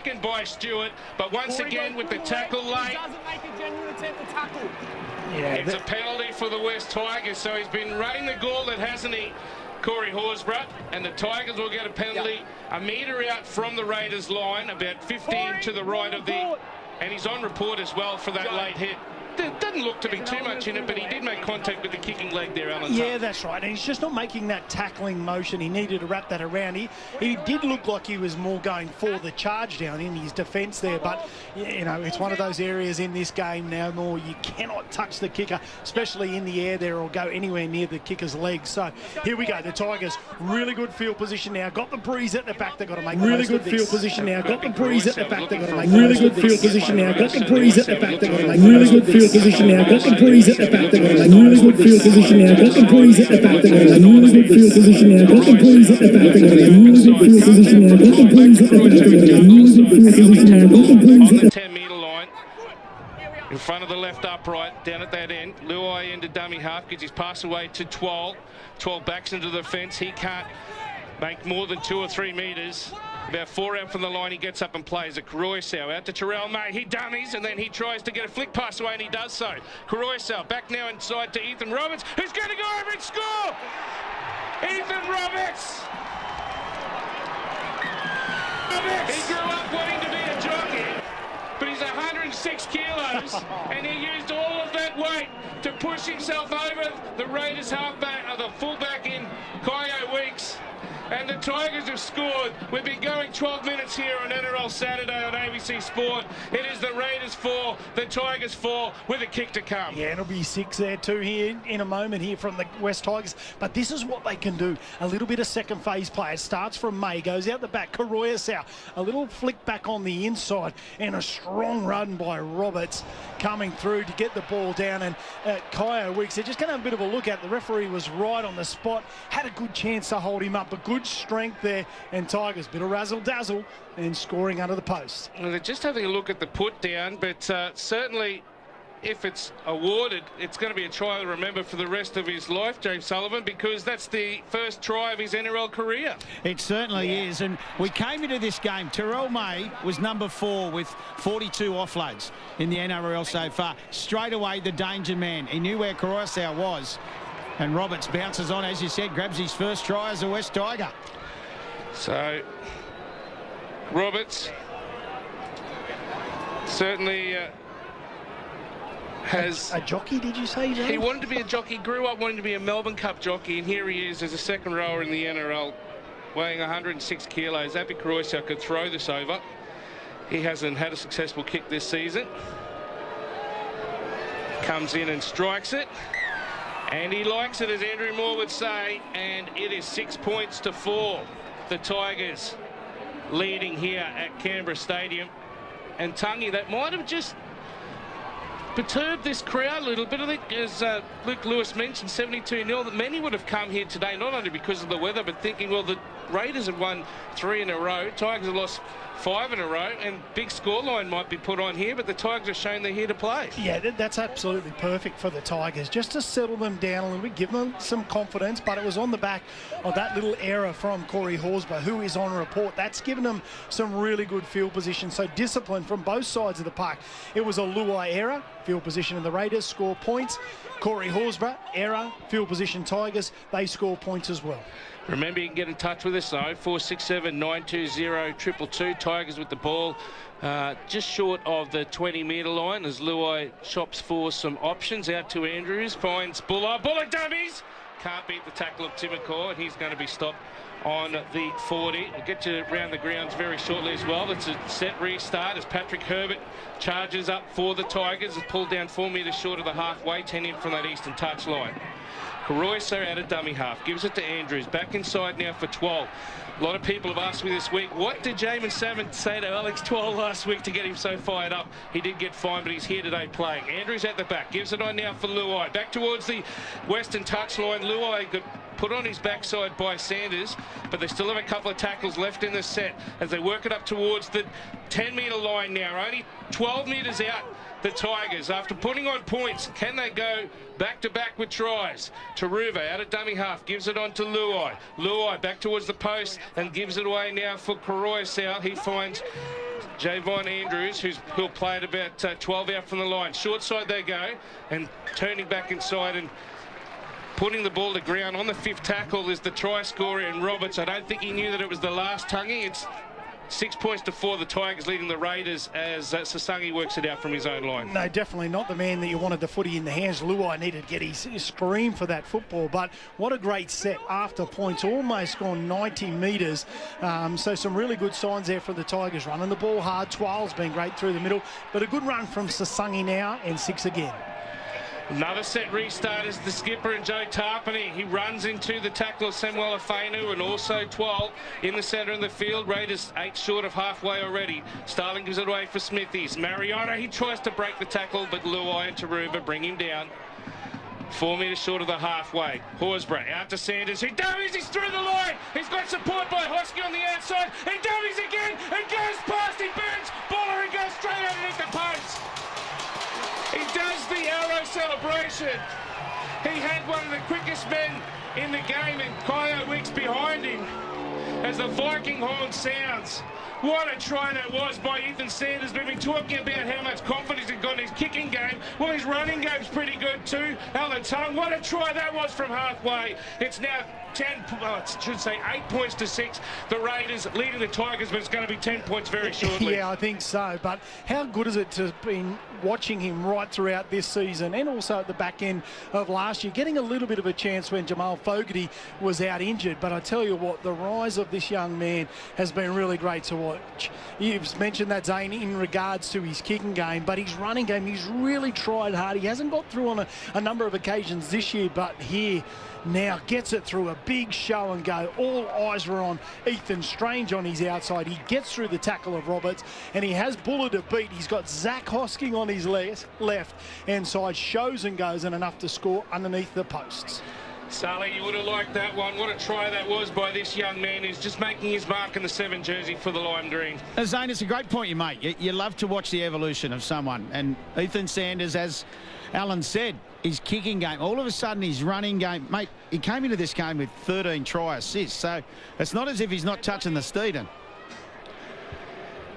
taken by Stewart, but once again with the tackle late. Doesn't make a genuine attempt to tackle. Yeah, it's a penalty for the West Tigers, so he's been running the gauntlet, hasn't he, Corey Horsburgh? And the Tigers will get a penalty a metre out from the Raiders line, about 15 to the right of the... And he's on report as well for that late hit. There doesn't look to be too much in it, but he did make contact with the kicking leg there, Alan. Yeah, that's right. And he's just not making that tackling motion. He needed to wrap that around. He did look like he was more going for the charge down in his defence there. But, you know, it's one of those areas in this game now more you cannot touch the kicker, especially in the air there, or go anywhere near the kicker's legs. So here we go. The Tigers, really good field position now. Got the breeze at the back. They've got to make really good field position now. Got the breeze at the back. They've got to make really good field position now. Got the breeze at the back. They've got to make really good field position now. Got the breeze at the back. They've got to make really good field position now. Got the breeze at the back. They've got to make really good field position now. Got the breeze at the back. They've got to make really good field position now. Got the breeze at the back. They've got to make really good field position now. Got the breeze on the 10-metre line. In front of the left upright, down at that end. Luai into dummy half, gets his pass away to 12. 12 backs into the fence. He can't make more than 2 or 3 metres. About 4 out from the line, he gets up and plays it. Karoisau out to Terrell May. He dummies, and then he tries to get a flick pass away, and he does so. Karoisau back now inside to Ethan Roberts, who's going to go over and score! Ethan Roberts! He grew up wanting to be a jockey, but he's 106 kilos, and he used all of that weight to push himself over the Raiders halfback, or the fullback in Kyo Weeks. And the Tigers have scored. We've been going 12 minutes here on NRL Saturday on ABC Sport. It is the Raiders 4, the Tigers 4, with a kick to come. Yeah, it'll be 6 there too here in a moment here from the West Tigers. But this is what they can do. A little bit of second phase play. It starts from May, goes out the back. Karoisau, a little flick back on the inside, and a strong run by Roberts coming through to get the ball down. And Kyo Weeks, they're just going to have a bit of a look at. The referee was right on the spot. Had a good chance to hold him up, but good strength there, and Tigers bit of razzle-dazzle and scoring under the post. Well, they're just having a look at the put down, but certainly if it's awarded, it's going to be a try to remember for the rest of his life, James Sullivan, because that's the first try of his NRL career. It certainly is, and we came into this game. Terrell May was number 4 with 42 offloads in the NRL so far. Straight away, the danger man. He knew where Karoisau was. And Roberts bounces on, as you said, grabs his first try as a West Tiger. So, Roberts certainly has... A jockey, did you say, Joe? He wanted to be a jockey, grew up wanting to be a Melbourne Cup jockey, and here he is as a second rower in the NRL, weighing 106 kilos. Api Karoisau could throw this over. He hasn't had a successful kick this season. Comes in and strikes it. And he likes it, as Andrew Moore would say, and it is 6 points to 4. The Tigers leading here at Canberra Stadium. And Tungy, that might have just perturbed this crowd a little bit. I think, as Luke Lewis mentioned, 72-0, that many would have come here today, not only because of the weather, but thinking, well, the Raiders have won 3 in a row. Tigers have lost 5 in a row, and big scoreline might be put on here, but the Tigers have shown they're here to play. Yeah, that's absolutely perfect for the Tigers, just to settle them down a little bit, give them some confidence. But it was on the back of that little error from Corey Horsburgh, who is on report. That's given them some really good field position. So discipline from both sides of the park. It was a Luai error, field position, and the Raiders score points. Corey Horsburgh, error, field position, Tigers, they score points as well. Remember, you can get in touch with us, 0467 920 222. Tigers with the ball just short of the 20-metre line as Luai shops for some options. Out to Andrews, finds Buller. Buller dummies! Can't beat the tackle of Tim McCaw, and he's going to be stopped on the 40. We'll get you around the grounds very shortly as well. It's a set restart as Patrick Herbert charges up for the Tigers. It's pulled down 4 metres short of the halfway, 10 in from that eastern touch line. Karoisau out of dummy half, gives it to Andrews, back inside now for 12. A lot of people have asked me this week, what did Jamin Salmon say to Alex Twal last week to get him so fired up? He did get fined, but he's here today playing. Andrews at the back, gives it on now for Luai. Back towards the western touch line. Luai got put on his backside by Sanders, but they still have a couple of tackles left in the set as they work it up towards the 10-metre line now. Only 12 metres out, the Tigers. After putting on points, can they go back-to-back with tries? Taruva out of dummy half, gives it on to Luai. Luai back towards the post and gives it away now for Karoisau. He finds Javon Andrews, who'll play at about 12 out from the line. Short side they go, and turning back inside and putting the ball to ground. On the 5th tackle is the try scorer in Roberts. I don't think he knew that it was the last tonguey. It's 6 points to 4, the Tigers leading the Raiders as Sasangi works it out from his own line. No, definitely not the man that you wanted the footy in the hands. Luai needed to get his scream for that football, but what a great set after points, almost gone 90 metres. So some really good signs there for the Tigers, running the ball hard. Twirl's been great through the middle, but a good run from Sasangi now, and 6 again. Another set restart is the skipper and Joe Tarpany. He runs into the tackle of Samuel Afenu and also Twal in the centre of the field. Raiders 8 short of halfway already. Starling gives it away for Smithies. Mariota, he tries to break the tackle, but Luai and Taruba bring him down. 4 metres short of the halfway. Horsburgh out to Sanders. He dummies, he's through the line. He's got support by Hosky on the outside. He dummies again and goes past. He burns. Baller and goes straight underneath the post. He does the arrow celebration. He had one of the quickest men in the game, and Kyo Wicks behind him as the Viking horn sounds. What a try that was by Ethan Sanders. We've been talking about how much confidence he's got in his kicking game. Well, his running game's pretty good too. Alan Tung, what a try that was from halfway. It's now 8 points to 6. The Raiders leading the Tigers, but it's going to be 10 points very shortly. Yeah, I think so. But how good is it to have been watching him right throughout this season and also at the back end of last year, getting a little bit of a chance when Jamal Fogarty was out injured. But I tell you what, the rise of this young man has been really great to watch. You've mentioned that, Zane, in regards to his kicking game, but his running game, he's really tried hard. He hasn't got through on a number of occasions this year, but here now gets it through a big show and go. All eyes were on Ethan Strange on his outside. He gets through the tackle of Roberts, and he has Buller to beat. He's got Zach Hosking on his left hand side, shows and goes, and enough to score underneath the posts. Sully, you would have liked that one. What a try that was by this young man who's just making his mark in the 7 jersey for the Lime Green. Zane, it's a great point you make. You love to watch the evolution of someone. And Ethan Sanders, as Alan said, his kicking game, all of a sudden his running game, mate, he came into this game with 13 try assists. So it's not as if he's not touching the Steeden.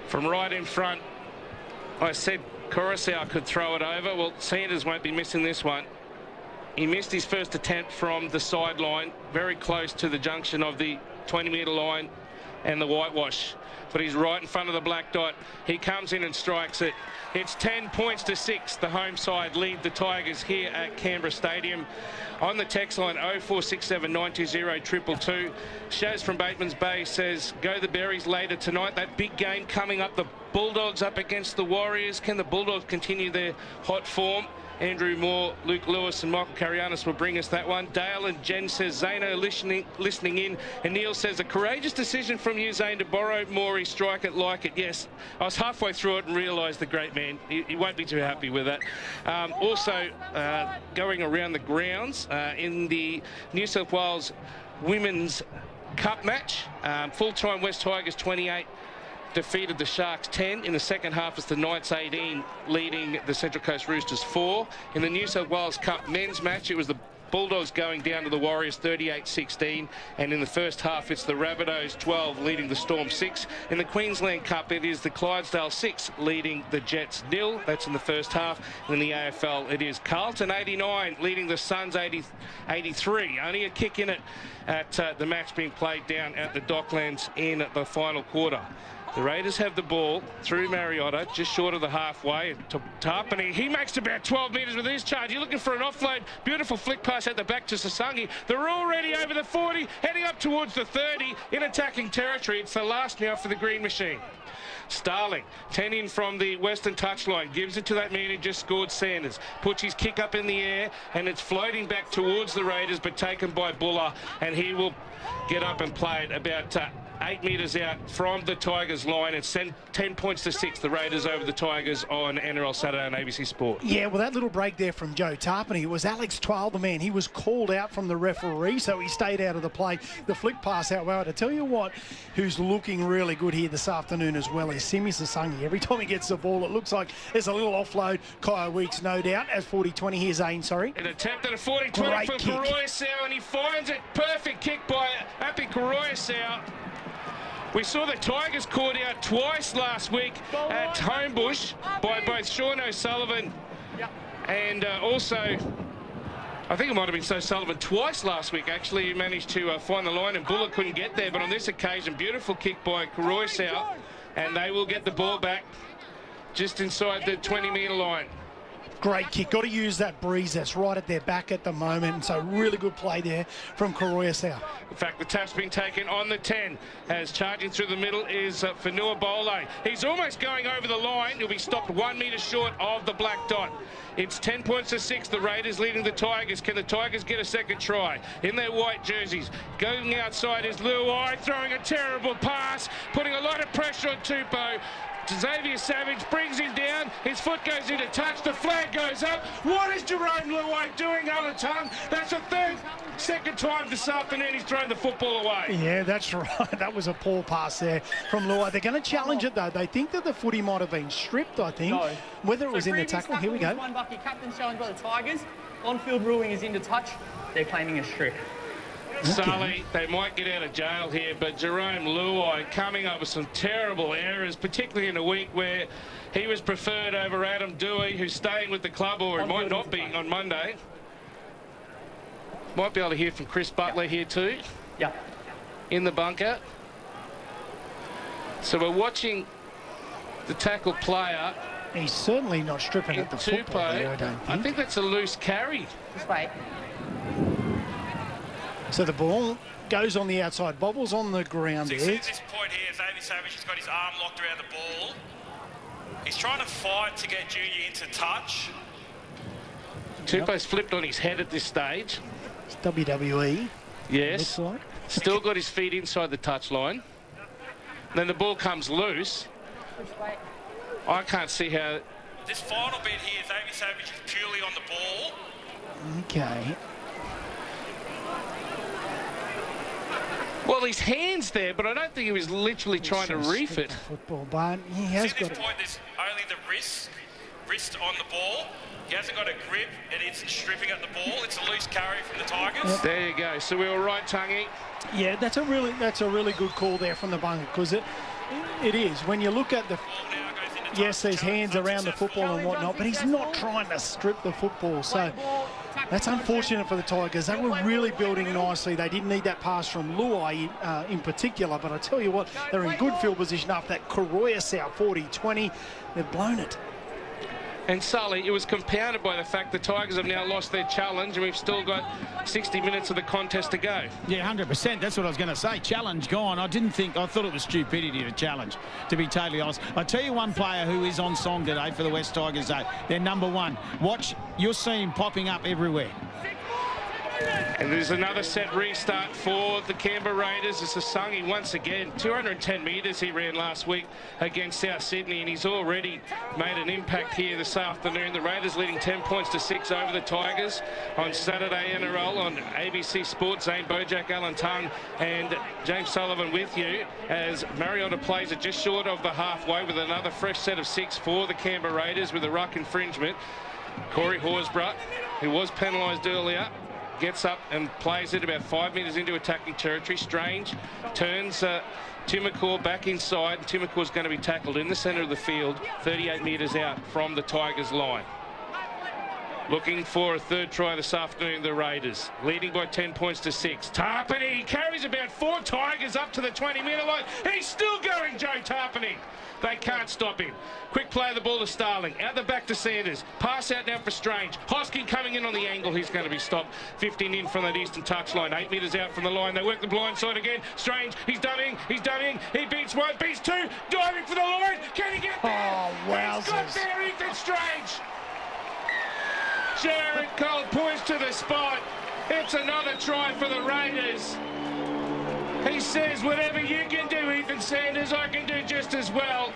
From right in front, I said Coruscant could throw it over. Well, Sanders won't be missing this one. He missed his first attempt from the sideline, very close to the junction of the 20-metre line and the whitewash. But he's right in front of the black dot. He comes in and strikes it. It's 10 points to 6. The home side lead the Tigers here at Canberra Stadium. On the text line 0467 920 222. Shaz from Bateman's Bay says, go the Berries later tonight. That big game coming up. The Bulldogs up against the Warriors. Can the Bulldogs continue their hot form? Andrew Moore, Luke Lewis and Michael Carianis will bring us that one. Dale and Jen says, Zano listening in. And Neil says, a courageous decision from you, Zane, to borrow Morey, strike it, like it. Yes, I was halfway through it and realised the great man. He won't be too happy with that. Also, going around the grounds in the New South Wales Women's Cup match, full-time West Tigers 28. Defeated the Sharks 10. In the second half, it's the Knights 18 leading the Central Coast Roosters 4. In the New South Wales Cup men's match, it was the Bulldogs going down to the Warriors 38-16, and in the first half it's the Rabbitohs 12 leading the Storm 6. In the Queensland Cup it is the Clydesdale 6 leading the Jets 0. That's in the first half. And in the AFL it is Carlton 89 leading the Suns 83. Only a kick in it at the match being played down at the Docklands in the final quarter. The Raiders have the ball through Mariota, just short of the halfway. To Tarpany, he makes about 12 metres with his charge. You're looking for an offload. Beautiful flick pass at the back to Sasangi. They're already over the 40, heading up towards the 30 in attacking territory. It's the last now for the Green Machine. Starling, 10 in from the western touchline, gives it to that man who just scored, Sanders. Puts his kick up in the air, and it's floating back towards the Raiders, but taken by Buller, and he will get up and play it about 8 metres out from the Tigers line. It's 10 points to 6, the Raiders over the Tigers on NRL Saturday on ABC Sport. Yeah, well, that little break there from Joe Tarpany, it was Alex Twal, the man. He was called out from the referee, so he stayed out of the play. The flick pass out well. To tell you what, who's looking really good here this afternoon as well is Simi Sasangi. Every time he gets the ball, it looks like there's a little offload. Kyo Weeks, no doubt, as 40-20. Here's Zane, sorry. An attempt at a 40-20 for Coruscant, and he finds it. Perfect kick by Api Coruscant. We saw the Tigers caught out twice last week at Homebush by both Sean O'Sullivan and also, I think it might have been Sullivan twice last week, actually. He managed to find the line and Bullock couldn't get there. But on this occasion, beautiful kick by Koroisau, and they will get the ball back just inside the 20-metre line. Great kick. Got to use that breeze that's right at their back at the moment. And so really good play there from Koroisau. In fact, the tap's been taken on the 10 as charging through the middle is Fanua Bole. He's almost going over the line. He'll be stopped 1 metre short of the black dot. It's 10 points to 6. The Raiders leading the Tigers. Can the Tigers get a second try in their white jerseys? Going outside is Luai, throwing a terrible pass, putting a lot of pressure on Tupou. Xavier Savage brings him down. His foot goes into touch. The flag goes up. What is Jerome Luai doing, Alatung? That's the second time this afternoon he's thrown the football away. Yeah, that's right. That was a poor pass there from Luai. They're going to challenge it, though. They think that the footy might have been stripped, I think. No. Whether it was in the tackle. Here we go. One bucket captain challenge by the Tigers. On-field ruling is into touch. They're claiming a strip. Sully, they might get out of jail here, but Jerome Luai coming up with some terrible errors, particularly in a week where he was preferred over Adam Dewey, who's staying with the club, or it might not be on Monday. Might be able to hear from Chris Butler here too. Yeah. In the bunker. So we're watching the tackle player. He's certainly not stripping at the football there, I don't think. I think that's a loose carry. Just wait. So the ball goes on the outside, bobbles on the ground there. See, at this point here, Xavier Savage has got his arm locked around the ball. He's trying to fight to get Junior into touch. Tupou's flipped on his head at this stage. It's WWE. Yes. Looks like. Still got his feet inside the touch line. Then the ball comes loose. I can't see how... This final bit here, Xavier Savage is purely on the ball. Okay. Well, his hand's there, but I don't think he was literally trying to reef it. Football, but he has See, got at this it. point, there's only the wrist on the ball. He hasn't got a grip, and it's stripping at the ball. It's a loose carry from the Tigers. Yep. There you go. So we were right, Tungy. Yeah, that's a really good call there from the bunker, because it is. When you look at the... Yes, there's hands around the football and whatnot, but he's not trying to strip the football. So that's unfortunate for the Tigers. They were really building nicely. They didn't need that pass from Luai in particular, but I tell you what, they're in good field position after that Koroisau 40-20. They've blown it. And Sully, it was compounded by the fact the Tigers have now lost their challenge and we've still got 60 minutes of the contest to go. Yeah, 100%. That's what I was going to say. Challenge gone. I thought it was stupidity to challenge, to be totally honest. I tell you one player who is on song today for the West Tigers, though. They're number one. Watch, you'll see him popping up everywhere. And there's another set restart for the Canberra Raiders. It's Asungi once again. 210 metres he ran last week against South Sydney, and he's already made an impact here this afternoon. The Raiders leading 10 points to 6 over the Tigers on Saturday NRL on ABC Sports. Zane Bojack, Alan Tung and James Sullivan with you as Mariota plays it just short of the halfway with another fresh set of 6 for the Canberra Raiders with a ruck infringement. Corey Horsburgh, who was penalised earlier, gets up and plays it about 5 metres into attacking territory. Strange turns Timacour back inside. Timacour's going to be tackled in the centre of the field, 38 metres out from the Tigers line. Looking for a third try this afternoon, the Raiders, leading by 10 points to 6. Tarpany carries about 4 Tigers up to the 20-metre line. He's still going, Joe Tarpany. They can't stop him. Quick play of the ball to Starling. Out the back to Sanders. Pass out now for Strange. Hosking coming in on the angle. He's going to be stopped. 15 in from that eastern touchline. 8 metres out from the line. They work the blind side again. Strange. He's dunning. He's dunning. He beats 1. Beats 2. Diving for the line. Can he get there? Oh, wowzers. He's got there. Ethan Strange. Jared Cole points to the spot. It's another try for the Raiders. He says, whatever you can do, Ethan Sanders, I can do just as well.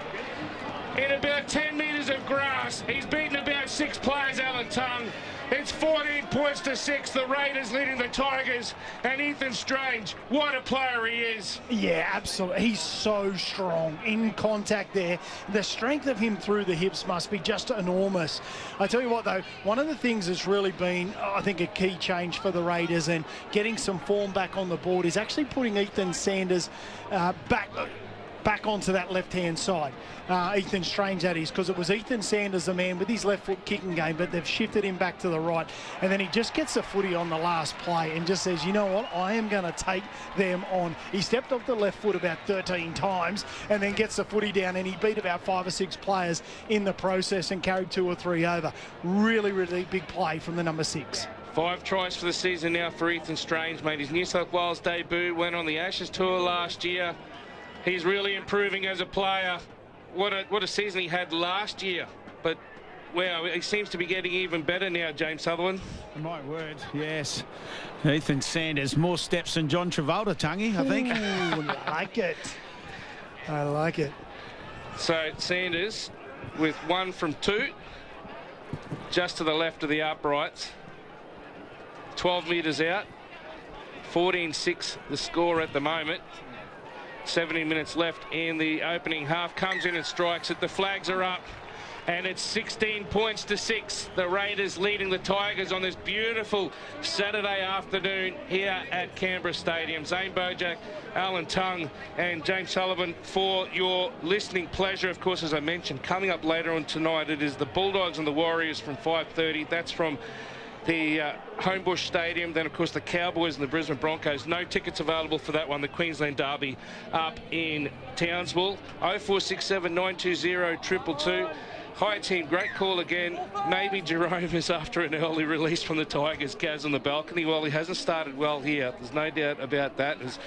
In about 10 metres of grass, he's beaten about 6 players, Alan Tung. It's 14 points to 6. The Raiders leading the Tigers. And Ethan Strange, what a player he is. Yeah, absolutely. He's so strong in contact there. The strength of him through the hips must be just enormous. I tell you what, though, one of the things that's really been, I think, a key change for the Raiders and getting some form back on the board is actually putting Ethan Sanders back back onto that left-hand side. Ethan Strange, that is, because it was Ethan Sanders, the man with his left foot kicking game, but they've shifted him back to the right. And then he just gets the footy on the last play and just says, you know what, I am going to take them on. He stepped off the left foot about 13 times and then gets the footy down, and he beat about 5 or 6 players in the process and carried 2 or 3 over. Really, really big play from the number 6. 5 tries for the season now for Ethan Strange. Made his New South Wales debut, went on the Ashes tour last year. He's really improving as a player. What a season he had last year. But, wow, he seems to be getting even better now, James Sutherland. My word, yes. Ethan Sanders, more steps than John Travolta, Tungy, I think. Ooh, I like it. I like it. So, Sanders with 1 from 2. Just to the left of the uprights. 12 metres out. 14-6 the score at the moment. 17 minutes left in the opening half. Comes in and strikes it. The flags are up. And it's 16 points to 6. The Raiders leading the Tigers on this beautiful Saturday afternoon here at Canberra Stadium. Zane Bojack, Alan Tongue and James Sullivan for your listening pleasure. Of course, as I mentioned, coming up later on tonight, it is the Bulldogs and the Warriors from 5:30. That's from the Homebush Stadium. Then, of course, the Cowboys and the Brisbane Broncos. No tickets available for that one. The Queensland Derby up in Townsville. 0467 920 222. Hi, team. Great call again. Maybe Jerome is after an early release from the Tigers. Gaz on the balcony. Well, he hasn't started well here. There's no doubt about that. As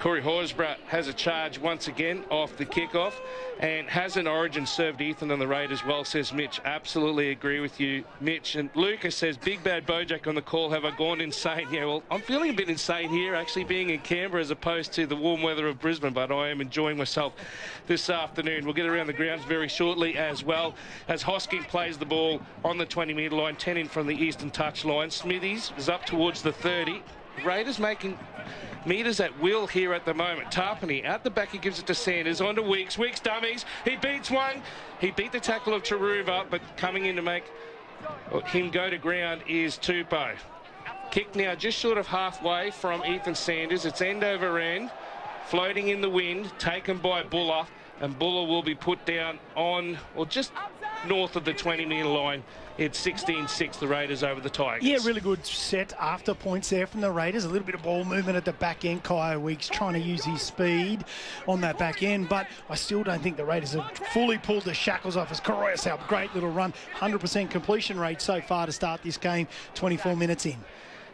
Corey Horsburgh has a charge once again off the kickoff, and has an origin served Ethan and the Raiders well, says Mitch. Absolutely agree with you, Mitch. And Lucas says, Big Bad Bojack on the call. Have I gone insane? Yeah, well, I'm feeling a bit insane here, actually, being in Canberra as opposed to the warm weather of Brisbane, but I am enjoying myself this afternoon. We'll get around the grounds very shortly as well, as Hosking plays the ball on the 20-metre line, 10 in from the eastern touch line. Smithies is up towards the 30. Raiders making metres at will here at the moment. Tarpany at the back, he gives it to Sanders, on to Weeks. Weeks dummies, he beats one. He beat the tackle of Taruva, but coming in to make him go to ground is Tupou. Kick now just short of halfway from Ethan Sanders. It's end over end, floating in the wind, taken by Buller, and Buller will be put down on, or just north of the 20-metre line. It's 16-6, the Raiders over the Tigers. Yeah, really good set after points there from the Raiders. A little bit of ball movement at the back end. Kyle Weeks trying to use his speed on that back end, but I still don't think the Raiders have fully pulled the shackles off as Coroyasau, great little run. 100% completion rate so far to start this game, 24 minutes in.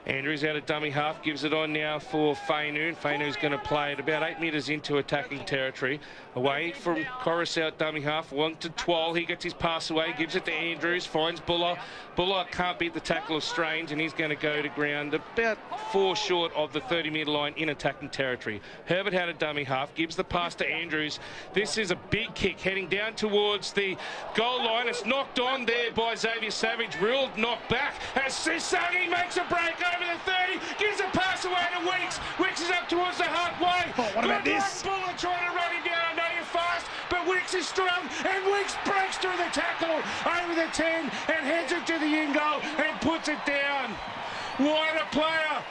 Andrews out of dummy half, gives it on now for Fainu. Fainu's going to play it about 8 metres into attacking territory. Away from Coruscant out dummy half, 1 to 12. He gets his pass away, gives it to Andrews, finds Buller. Buller can't beat the tackle of Strange, and he's going to go to ground about 4 short of the 30-metre line in attacking territory. Herbert had a dummy half, gives the pass to Andrews. This is a big kick heading down towards the goal line. It's knocked on there by Xavier Savage, ruled knocked back as Sisagi makes a break over the 30, gives a pass away to Weeks. Weeks is up towards the halfway. Oh, what about this? Buller trying to run him down. I know you're fast, but Weeks is strong, and Weeks breaks through the tackle over the 10 and heads it to the in goal and puts it down. What a player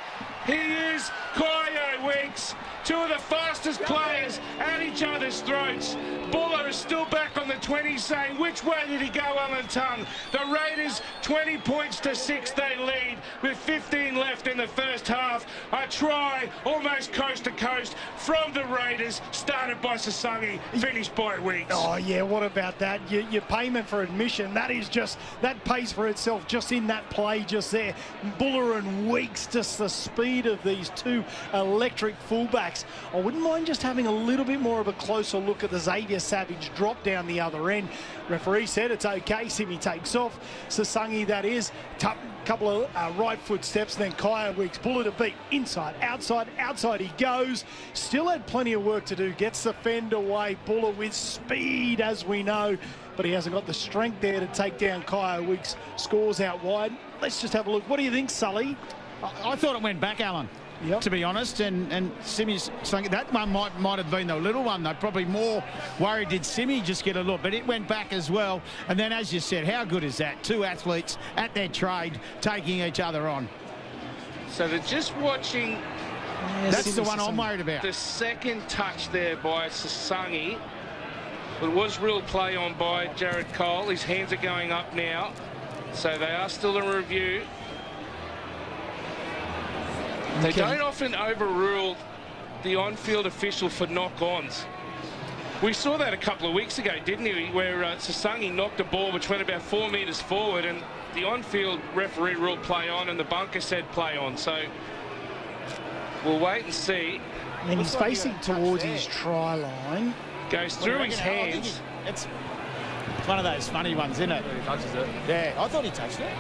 he is, Kyo Weeks. 2 of the fastest players at each other's throats. Buller is still back on the 20, saying, which way did he go, Alan Tongue? The Raiders 20 points to 6 they lead with 15 left in the first half. A try almost coast to coast from the Raiders, started by Sasangi, finished by Weeks. Oh yeah, what about that? Your payment for admission, that pays for itself just in that play just there. Buller and Weeks, just the speed of these 2 electric fullbacks. I wouldn't mind just having a little bit more of a closer look at the Xavier Savage drop down the other end. Referee said it's okay. Simi takes off. Sasangi, that is. Couple of right foot steps, then Kaya Weeks. Buller to beat. Inside, outside, outside he goes. Still had plenty of work to do. Gets the fend away. Buller with speed, as we know, but he hasn't got the strength there to take down Kaya Weeks. Scores out wide. Let's just have a look. What do you think, Sully? I thought it went back, Alan. Yep. To be honest, and Simi's saying that one might have been the little one. They're probably more worried did Simi just get a look, but it went back as well. And then, as you said, how good is that? 2 athletes at their trade taking each other on. So they're just watching That's the one I'm worried about. The second touch there by Sasangi. It was real play on by Jared Cole. His hands are going up now. So they are still in review. They don't often overrule the on-field official for knock-ons. We saw that a couple of weeks ago, didn't we, where Sasangi knocked a ball which went about 4 metres forward, and the on-field referee ruled play on and the bunker said play on. So we'll wait and see. And he's facing towards his try line. Goes through his hands. It's one of those funny ones, isn't it? He touches it. Yeah, I thought he touched it.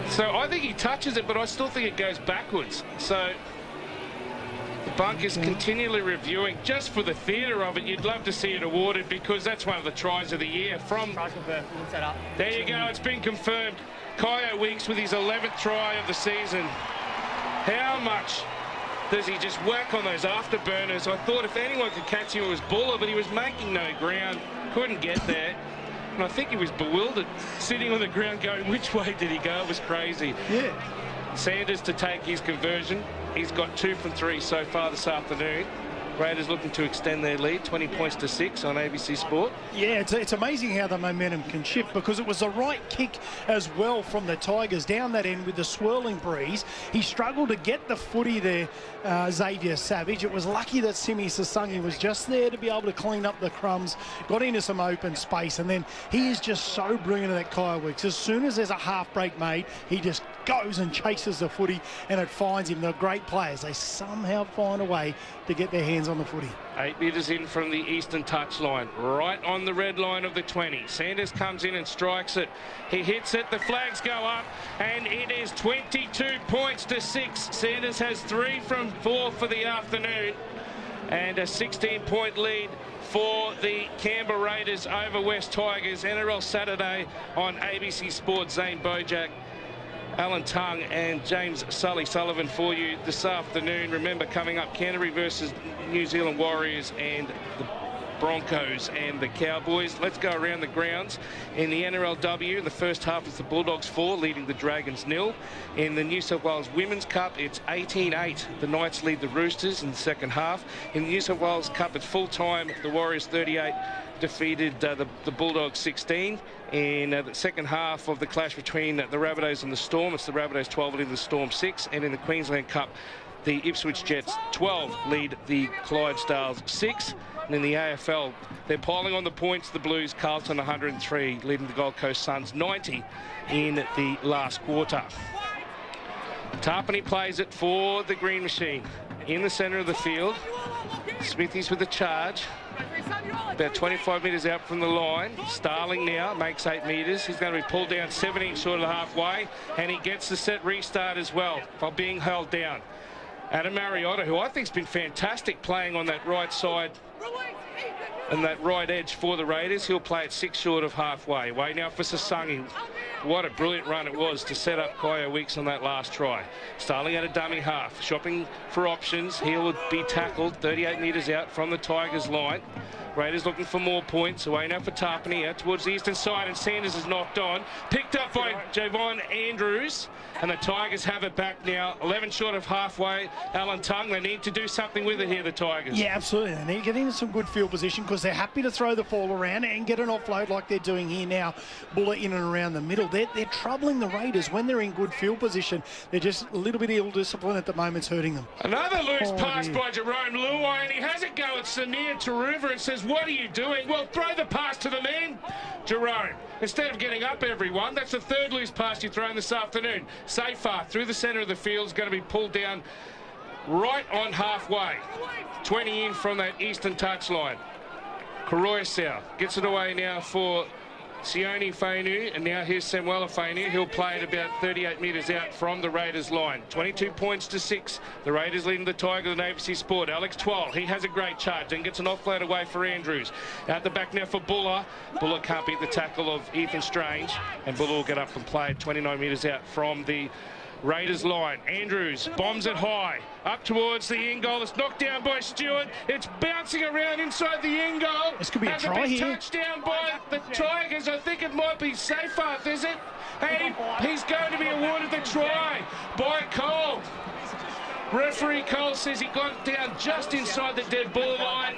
So I think he touches it, but I still think it goes backwards. So the bunker's continually reviewing. Just for the theatre of it, you'd love to see it awarded, because that's one of the tries of the year. There you go, it's been confirmed. Kyo Weeks with his 11th try of the season. How much does he just whack on those afterburners? I thought if anyone could catch him, it was Buller, but he was making no ground, couldn't get there. And I think he was bewildered, sitting on the ground going, which way did he go? It was crazy. Yeah. Sanders to take his conversion. He's got 2 from 3 so far this afternoon. Raiders looking to extend their lead, 20 points to 6 on ABC Sport. Yeah, it's amazing how the momentum can shift, because it was the right kick as well from the Tigers down that end with the swirling breeze. He struggled to get the footy there, Xavier Savage. It was lucky that Simi Sasangi was just there to be able to clean up the crumbs, got into some open space, and then he is just so brilliant at that Kyo Weeks. As soon as there's a half break made, he just goes and chases the footy, and it finds him. They're great players. They somehow find a way to get their hands on the footy. 8 metres in from the eastern touchline, right on the red line of the 20. Sanders comes in and strikes it. He hits it, the flags go up, and it is 22 points to 6. Sanders has 3 from 4 for the afternoon, and a 16-point lead for the Canberra Raiders over West Tigers. NRL Saturday on ABC Sport. Zane Bojack, Alan Tongue and James Sully Sullivan for you this afternoon. Remember, coming up, Canterbury versus New Zealand Warriors and the Broncos and the Cowboys. Let's go around the grounds. In the NRLW, in the first half, it's the Bulldogs 4 leading the Dragons 0. In the New South Wales Women's Cup, it's 18-8. The Knights lead the Roosters in the second half. In the New South Wales Cup, it's full time. The Warriors 38 defeated the Bulldogs 16. In the second half of the clash between the Rabbitohs and the Storm, it's the Rabbitohs 12 leading the Storm 6. And in the Queensland Cup, the Ipswich Jets 12 lead the Clydesdales 6. And in the AFL, they're piling on the points. The Blues, Carlton 103, leading the Gold Coast Suns 90 in the last quarter. Tarpany plays it for the Green Machine in the centre of the field. Smithies with the charge. About 25 metres out from the line. Starling now makes 8 metres. He's going to be pulled down 17 short of the halfway, and he gets the set restart as well while being held down. Adam Mariota, who I think has been fantastic playing on that right side and that right edge for the Raiders. He'll play it 6 short of halfway. Way now for Sasangi. What a brilliant run it was to set up Kyo Weeks on that last try. Starling at a dummy half, shopping for options. He'll be tackled 38 metres out from the Tigers line. Raiders looking for more points. Away now for Tarpany out towards the eastern side, and Sanders is knocked on. Picked up by Javon Andrews, and the Tigers have it back now. 11 short of halfway. Alan Tongue, they need to do something with it here, the Tigers. Yeah, absolutely. They need to get into some good field position, because they're happy to throw the ball around and get an offload like they're doing here now. Buller in and around the middle. They're troubling the Raiders when they're in good field position. They're just a little bit ill-disciplined at the moment. It's hurting them. Another loose pass by Jerome Luai, and he has a go at Samir Taruva and says, what are you doing? Well, throw the pass to the man, Jerome. Instead of getting up everyone, that's the third loose pass you've thrown this afternoon. Safar through the centre of the field is going to be pulled down right on halfway. 20 in from that eastern touchline. Koroisau gets it away now for Sione Fainu, and now here's Samuela Fainu. He'll play it about 38 metres out from the Raiders line. 22 points to 6. The Raiders leading the Tigers on ABC Sport. Alex Twal, he has a great charge and gets an offload away for Andrews. Out the back now for Buller. Buller can't beat the tackle of Ethan Strange, and Buller will get up and play it 29 metres out from the Raiders line. Andrews bombs it high up towards the end goal. It's knocked down by Stewart. It's bouncing around inside the end goal. This could be a try here. Touchdown by the Tigers. I think it might be Seyfarth, is it? And he's going to be awarded the try by Cole. Referee Cole says he got down just inside the dead ball line.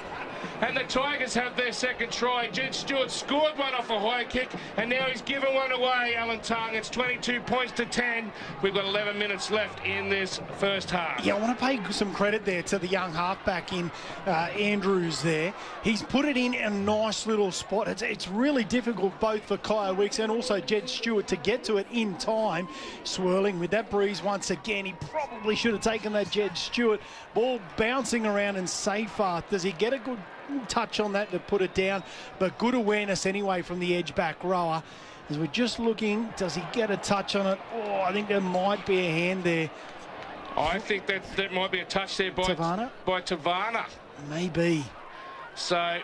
And the Tigers have their second try. Jed Stewart scored one off a high kick, and now he's given one away, Alan Tongue. It's 22 points to 10. We've got 11 minutes left in this first half. Yeah, I want to pay some credit there to the young halfback in Andrews there. He's put it in a nice little spot. It's really difficult both for Kyle Weeks and also Jed Stewart to get to it in time. Swirling with that breeze once again. He probably should have taken that Jed Stewart. Ball bouncing around and Seyfarth. Does he get a good touch on that to put it down? But good awareness anyway from the edge back rower. As we're just looking, does he get a touch on it? Oh, I think there might be a hand there. I think that might be a touch there by Tavana. Maybe. So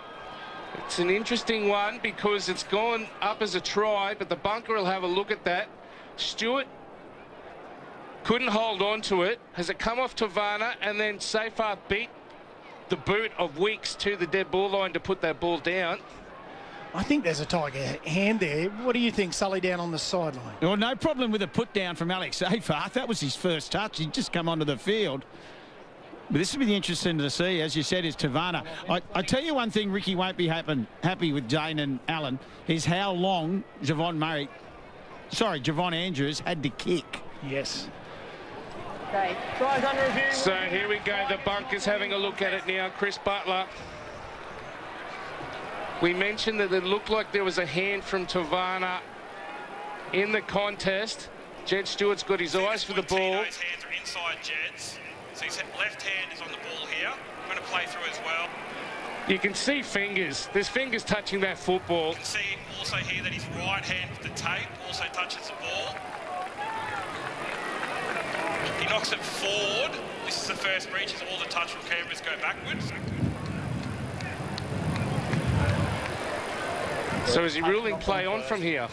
it's an interesting one because it's gone up as a try, but the bunker will have a look at that. Stewart couldn't hold on to it. Has it come off Tavana, and then Seyfarth beat the boot of Weeks to the dead ball line to put that ball down? I think there's a Tiger hand there. What do you think, Sully, down on the sideline? Well, no problem with a put down from Alex Seyfarth. That was his first touch. He'd just come onto the field. But this will be interesting to see, as you said, is Tavana. I tell you one thing Ricky won't be happy with Jane and Alan, is how long Javon Andrews had to kick. Yes. Okay, tries under review. So here we go. The bunker's having a look at it now. Chris Butler. We mentioned that it looked like there was a hand from Tavana in the contest. Jed Stewart's got his eyes for the ball. Tino's hands are inside Jed's. So his left hand is on the ball here. I'm going to play through as well. You can see fingers. There's fingers touching that football. You can see also here that his right hand with the tape also touches the ball. He knocks it forward. This is the first breach, as all the touch from cameras go backwards. So is he ruling play on from here?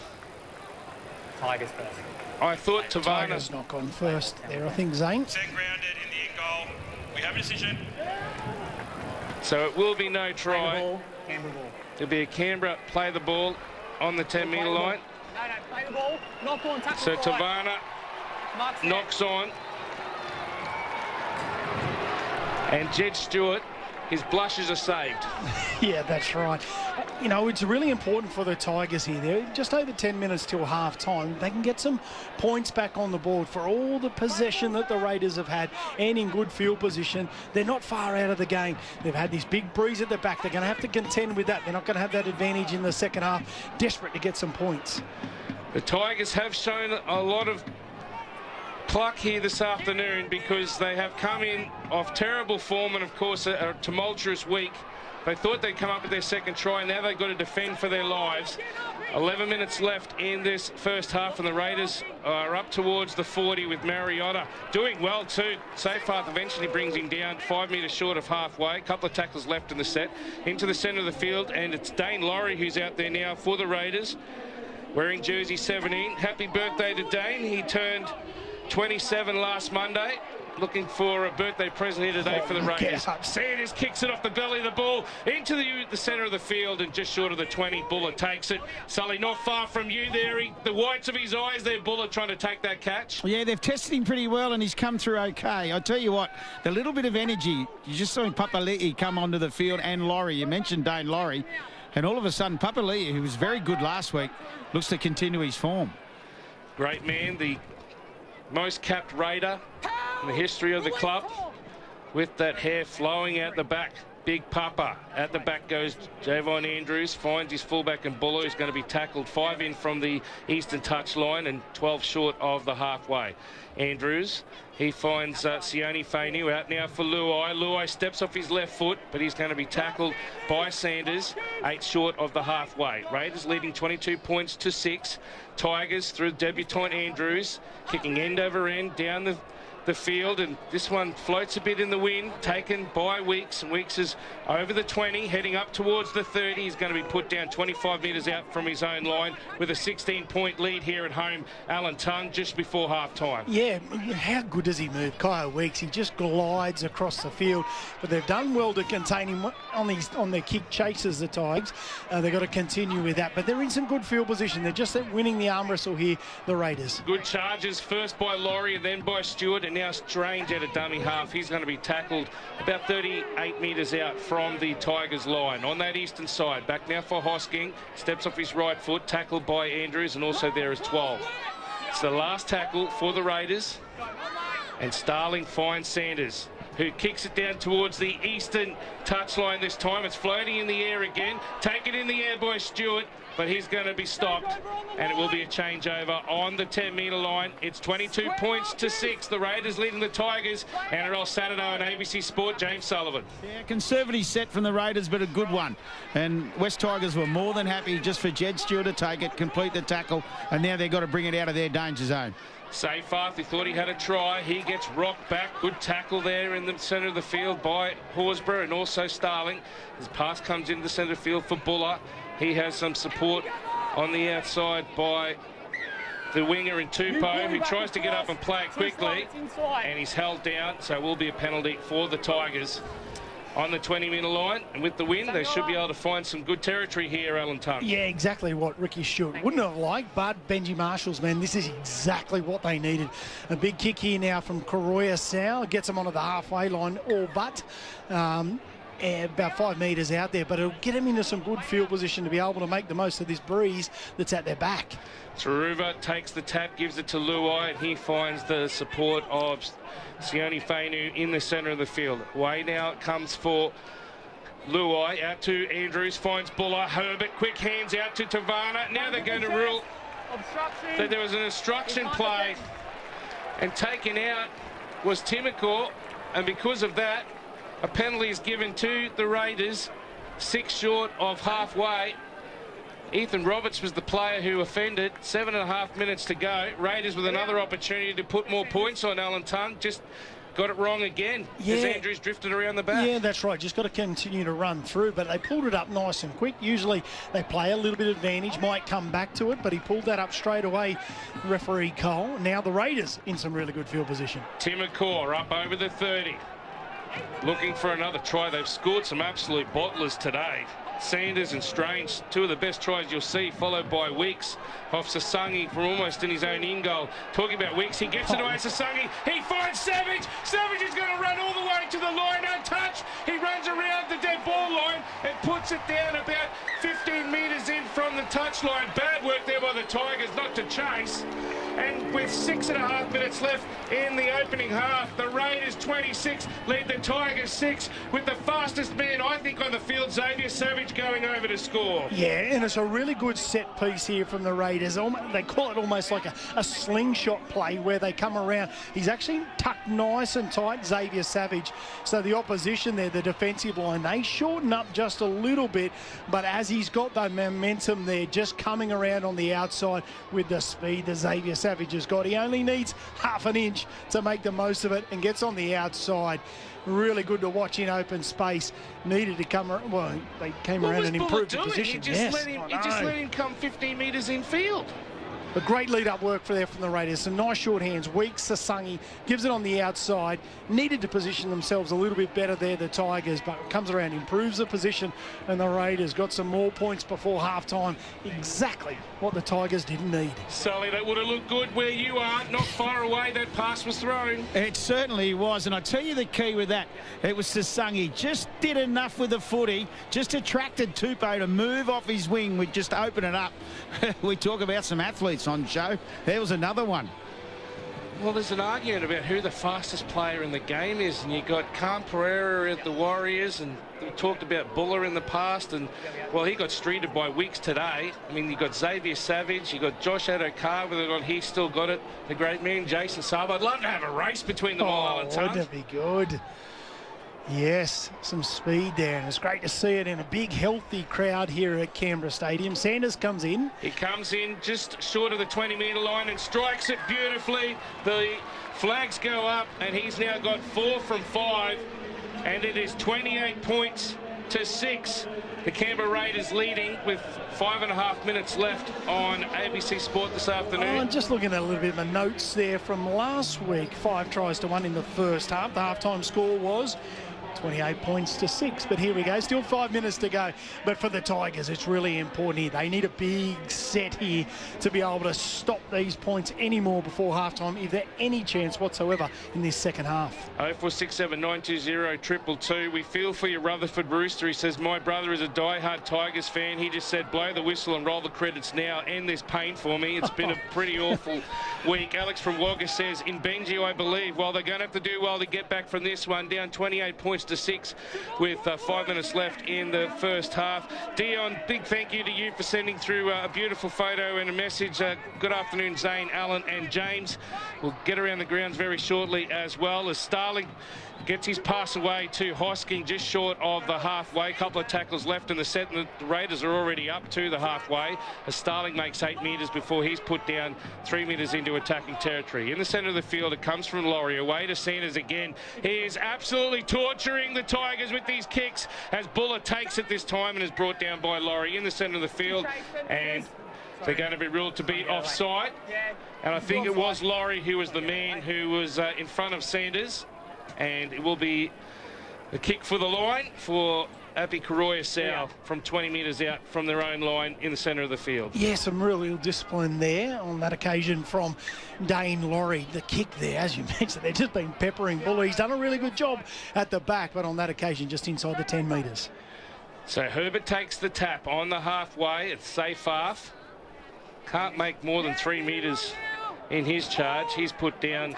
Tigers first. I thought Tigers Tavana's knock on first there, I think, Zane. Set grounded in the end goal. We have a decision. So it will be no try. Canberra ball. It'll be a Canberra play the ball on the 10-metre line. No, play the ball. Knock on, tackle. So Tavana knocks on. And Jed Stewart, his blushes are saved. Yeah, that's right. You know, it's really important for the Tigers here. They're just over 10 minutes till half-time. They can get some points back on the board for all the possession that the Raiders have had and in good field position. They're not far out of the game. They've had this big breeze at the back. They're going to have to contend with that. They're not going to have that advantage in the second half. Desperate to get some points. The Tigers have shown a lot of pluck here this afternoon because they have come in off terrible form and, of course, a tumultuous week. They thought they'd come up with their second try, and now they've got to defend for their lives. 11 minutes left in this first half, and the Raiders are up towards the 40 with Mariota doing well too. Seyfarth eventually brings him down 5 metres short of halfway. A couple of tackles left in the set. Into the centre of the field, and it's Dane Laurie who's out there now for the Raiders, wearing jersey 17. Happy birthday to Dane. He turned 27 last Monday. Looking for a birthday present here today for the Raiders. Sanders kicks it off the belly of the ball into the centre of the field and just short of the 20. Buller takes it. Sully, not far from you there. The whites of his eyes there, Buller trying to take that catch. Yeah, they've tested him pretty well and he's come through okay. I tell you what, the little bit of energy, you just saw Papali'i come onto the field, and Laurie. You mentioned Dane Laurie, and all of a sudden Papali'i, who was very good last week, looks to continue his form. Great man, the most capped Raider in the history of the club, with that hair flowing out the back. Big Papa. At the back goes Javon Andrews, finds his fullback and Buller, who's going to be tackled 5 in from the eastern touch line and 12 short of the halfway. Andrews, he finds Sione Fainu out now for Luai. Luai steps off his left foot, but he's going to be tackled by Sanders, 8 short of the halfway. Raiders leading 22 points to 6. Tigers through debutant Andrews, kicking end over end down the field, and this one floats a bit in the wind, taken by Weeks, and Weeks is over the 20, heading up towards the 30. He's going to be put down 25 metres out from his own line with a 16-point lead here at home. Alan Tongue just before half-time. Yeah, how good does he move, Kyle Weeks? He just glides across the field, but they've done well to contain him on their kick chases, the Tigers. They've got to continue with that, but they're in some good field position. They're just winning the arm wrestle here, the Raiders. Good charges, first by Laurie and then by Stewart, and now Strange at a dummy half. He's going to be tackled about 38 metres out from the Tigers line. On that eastern side, back now for Hosking. Steps off his right foot, tackled by Andrews, and also there is 12. It's the last tackle for the Raiders. And Starling finds Sanders, who kicks it down towards the eastern touchline this time. It's floating in the air again. Taken in the air by Stewart, but he's going to be stopped, and it will be a changeover on the 10-metre line. It's 22 points to 6. The Raiders leading the Tigers. NRL Saturday on ABC Sport. James Sullivan. Yeah, conservative set from the Raiders, but a good one. And West Tigers were more than happy just for Jed Stewart to take it, complete the tackle, and now they've got to bring it out of their danger zone. Seyfarth, he thought he had a try. He gets rocked back. Good tackle there in the centre of the field by Horsburgh and also Starling. His pass comes into the centre of the field for Buller. He has some support on the outside by the winger in Tupou, who tries to get up and play it quickly, and he's held down, so it will be a penalty for the Tigers on the 20-metre line. And with the win, they should be able to find some good territory here, Alan Tongue. Yeah, exactly what Ricky Stewart wouldn't have liked, but Benji Marshall's, man, this is exactly what they needed. A big kick here now from Koroya Sau, gets them onto the halfway line, all but about 5 metres out there, but it'll get them into some good field position to be able to make the most of this breeze that's at their back. Taruva takes the tap, gives it to Luai, and he finds the support of Sione Fainu in the centre of the field. Way now comes for Luai, out to Andrews, finds Buller. Herbert, quick hands out to Tavana. Now they're going to rule that there was an obstruction play, and taken out was Timokor, and because of that, a penalty is given to the Raiders, 6 short of halfway. Ethan Roberts was the player who offended. 7.5 minutes to go. Raiders with another opportunity to put more points on Alan Tongue. Just got it wrong again as Andrews drifted around the back. Yeah, that's right. Just got to continue to run through, but they pulled it up nice and quick. Usually they play a little bit of advantage, might come back to it, but he pulled that up straight away, referee Cole. Now the Raiders in some really good field position. Timokor up over the 30. Looking for another try. They've scored some absolute bottlers today. Sanders and Strange, two of the best tries you'll see, followed by Weeks off Sasangi from almost in his own in goal. Talking about Weeks, he gets it away to Sasangi. He finds Savage. Savage is going to run all the way to the line untouched. He runs around the dead ball line and puts it down about 15 metres in from the touchline. Bad work there by the Tigers not to chase. And with 6.5 minutes left in the opening half, the Raiders 26 lead the Tigers 6 with the fastest man, I think, on the field, Xavier Savage, going over to score. Yeah, and it's a really good set piece here from the Raiders. They call it almost like a slingshot play where they come around. He's actually tucked nice and tight, Xavier Savage. So the opposition there, the defensive line, they shorten up just a little bit, but as he's got the momentum there, just coming around on the outside with the speed that Xavier Savage has got, he only needs half an inch to make the most of it and gets on the outside. Really good to watch in open space. Needed to come around. Well, they came around and improved the position. He just let him come 15 metres in field. But great lead-up work from the Raiders. Some nice short hands. Weeks, Sasangi gives it on the outside. Needed to position themselves a little bit better there, the Tigers, but comes around, improves the position, and the Raiders got some more points before half-time. Exactly what the Tigers didn't need. Sully, that would have looked good where you are. Not far away, that pass was thrown. It certainly was, and I tell you the key with that, it was Sasangi. Just did enough with the footy, just attracted Tupou to move off his wing, would just open it up. We talk about some athletes on show. There was another one. Well, there's an argument about who the fastest player in the game is, and you got Khan Pereira at the Warriors, and we talked about Buller in the past, and well, he got streeted by Weeks today. I mean, you got Xavier Savage, you got Josh Adokar, whether or not he's still got it, the great man Jason Sabo. I'd love to have a race between them all, Alan Tongue. Wouldn't it be good? Yes, some speed there, and it's great to see it in a big, healthy crowd here at Canberra Stadium. Sanders comes in. He comes in just short of the 20-metre line and strikes it beautifully. The flags go up, and he's now got 4 from 5, and it is 28 points to 6. The Canberra Raiders leading with 5.5 minutes left on ABC Sport this afternoon. I'm just looking at a little bit of the notes there from last week. 5 tries to 1 in the first half. The halftime score was 28 points to 6, but here we go. Still 5 minutes to go. But for the Tigers, it's really important here. They need a big set here to be able to stop these points anymore before halftime, if there's any chance whatsoever in this second half. 0467 920 222. We feel for your Rutherford Rooster. He says, my brother is a die-hard Tigers fan. He just said, blow the whistle and roll the credits now. End this pain for me. It's been a pretty awful week. Alex from Wagga says, in Benji, I believe, while they're going to have to do well to get back from this one, down 28 points to 6 with 5 minutes left in the first half. Dion, big thank you to you for sending through a beautiful photo and a message. Good afternoon, Zane, Alan and James. We'll get around the grounds very shortly as well, as Starling gets his pass away to Hosking just short of the halfway. Couple of tackles left in the set, and the Raiders are already up to the halfway, as Starling makes 8 metres before he's put down 3 metres into attacking territory. In the centre of the field, it comes from Laurie, away to Sanders again. He is absolutely torturing the Tigers with these kicks, as Buller takes it this time and is brought down by Laurie in the centre of the field, and they're going to be ruled to be offside. And I think it was Laurie who was the man who was in front of Sanders. And it will be a kick for the line for Api Koroya from 20 metres out from their own line in the centre of the field. Yeah, some real discipline there on that occasion from Dane Laurie. The kick there, as you mentioned, they've just been peppering Buller. He's done a really good job at the back, but on that occasion just inside the 10 metres. So Herbert takes the tap on the halfway. It's safe half. Can't make more than 3 metres in his charge. He's put down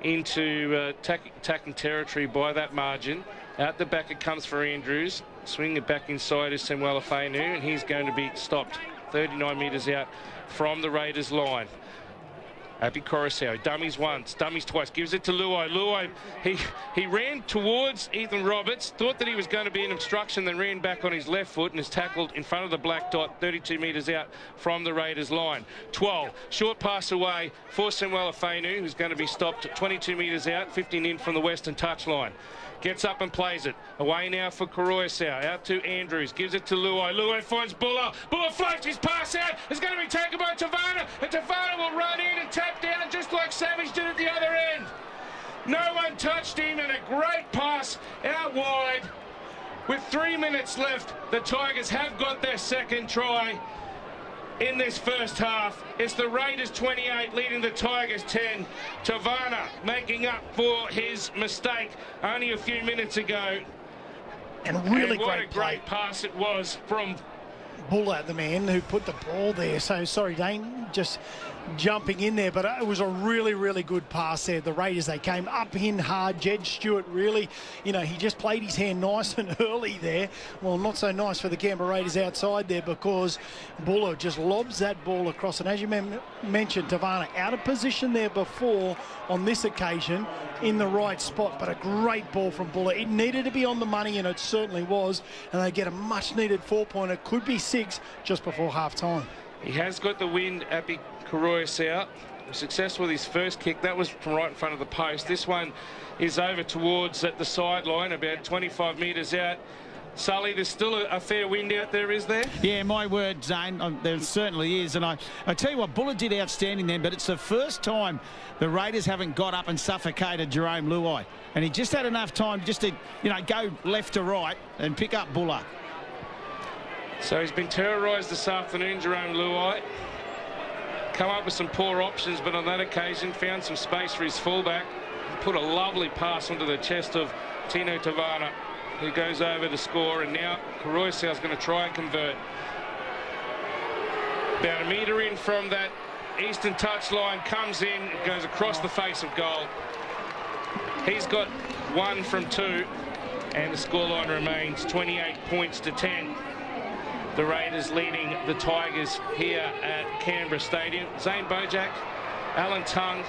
into attacking territory by that margin. Out the back it comes for Andrews. Swing it back inside is Samuel Afenu, and he's going to be stopped 39 metres out from the Raiders line. Api Coruscant, dummies once, dummies twice, gives it to Luai. Luai, he ran towards Ethan Roberts, thought that he was going to be an obstruction, then ran back on his left foot and is tackled in front of the black dot, 32 metres out from the Raiders line. 12, short pass away for Samuel Afenu, who's going to be stopped 22 metres out, 15 in from the western touchline. Gets up and plays it. Away now for Koroisau. Out to Andrews. Gives it to Luai. Luai finds Buller. Buller floats his pass out. It's going to be taken by Tavana. And Tavana will run in and tap down just like Savage did at the other end. No one touched him, and a great pass out wide. With 3 minutes left, the Tigers have got their second try in this first half. It's the Raiders 28 leading the Tigers 10. Tavana making up for his mistake only a few minutes ago. And what a great pass it was from Buller, the man who put the ball there. So sorry, Dane, just jumping in there, but it was a really good pass there. The Raiders, they came up in hard. Jed Stewart really, you know, he just played his hand nice and early there. Well, not so nice for the Canberra Raiders outside there, because Buller just lobs that ball across. And as you mentioned, Tavana out of position there before. On this occasion, in the right spot, but a great ball from Buller. It needed to be on the money, and it certainly was. And they get a much-needed 4-pointer. Could be 6 just before half-time. He has got the wind, Api Koroisau. Successful with his first kick. That was from right in front of the post. This one is over towards the sideline, about 25 metres out. Sully, there's still a fair wind out there, is there? Yeah, my word, Zane, there certainly is. And I tell you what, Buller did outstanding then, but it's the first time the Raiders haven't got up and suffocated Jerome Luai. And he just had enough time just to, you know, go left to right and pick up Buller. So he's been terrorised this afternoon, Jerome Luai. Come up with some poor options, but on that occasion found some space for his fullback. Put a lovely pass onto the chest of Tino Tavana, who goes over to score, and now Koroisau is going to try and convert. About a metre in from that eastern touchline, comes in, goes across the face of goal. He's got 1 from 2, and the scoreline remains 28 points to 10. The Raiders leading the Tigers here at Canberra Stadium. Zane Bojack, Alan Tongue,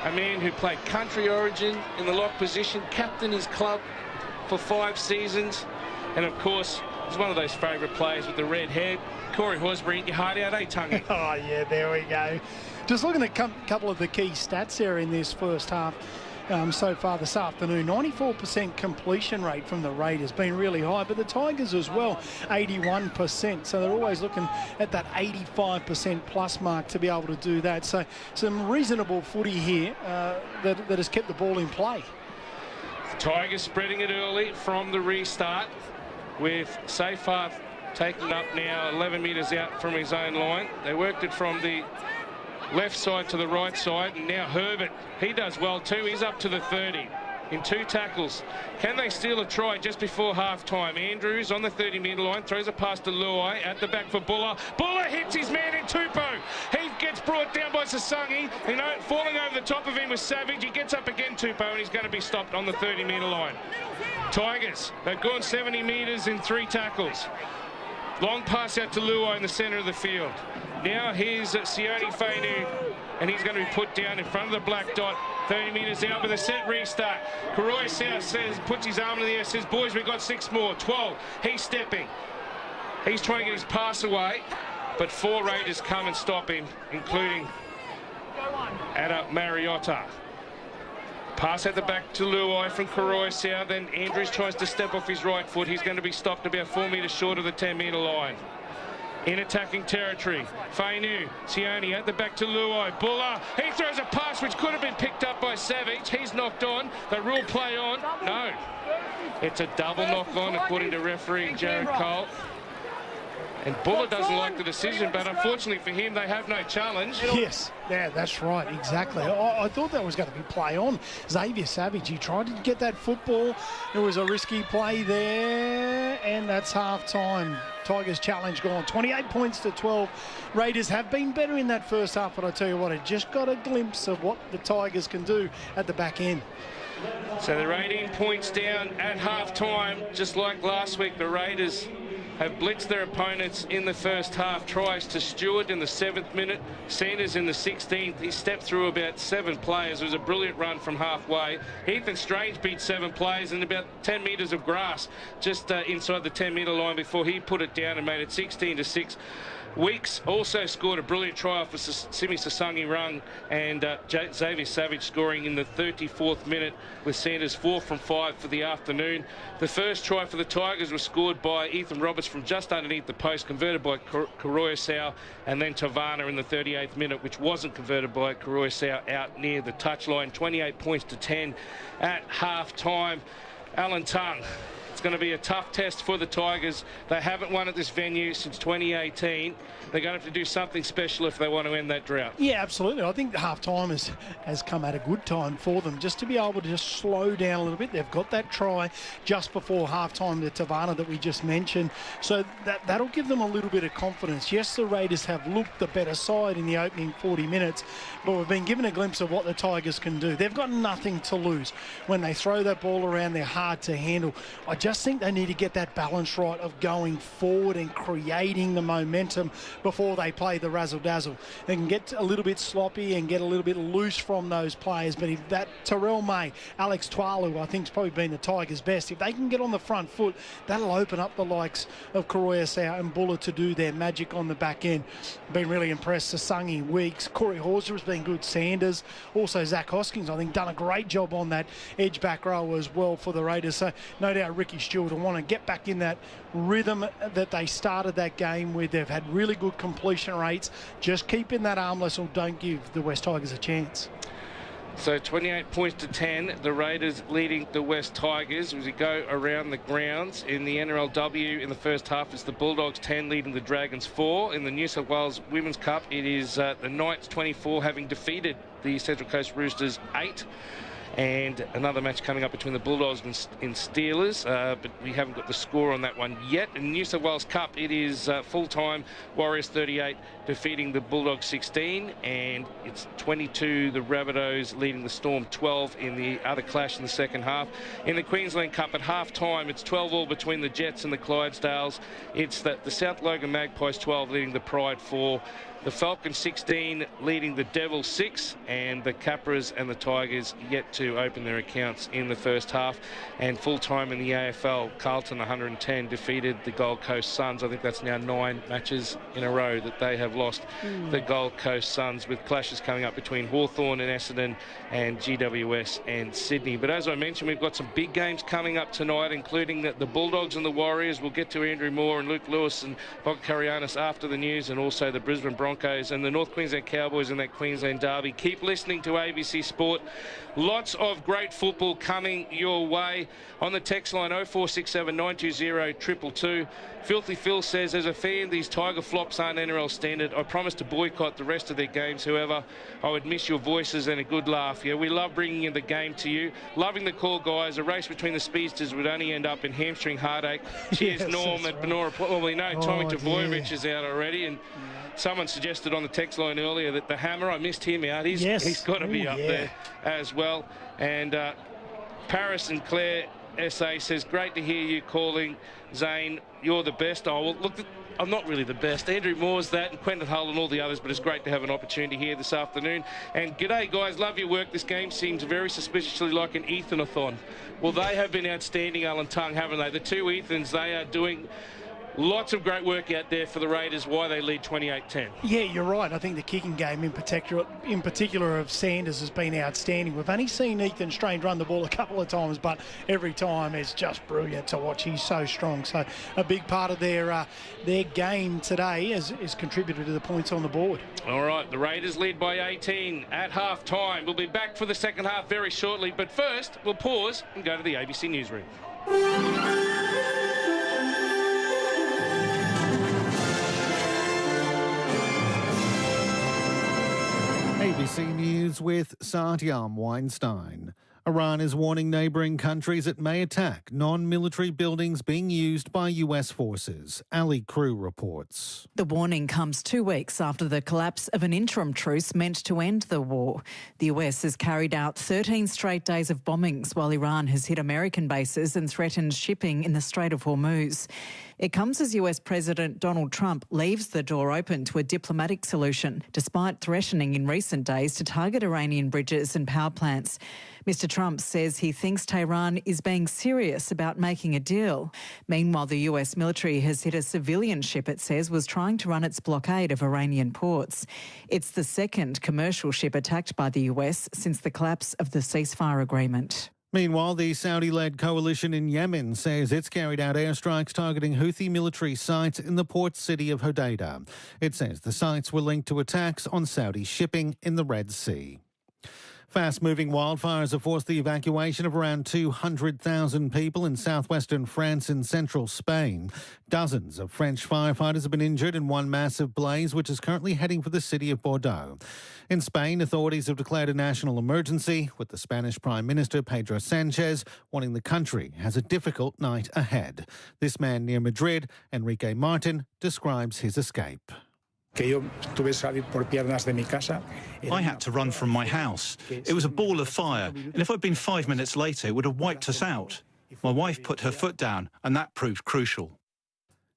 a man who played country origin in the lock position, captained his club for 5 seasons, and of course he's one of those favourite players with the red hair. Corey Horsbury, your heart out, eh, Tongue? Oh yeah, there we go. Just looking at a couple of the key stats there in this first half so far this afternoon. 94% completion rate from the Raiders, been really high, but the Tigers as well, 81%. So they're always looking at that 85% plus mark to be able to do that. So some reasonable footy here that has kept the ball in play. Tigers spreading it early from the restart, with Seyfarth taking up now 11 metres out from his own line. They worked it from the left side to the right side, and now Herbert, he does well too. He's up to the 30 in 2 tackles. Can they steal a try just before half-time? Andrews on the 30-metre line, throws a pass to Luai, at the back for Buller. Buller hits his man in Tupou. He gets brought down by Sasangi, falling over the top of him with Savage. He gets up again, Tupou, and he's going to be stopped on the 30-metre line. Tigers, they've gone 70 metres in 3 tackles. Long pass out to Luai in the centre of the field. Now here's Sione Fainu, and he's going to be put down in front of the black dot. 30 metres out with a set restart. Karoy South says, puts his arm in the air, says, boys, we've got 6 more. 12. He's stepping. He's trying to get his pass away, but 4 Raiders come and stop him, including Ada Mariotta. Pass at the back to Luai from Karoy South. Then Andrews tries to step off his right foot. He's going to be stopped about 4 metres short of the 10-metre line. In attacking territory, Fainu, Sione at the back to Luai. Buller, he throws a pass which could have been picked up by Savage. He's knocked on. The rule play on. No. It's a double knock on according to referee Jared Cole. And Buller doesn't like the decision, but unfortunately for him, they have no challenge. Yes, yeah, that's right, exactly. I thought that was going to be play on. Xavier Savage, he tried to get that football. It was a risky play there, and that's half-time. Tigers challenge gone. 28 points to 12. Raiders have been better in that first half, but I tell you what, I just got a glimpse of what the Tigers can do at the back end. So they're 18 points down at half-time, just like last week. The Raiders have blitzed their opponents in the first half. Tries to Stewart in the 7th minute, Sanders in the 16th. He stepped through about 7 players. It was a brilliant run from halfway. Ethan Strange beat 7 players in about 10 metres of grass just inside the 10-metre line before he put it down and made it 16-6. Weeks also scored a brilliant try for Simi Sasangi Rung, and Xavier Savage scoring in the 34th minute with Sanders 4 from 5 for the afternoon. The first try for the Tigers was scored by Ethan Roberts from just underneath the post, converted by Karoy Sau, and then Tavana in the 38th minute, which wasn't converted by Karoy Sau, out near the touchline. 28 points to 10 at half-time. Alan Tongue. It's going to be a tough test for the Tigers. They haven't won at this venue since 2018. They're going to have to do something special if they want to end that drought. Yeah, absolutely. I think the half-time has come at a good time for them, just to be able to just slow down a little bit. They've got that try just before half-time to Tavana that we just mentioned. So that'll give them a little bit of confidence. Yes, the Raiders have looked the better side in the opening 40 minutes, but we've been given a glimpse of what the Tigers can do. They've got nothing to lose. When they throw that ball around, they're hard to handle. I just think they need to get that balance right of going forward and creating the momentum before they play the razzle-dazzle. They can get a little bit sloppy and get a little bit loose from those players, but if that Terrell May, Alex Tualu, I think has probably been the Tigers' best. If they can get on the front foot, that'll open up the likes of Karoy Sau and Buller to do their magic on the back end. Been really impressed. Sasangi, Weeks, Corey Horser has been good. Sanders, also Zach Hoskins, I think, done a great job on that edge back row as well for the Raiders. So no doubt Ricky Stewart will want to get back in that rhythm that they started that game with. They've had really good completion rates. Just keep in that arm wrestle. Don't give the West Tigers a chance. So 28 points to 10, the Raiders leading the West Tigers. As we go around the grounds in the NRLW in the first half, it's the Bulldogs 10 leading the Dragons 4. In the New South Wales Women's Cup, it is the Knights 24 having defeated the Central Coast Roosters 8. And another match coming up between the Bulldogs and Steelers, but we haven't got the score on that one yet. In the New South Wales Cup, it is full-time Warriors 38 defeating the Bulldogs 16, and it's 22 the Rabbitohs leading the Storm 12 in the other clash in the second half. In the Queensland Cup at half-time, it's 12-all between the Jets and the Clydesdales. It's the South Logan Magpies 12 leading the Pride 4. The Falcons 16 leading the Devils 6, and the Capras and the Tigers yet to open their accounts in the first half. And full-time in the AFL, Carlton 110 defeated the Gold Coast Suns. I think that's now 9 matches in a row that they have lost the Gold Coast Suns, with clashes coming up between Hawthorn and Essendon and GWS and Sydney. But as I mentioned, we've got some big games coming up tonight, including the Bulldogs and the Warriors. We'll get to Andrew Moore and Luke Lewis and Bob Karianis after the news, and also the Brisbane Broncos Broncos and the North Queensland Cowboys in that Queensland derby. Keep listening to ABC Sport. Lots of great football coming your way. On the text line 0467 920 222. Filthy Phil says, as a fan, these Tiger flops aren't NRL standard. I promise to boycott the rest of their games. However, I would miss your voices and a good laugh. Yeah, we love bringing in the game to you. Loving the call, guys. A race between the speedsters would only end up in hamstring heartache. Cheers, Yes, Norm at right. Benora. Well, we know Tommy Tavoyevich yeah. is out already, and someone suggested on the text line earlier that the Hammer, I missed him out. He's got to be up there as well. And Paris and Claire SA says, great to hear you calling, Zane. You're the best. Oh, well, look, I'm not really the best. Andrew Moore's that, and Quentin Hull and all the others, but it's great to have an opportunity here this afternoon. And g'day, guys. Love your work. This game seems very suspiciously like an Ethan-a-thon. Well, they have been outstanding, Alan Tongue, haven't they? The two Ethans, they are doing lots of great work out there for the Raiders, why they lead 28-10. Yeah, you're right. I think the kicking game in particular of Sanders has been outstanding. We've only seen Ethan Strange run the ball a couple of times, but every time it's just brilliant to watch. He's so strong. So a big part of their game today has contributed to the points on the board. All right, the Raiders lead by 18 at half-time. We'll be back for the second half very shortly, but first we'll pause and go to the ABC newsroom. ABC News with Satyam Weinstein. Iran is warning neighbouring countries it may attack non-military buildings being used by US forces. Ali Crew reports. The warning comes 2 weeks after the collapse of an interim truce meant to end the war. The US has carried out 13 straight days of bombings while Iran has hit American bases and threatened shipping in the Strait of Hormuz. It comes as US President Donald Trump leaves the door open to a diplomatic solution, despite threatening in recent days to target Iranian bridges and power plants. Mr. Trump says he thinks Tehran is being serious about making a deal. Meanwhile, the US military has hit a civilian ship it says was trying to run its blockade of Iranian ports. It's the second commercial ship attacked by the US since the collapse of the ceasefire agreement. Meanwhile, the Saudi-led coalition in Yemen says it's carried out airstrikes targeting Houthi military sites in the port city of Hodeidah. It says the sites were linked to attacks on Saudi shipping in the Red Sea. Fast-moving wildfires have forced the evacuation of around 200,000 people in southwestern France and central Spain. Dozens of French firefighters have been injured in one massive blaze, which is currently heading for the city of Bordeaux. In Spain, authorities have declared a national emergency, with the Spanish Prime Minister Pedro Sanchez warning the country has a difficult night ahead. This man near Madrid, Enrique Martin, describes his escape. I had to run from my house. It was a ball of fire, and if I'd been 5 minutes later, it would have wiped us out. My wife put her foot down, and that proved crucial.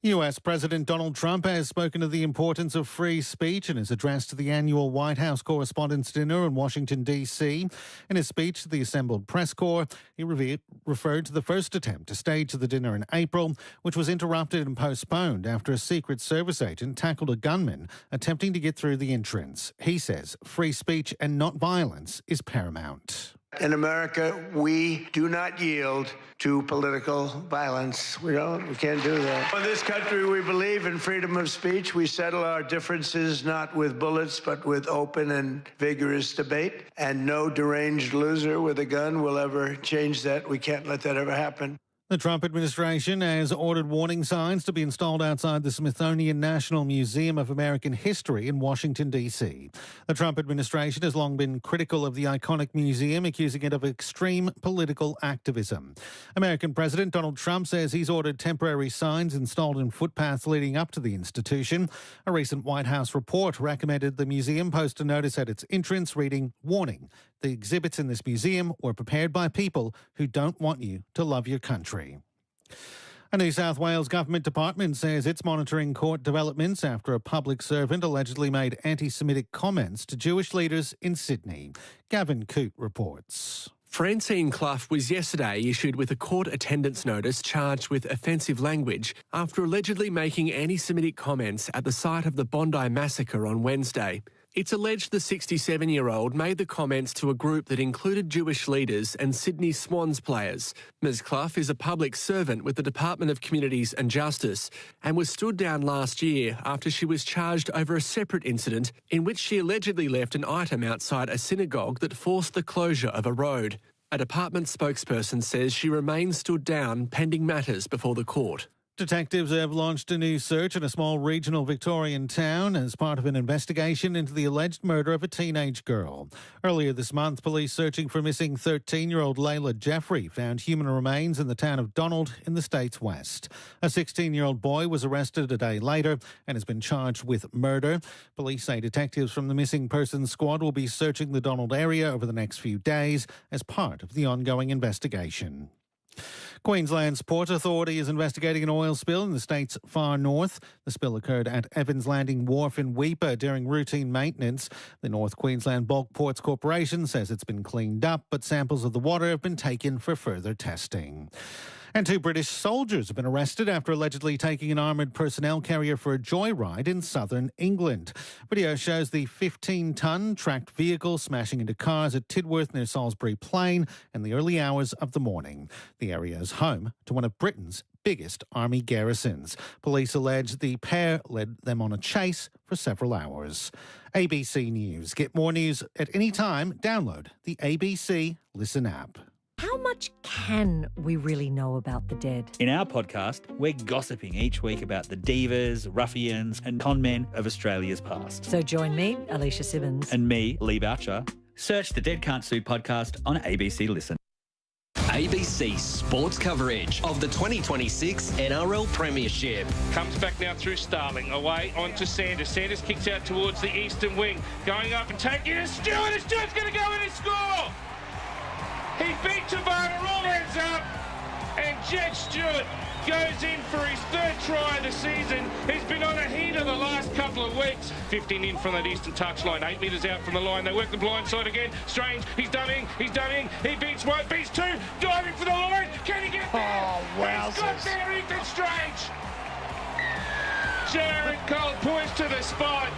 US President Donald Trump has spoken of the importance of free speech in his address to the annual White House Correspondents' Dinner in Washington, D.C. In his speech to the assembled press corps, he referred to the first attempt to stage the dinner in April, which was interrupted and postponed after a Secret Service agent tackled a gunman attempting to get through the entrance. He says free speech and not violence is paramount. In America, we do not yield to political violence. We can't do that. In this country, we believe in freedom of speech. We settle our differences not with bullets, but with open and vigorous debate. And no deranged loser with a gun will ever change that. We can't let that ever happen. The Trump administration has ordered warning signs to be installed outside the Smithsonian National Museum of American History in Washington, D.C. The Trump administration has long been critical of the iconic museum, accusing it of extreme political activism. American President Donald Trump says he's ordered temporary signs installed in footpaths leading up to the institution. A recent White House report recommended the museum post a notice at its entrance reading, "Warning, the exhibits in this museum were prepared by people who don't want you to love your country." A New South Wales government department says it's monitoring court developments after a public servant allegedly made anti-Semitic comments to Jewish leaders in Sydney. Gavin Coote reports. Francine Clough was yesterday issued with a court attendance notice charged with offensive language after allegedly making anti-Semitic comments at the site of the Bondi massacre on Wednesday. It's alleged the 67-year-old made the comments to a group that included Jewish leaders and Sydney Swans players. Ms Clough is a public servant with the Department of Communities and Justice and was stood down last year after she was charged over a separate incident in which she allegedly left an item outside a synagogue that forced the closure of a road. A department spokesperson says she remains stood down pending matters before the court. Detectives have launched a new search in a small regional Victorian town as part of an investigation into the alleged murder of a teenage girl. Earlier this month, police searching for missing 13-year-old Layla Jeffrey found human remains in the town of Donald in the state's west. A 16-year-old boy was arrested a day later and has been charged with murder. Police say detectives from the missing persons squad will be searching the Donald area over the next few days as part of the ongoing investigation. Queensland's Port Authority is investigating an oil spill in the state's far north. The spill occurred at Evans Landing Wharf in Weipa during routine maintenance. The North Queensland Bulk Ports Corporation says it's been cleaned up, but samples of the water have been taken for further testing. And 2 British soldiers have been arrested after allegedly taking an armoured personnel carrier for a joyride in southern England. Video shows the 15-tonne tracked vehicle smashing into cars at Tidworth near Salisbury Plain in the early hours of the morning. The area is home to one of Britain's biggest army garrisons. Police allege the pair led them on a chase for several hours. ABC News. Get more news at any time. Download the ABC Listen app. How much can we really know about the dead? In our podcast, we're gossiping each week about the divas, ruffians and conmen of Australia's past. So join me, Alicia Simmons. And me, Lee Boucher. Search the Dead Can't Sue podcast on ABC Listen. ABC sports coverage of the 2026 NRL Premiership. Comes back now through Starling, away onto Sanders. Sanders kicks out towards the eastern wing, going up and taking it. Stewart, and Stewart's going to go in and score! He beat Tavana, all ends up, and Jed Stewart goes in for his 3rd try of the season. He's been on a heater the last couple of weeks. 15 in from that eastern touchline, 8 metres out from the line. They work the blind side again. Strange, he's done in. He beats 1, beats 2, diving for the line. Can he get there? Oh, wow. He's got there, Ethan Strange. Jared Cole points to the spot.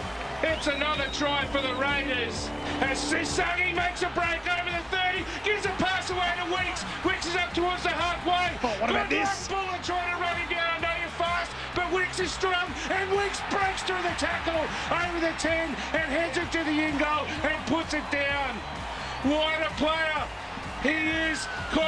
It's another try for the Raiders. As Sisagi makes a break over the 30, gives a pass away to Weeks. Weeks is up towards the halfway. Oh, what about this? Bullet trying to run him down. I know you're fast, but Weeks is strong, and Weeks breaks through the tackle over the 10 and heads it to the in goal and puts it down. What a player. He is Kyo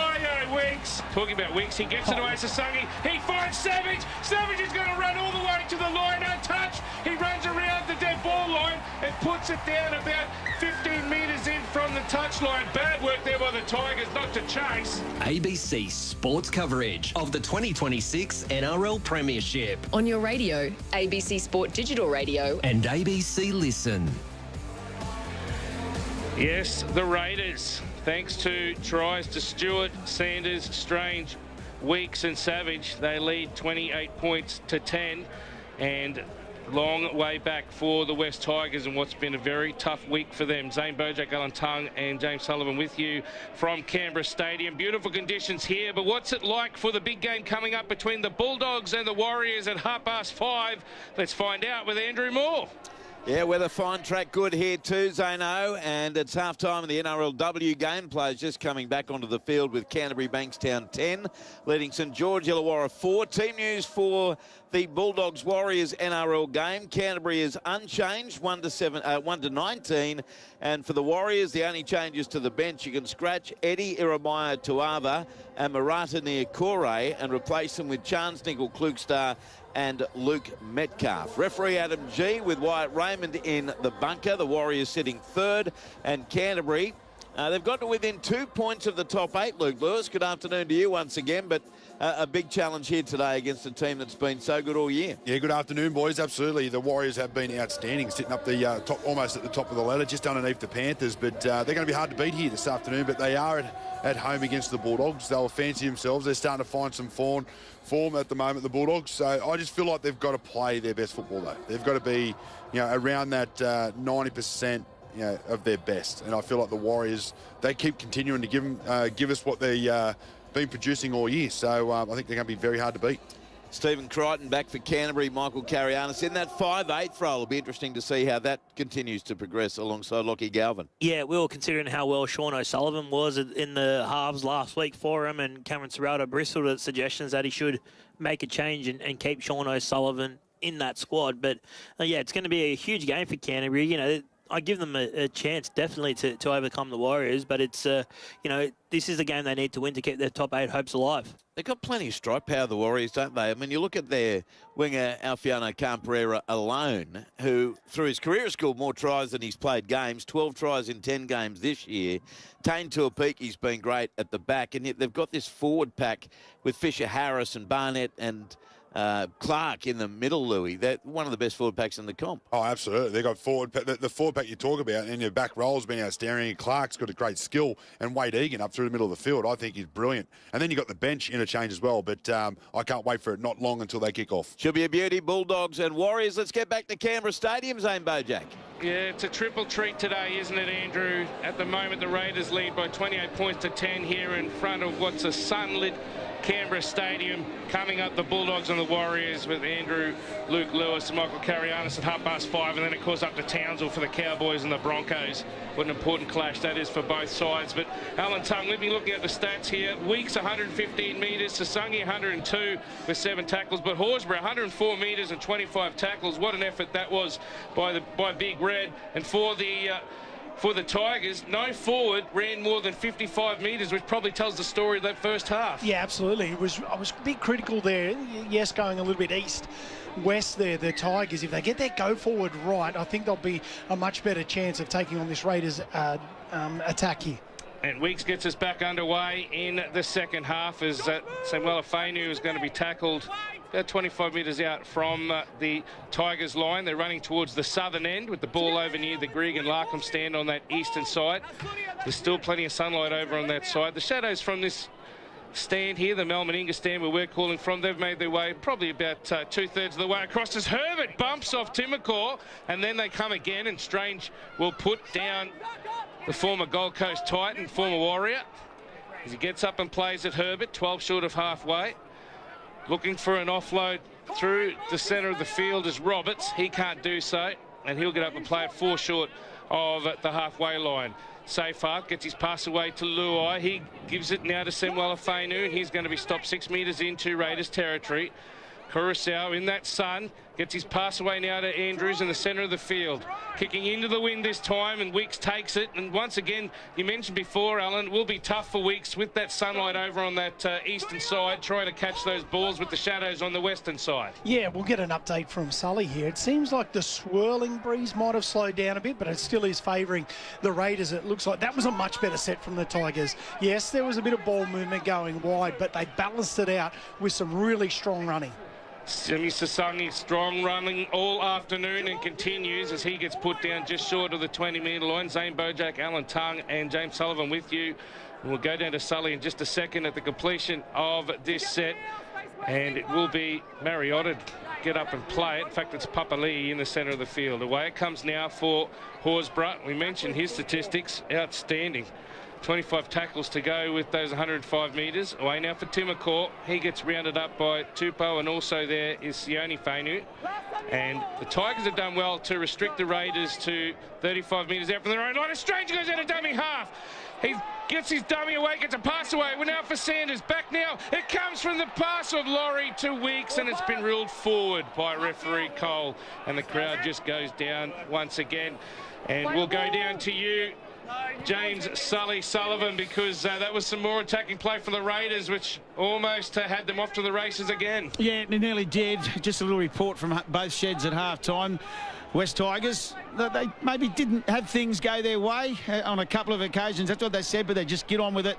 Weeks. Talking about Weeks, he gets it away to Sasagi. He finds Savage. Savage is going to run all the way to the line untouched. He runs around the dead ball line and puts it down about 15 metres in from the touchline. Bad work there by the Tigers not to chase. ABC sports coverage of the 2026 NRL Premiership. On your radio, ABC Sport Digital Radio. And ABC Listen. Yes, the Raiders. Thanks to tries to Stewart, Sanders, Strange, Weeks and Savage, they lead 28 points to 10, and long way back for the West Tigers and what's been a very tough week for them. Zane Bojack, Alan Tung and James Sullivan with you from Canberra Stadium. Beautiful conditions here, but what's it like for the big game coming up between the Bulldogs and the Warriors at 5:30? Let's find out with Andrew Moore. Yeah, weather fine, track good here too, Zano, and it's half-time in the NRLW game. Players just coming back onto the field with Canterbury Bankstown 10, leading St George Illawarra 4. Team news for the Bulldogs Warriors NRL game. Canterbury is unchanged, 1 to 19, and for the Warriors, the only changes to the bench, you can scratch Eddie Iremaya Tuava and Marata Niokore and replace them with Chance Nickel Klugstar and Luke Metcalf. Referee Adam G with Wyatt Raymond in the bunker. The Warriors sitting 3rd, and Canterbury, they've got to within 2 points of the top 8, Luke Lewis. Good afternoon to you once again, but a big challenge here today against a team that's been so good all year. Yeah, good afternoon, boys. Absolutely. The Warriors have been outstanding, sitting up the top, almost at the top of the ladder, just underneath the Panthers, but they're going to be hard to beat here this afternoon, but they are at home against the Bulldogs. They'll fancy themselves. They're starting to find some form at the moment, the Bulldogs. So I just feel like they've got to play their best football, though. They've got to be, around that 90%, of their best. And I feel like the Warriors, they keep continuing to give us what they been producing all year. So I think they're going to be very hard to beat. Stephen Crichton back for Canterbury, Michael Carianis in that 5/8 role. It'll be interesting to see how that continues to progress alongside Lockie Galvin. Yeah, we were considering how well Sean O'Sullivan was in the halves last week for him, and Cameron Serrato bristled at suggestions that he should make a change and keep Sean O'Sullivan in that squad. But, yeah, it's going to be a huge game for Canterbury. You know, I give them a chance definitely to overcome the Warriors, but it's, you know, this is the game they need to win to keep their top 8 hopes alive. They've got plenty of strike power, the Warriors, don't they? I mean, you look at their winger, Alfiano Camperera alone, who, through his career, has scored more tries than he's played games, 12 tries in 10 games this year. Tane Tuapiki's been great at the back, and yet they've got this forward pack with Fisher Harris and Barnett and Clark in the middle, Louis. They're one of the best forward packs in the comp. Oh, absolutely. They've got the forward pack you talk about, and your back roll's been outstanding. Clark's got a great skill, and Wade Egan up through the middle of the field, I think he's brilliant. And then you've got the bench interchange as well, but I can't wait for it not long until they kick off. Should be a beauty, Bulldogs and Warriors. Let's get back to Canberra Stadium, Zane Bojack. Yeah, it's a triple treat today, isn't it, Andrew? At the moment, the Raiders lead by 28 points to 10 here in front of what's a sunlit Canberra Stadium. Coming up, the Bulldogs and the Warriors with Andrew, Luke Lewis and Michael Carianis at 5:30, and then, of course, up to Townsville for the Cowboys and the Broncos. What an important clash that is for both sides. But Alan Tongue, we've been looking at the stats here. Weeks 115 metres, Sasungi 102 with 7 tackles, but Horsburgh 104 metres and 25 tackles. What an effort that was by Big Red. And for the Tigers, no forward ran more than 55 metres, which probably tells the story of that first half. Yeah, absolutely. I was a bit critical there. Yes, going a little bit east-west there, the Tigers. If they get their go-forward right, I think there'll be a much better chance of taking on this Raiders attack here. And Weeks gets us back underway in the second half as Samuel Afenu is going to be tackled about 25 metres out from the Tigers line. They're running towards the southern end with the ball over near the Grigg and Larkham stand on that eastern side. There's still plenty of sunlight over on that side. The shadows from this stand here, the Mal Meninga stand where we're calling from, they've made their way probably about 2/3 of the way across as Herbert bumps off Timacor, and then they come again, and Strange will put down the former Gold Coast Titan, former Warrior, as he gets up and plays at Herbert, 12 short of halfway. Looking for an offload through the centre of the field is Roberts. He can't do so, and he'll get up and play at 4 short of the halfway line. Seyfarth gets his pass away to Luai. He gives it now to Samuel Afenu, and he's going to be stopped 6 metres into Raiders territory. Curacao in that sun gets his pass away now to Andrews in the centre of the field. Kicking into the wind this time, and Weeks takes it. And once again, you mentioned before, Alan, it will be tough for Weeks with that sunlight over on that eastern side, trying to catch those balls with the shadows on the western side. Yeah, we'll get an update from Sully here. It seems like the swirling breeze might have slowed down a bit, but it still is favouring the Raiders. It looks like that was a much better set from the Tigers. Yes, there was a bit of ball movement going wide, but they balanced it out with some really strong running. Simi Sasungi strong running all afternoon and continues as he gets put down just short of the 20-metre line. Zane Bojack, Alan Tongue and James Sullivan with you. We'll go down to Sully in just a second at the completion of this set. And it will be Mariotta get up and play it. In fact, it's Papali'i in the centre of the field. Away it comes now for Horsburgh. We mentioned his statistics. Outstanding. 25 tackles to go with those 105 metres. Away now for Timacor. He gets rounded up by Tupou, and also there is Sione Fainu. And the Tigers have done well to restrict the Raiders to 35 metres out from their own line. A Stranger goes out of dummy half. He gets his dummy away, gets a pass away. We're now for Sanders. Back now. It comes from the pass of Laurie to Weeks, and it's been ruled forward by referee Cole. And the crowd just goes down once again. And we'll go down to you, James Sullivan, because that was some more attacking play from the Raiders, which almost had them off to the races again. Yeah, it nearly did. Just a little report from both sheds at half-time. West Tigers, they maybe didn't have things go their way on a couple of occasions. That's what they said, but they just get on with it.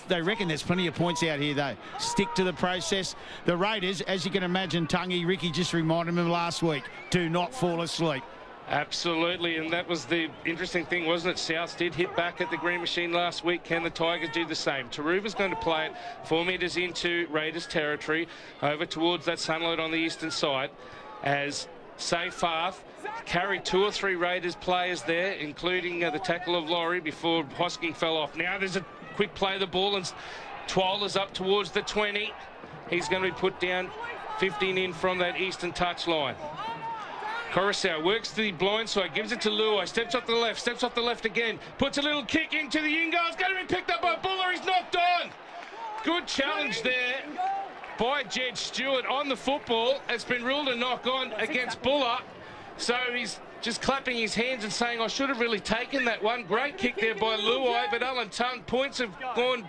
They reckon there's plenty of points out here, though. Stick to the process. The Raiders, as you can imagine, Tungy, Ricky just reminded them last week, do not fall asleep. Absolutely, and that was the interesting thing, wasn't it? Souths did hit back at the Green Machine last week. Can the Tigers do the same? Taruva's going to play it 4 metres into Raiders territory, over towards that sunlight on the eastern side, as Seyfarth carried 2 or 3 Raiders players there, including the tackle of Laurie before Hosking fell off. Now there's a quick play of the ball, and Twola's up towards the 20. He's going to be put down 15 in from that eastern touchline. Coruscant works to the blind side, gives it to Luai, steps off the left again, puts a little kick into the in goal. It's going to be picked up by Buller. He's knocked on. Good challenge there by Jed Stewart on the football. It's been ruled a knock on against Buller. So he's just clapping his hands and saying, I should have really taken that one. Great kick there by Luai, but Alan Tung points have gone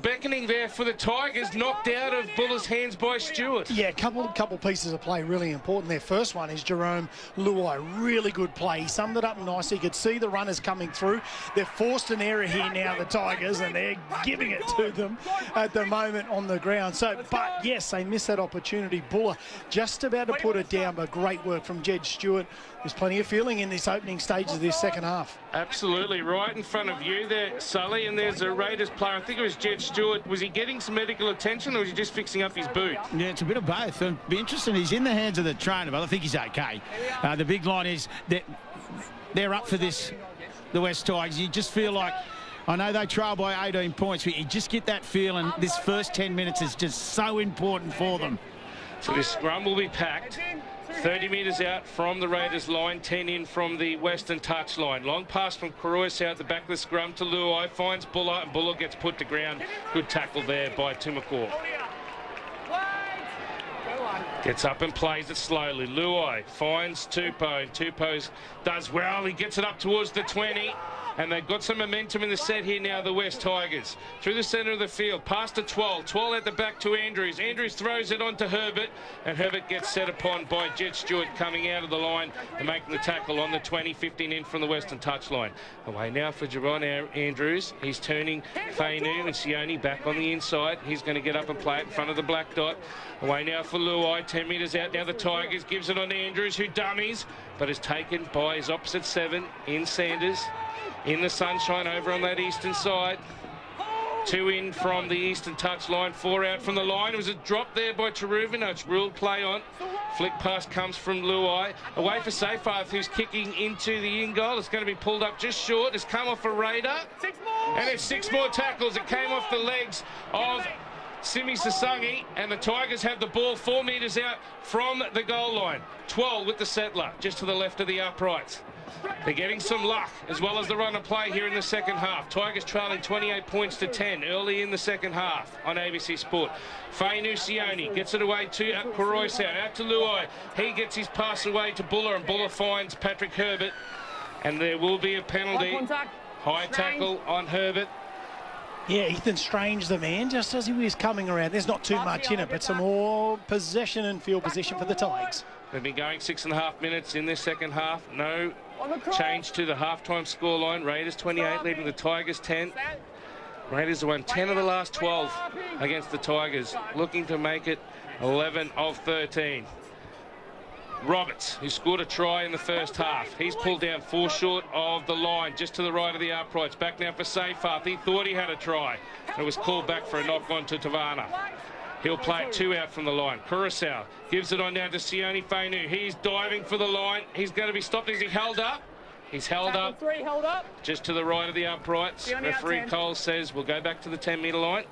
beckoning there for the Tigers, knocked out of Buller's hands by Stewart. Yeah, couple pieces of play really important there. First one is Jerome Luai, really good play. He summed it up nicely. You could see the runners coming through. They've forced an error here now, the Tigers, and they're giving it to them at the moment on the ground. So, but yes, they missed that opportunity. Buller just about to put it down, but great work from Jed Stewart. There's plenty of feeling in this opening stage of this second half. Absolutely, right in front of you there, Sully, and there's a Raiders player. I think it was Jed Stewart. Was he getting some medical attention, or was he just fixing up his boot? Yeah, it's a bit of both. It'll be interesting. He's in the hands of the trainer, but I think he's okay. The big line is that they're up for this, the West Tigers. You just feel like, I know they trail by 18 points, but you just get that feel, and this first 10 minutes is just so important for them. So this scrum will be packed. 30 metres out from the Raiders line, 10 in from the western touchline. Long pass from Croyce out the back of the scrum to Luai, finds Buller, and Buller gets put to ground. Good tackle there by Tumakor. Gets up and plays it slowly. Luai finds Tupou, and Tupou does well. He gets it up towards the 20. And they've got some momentum in the set here now, the West Tigers. Through the centre of the field, past to Twal. Twal at the back to Andrews. Andrews throws it on to Herbert, and Herbert gets set upon by Jed Stewart coming out of the line and making the tackle on the 20, 15 in from the western touchline. Away now for Javon Andrews. He's turning Fainu and Sione back on the inside. He's going to get up and play it in front of the black dot. Away now for Luai, 10 metres out now the Tigers. Gives it on to Andrews, who dummies, but is taken by his opposite 7 in Sanders. In the sunshine over on that eastern side. 2 in from the eastern touchline, 4 out from the line. It was a drop there by Teruvin. It's ruled play on. Flick pass comes from Luai. Away for Seyfarth, who's kicking into the in goal. It's going to be pulled up just short. It's come off a Raider. And it's 6 more tackles. It came off the legs of Simi Sasangi, and the Tigers have the ball 4 metres out from the goal line. 12 with the settler, just to the left of the uprights. They're getting some luck, as well as the run of play here in the second half. Tigers trailing 28 points to 10 early in the second half on ABC Sport. Fainu Sione gets it away to Croyce, out to Luai. He gets his pass away to Buller, and Buller finds Patrick Herbert. And there will be a penalty. High tackle on Herbert. Yeah, Ethan Strange, the man, just as he was coming around. There's not too much in it, but some more possession and field position for the Tigers. They've been going 6.5 minutes in this second half. No change to the halftime scoreline. Raiders 28, leading the Tigers 10. Raiders have won 10 of the last 12 against the Tigers, looking to make it 11 of 13. Roberts, who scored a try in the first half. He's pulled down 4 short of the line, just to the right of the uprights. Back now for Seyfarth. He thought he had a try. It was called back for a knock on to Tavana. He'll play it 2 out from the line. Curacao gives it on now to Sione Fainu. He's diving for the line. He's going to be stopped. Is he held up? He's held up. 3 held up. Just to the right of the uprights. Referee Cole says we'll go back to the 10-metre line.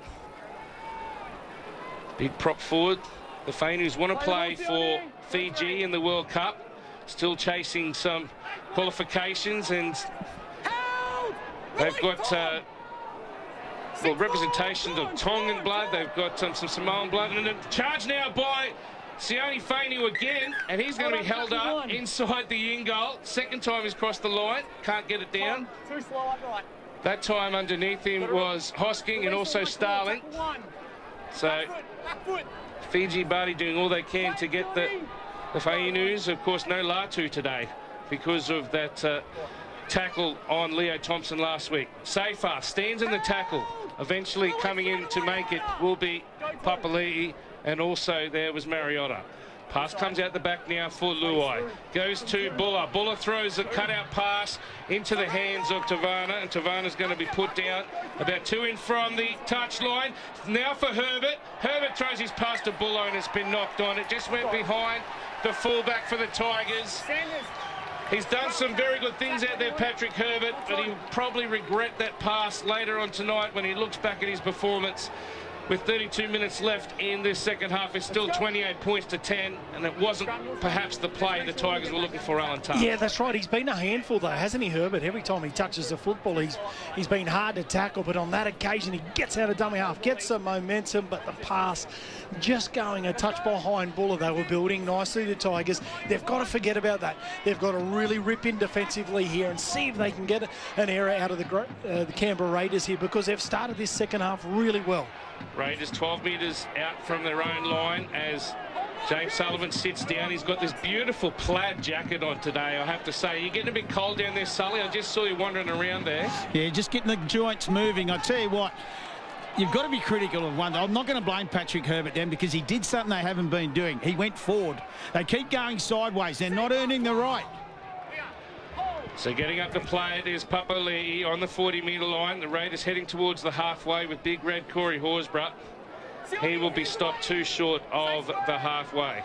Big prop forward. The Fainus want to play for Fiji in the World Cup. Still chasing some qualifications, and they've got representations of Tongan blood. They've got some Samoan blood, and a charge now by Sione Fainu again, and he's going to be held up inside the in goal. Second time he's crossed the line, can't get it down. Too slow up right. That time underneath him was Hosking and also Starling. So Fiji Barty doing all they can to get the Fainus. Of course, no Latu today because of that tackle on Leo Thompson last week. Seyfarth stands in the tackle. Eventually coming in to make it will be Papali'i, and also there was Mariota. Pass comes out the back now for Luai. Goes to Buller. Buller throws a cutout pass into the hands of Tavana, and Tavana's going to be put down. About 2 in from the touchline. Now for Herbert. Herbert throws his pass to Buller, and it's been knocked on. It just went behind the fullback for the Tigers. He's done some very good things out there, Patrick Herbert, but he'll probably regret that pass later on tonight when he looks back at his performance. with 32 minutes left in this second half. It's still 28 points to 10, and it wasn't perhaps the play the Tigers were looking for, Alan Tuck. Yeah, that's right. He's been a handful, though, hasn't he, Herbert? Every time he touches the football, he's been hard to tackle, but on that occasion, he gets out of dummy half, gets some momentum, but the pass just going a touch behind Buller. They were building nicely, the Tigers. They've got to forget about that. They've got to really rip in defensively here and see if they can get an error out of the Canberra Raiders here, because they've started this second half really well. Raiders 12 metres out from their own line as James Sullivan sits down. He's got this beautiful plaid jacket on today, I have to say. You're getting a bit cold down there, Sully. I just saw you wandering around there. Yeah, just getting the joints moving. I tell you what, you've got to be critical of one. I'm not going to blame Patrick Herbert then, because he did something they haven't been doing. He went forward. They keep going sideways. They're not earning the right. So getting up to play it is Papali'i on the 40-metre line. The Raiders heading towards the halfway with big red Corey Horsburgh. He will be stopped too short of the halfway.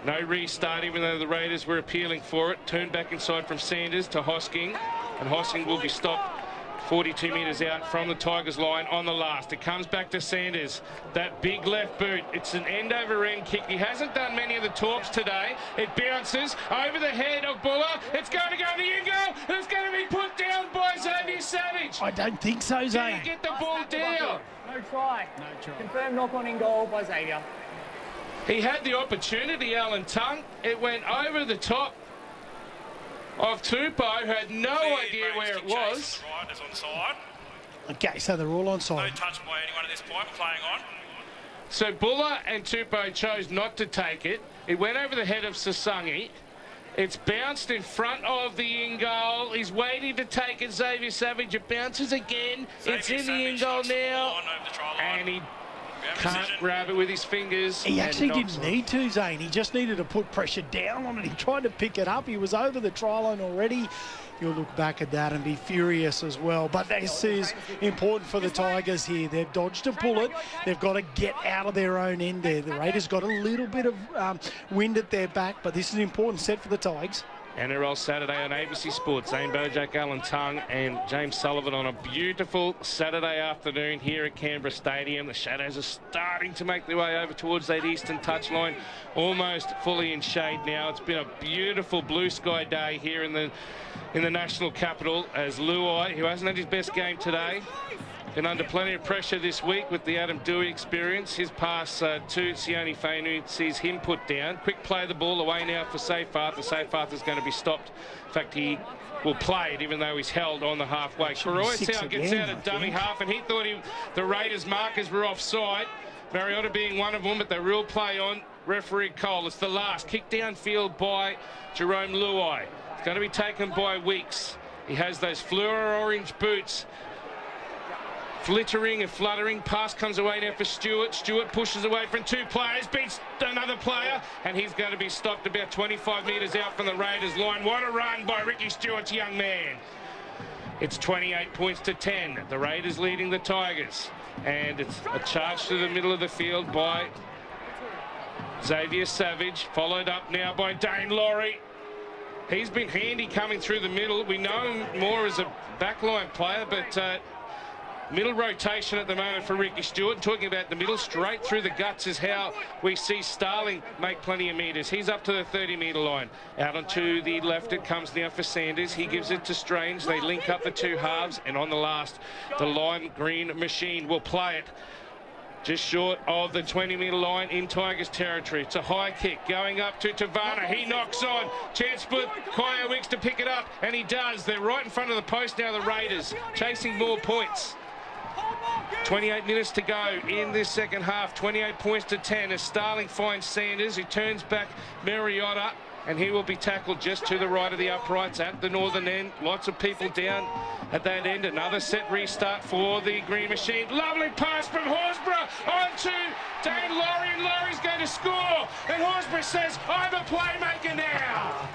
No restart, even though the Raiders were appealing for it. Turned back inside from Sanders to Hosking, and Hosking will be stopped 42 metres out from the Tigers line on the last. It comes back to Sanders. That big left boot. It's an end-over-end kick. He hasn't done many of the torps today. It bounces over the head of Buller. It's going to go to the in goal, and it's going to be put down by Xavier Savage. I don't think so, Zane. Can he get the ball down? No try. No try. Confirmed knock on in goal by Xavier. He had the opportunity, Alan Tongue. It went over the top of Tupou, who had no idea where it was. Okay, so they're all on side. No touch by anyone at this point. We're playing on. So Buller and Tupou chose not to take it. It went over the head of Sasangi. It's bounced in front of the in goal. He's waiting to take it, Xavier Savage. It bounces again. It's in the in goal now. And he can't grab it with his fingers. He actually didn't need to, Zane. He just needed to put pressure down on it. He tried to pick it up. He was over the try line already. You'll look back at that and be furious as well. But this is important for the Tigers here. They've dodged a bullet. They've got to get out of their own end there. The Raiders got a little bit of wind at their back, but this is an important set for the Tigers. NRL Saturday on ABC Sports. Zane Bojack, Alan Tongue and James Sullivan on a beautiful Saturday afternoon here at Canberra Stadium. The Shadows are starting to make their way over towards that eastern touchline, almost fully in shade now. It's been a beautiful blue sky day here in the national capital, as Luai, who hasn't had his best game today, been under plenty of pressure this week with the Adam Dewey experience. His pass to Sione Fainu sees him put down. Quick play the ball away now for Seyfarth. The Seyfarth is going to be stopped. In fact, he will play it even though he's held on the halfway. Koroisau gets out of dummy half, and he thought the Raiders markers were offside. Mariota being one of them, but they will play on. Referee Cole. It's the last. Kick downfield by Jerome Luai. It's going to be taken by Weeks. He has those fluor orange boots. Flittering and fluttering. Pass comes away now for Stewart. Stewart pushes away from two players, beats another player, and he's going to be stopped about 25 metres out from the Raiders line. What a run by Ricky Stewart's young man. It's 28 points to 10. The Raiders leading the Tigers. And it's a charge to the middle of the field by Xavier Savage, followed up now by Dane Laurie. He's been handy coming through the middle. We know him more as a backline player, but middle rotation at the moment for Ricky Stewart. Talking about the middle, straight through the guts is how we see Starling make plenty of metres. He's up to the 30-metre line. Out onto the left it comes now for Sanders. He gives it to Strange. They link up the two halves, and on the last, the lime green machine will play it just short of the 20-metre line in Tigers territory. It's a high kick going up to Tavana. He knocks on. Chance for Kyo Wicks to pick it up, and he does. They're right in front of the post now, the Raiders, chasing more points. 28 minutes to go in this second half. 28 points to 10 as Starling finds Sanders, who turns back Mariota, and he will be tackled just to the right of the uprights at the northern end. Lots of people down at that end. Another set restart for the green machine. Lovely pass from Horsburgh onto Dane Laurie, and Laurie's going to score. And Horsburgh says, I'm a playmaker now.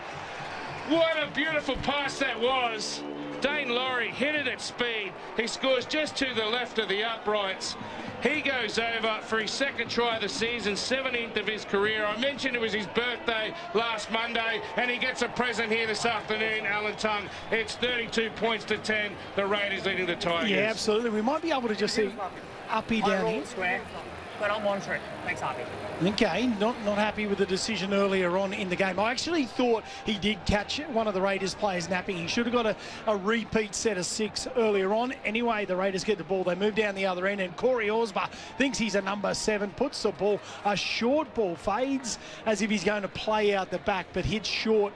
What a beautiful pass that was. Dane Laurie hit it at speed. He scores just to the left of the uprights. He goes over for his second try of the season, 17th of his career. I mentioned it was his birthday last Monday, and he gets a present here this afternoon, Alan Tongue. It's 32 points to 10. The Raiders leading the Tigers. Yeah, absolutely. We might be able to just see uppy down here. Square, but I'll monitor it. Thanks, Harvey. Okay, not happy with the decision earlier on in the game. I actually thought he did catch one of the Raiders players napping. He should have got a repeat set of 6 earlier on. Anyway, the Raiders get the ball. They move down the other end, and Corey Orsba thinks he's a number 7, puts the ball, a short ball, fades as if he's going to play out the back, but hits short.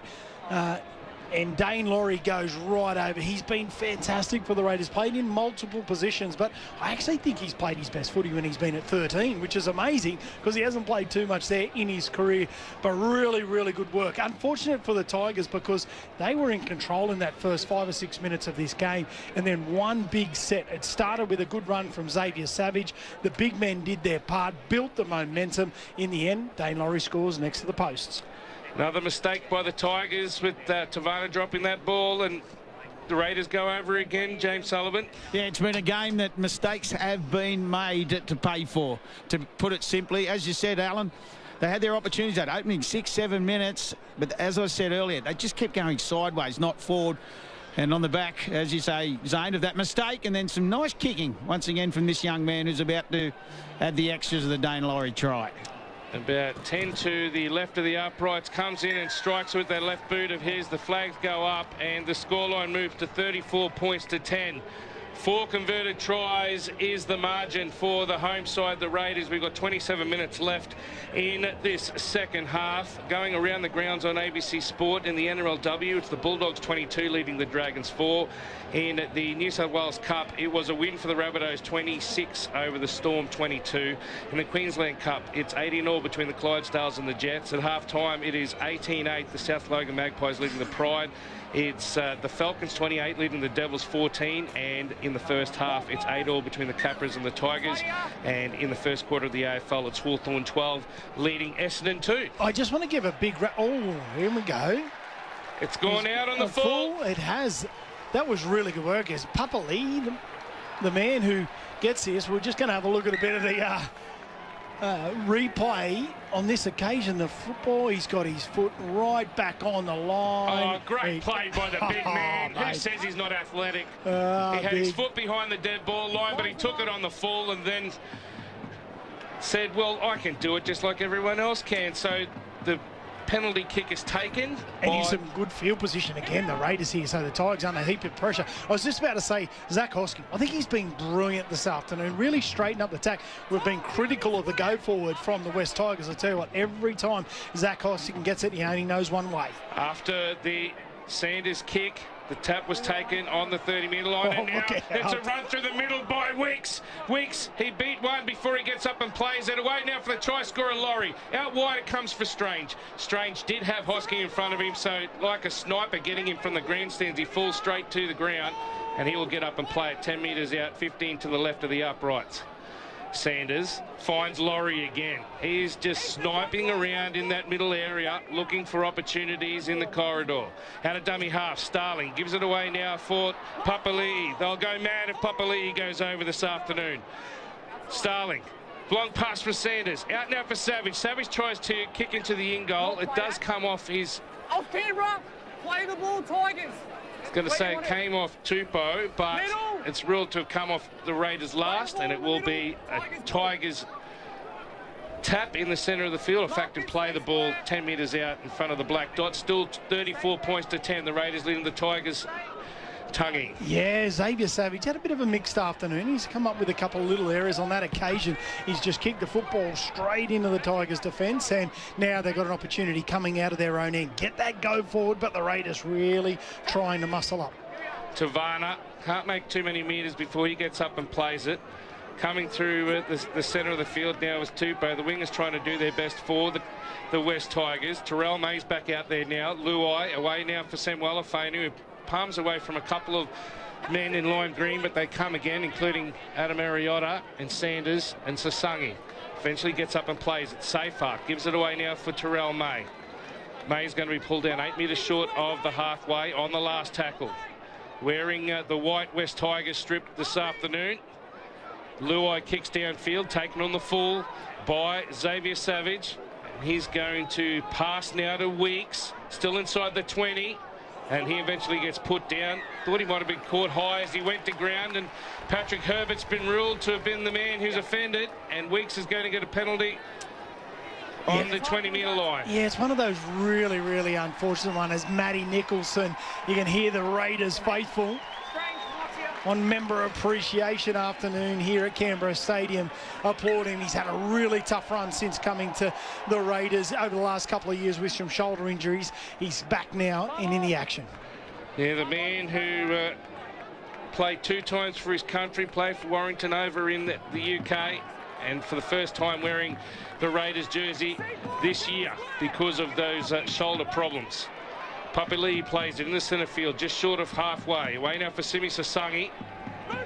And Dane Laurie goes right over. He's been fantastic for the Raiders, played in multiple positions, but I actually think he's played his best footy when he's been at 13, which is amazing because he hasn't played too much there in his career, but really, really good work. Unfortunate for the Tigers because they were in control in that first 5 or 6 minutes of this game, and then one big set. It started with a good run from Xavier Savage. The big men did their part, built the momentum. In the end, Dane Laurie scores next to the posts. Another mistake by the Tigers with Tavana dropping that ball, and the Raiders go over again. James Sullivan. Yeah, it's been a game that mistakes have been made to pay for, to put it simply. As you said, Alan, they had their opportunities at opening 6-7 minutes, but as I said earlier, they just kept going sideways, not forward. And on the back, as you say, Zane, of that mistake, and then some nice kicking once again from this young man who's about to add the extras of the Dane Laurie try. About 10 to the left of the uprights, comes in and strikes with that left boot of his. The flags go up and the scoreline moves to 34 points to 10. 4 converted tries is the margin for the home side, the Raiders. We've got 27 minutes left in this second half. Going around the grounds on ABC Sport in the NRLW, it's the Bulldogs 22 leading the Dragons 4. In the New South Wales Cup, it was a win for the Rabbitohs, 26 over the Storm 22. In the Queensland Cup, it's 18-all between the Clydesdales and the Jets. At half-time, it is 18-8, the South Logan Magpies leading the Pride. It's the Falcons 28 leading the Devils 14, and in the first half it's 8-all between the Capras and the Tigers, and in the first quarter of the AFL it's Hawthorn 12 leading Essendon 2. I just want to give a big oh, here we go. It's gone out on the full. It has. That was really good work. As Papa Lee, the man who gets this, we're just going to have a look at a bit of the replay on this occasion. The football, he's got his foot right back on the line. Oh, great play by the big man. Who says he's not athletic? He had his foot behind the dead ball line, but he took it on the full and then said, well, I can do it just like everyone else can. So the penalty kick is taken. And in some good field position again, the Raiders here, so the Tigers under a heap of pressure. I was just about to say, Zach Hosking, I think he's been brilliant this afternoon, really straightened up the attack. We've been critical of the go-forward from the West Tigers. I tell you what, every time Zach Hosking gets it, he only knows one way. After the Sanders kick, the tap was taken on the 30-metre line, and now it's a run through the middle by Weeks. Weeks, he beat one before he gets up and plays it away. Now for the try scorer, Laurie. Out wide it comes for Strange. Strange did have Hosking in front of him, so like a sniper getting him from the grandstands, he falls straight to the ground, and he will get up and play it 10 metres out, 15 to the left of the uprights. Sanders finds Laurie again. He's just sniping around in that middle area, looking for opportunities in the corridor. Out of dummy half, Starling gives it away now for Papali'i. They'll go mad if Papali'i goes over this afternoon. Starling, long pass for Sanders. Out now for Savage. Savage tries to kick into the in goal. It does come off his... Off Canberra, play the ball, Tigers. Going to say it came off Tupou, but it's ruled to have come off the Raiders last, and it will be a Tigers tap in the centre of the field. In fact, and play the ball 10 metres out in front of the black dot. Still 34 points to 10. The Raiders leading the Tigers. Tungy. Yeah, Xavier Savage had a bit of a mixed afternoon. He's come up with a couple of little errors on that occasion. He's just kicked the football straight into the Tigers' defence, and now they've got an opportunity coming out of their own end. Get that go forward, but the Raiders really trying to muscle up. Tavana can't make too many metres before he gets up and plays it. Coming through the centre of the field now is Tupou. The wingers trying to do their best for the West Tigers. Terrell May's back out there now. Luai away now for Samuela Fainu, who palms away from a couple of men in lime green, but they come again, including Adam Ariotta and Sanders and Sasangi. Eventually gets up and plays it. Safar gives it away now for Terrell May. May's going to be pulled down 8 metres short of the halfway on the last tackle. Wearing the white West Tigers strip this afternoon. Luai kicks downfield, taken on the full by Xavier Savage. He's going to pass now to Weeks, still inside the 20. and he eventually gets put down. Thought he might have been caught high as he went to ground, and Patrick Herbert's been ruled to have been the man who's offended, and Weeks is going to get a penalty on the 20-metre line. Yeah, it's one of those really, really unfortunate ones. As Matty Nicholson, you can hear the Raiders faithful on Member Appreciation Afternoon here at Canberra Stadium applauding. He's had a really tough run since coming to the Raiders over the last couple of years with some shoulder injuries. He's back now and in the action. Yeah, the man who played 2 times for his country, played for Warrington over in the UK, and for the first time wearing the Raiders jersey this year because of those shoulder problems. Papali'i plays it in the centre field, just short of halfway. Away now for Simi Sasangi.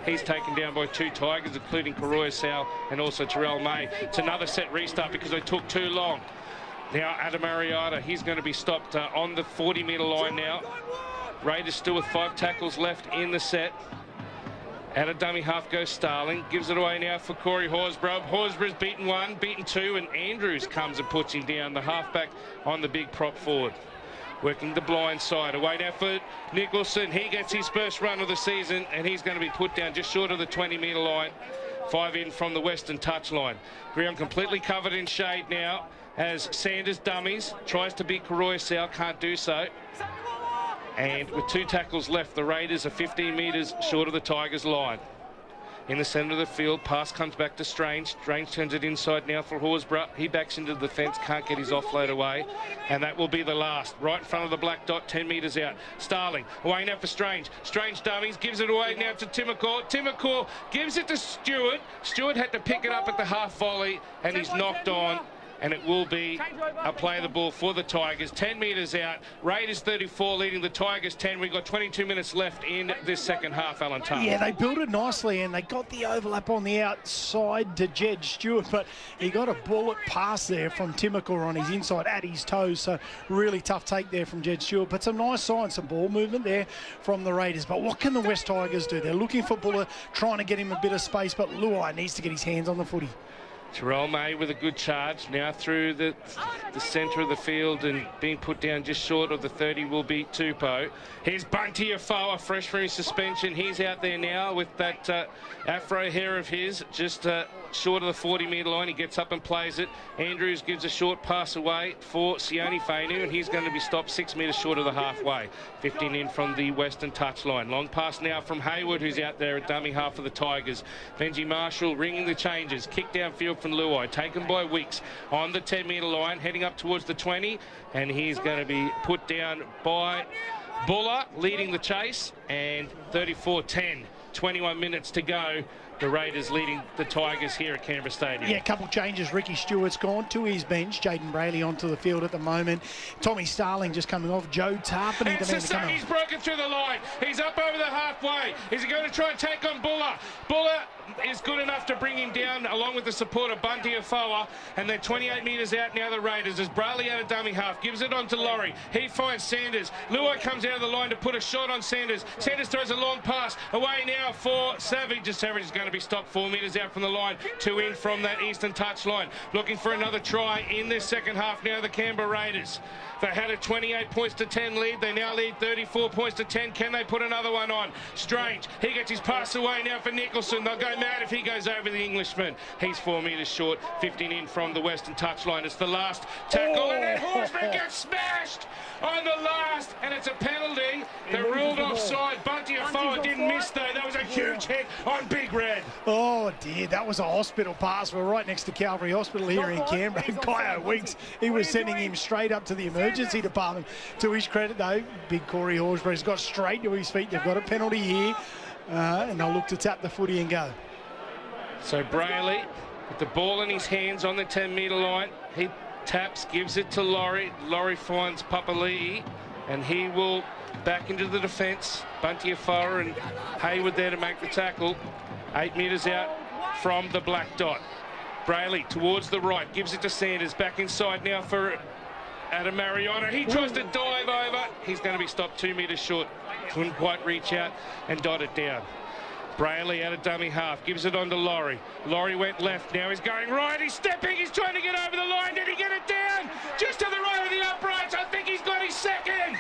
He's taken down by 2 Tigers, including Karoya Sal and also Terrell May. It's another set restart because they took too long. Now Adam Ariada, he's going to be stopped on the 40-metre line now. Raiders still with 5 tackles left in the set. Out of dummy half goes Starling. Gives it away now for Corey Horsburgh. Horsburgh's beaten 1, beaten 2, and Andrews comes and puts him down, the halfback on the big prop forward. Working the blind side. Away now for Nicholson. He gets his first run of the season, and he's going to be put down just short of the 20-metre line. 5 in from the western touchline. Ground completely covered in shade now as Sanders dummies. Tries to beat Karoya Sal, can't do so. And with 2 tackles left, the Raiders are 15 metres short of the Tigers' line. In the centre of the field, pass comes back to Strange. Strange turns it inside now for Horsburgh. He backs into the fence, can't get his offload away. And that will be the last. Right in front of the black dot, 10 metres out. Starling, away now for Strange. Strange dummies, gives it away now to Timmercourt. Timmercourt gives it to Stewart. Stewart had to pick it up at the half volley, and he's knocked on. And it will be a play of the ball for the Tigers. 10 metres out. Raiders 34 leading the Tigers 10. We've got 22 minutes left in this second half, Alan Taylor. Yeah, they built it nicely and they got the overlap on the outside to Jed Stewart, but he got a bullet pass there from Timmercourt on his inside at his toes. So really tough take there from Jed Stewart. But some nice signs, some ball movement there from the Raiders. But what can the West Tigers do? They're looking for Buller, trying to get him a bit of space, but Luai needs to get his hands on the footy. Terrell May with a good charge now through the centre of the field and being put down just short of the 30 will be Tupou. Here's Bunty Afoa, fresh from his suspension. He's out there now with that afro hair of his, just short of the 40-metre line. He gets up and plays it. Andrews gives a short pass away for Sione Fainu, and he's going to be stopped 6 metres short of the halfway. 15 in from the western touchline. Long pass now from Hayward, who's out there at dummy half of the Tigers. Benji Marshall ringing the changes. Kick downfield from Luai, taken by Weeks on the 10-metre line, heading up towards the 20, and he's going to be put down by Buller, leading the chase, and 34-10, 21 minutes to go. The Raiders leading the Tigers here at Canberra Stadium. Yeah, a couple changes. Ricky Stewart's gone to his bench. Jaden Brayley onto the field at the moment. Tommy Starling just coming off. Joe Tarpany, the man to come on. He's broken through the line. He's up over the halfway. Is he going to try and take on Buller? Buller is good enough to bring him down along with the support of Bunty Afoa, and they're 28 metres out now, the Raiders, as Brayley out of dummy half gives it on to Laurie. He finds Sanders. Luai comes out of the line to put a shot on Sanders. Sanders throws a long pass away now for Savage. Savage is going to be stopped 4 metres out from the line, 2 in from that eastern touch line. Looking for another try in this second half now, the Canberra Raiders. They had a 28 points to 10 lead. They now lead 34 points to 10. Can they put another one on? Strange. He gets his pass away now for Nicholson. They'll go mad if he goes over the Englishman. He's 4 metres short, 15 in from the western touchline. It's the last tackle, and then Horsburgh gets smashed on the last, and it's a penalty. They're ruled offside. Bunty Afoa didn't miss, though. That was a huge hit on Big Red. Oh, dear. That was a hospital pass. We're right next to Calvary Hospital here in Canberra. Kyo Weeks, he was sending him straight up to the emergency department. To his credit, though, big Corey Horsburgh's got straight to his feet. They've got a penalty here, and they'll look to tap the footy and go. So Brayley, with the ball in his hands on the 10-metre line, he taps, gives it to Laurie. Laurie finds Papali'i, and he will back into the defence. Bunty Afoa and Hayward there to make the tackle. 8 metres out from the black dot. Brayley towards the right, gives it to Sanders. Back inside now for Adam Mariano. He tries to dive over. He's going to be stopped 2 metres short. Couldn't quite reach out and dot it down. Brayley out of dummy half, gives it on to Laurie. Laurie went left, now he's going right, he's stepping, he's trying to get over the line. Did he get it down? Just to the right of the uprights, I think he's got his second.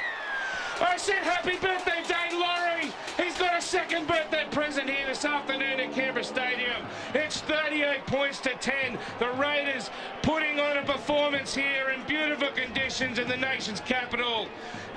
I said happy birthday, Dane Laurie. He's got a second birthday present here this afternoon at Canberra Stadium. It's 38 points to 10. The Raiders putting on a performance here in beautiful conditions in the nation's capital.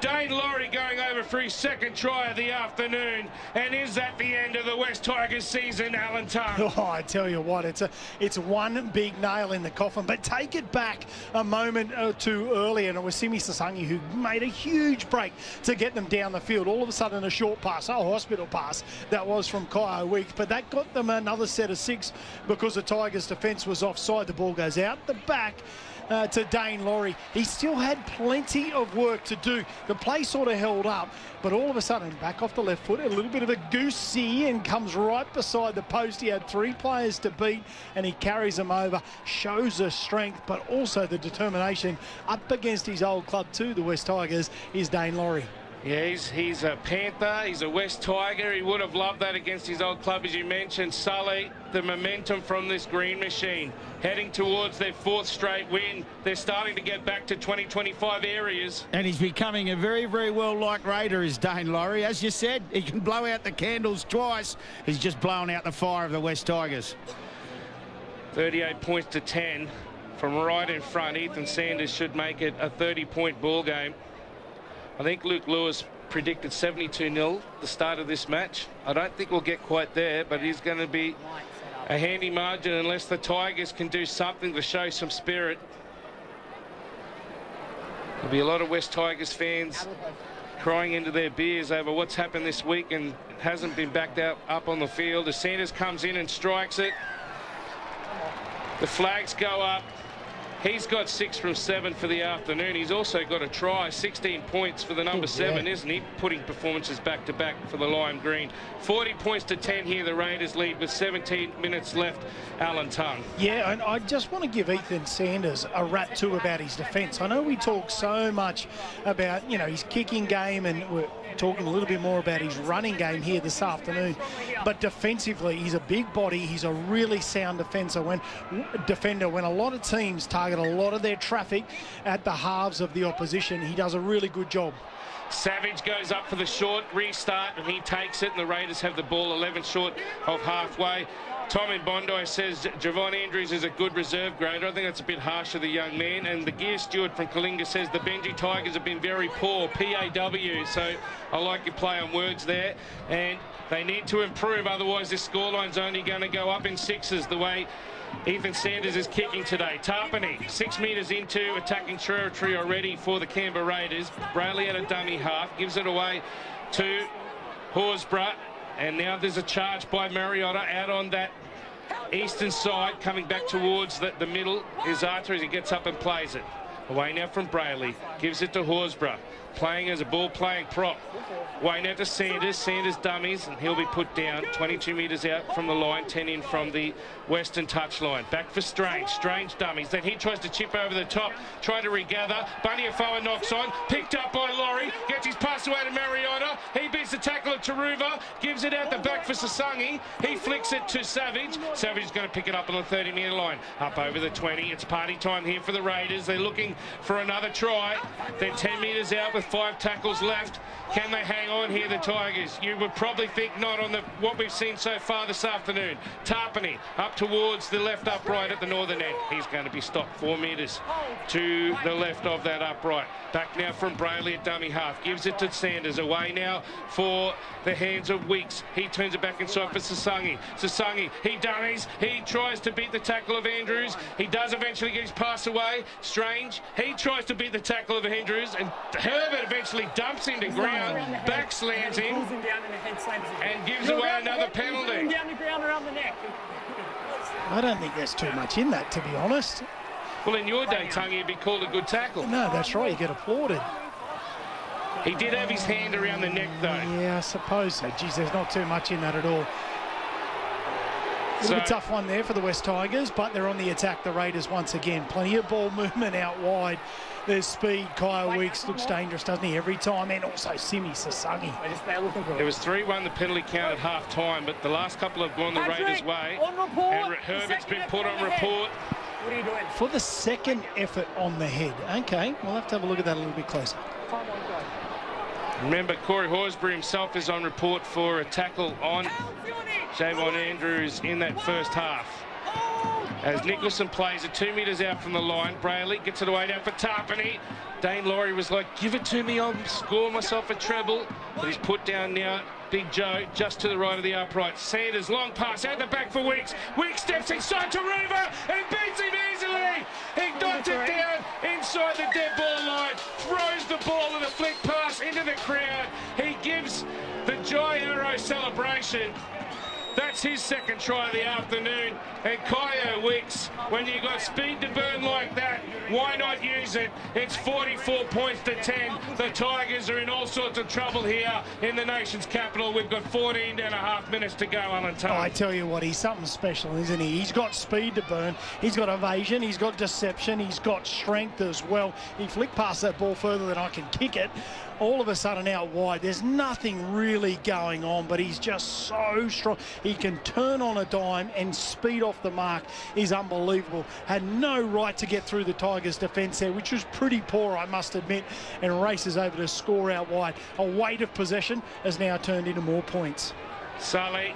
Dane Laurie going over for his second try of the afternoon. And is that the end of the West Tigers season, Alan Tongue? Oh, I tell you what, it's one big nail in the coffin. But take it back a moment or two earlier, and it was Simi Sasangi who made a huge break to get them down the field. All of a sudden, a short pass, a hospital pass, that was from Kyle Weeks. But that got them another set of 6 because the Tigers' defence was offside. The ball goes out the back to Dane Laurie. He still had plenty of work to do. The play sort of held up, but all of a sudden, back off the left foot, a little bit of a goosey and comes right beside the post. He had 3 players to beat, and he carries them over. Shows the strength, but also the determination up against his old club too, the West Tigers, is Dane Laurie. Yeah, he's a Panther, he's a West Tiger. He would have loved that against his old club, as you mentioned. Sully, the momentum from this green machine, heading towards their 4th straight win. They're starting to get back to 2025 areas. And he's becoming a very, very well-liked Raider, is Dane Laurie. As you said, he can blow out the candles twice. He's just blown out the fire of the West Tigers. 38 points to 10 from right in front. Ethan Sanders should make it a 30-point ball game. I think Luke Lewis predicted 72-0 the start of this match. I don't think we'll get quite there, but it is going to be a handy margin unless the Tigers can do something to show some spirit. There'll be a lot of West Tigers fans crying into their beers over what's happened this week and hasn't been backed up on the field. As Sanders comes in and strikes it, the flags go up. He's got 6 from 7 for the afternoon. He's also got a try, 16 points for the number 7, isn't he? Putting performances back to back for the Lime Green. 40 points to 10 here, the Raiders lead with 17 minutes left. Alan Tongue. Yeah, and I just want to give Ethan Sanders a rap too about his defence. I know we talk so much about, you know, his kicking game, and we're talking a little bit more about his running game here this afternoon. But defensively, he's a big body. He's a really sound defender. When a lot of teams target a lot of their traffic at the halves of the opposition, he does a really good job. Savage goes up for the short restart, and he takes it, and the Raiders have the ball 11 short of halfway. Tom in Bondi says Javon Andrews is a good reserve grader. I think that's a bit harsh of the young man. And the gear steward from Kalinga says the Benji Tigers have been very poor, PAW. So I like your play on words there. And they need to improve, otherwise this scoreline's only going to go up in 6s the way Ethan Sanders is kicking today. Tarpany, 6 metres into attacking territory already for the Canberra Raiders. Brayley at a dummy half, gives it away to Horsburgh. And now there's a charge by Mariota out on that eastern side, coming back towards the middle is Arthur as he gets up and plays it. Away now from Brayley, gives it to Horsburgh, playing as a ball-playing prop. Away now to Sanders, Sanders dummies, and he'll be put down 22 metres out from the line, 10 in from the western touchline. Back for Strange, Strange dummies, then he tries to chip over the top, trying to regather. Bunyafoa knocks on, picked up by Laurie, gets his pass away to Mariota. He beats the tackle of Taruva, gives it out the back for Sasangi. He flicks it to Savage. Savage is going to pick it up on the 30-metre line. Up over the 20. It's party time here for the Raiders. They're looking for another try. They're 10 metres out with 5 tackles left. Can they hang on here, the Tigers? You would probably think not on what we've seen so far this afternoon. Tarpany up towards the left upright at the northern end. He's going to be stopped 4 metres to the left of that upright. Back now from Brayley at dummy half. Gives it to Sanders. Away now for the hands of Weeks. He turns it back inside for Sasangi. Sasangi, he dummies. He tries to beat the tackle of Andrews. He does eventually get his pass away. Strange. He tries to beat the tackle of Andrews, and Herbert eventually dumps him to ground. Back slams him and gives away another penalty. I don't think there's too much in that, to be honest. Well, in your day, Tongue, he'd be called a good tackle. No, that's right. You get applauded. He did have his hand around the neck, though. Yeah, I suppose so. Geez, there's not too much in that at all. A little bit tough one there for the West Tigers, but they're on the attack, the Raiders, once again. Plenty of ball movement out wide. There's speed. Kyle Weeks looks dangerous, doesn't he, every time? And also Simi Sasangi. It was 3-1 the penalty count at half-time, but the last couple have gone the Raiders' way. And Herbert's been put on report. What are you doing? For the second effort on the head. Okay, we'll have to have a look at that a little bit closer. Remember, Corey Horsburgh himself is on report for a tackle on Javon Andrews in that first half. As Nicholson plays it 2 metres out from the line, Brayley gets it away down for Tarpany. Dane Laurie was like, give it to me, I'll score myself a treble. But he's put down now, Big Joe, just to the right of the upright. Sanders, long pass out the back for Weeks. Weeks steps inside to Ruva and beats him easily. He knocks it down inside the dead ball line, throws the ball with a flick pass into the crowd. He gives the Jai Arrow celebration. That's his second try of the afternoon. And Kyo Weeks, when you got speed to burn like that, why not use it? It's 44 points to 10. The Tigers are in all sorts of trouble here in the nation's capital. We've got 14 and a half minutes to go, Alan Tubb. I tell you what, he's something special, isn't he? He's got speed to burn. He's got evasion. He's got deception. He's got strength as well. He flicked past that ball further than I can kick it. All of a sudden out wide. There's nothing really going on, but he's just so strong. He can turn on a dime, and speed off the mark is unbelievable. Had no right to get through the Tigers' defence there, which was pretty poor, I must admit, and races over to score out wide. A weight of possession has now turned into more points. Sully,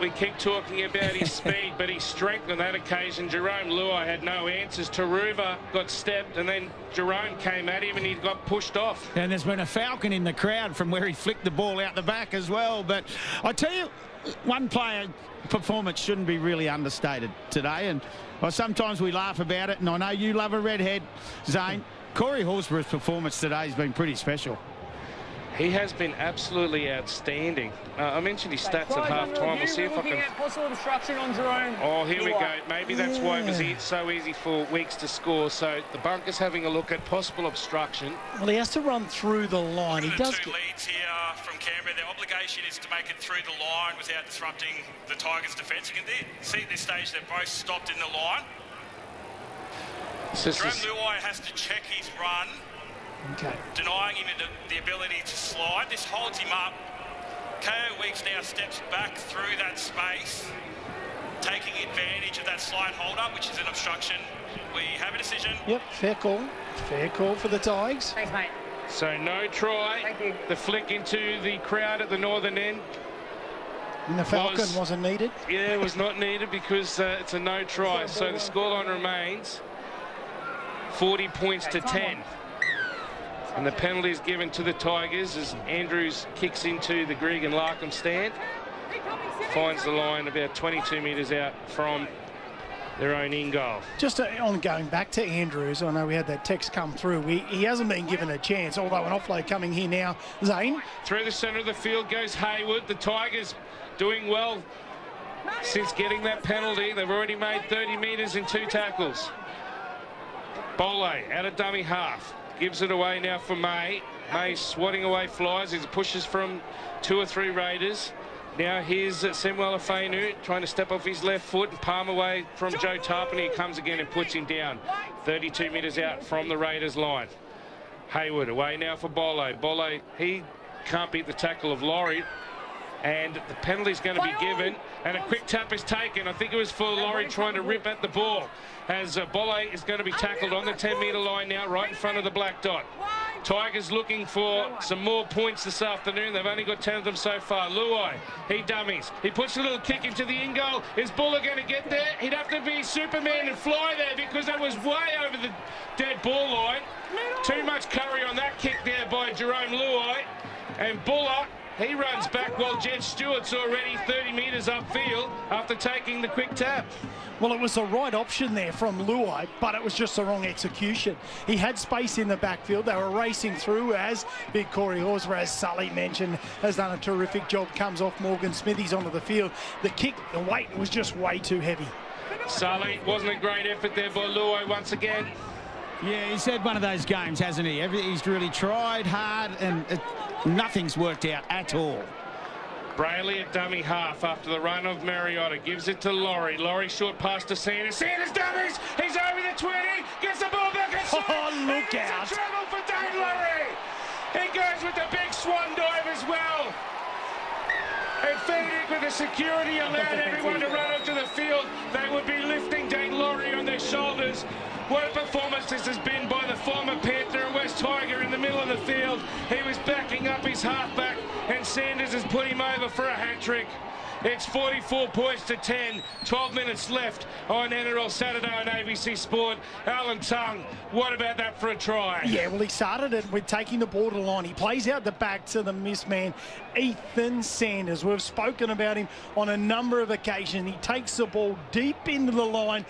we keep talking about his speed, but his strength on that occasion. Jerome Luai had no answers. Taruva got stepped, and then Jerome came at him and he got pushed off. And there's been a falcon in the crowd from where he flicked the ball out the back as well. But I tell you, one player performance shouldn't be really understated today. And sometimes we laugh about it, and I know you love a redhead, Zane. Corey Horsburgh's performance today has been pretty special. He has been absolutely outstanding. I mentioned his stats at half-time. We'll see if I can... Possible obstruction on Jerome. Oh, here we go. Maybe that's why it was so easy for Weeks to score. So the bunker's having a look at possible obstruction. Well, he has to run through the line. He does two leads here from Canberra. Their obligation is to make it through the line without disrupting the Tigers' defence. You can see at this stage they're both stopped in the line. Jerome Luai has to check his run. Okay. Denying him the ability to slide. This holds him up. KO Weeks now steps back through that space, taking advantage of that slide hold-up, which is an obstruction. We have a decision. Yep, fair call. Fair call for the Tigers. Thanks, mate. So no try. Thank you. The flick into the crowd at the northern end. And the falcon wasn't needed? Yeah, it was not needed because it's a no try. So the scoreline remains 40 points to 10. And the penalty is given to the Tigers as Andrews kicks into the Grigg and Larkham stand. Finds the line about 22 metres out from their own in goal. Just on going back to Andrews, I know we had that text come through. He hasn't been given a chance, although an offload coming here now. Zane? Through the centre of the field goes Hayward. The Tigers doing well since getting that penalty. They've already made 30 metres in 2 tackles. Bole out of dummy half. Gives it away now for May. May swatting away flies. He pushes from 2 or 3 Raiders. Now here's Samuel Afenu trying to step off his left foot and palm away from Joe Tarpany. He comes again and puts him down. 32 metres out from the Raiders line. Hayward away now for Bole. Bole, he can't beat the tackle of Laurie. And the penalty's going to be given, and a quick tap is taken. I think it was for Laurie trying to rip at the ball, as Bole is going to be tackled on the 10-metre line now, right in front of the black dot. Tigers looking for some more points this afternoon. They've only got 10 of them so far. Luai, he dummies. He puts a little kick into the in goal. Is Buller going to get there? He'd have to be Superman and fly there because that was way over the dead ball line. Too much curry on that kick there by Jerome Luai. And Buller, he runs back while Jed Stewart's already 30 metres upfield after taking the quick tap. Well, it was the right option there from Luai, but it was just the wrong execution. He had space in the backfield. They were racing through as Big Corey Horsburgh, as Sully mentioned, has done a terrific job. Comes off Morgan Smithies onto the field. The kick, the weight was just way too heavy. Sully, wasn't a great effort there by Luai once again. Yeah, he's had one of those games, hasn't he? He's really tried hard and nothing's worked out at all. Brayley at dummy half after the run of Mariotta. Gives it to Laurie. Laurie short pass to Sanders. Sanders dummies. He's over the 20. Gets the ball back inside. Oh, look out. It's trouble for Dane Laurie. He goes with the big swan dive as well. And Fenwick with the security allowed everyone to run onto the field. They would be lifting Dane Laurie on their shoulders. What a performance this has been by the former Panther and West Tiger in the middle of the field. He was backing up his halfback, and Sanders has put him over for a hat-trick. It's 44 points to 10, 12 minutes left on NRL Saturday on ABC Sport. Alan Tongue, what about that for a try? Yeah, well, he started it with taking the borderline. He plays out the back to the miss man, Ethan Sanders. We've spoken about him on a number of occasions. He takes the ball deep into the line,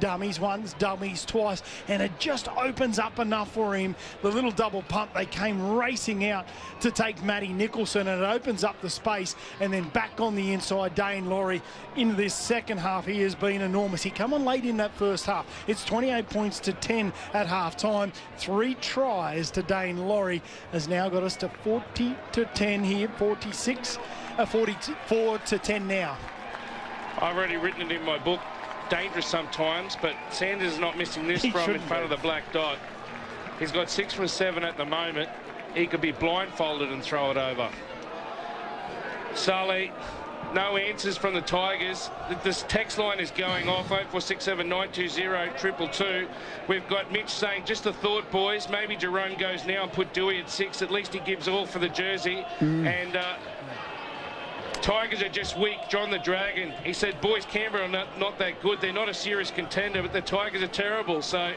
dummies once, dummies twice, and it just opens up enough for him. The little double pump, they came racing out to take Matty Nicholson, and it opens up the space, and then back on the inside, Dane Laurie into this second half. He has been enormous. He come on late in that first half. It's 28 points to 10 at half time. 3 tries to Dane Laurie has now got us to 40 to 10 here. 44 to 10 now. I've already written it in my book. Dangerous sometimes, but Sanders is not missing this from in front of the black dot. He's got 6 from 7 at the moment. He could be blindfolded and throw it over. Sully. No answers from the Tigers. This text line is going off, 0467 920 222. We've got Mitch saying, just a thought, boys, maybe Jerome goes now and put Dewey at 6. At least he gives all for the jersey. And Tigers are just weak. John the Dragon, he said, boys, Canberra are not that good. They're not a serious contender, but the Tigers are terrible. So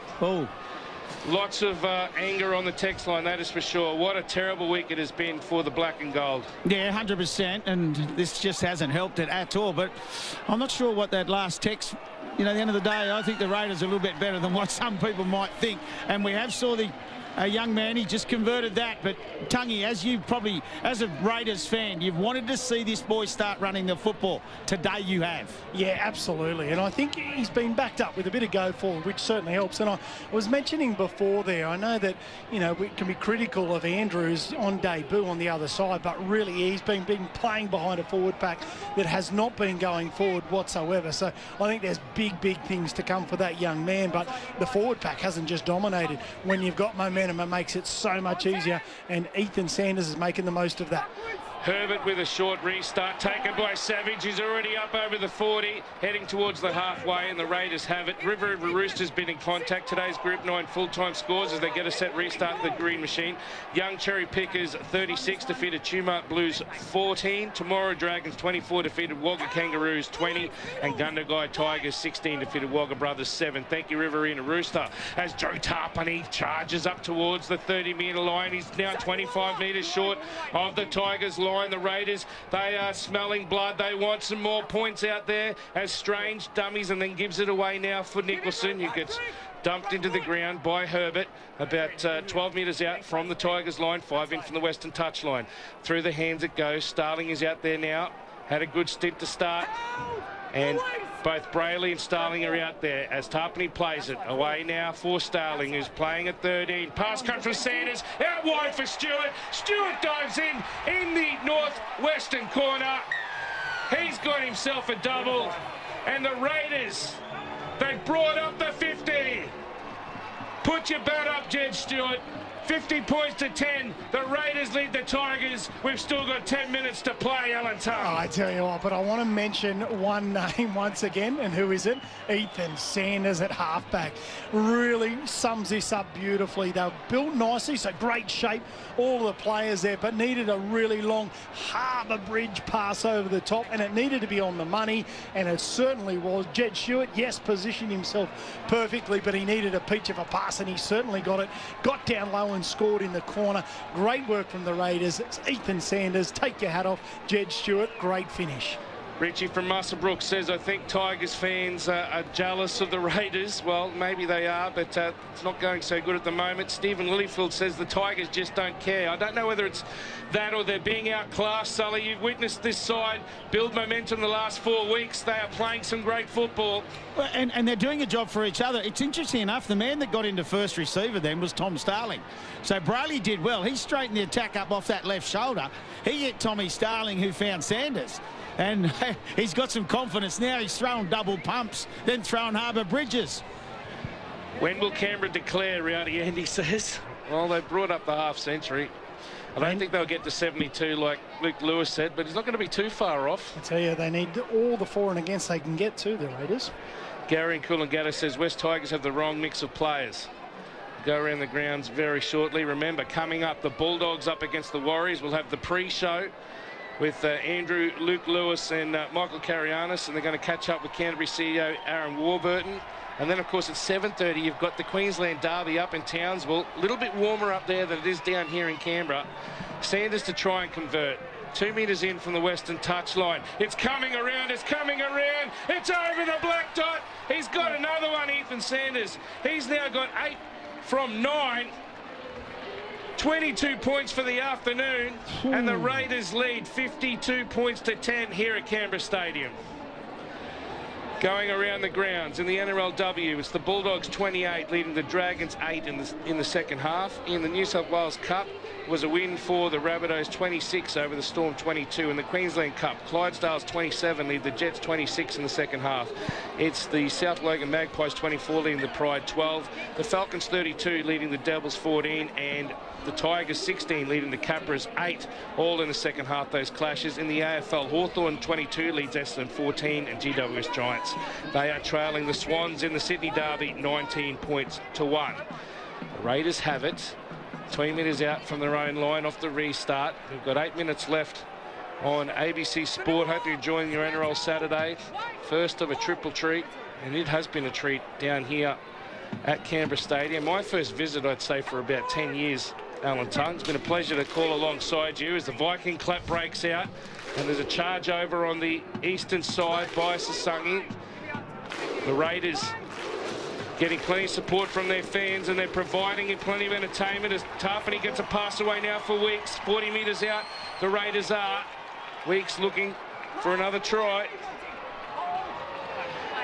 lots of anger on the text line, that is for sure. What a terrible week it has been for the black and gold. Yeah, 100%, and this just hasn't helped it at all. But I'm not sure what that last text, you know, at the end of the day, I think the Raiders are a little bit better than what some people might think. And we have saw a young man, he just converted that. But Tungy, as you probably, as a Raiders fan, you've wanted to see this boy start running the football. Today you have. Yeah, absolutely. And I think he's been backed up with a bit of go forward, which certainly helps. And I was mentioning before there, I know that, you know, we can be critical of Andrews on debut on the other side, but really he's been playing behind a forward pack that has not been going forward whatsoever. So I think there's big things to come for that young man. But the forward pack hasn't just dominated. When you've got momentum, it makes it so much easier, and Ethan Sanders is making the most of that. Herbert with a short restart taken by Savage. He's already up over the 40, heading towards the halfway, and the Raiders have it. River Roosters been in contact. Today's Group 9 full-time scores as they get a set restart the green machine. Young Cherry Pickers 36 defeated Tumut Blues 14. Tomorrow Dragons 24 defeated Wagga Kangaroos 20, and Gundagai Tigers 16 defeated Wagga Brothers 7. Thank you, Riverina Rooster. As Joe Tarpany charges up towards the 30-metre line. He's now 25 metres short of the Tigers line. The Raiders, they are smelling blood. They want some more points out there as Strange dummies and then gives it away now for Nicholson, who gets dumped into the ground by Herbert about 12 metres out from the Tigers line, 5 in from the Western touch line. Through the hands it goes. Starling is out there now. Had a good stint to start. And both Brayley and Starling are out there as Tarpany plays it. Away now for Starling, who's playing at 13. Pass comes from Sanders, out wide for Stewart. Stewart dives in the northwestern corner. He's got himself a double. And the Raiders, they've brought up the 50. Put your bat up, Jed Stewart. 50 points to 10. The Raiders lead the Tigers. We've still got 10 minutes to play, Alan Tongue. Oh, I tell you what, but I want to mention one name once again, and who is it? Ethan Sanders at halfback. Really sums this up beautifully. They're built nicely, so great shape, all the players there, but needed a really long harbour bridge pass over the top, and it needed to be on the money, and it certainly was. Jed Stewart, yes, positioned himself perfectly, but he needed a peach of a pass, and he certainly got it. Got down low and scored in the corner. Great work from the Raiders. It's Ethan Sanders. Take your hat off. Jed Stewart, great finish. Richie from Musselbrook says, I think Tigers fans are jealous of the Raiders. Well, maybe they are, but it's not going so good at the moment. Stephen Lilyfield says the Tigers just don't care. I don't know whether it's that or they're being outclassed, Sully. You've witnessed this side build momentum the last 4 weeks. They are playing some great football. Well, and they're doing a job for each other. It's interesting enough, the man that got into first receiver then was Tom Starling. So Brayley did well. He straightened the attack up off that left shoulder. He hit Tommy Starling, who found Sanders. And he's got some confidence now. He's throwing double pumps, then throwing harbour bridges. When will Canberra declare, Rowdy Andy says? Well, they brought up the half century. I don't think they'll get to 72 like Luke Lewis said, but he's not going to be too far off. I tell you, they need all the for and against they can get to, the Raiders. Gary in Coolangatta says West Tigers have the wrong mix of players. Go around the grounds very shortly. Remember, coming up, the Bulldogs up against the Warriors. We'll have the pre-show with Andrew, Luke Lewis and Michael Carianis, and they're going to catch up with Canterbury CEO Aaron Warburton. And then, of course, at 7:30, you've got the Queensland Derby up in Townsville. A little bit warmer up there than it is down here in Canberra. Sanders to try and convert. 2 metres in from the western touchline. It's coming around, it's coming around. It's over the black dot. He's got another one, Ethan Sanders. He's now got 8 from 9. 22 points for the afternoon. And the Raiders lead 52 points to 10 here at Canberra Stadium. Going around the grounds in the NRLW, it's the Bulldogs 28 leading the Dragons 8 in the second half. In the New South Wales Cup was a win for the Rabbitohs 26 over the Storm 22. In the Queensland Cup, Clydesdales 27 lead the Jets 26 in the second half. It's the South Logan Magpies 24 leading the Pride 12. The Falcons 32 leading the Devils 14, and the Tigers 16 leading the Capras 8, all in the second half, those clashes. In the AFL, Hawthorn 22 leads Essendon 14 and GWS Giants. They are trailing the Swans in the Sydney Derby 19 points to 1. The Raiders have it. 20 minutes out from their own line off the restart. We've got 8 minutes left on ABC Sport. Hope you're enjoying your NRL Saturday. First of a triple treat, and it has been a treat down here at Canberra Stadium. My first visit, I'd say, for about 10 years. Alan Tung, it's been a pleasure to call alongside you as the Viking clap breaks out, and there's a charge over on the eastern side by Sasangi. The Raiders getting plenty of support from their fans, and they're providing him plenty of entertainment as Tarpany gets a pass away now for Weeks. 40 metres out, the Raiders are. Weeks looking for another try.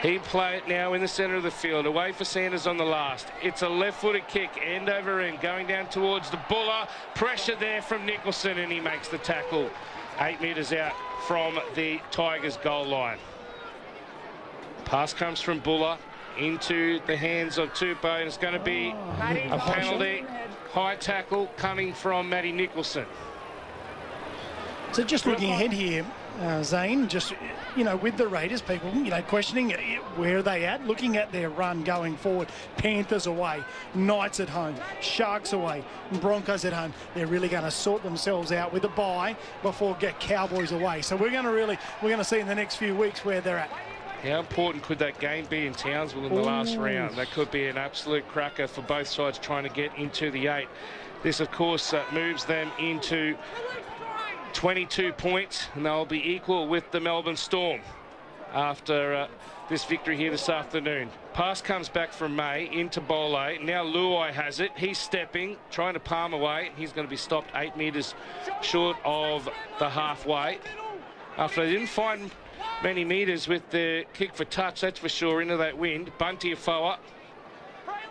He play it now in the centre of the field, away for Sanders on the last. It's a left-footed kick, end over end, going down towards the Buller. Pressure there from Nicholson, and he makes the tackle 8 metres out from the Tigers' goal line. Pass comes from Buller into the hands of Tupou, and it's going to be a penalty. High tackle coming from Matty Nicholson. So just looking ahead here, Zane, just, you know, with the Raiders, people, you know, questioning where are they at, looking at their run going forward. Panthers away, Knights at home, Sharks away, Broncos at home. They're really going to sort themselves out with a bye before get Cowboys away. So we're going to see in the next few weeks where they're at. How important could that game be in Townsville in the last round? That could be an absolute cracker for both sides trying to get into the 8. This, of course, moves them into 22 points, and they'll be equal with the Melbourne Storm after this victory here this afternoon. Pass comes back from May into Bole. Now Luai has it. He's stepping, trying to palm away. He's going to be stopped 8 metres short of the halfway. After they didn't find many metres with the kick for touch, that's for sure, into that wind. Bunty Afoa,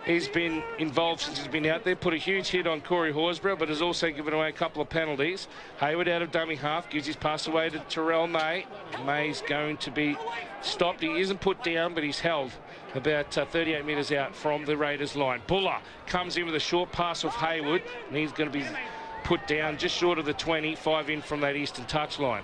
he's been involved since he's been out there. Put a huge hit on Corey Horsburgh, but has also given away a couple of penalties. Hayward out of dummy half, gives his pass away to Terrell May. May's going to be stopped. He isn't put down, but he's held about 38 metres out from the Raiders line. Buller comes in with a short pass of Hayward, and he's going to be put down just short of the 20, 5 in from that eastern touchline.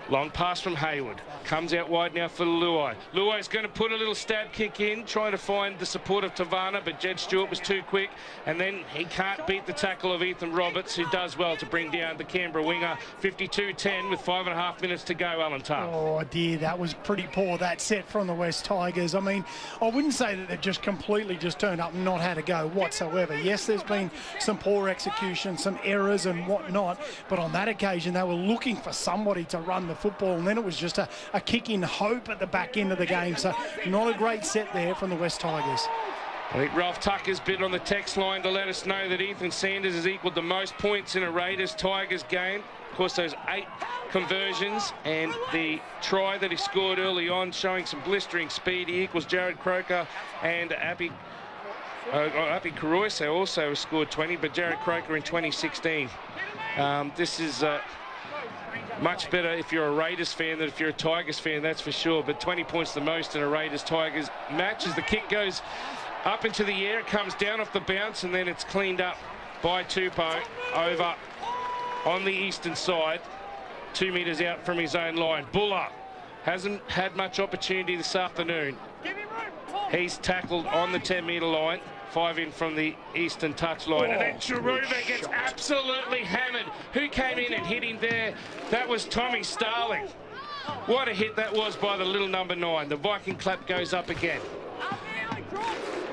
Long pass from Hayward. Comes out wide now for Luai. Luai's going to put a little stab kick in, trying to find the support of Tavana, but Jed Stewart was too quick, and then he can't beat the tackle of Ethan Roberts, who does well to bring down the Canberra winger. 52-10 with 5.5 minutes to go, Alan Tubb. Oh dear, that was pretty poor, that set from the West Tigers. I mean, I wouldn't say that they've just completely just turned up and not had a go whatsoever. Yes, there's been some poor execution, some errors and whatnot, but on that occasion they were looking for somebody to run the football, and then it was just a kick in hope at the back end of the game. So not a great set there from the West Tigers. I think Ralph Tucker's been on the text line to let us know that Ethan Sanders has equalled the most points in a Raiders-Tigers game. Of course, those 8 conversions and the try that he scored early on, showing some blistering speed. He equals Jared Croker and Api Karoise also has scored 20, but Jared Croker in 2016. This is much better if you're a Raiders fan than if you're a Tigers fan, that's for sure. But 20 points the most in a Raiders-Tigers match. As the kick goes up into the air, it comes down off the bounce, and then it's cleaned up by Tupou over on the eastern side, 2 metres out from his own line. Buller hasn't had much opportunity this afternoon. He's tackled on the 10-metre line, 5 in from the eastern touchline. And then Chiruva gets absolutely hammered. Who came in and hit him there? That was Tommy Starling. What a hit that was by the little number 9. The Viking clap goes up again.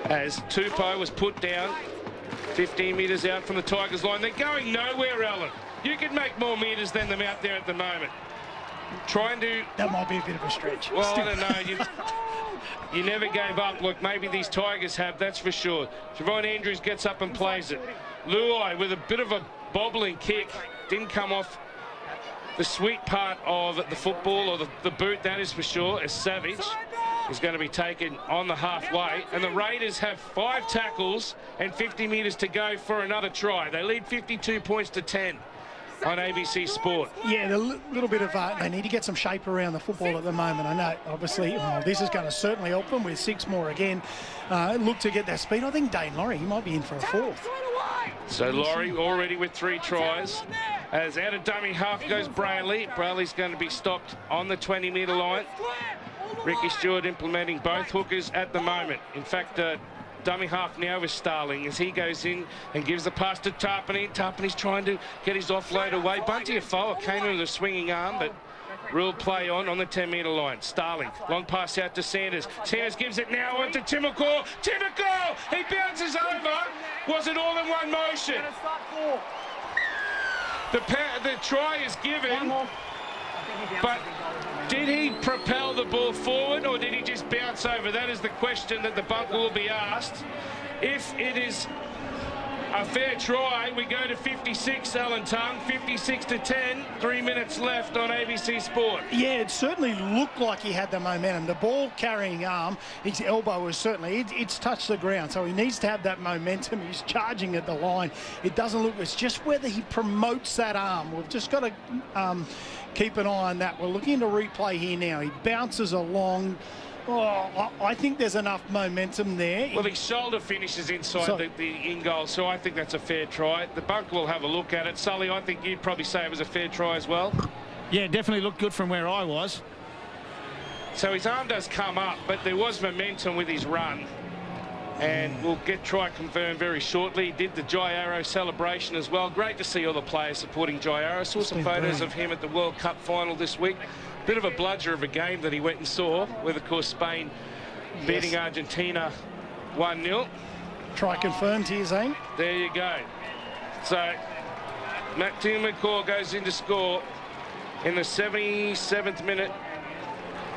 As Tupou was put down, 15 metres out from the Tigers line. They're going nowhere, Alan. You could make more metres than them out there at the moment. Trying to... That might be a bit of a stretch. Well, I don't know. You never gave up. Look, maybe these Tigers have, that's for sure. Javon Andrews gets up and plays it. Luai with a bit of a bobbling kick. Didn't come off the sweet part of the football, or the boot, that is for sure, as Savage is going to be taken on the halfway. And the Raiders have 5 tackles and 50 metres to go for another try. They lead 52 points to 10 on ABC Sport. Yeah, a little bit of they need to get some shape around the football at the moment. I know, obviously, this is going to certainly help them with 6 more again. Look to get that speed. I think Dane Laurie, he might be in for a 4th. So Laurie already with 3 tries. As out of dummy half goes Brayley. Brayley's going to be stopped on the 20-metre line. Ricky Stewart implementing both hookers at the moment. In fact, dummy half now with Starling as he goes in and gives the pass to Tarpany. Tarpany's trying to get his offload away. Bunty Afoa came in with a swinging arm, but ruled play on the 10-metre line. Starling, long pass out to Sanders. Sanders gives it now on to Timokor. Timokor! He bounces over. Was it all in one motion? The try is given, but did he propel the ball forward or did he just bounce over? That is the question that the bunker will be asked. If it is a fair try, we go to 56, Alan Tongue, 56 to 10, 3 minutes left on ABC Sport. Yeah, it certainly looked like he had the momentum. The ball carrying arm, his elbow was certainly, it's touched the ground, so he needs to have that momentum. He's charging at the line. It doesn't look, it's just whether he promotes that arm. We've just got to keep an eye on that. We're looking to replay here now. He bounces along. Oh, I think there's enough momentum there. Well, his shoulder finishes inside the in-goal, so I think that's a fair try. The bunker will have a look at it. Sully, I think you'd probably say it was a fair try as well. Yeah, definitely looked good from where I was. So his arm does come up, but there was momentum with his run. And we'll get try confirmed very shortly. He did the Jai Arrow celebration as well. Great to see all the players supporting Jai Arrow. Saw some photos of him at the World Cup final this week. Bit of a bludger of a game that he went and saw, with, of course, Spain beating Argentina 1-0. Try confirmed here, Zane. There you go. So, Matt Timokor goes in to score in the 77th minute.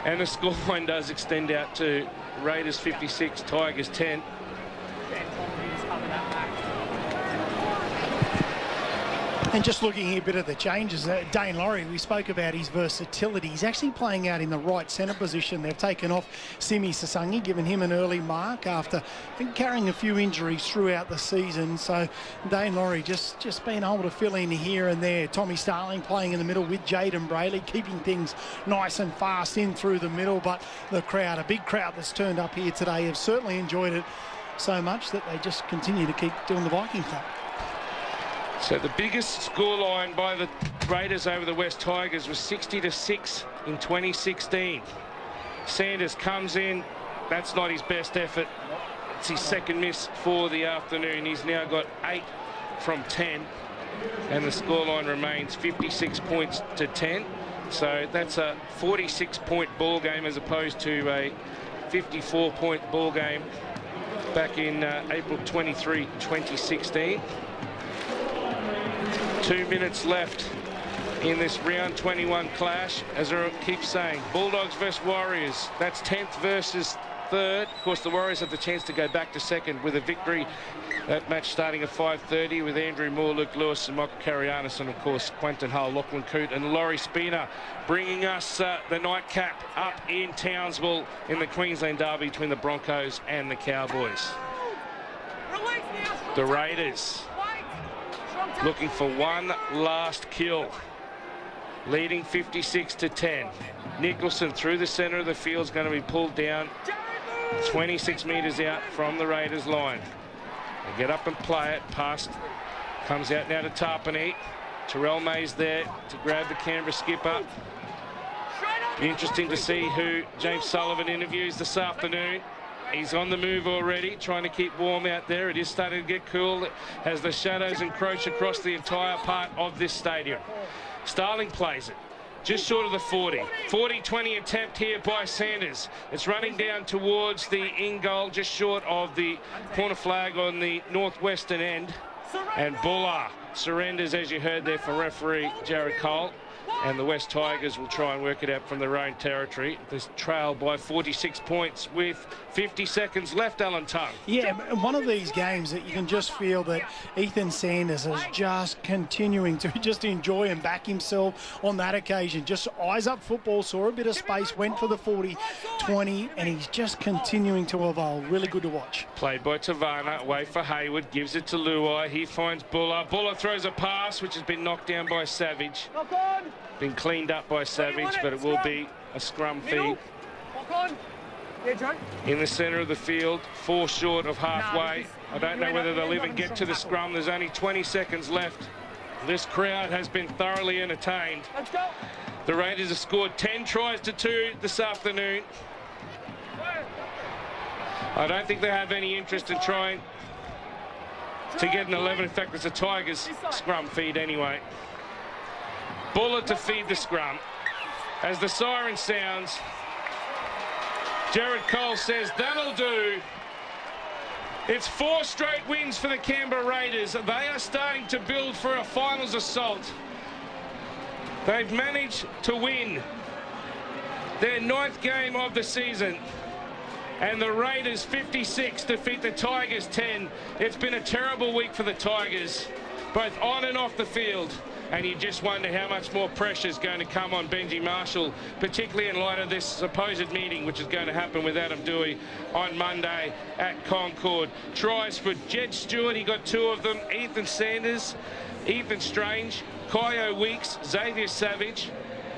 And the scoreline does extend out to Raiders 56, Tigers 10. And just looking here a bit of the changes, Dane Laurie, we spoke about his versatility. He's actually playing out in the right centre position. They've taken off Simi Sasangi, given him an early mark after carrying a few injuries throughout the season. So Dane Laurie just being able to fill in here and there. Tommy Starling playing in the middle with Jaden Brayley, keeping things nice and fast in through the middle. But the crowd, a big crowd that's turned up here today, have certainly enjoyed it so much that they just continue to keep doing the Viking Club. So the biggest scoreline by the Raiders over the West Tigers was 60-6 in 2016. Sanders comes in. That's not his best effort. It's his second miss for the afternoon. He's now got 8 from 10. And the scoreline remains 56 points to 10. So that's a 46-point ball game as opposed to a 54-point ball game back in April 23, 2016. 2 minutes left in this round 21 clash. As I keep saying, Bulldogs versus Warriors. That's 10th versus 3rd. Of course, the Warriors have the chance to go back to 2nd with a victory. That match starting at 5:30 with Andrew Moore, Luke Lewis and Michael Karianis, and of course Quentin Hull, Lachlan Coote and Laurie Spina, bringing us the nightcap up in Townsville in the Queensland Derby between the Broncos and the Cowboys. The Raiders looking for one last kill, leading 56-10. Nicholson through the centre of the field is going to be pulled down 26 metres out from the Raiders line. They get up and play it. Pass comes out now to Tarpany. Terrell May's there to grab the Canberra skipper. Be interesting to see who James Sullivan interviews this afternoon. He's on the move already, trying to keep warm out there. It is starting to get cool as the shadows encroach across the entire part of this stadium. Starling plays it just short of the 40. 40-20 attempt here by Sanders. It's running down towards the in goal, just short of the corner flag on the northwestern end. And Buller surrenders, as you heard there, for referee Jared Cole. And the West Tigers will try and work it out from their own territory. This trail by 46 points with 50 seconds left, Alan Tongue. Yeah, one of these games that you can just feel that Ethan Sanders is just continuing to just enjoy and back himself on that occasion. Just eyes up football, saw a bit of space, went for the 40-20, and he's just continuing to evolve. Really good to watch. Played by Tavana, away for Hayward, gives it to Luai. He finds Buller. Buller throws a pass, which has been knocked down by Savage. Been cleaned up by Savage, but it will be a scrum feed. In the centre of the field, 4 short of halfway. I don't know whether they'll even get to the scrum. There's only 20 seconds left. This crowd has been thoroughly entertained. The Raiders have scored 10 tries to 2 this afternoon. I don't think they have any interest in trying to get an 11. In fact, it's a Tigers scrum feed anyway. Buller to feed the scrum. As the siren sounds, Jared Cole says, that'll do. It's 4 straight wins for the Canberra Raiders. They are starting to build for a finals assault. They've managed to win their 9th game of the season. And the Raiders 56 defeat the Tigers 10. It's been a terrible week for the Tigers, both on and off the field. And you just wonder how much more pressure is going to come on Benji Marshall, particularly in light of this supposed meeting which is going to happen with Adam Dewey on Monday at Concord. Tries for Jed Stewart, he got 2 of them. Ethan Sanders, Ethan Strange, Kyo Weeks, Xavier Savage.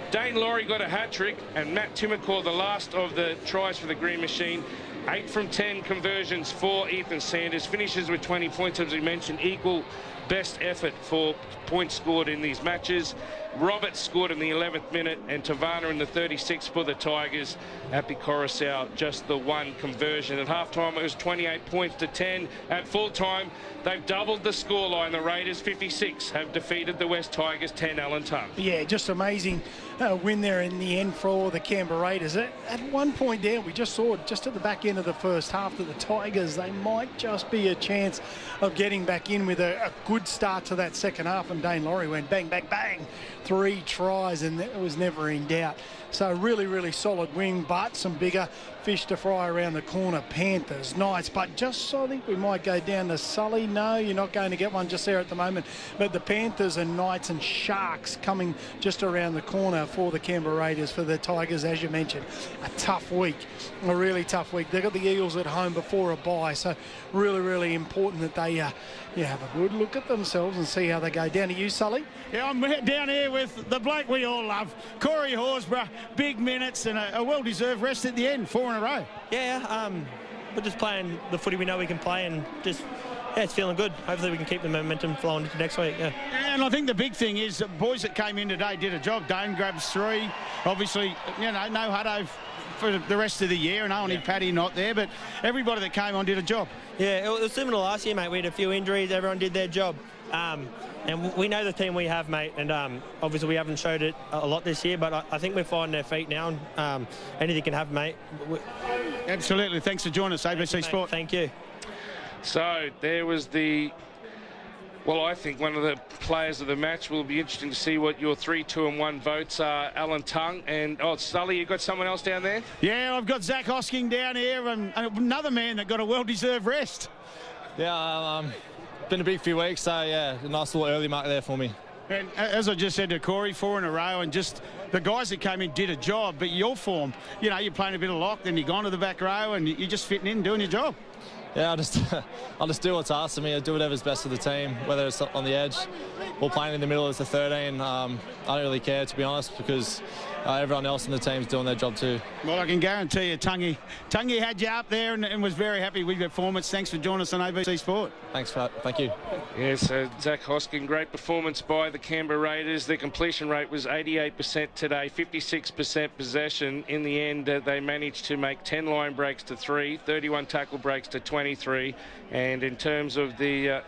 Dane Laurie got a hat-trick, and Matt Timmercore the last of the tries for the Green Machine. 8 from 10 conversions for Ethan Sanders. Finishes with 20 points, as we mentioned, equal best effort for points scored in these matches. Roberts scored in the 11th minute, and Tavana in the 36th for the Tigers. At BKRsport, just the 1 conversion. At halftime, it was 28 points to 10. At full time, they've doubled the scoreline. The Raiders 56 have defeated the West Tigers 10. Alan Tongue. Yeah, just amazing win there in the end for the Canberra Raiders. At one point there, we just saw it just at the back end of the first half that the Tigers, they might just be a chance of getting back in with a good start to that second half. And Dane Laurie went bang, bang, bang. 3 tries, and it was never in doubt. So really, really solid win, but some bigger fish to fry around the corner. Panthers, Knights, but just I think we might go down to Sully. No, you're not going to get one just there at the moment. But the Panthers and Knights and Sharks coming just around the corner for the Canberra Raiders. For the Tigers, as you mentioned, a tough week, a really tough week. They've got the Eagles at home before a bye, so really, really important that they have a good look at themselves and see how they go. Down to you, Sully. Yeah, I'm down here with the bloke we all love, Corey Horsburgh. Big minutes and a well-deserved rest at the end, 4 in a row. Yeah, we're just playing the footy we know we can play, and just, yeah, it's feeling good. Hopefully we can keep the momentum flowing into next week, yeah. And I think the big thing is the boys that came in today did a job. Dane grabs 3. Obviously, no Hutto for the rest of the year, and only Paddy not there, but everybody that came on did a job. Yeah, it was similar last year, mate. We had a few injuries. Everyone did their job. And we know the team we have, mate, and obviously we haven't showed it a lot this year, but I think we're finding their feet now, and anything can happen, mate. Absolutely. Thanks for joining us, ABC Sport. Thank you. So there was I think one of the players of the match. Will be interesting to see what your 3, 2 and 1 votes are. Alan Tongue and Sully, you got someone else down there? Yeah, I've got Zach Hosking down here, and another man that got a well-deserved rest. Yeah, been a big few weeks, so yeah, a nice little early mark there for me. And as I just said to Corey, 4 in a row, and just the guys that came in did a job, but your form, you're playing a bit of lock, then you're gone to the back row, and you're just fitting in, doing your job. Yeah, I'll just do what's asked of me. I'll do whatever's best for the team, whether it's on the edge or playing in the middle as a 13. I don't really care, to be honest, because everyone else in the team's doing their job too. Well, I can guarantee you, Tungy had you up there and was very happy with your performance. Thanks for joining us on ABC Sport. Thanks for that. Thank you. Yeah, so Zach Hoskin, great performance by the Canberra Raiders. Their completion rate was 88% today, 56% possession. In the end, they managed to make 10 line breaks to 3, 31 tackle breaks to 23. And in terms of the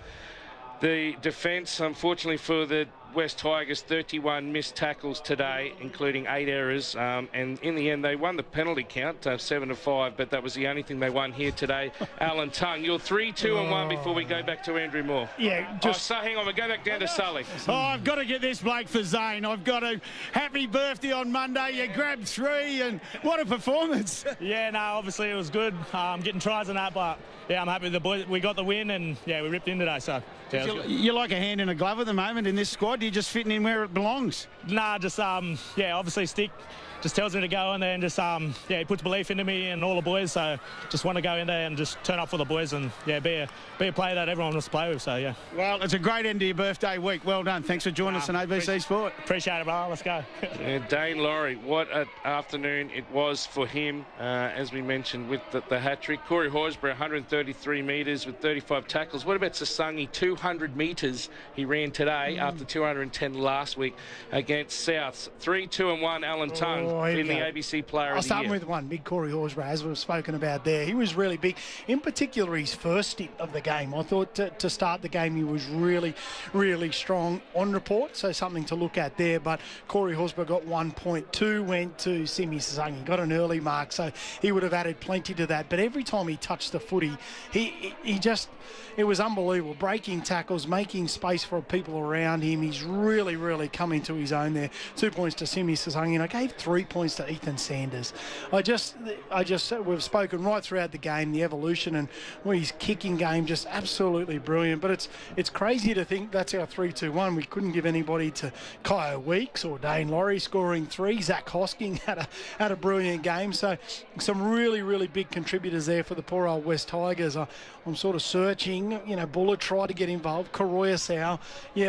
defence, unfortunately for the West Tigers, 31 missed tackles today, including 8 errors. And in the end, they won the penalty count, 7-5, but that was the only thing they won here today. Alan Tongue, you're 3-2-1 before we go back to Andrew Moore. Yeah, so hang on, we'll go back down to Sully. Oh, I've got to get this bloke for Zane. I've got a happy birthday on Monday. You grabbed 3, and what a performance. Yeah, no, obviously it was good. Getting tries and that, but yeah, I'm happy with the boys. We got the win, and yeah, we ripped in today. So yeah, you're like a hand in a glove at the moment in this squad. You're just fitting in where it belongs. Nah, just yeah, obviously Stick just tells me to go, and then just yeah, he puts belief into me and all the boys. So just want to go in there and just turn up for the boys, and yeah, be a player that everyone wants to play with. So yeah. Well, it's a great end to your birthday week. Well done. Thanks for joining us on ABC Sport. Appreciate it, bro. Let's go. Dane Laurie, what an afternoon it was for him, as we mentioned with the hat-trick. Corey Horsburgh, 133 metres with 35 tackles. What about Sasangi? 200 metres he ran today after 210 last week against Souths. 3-2-1, Alan Tongue in the ABC Player of the Year. I'll start with one, big Corey Horsburgh, as we've spoken about there. He was really big, in particular his first stint of the game. I thought to start the game he was really, really strong on report, so something to look at there. But Corey Horsburgh got 1.2, went to Simi Sasangi, got an early mark, so he would have added plenty to that. But every time he touched the footy, he just, it was unbelievable. Breaking tackles, making space for people around him. He's really, really come into his own there. 2 points to Simi Sasangi, and I gave 3 points to Ethan Sanders. We've spoken right throughout the game, the evolution and his kicking game, just absolutely brilliant. But it's crazy to think that's our 3-2-1. We couldn't give anybody to Kyle Weeks or Dane Laurie scoring 3. Zach Hosking had a brilliant game. So some really, really big contributors there for the poor old West Tigers. I'm sort of searching. Bullet tried to get involved. Karoya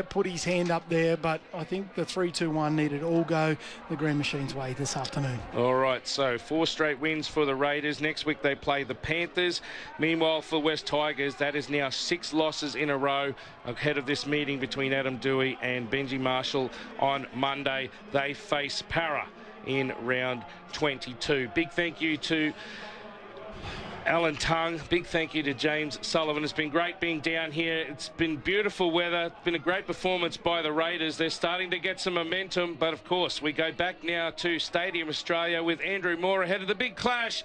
put his hand up there, but I think the 3-2-1 needed all go the Green Machine's way this afternoon. All right, so 4 straight wins for the Raiders. Next week they play the Panthers. Meanwhile, for West Tigers, that is now 6 losses in a row ahead of this meeting between Adam Dewey and Benji Marshall on Monday. They face Para in round 22. Big thank you to Alan Tongue. Big thank you to James Sullivan. It's been great being down here. It's been beautiful weather. It's been a great performance by the Raiders. They're starting to get some momentum, but of course we go back now to Stadium Australia with Andrew Moore ahead of the big clash.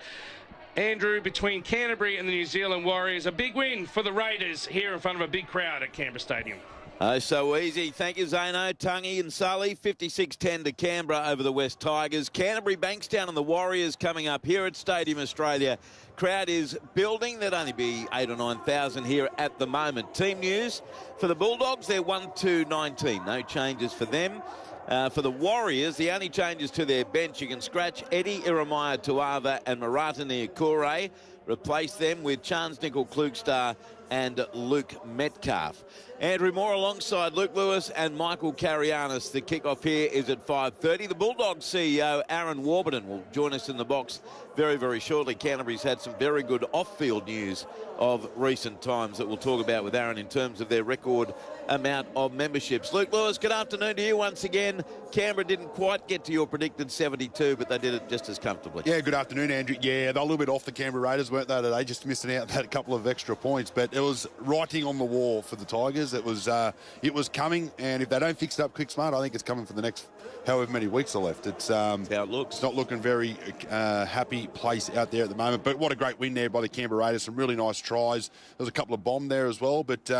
Andrew, between Canterbury and the New Zealand Warriors, a big win for the Raiders here in front of a big crowd at Canberra Stadium. Oh, so easy. Thank you, Zano, Tungy and Sully. 56-10 to Canberra over the West Tigers. Canterbury, Bankstown and the Warriors coming up here at Stadium Australia. Crowd is building. There'd only be 8,000 or 9,000 here at the moment. Team news for the Bulldogs, they're 1-2-19. No changes for them. For the Warriors, the only changes to their bench, you can scratch Eddie Iremaya Tuava and Marata Niokore. Replace them with Chance Nickel Klugstar and Luke Metcalf. Andrew Moore alongside Luke Lewis and Michael Carianis. The kickoff here is at 5:30. The Bulldogs CEO Aaron Warburton will join us in the box very, very shortly. Canterbury's had some very good off-field news of recent times that we'll talk about with Aaron in terms of their record amount of memberships. Luke Lewis, good afternoon to you once again. Canberra didn't quite get to your predicted 72, but they did it just as comfortably. Yeah, good afternoon, Andrew. Yeah, they're a little bit off the Canberra Raiders, weren't they, today? Just missing out that couple of extra points. But it was writing on the wall for the Tigers. It was coming, and if they don't fix it up quick smart, I think it's coming for the next however many weeks are left. It's how it looks. It's not looking very happy place out there at the moment. But what a great win there by the Canberra Raiders. Some really nice tries. There was a couple of bomb there as well, but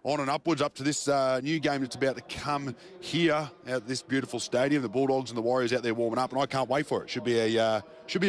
on and upwards up to this new game that's about to come here at this beautiful stadium. The Bulldogs and the Warriors out there warming up, and I can't wait for it. Should be a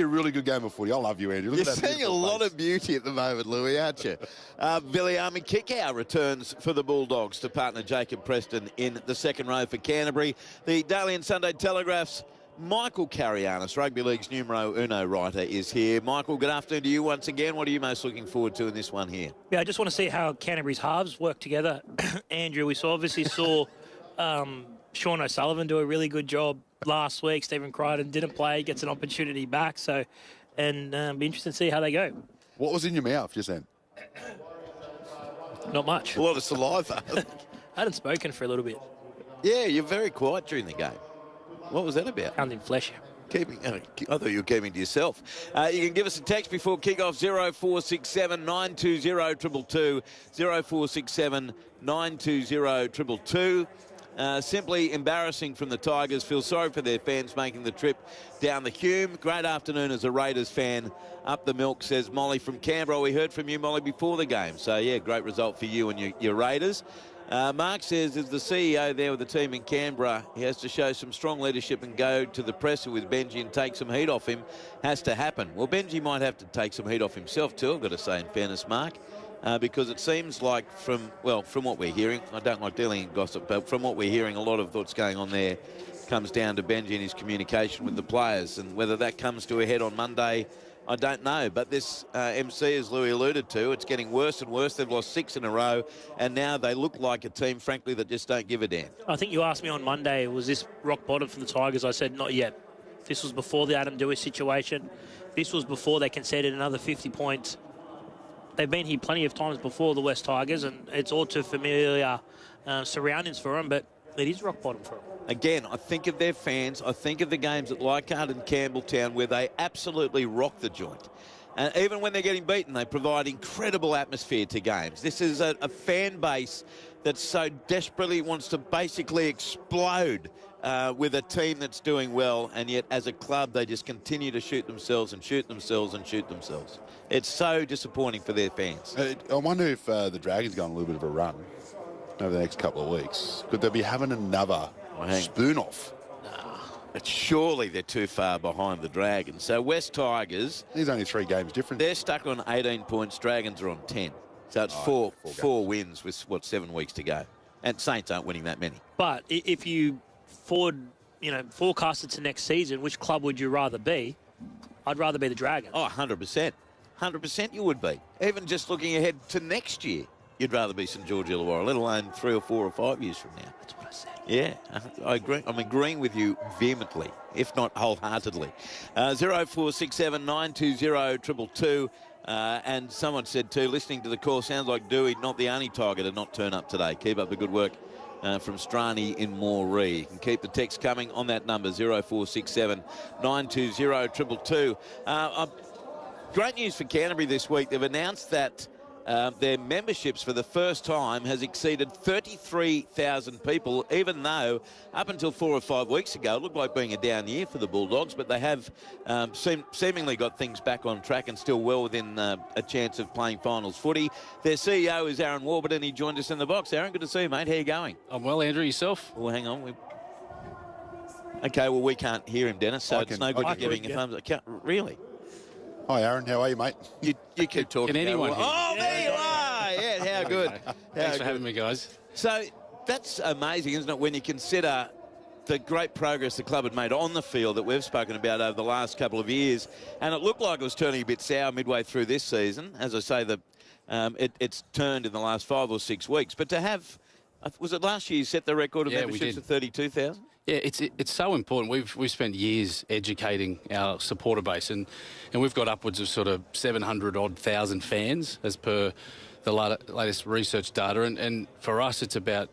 really good game of footy. I love you, Andrew. You're seeing a lot of beauty at the moment, Louis, aren't you? Viliami Kikau returns for the Bulldogs to partner Jacob Preston in the second row for Canterbury. The Daily and Sunday Telegraph's Michael Carianis, Rugby League's numero uno writer, is here. Michael, good afternoon to you once again. What are you most looking forward to in this one here? Yeah, I just want to see how Canterbury's halves work together. Andrew, we obviously saw Sean O'Sullivan do a really good job last week. Stephen Crichton didn't play, gets an opportunity back. So, and be interested to see how they go. What was in your mouth just then? Not much. A lot of saliva. I hadn't spoken for a little bit. Yeah, you're very quiet during the game. What was that about? Can't even flesh you. I thought you were keeping to yourself. You can give us a text before kick-off, 0467 920 222, 0467 920 222. Simply embarrassing from the Tigers. Feel sorry for their fans making the trip down the Hume. Great afternoon as a Raiders fan. Up the milk, says Molly from Canberra. We heard from you, Molly, before the game. So, yeah, great result for you and your Raiders. Mark says, as the CEO there with the team in Canberra, he has to show some strong leadership and go to the presser with Benji and take some heat off him. Has to happen. Well, Benji might have to take some heat off himself too, I've got to say, in fairness, Mark. Because it seems like from what we're hearing, I don't like dealing in gossip, but from what we're hearing, a lot of what's going on there comes down to Benji and his communication with the players. And whether that comes to a head on Monday, I don't know. But this MC, as Louis alluded to, it's getting worse and worse. They've lost 6 in a row, and now they look like a team, frankly, that just don't give a damn. I think you asked me on Monday, was this rock bottom for the Tigers? I said, not yet. This was before the Adam Dewey situation. This was before they conceded another 50 points. They've been here plenty of times before, the West Tigers, and it's all too familiar surroundings for them, but it is rock bottom for them. Again, I think of their fans. I think of the games at Leichhardt and Campbelltown where they absolutely rock the joint. And even when they're getting beaten, they provide incredible atmosphere to games. This is a fan base that so desperately wants to basically explode with a team that's doing well, and yet as a club they just continue to shoot themselves and shoot themselves and shoot themselves. It's so disappointing for their fans. I wonder if the Dragons go on a little bit of a run over the next couple of weeks. Could they be having another spoon-off? But surely they're too far behind the Dragons. So West Tigers... There's only 3 games difference. They're stuck on 18 points. Dragons are on 10. So it's four wins with, 7 weeks to go. And Saints aren't winning that many. But if you forecast it to next season, which club would you rather be? I'd rather be the Dragons. Oh, 100%. 100% you would be. Even just looking ahead to next year, you'd rather be St George Illawarra, let alone 3 or 4 or 5 years from now. That's what I said. Yeah, I agree. I'm agreeing with you vehemently, if not wholeheartedly. 0467 920 222. And someone said too, listening to the call, sounds like Dewey, not the only Tiger to not turn up today. Keep up the good work from Strani in Moree. You can keep the text coming on that number, 0467 920 222. Great news for Canterbury this week. They've announced that their memberships for the first time has exceeded 33,000 people, even though up until 4 or 5 weeks ago it looked like being a down year for the Bulldogs, but they have seemingly got things back on track and still well within a chance of playing finals footy. Their CEO is Aaron Warburton. He joined us in the box. Aaron, good to see you, mate. How you going? I'm well, Andrew. Yourself? Well, hang on. Okay, well, we can't hear him, Dennis, so it's no good giving a thumbs up. Really? Hi, Aaron. How are you, mate? You keep talking. Can anyone hear? Oh, there you are. Yeah, how good. Thanks for having me, guys. So that's amazing, isn't it, when you consider the great progress the club had made on the field that we've spoken about over the last couple of years. And it looked like it was turning a bit sour midway through this season. As I say, it's turned in the last 5 or 6 weeks. But to have, was it last year you set the record of memberships of 32,000? Yeah, it's so important. We've spent years educating our supporter base, and we've got upwards of sort of 700,000 fans as per the latest research data. And for us, it's about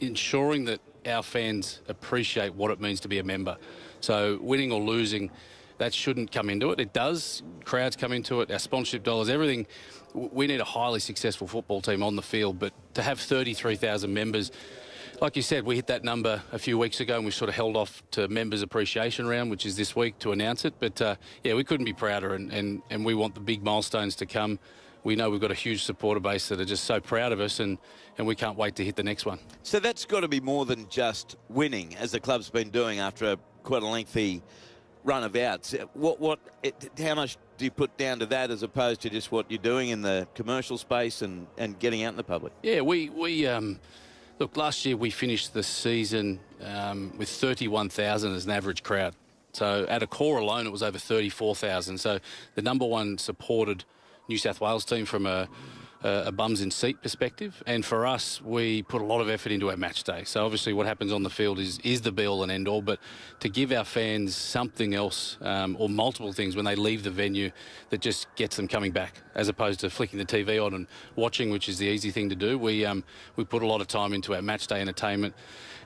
ensuring that our fans appreciate what it means to be a member. So winning or losing, that shouldn't come into it. It does. Crowds come into it. Our sponsorship dollars, everything. We need a highly successful football team on the field, but to have 33,000 members. Like you said, we hit that number a few weeks ago and we sort of held off to Members Appreciation Round, which is this week, to announce it. But, yeah, we couldn't be prouder and we want the big milestones to come. We know we've got a huge supporter base that are just so proud of us and we can't wait to hit the next one. So that's got to be more than just winning, as the club's been doing after quite a lengthy run of outs. How much do you put down to that as opposed to just what you're doing in the commercial space and getting out in the public? Yeah, look, last year we finished the season with 31,000 as an average crowd. So at a core alone, it was over 34,000. So the number one supported New South Wales team from a a bums in seat perspective, and for us, we put a lot of effort into our match day. So obviously what happens on the field is the be-all and end-all, but to give our fans something else or multiple things when they leave the venue that just gets them coming back, as opposed to flicking the TV on and watching, which is the easy thing to do. We put a lot of time into our match day entertainment.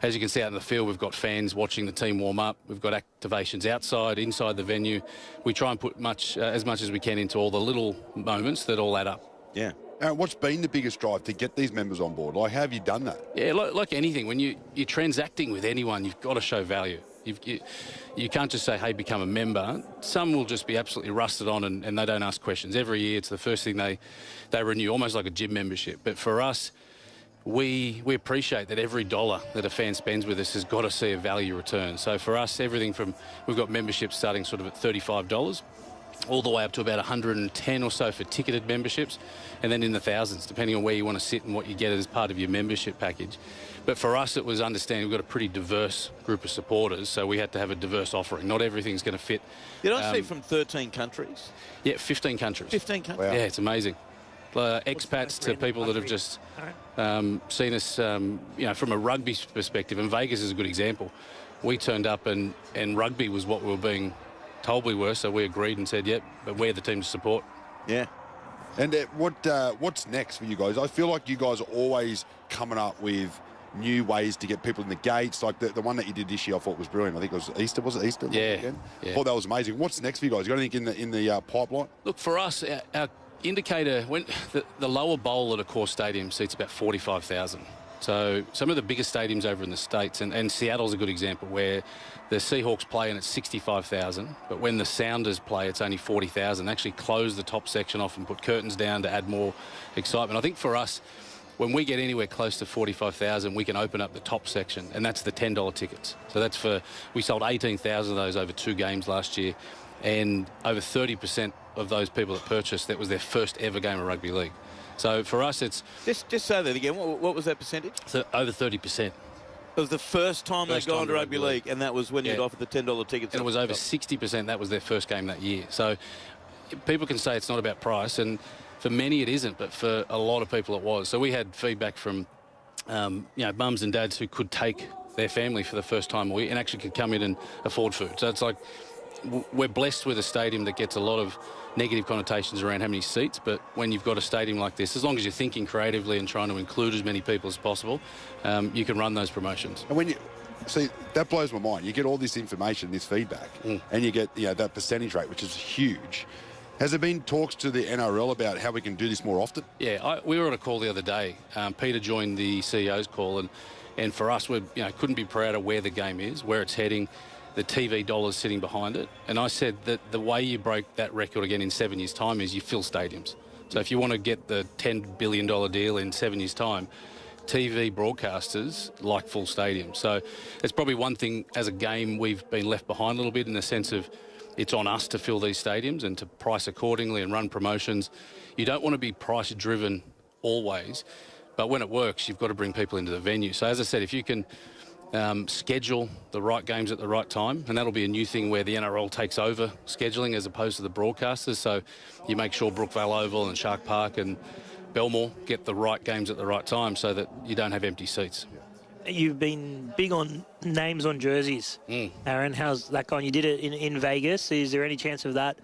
As you can see out in the field, we've got fans watching the team warm up. We've got activations outside, inside the venue. We try and put as much as we can into all the little moments that all add up. Yeah. What's been the biggest drive to get these members on board? Like, how have you done that? Yeah, like anything, when you're transacting with anyone, you've got to show value. You can't just say, hey, become a member. Some will just be absolutely rusted on and they don't ask questions. Every year, it's the first thing they renew, almost like a gym membership. But for us, we appreciate that every dollar that a fan spends with us has got to see a value return. So for us, everything from, we've got memberships starting sort of at $35, all the way up to about 110 or so for ticketed memberships, and then in the thousands, depending on where you want to sit and what you get as part of your membership package. But for us, it was understanding we've got a pretty diverse group of supporters, so we had to have a diverse offering. Not everything's going to fit. Did I see from 13 countries? Yeah, 15 countries. 15 countries? Wow. Yeah, it's amazing. Expats to people that have just seen us, from a rugby perspective, and Vegas is a good example. We turned up and rugby was what we were being told we were, so we agreed and said, yep, but we're the team to support. Yeah. And what's next for you guys? I feel like you guys are always coming up with new ways to get people in the gates. Like the one that you did this year, I thought was brilliant. I think it was Easter. Was it Easter? Yeah. I thought that was amazing. What's next for you guys? You got anything in the pipeline? Look, for us, our indicator, when the lower bowl at a core stadium seats about 45,000. So some of the biggest stadiums over in the States, and Seattle's a good example, where the Seahawks play and it's 65,000, but when the Sounders play, it's only 40,000. They actually close the top section off and put curtains down to add more excitement. I think for us, when we get anywhere close to 45,000, we can open up the top section, and that's the $10 tickets. So we sold 18,000 of those over 2 games last year, and over 30% of those people that purchased, that was their first ever game of rugby league. So for us, it's... Just say that again. What was that percentage? Over 30%. It was the first time they'd gone to rugby league, and that was when you'd offered the $10 tickets. And it was over 60%. That was their first game that year. So people can say it's not about price, and for many it isn't, but for a lot of people it was. So we had feedback from, mums and dads who could take their family for the first time and actually could come in and afford food. So it's like we're blessed with a stadium that gets a lot of negative connotations around how many seats, but when you've got a stadium like this, as long as you're thinking creatively and trying to include as many people as possible, you can run those promotions. And when you see, that blows my mind. You get all this information, this feedback, and you get that percentage rate, which is huge. Has there been talks to the NRL about how we can do this more often? Yeah, we were on a call the other day. Peter joined the CEO's call, and for us, we couldn't be prouder where the game is, where it's heading, the TV dollars sitting behind it. And I said that the way you break that record again in 7 years' time is you fill stadiums. So if you want to get the $10 billion deal in 7 years' time, TV broadcasters like full stadiums. So it's probably one thing as a game we've been left behind a little bit in the sense of it's on us to fill these stadiums and to price accordingly and run promotions. You don't want to be price-driven always, but when it works, you've got to bring people into the venue. So as I said, if you can schedule the right games at the right time, and that'll be a new thing where the NRL takes over scheduling as opposed to the broadcasters. So you make sure Brookvale Oval and Shark Park and Belmore get the right games at the right time so that you don't have empty seats. You've been big on names on jerseys. Aaron, how's that going? You did it in Vegas. Is there any chance of that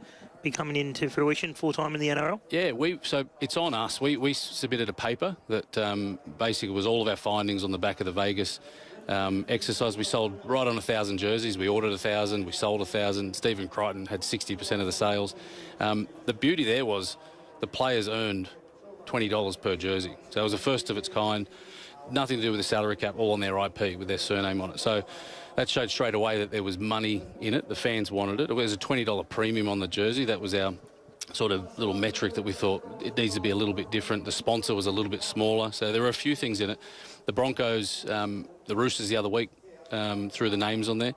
be coming into fruition full-time in the NRL? Yeah, so it's on us. We submitted a paper that basically was all of our findings on the back of the Vegas exercise. We sold right on 1,000 jerseys. We ordered 1,000. We sold 1,000. Stephen Crichton had 60% of the sales. The beauty there was the players earned $20 per jersey. So it was the first of its kind. Nothing to do with the salary cap, all on their IP with their surname on it. So that showed straight away that there was money in it. The fans wanted it. It was a $20 premium on the jersey. That was our sort of little metric that we thought it needs to be a little bit different. The sponsor was a little bit smaller. So there were a few things in it. The Broncos, the Roosters the other week, threw the names on there.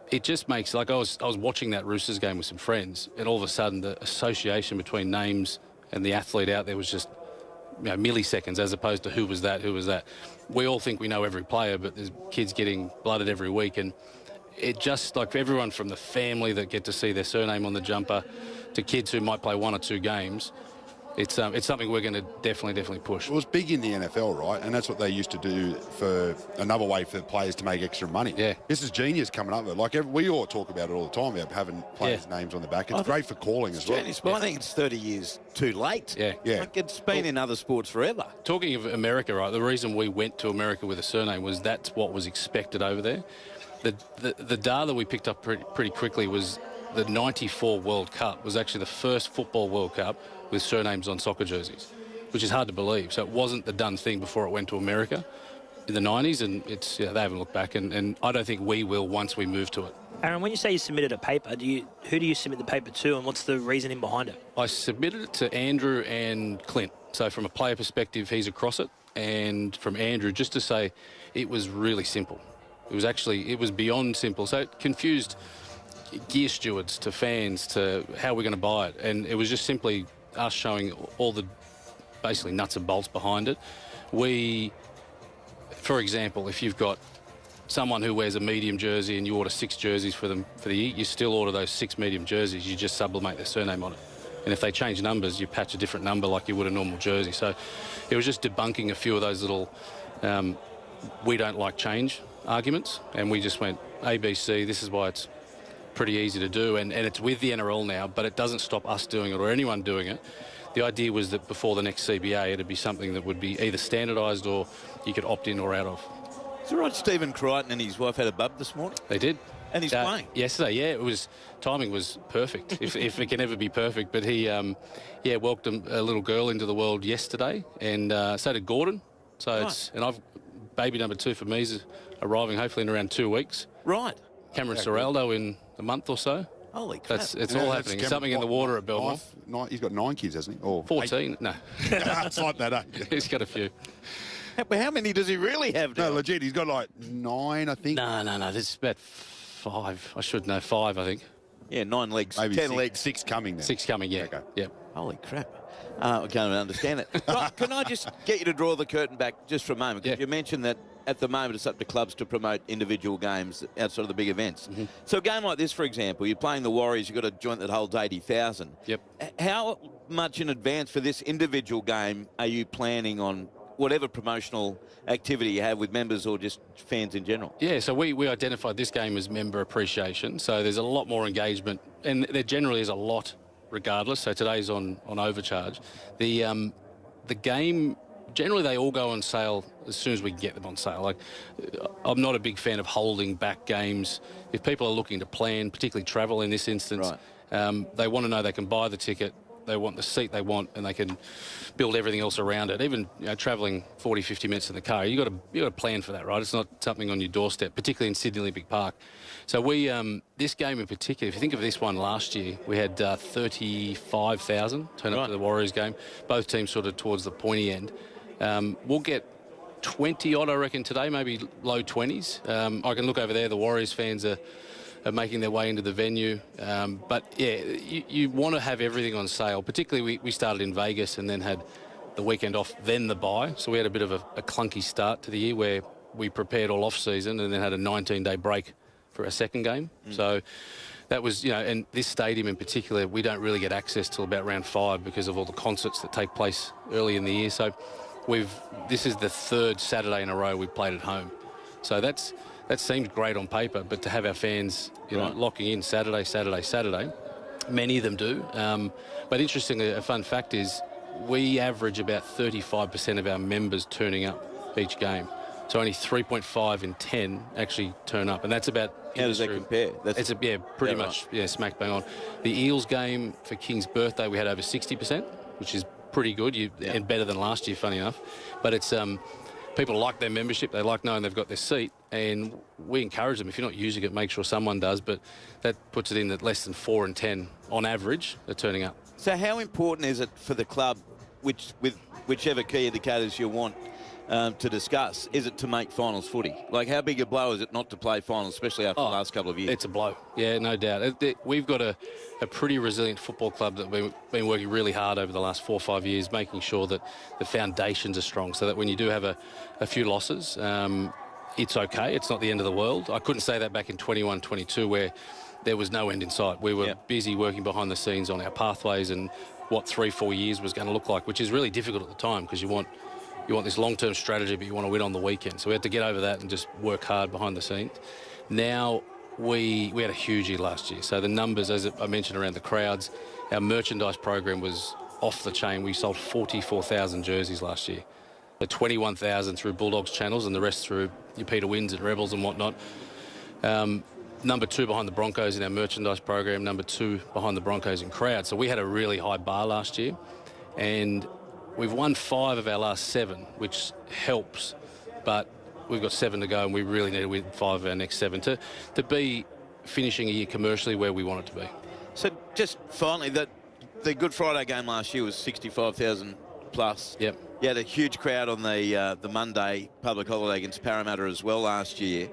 It just makes, like I was watching that Roosters game with some friends, and all of a sudden the association between names and the athlete out there was just milliseconds as opposed to who was that. We all think we know every player, but there's kids getting blooded every week, and it just, like, for everyone from the family that get to see their surname on the jumper to kids who might play 1 or 2 games, it's something we're going to definitely push. It was big in the NFL, right? And that's what they used to do for another way for players to make extra money. Yeah. This is genius coming up. Like, we all talk about it all the time, about having players' names on the back. It's great for calling as well. Genius, but I think it's 30 years too late. Yeah. Like, it's been in other sports forever. Talking of America, right, the reason we went to America with a surname was that's what was expected over there. The data we picked up pretty quickly was the 94 World Cup was actually the first football World Cup with surnames on soccer jerseys, which is hard to believe. So it wasn't the done thing before it went to America in the 90s, and they haven't looked back, and I don't think we will once we move to it. Aaron, when you say you submitted a paper, who do you submit the paper to, and what's the reasoning behind it? I submitted it to Andrew and Clint. So from a player perspective, he's across it, and from Andrew, just to say it was really simple. It was beyond simple. So it confused gear stewards to fans to how we're going to buy it, and it was just simply us showing all the basically nuts and bolts behind it. For example, if you've got someone who wears a medium jersey and you order 6 jerseys for them for the year, you still order those 6 medium jerseys, you just sublimate their surname on it. And if they change numbers, you patch a different number like you would a normal jersey. So it was just debunking a few of those little we don't like change arguments, and we just went ABC, this is why it's pretty easy to do, and it's with the NRL now, but it doesn't stop us doing it or anyone doing it. The idea was that before the next CBA, it'd be something that would be either standardised or you could opt in or out of. Is it right Stephen Crichton and his wife had a bub this morning? They did. And he's playing? Yesterday, yeah. Timing was perfect, if it can ever be perfect. But he, welcomed a little girl into the world yesterday, and so did Gordon. So baby number 2 for me is arriving hopefully in around 2 weeks. Right. Cameron Serraldo in a month or so. Holy crap. It's all happening. Something in the water at Belmore. He's got 9 kids, hasn't he? Or 14. 8. No. It's like that, eh? He's got a few. How many does he really have now? No, legit, he's got like 9, I think. No. There's about 5. I should know 5, I think. Yeah, 9 legs. Maybe 10 6, legs. 6 coming then. 6 coming, yeah. Okay. Yep. Holy crap. I can't understand it. Right, can I just get you to draw the curtain back just for a moment? Because you mentioned that at the moment it's up to clubs to promote individual games outside of the big events. Mm-hmm. So a game like this, for example, you're playing the Warriors, you've got a joint that holds 80,000. Yep. How much in advance for this individual game are you planning on whatever promotional activity you have with members or just fans in general? Yeah, so we identified this game as member appreciation. So there's a lot more engagement, and there generally is a lot regardless. So today's on overcharge. The game, generally they all go on sale as soon as we can get them on sale. Like, I'm not a big fan of holding back games. If people are looking to plan, particularly travel in this instance, they want to know they can buy the ticket, they want the seat they want, and they can build everything else around it. Even travelling 40, 50 minutes in the car, you got to plan for that, right? It's not something on your doorstep, particularly in Sydney Olympic Park. So this game in particular, if you think of this one last year, we had 35,000 turn up to the Warriors game. Both teams sort of towards the pointy end. We'll get 20 odd, I reckon, today, maybe low 20s. I can look over there. The Warriors fans are making their way into the venue. But, yeah, you want to have everything on sale. Particularly, we started in Vegas and then had the weekend off, then the bye. So we had a bit of a clunky start to the year where we prepared all off-season and then had a 19-day break for a second game. So that was, and this stadium in particular, we don't really get access till about round 5 because of all the concerts that take place early in the year. So this is the 3rd Saturday in a row we've played at home. So that seems great on paper, but to have our fans locking in Saturday, many of them do. But interestingly, a fun fact is we average about 35% of our members turning up each game. So only 3.5 in 10 actually turn up, and that's about. How does that compare? Pretty much smack bang on. The Eels game for King's birthday, we had over 60%, which is pretty good, and better than last year, funny enough. But it's people like their membership, they like knowing they've got their seat, and we encourage them. If you're not using it, make sure someone does. But that puts it in at less than 4 in 10 on average are turning up. So how important is it for the club, with whichever key indicators you want to discuss, is it to make finals footy? Like, how big a blow is it not to play finals, especially after the last couple of years? It's a blow, yeah, no doubt. We've got a pretty resilient football club that we've been working really hard over the last 4 or 5 years, making sure that the foundations are strong so that when you do have a few losses, it's okay. It's not the end of the world. I couldn't say that back in 21-22 where there was no end in sight. We were busy working behind the scenes on our pathways and what 3-4 years was going to look like, which is really difficult at the time because you want this long-term strategy, but you want to win on the weekend. So we had to get over that and just work hard behind the scenes. Now, we had a huge year last year. So the numbers, as I mentioned, around the crowds, our merchandise program was off the chain. We sold 44,000 jerseys last year. 21,000 through Bulldogs channels and the rest through your Peter Wins and Rebels and whatnot. Number 2 behind the Broncos in our merchandise program, number 2 behind the Broncos in crowd. So we had a really high bar last year, and we've won 5 of our last 7, which helps, but we've got 7 to go, and we really need to win 5 of our next 7 to be finishing a year commercially where we want it to be. So just finally, the Good Friday game last year was 65,000 plus. Yep. You had a huge crowd on the Monday public holiday against Parramatta as well last year.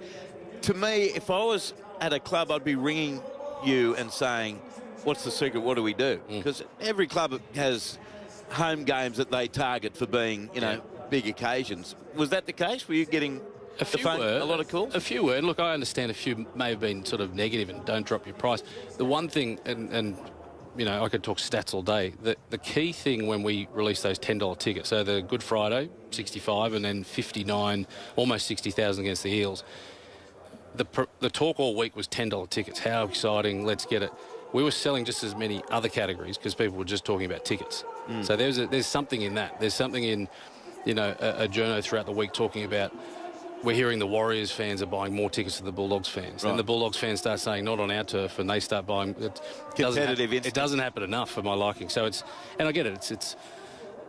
To me, if I was at a club, I'd be ringing you and saying, what's the secret? What do we do? Because every club has home games that they target for being, you know, big occasions. Was that the case? Were you getting a lot of calls? A few were. And look, I understand a few may have been sort of negative and don't drop your price. The one thing, and you know, I could talk stats all day. The key thing when we released those $10 tickets, so the Good Friday, 65, and then 59, almost 60,000 against the Eels. The talk all week was $10 tickets. How exciting, let's get it. We were selling just as many other categories because people were just talking about tickets. So there's something in that. There's something in, you know, a journo throughout the week talking about, we're hearing the Warriors fans are buying more tickets than the Bulldogs fans. Right. And the Bulldogs fans start saying, not on our turf, and they start buying. It doesn't happen enough for my liking. So it's, and I get it,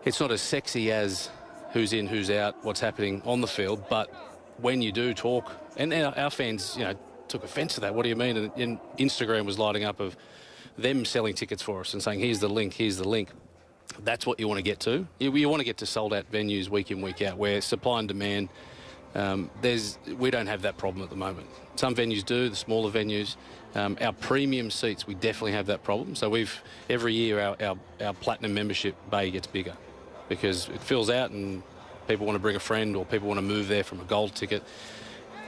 it's not as sexy as who's in, who's out, what's happening on the field, but when you do talk, and our fans, you know, took offence to that. What do you mean? And Instagram was lighting up of them selling tickets for us and saying, here's the link, here's the link. That's what you want to get to. You want to get to sold-out venues week in, week out, where supply and demand, we don't have that problem at the moment. Some venues do, the smaller venues. Our premium seats, we definitely have that problem. So every year our platinum membership bay gets bigger because it fills out and people want to bring a friend or people want to move there from a gold ticket.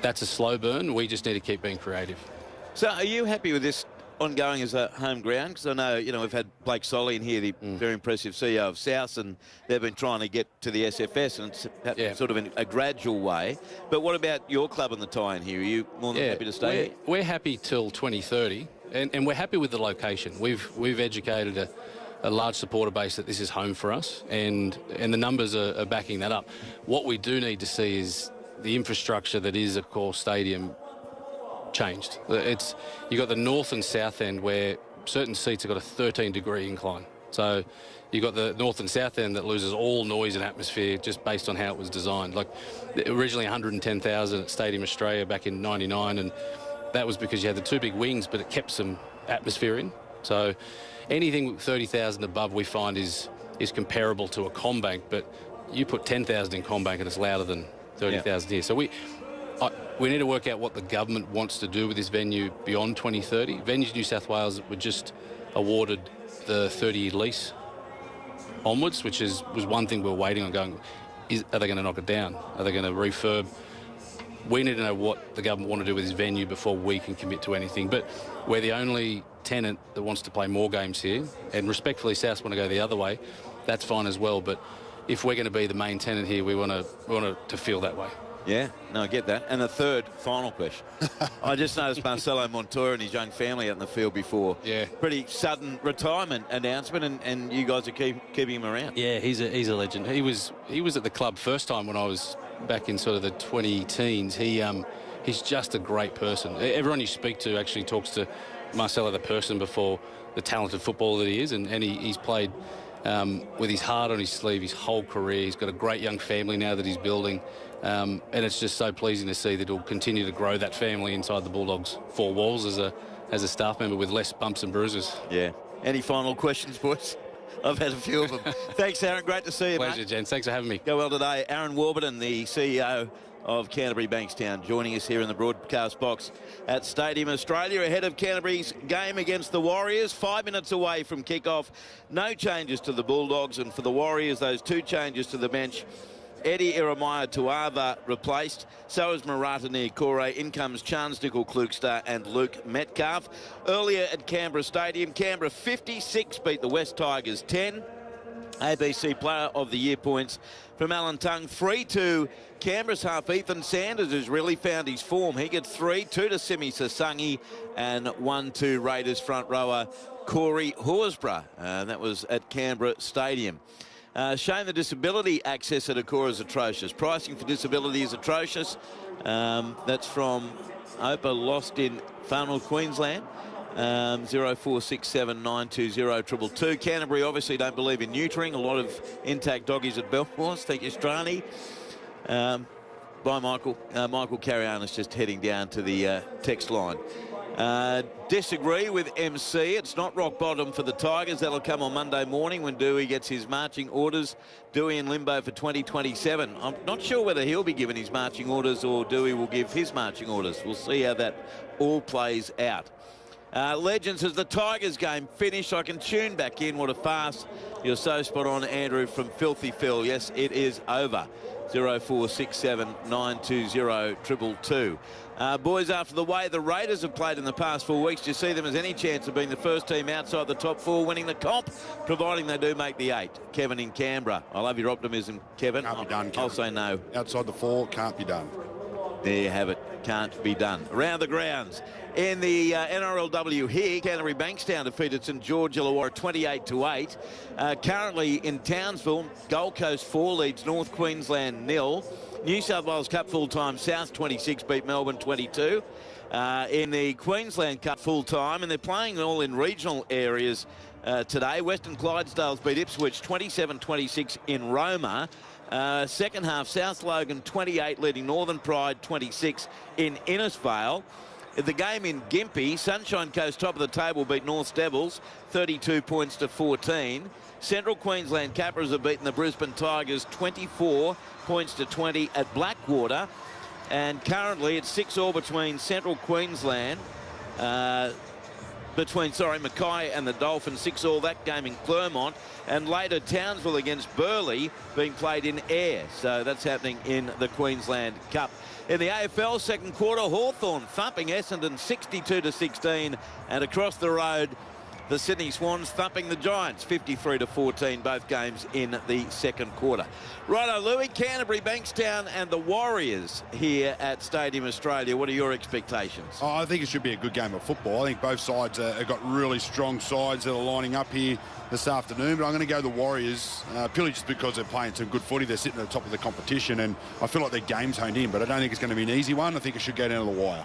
That's a slow burn. We just need to keep being creative. So are you happy with this ongoing as a home ground? Because I know, you know, we've had Blake Solly in here, the very impressive CEO of South, and they've been trying to get to the SFS, and it's happened sort of in a gradual way. But what about your club and the tie-in here? Are you more than happy to stay here? We're happy till 2030, and we're happy with the location. We've educated a large supporter base that this is home for us, and the numbers are backing that up. What we do need to see is the infrastructure that is a core stadium changed. You got the north and south end where certain seats have got a 13-degree incline. So you got the north and south end that loses all noise and atmosphere just based on how it was designed. Like originally 110,000 at Stadium Australia back in '99, and that was because you had the 2 big wings, but it kept some atmosphere in. So anything 30,000 above we find is comparable to a CommBank, but you put 10,000 in CommBank and it's louder than 30,000 here. So we need to work out what the government wants to do with this venue beyond 2030. Venues New South Wales were just awarded the 30-year lease onwards, which was one thing we were waiting on going, are they going to knock it down? Are they going to refurb? We need to know what the government want to do with this venue before we can commit to anything. But we're the only tenant that wants to play more games here, and respectfully, South want to go the other way. That's fine as well, but if we're going to be the main tenant here, we want it to feel that way. Yeah, no, I get that. And the third, final question. I just noticed Marcelo Montoya and his young family out in the field before. Yeah. Pretty sudden retirement announcement, and you guys are keeping him around. Yeah, he's a legend. He was at the club first time when I was back in sort of the 20-teens. He's just a great person. Everyone you speak to actually talks to Marcelo the person before the talented footballer that he is, and he's played with his heart on his sleeve his whole career. He's got a great young family now that he's building. And it's just so pleasing to see that he'll continue to grow that family inside the Bulldogs' 4 walls as a staff member with less bumps and bruises. Yeah. Any final questions, boys? I've had a few of them. Thanks, Aaron. Great to see you, Pleasure, gents. Thanks for having me. Go well today. Aaron Warburton, the CEO of Canterbury Bankstown, joining us here in the broadcast box at Stadium Australia ahead of Canterbury's game against the Warriors. 5 minutes away from kick-off. No changes to the Bulldogs, and for the Warriors, those 2 changes to the bench. Eddie Iremaya Tuava replaced. So is Murata Niokore. In comes Chance Nicol-Klugstar and Luke Metcalf. Earlier at Canberra Stadium, Canberra 56 beat the West Tigers 10. ABC Player of the Year points from Alan Tongue. 3-2 Canberra's half. Ethan Sanders has really found his form. He gets 3, 2 to Simi Sasangi and 1-2 Raiders front rower Corey Horsburgh. That was at Canberra Stadium. Shane, the disability access at Akora is atrocious. Pricing for disability is atrocious. That's from Opa Lost in Farnell, Queensland. 0467 920 222. Canterbury obviously don't believe in neutering. A lot of intact doggies at Belfast. Thank you, Strani. By Michael. Michael Carrion is just heading down to the text line. Disagree with MC. It's not rock bottom for the Tigers. That'll come on Monday morning when Dewey gets his marching orders. Dewey in limbo for 2027. I'm not sure whether he'll be given his marching orders or Dewey will give his marching orders. We'll see how that all plays out. Legends, as the Tigers game finished, I can tune back in. What a farce. You're so spot on, Andrew, from Filthy Phil. Yes, it is over. 0467 920 222. Boys, after the way the Raiders have played in the past 4 weeks, do you see them as any chance of being the first team outside the top 4 winning the comp, providing they do make the 8? Kevin in Canberra. I love your optimism, Kevin. Can't be done, Kevin. I'll say no. Outside the 4, can't be done. There you have it. Can't be done. Around the grounds. In the NRLW here, Canterbury Bankstown defeated St George Illawarra 28-8. Currently in Townsville, Gold Coast 4 leads North Queensland 0. New South Wales Cup full-time, South 26 beat Melbourne 22. In the Queensland Cup full-time, and they're playing all in regional areas today. Western Clydesdales beat Ipswich 27-26 in Roma. Second half, South Logan 28 leading Northern Pride 26 in Innisfail. The game in Gympie, Sunshine Coast top of the table beat North Devils 32 points to 14. Central Queensland Capras have beaten the Brisbane Tigers 24 points to 20 at Blackwater. And currently it's 6-all between Central Queensland, Mackay and the Dolphins. 6-all that game in Clermont. And later Townsville against Burleigh being played in Ayr. So that's happening in the Queensland Cup. In the AFL second quarter, Hawthorn thumping Essendon 62-16. And across the road, the Sydney Swans thumping the Giants 53-14, both games in the second quarter. Righto, Louis, Canterbury, Bankstown and the Warriors here at Stadium Australia. What are your expectations? Oh, I think it should be a good game of football. I think both sides have got really strong sides that are lining up here this afternoon, but I'm going to go the Warriors purely just because they're playing some good footy. They're sitting at the top of the competition, and I feel like their game's honed in, but I don't think it's going to be an easy one. I think it should go down to the wire.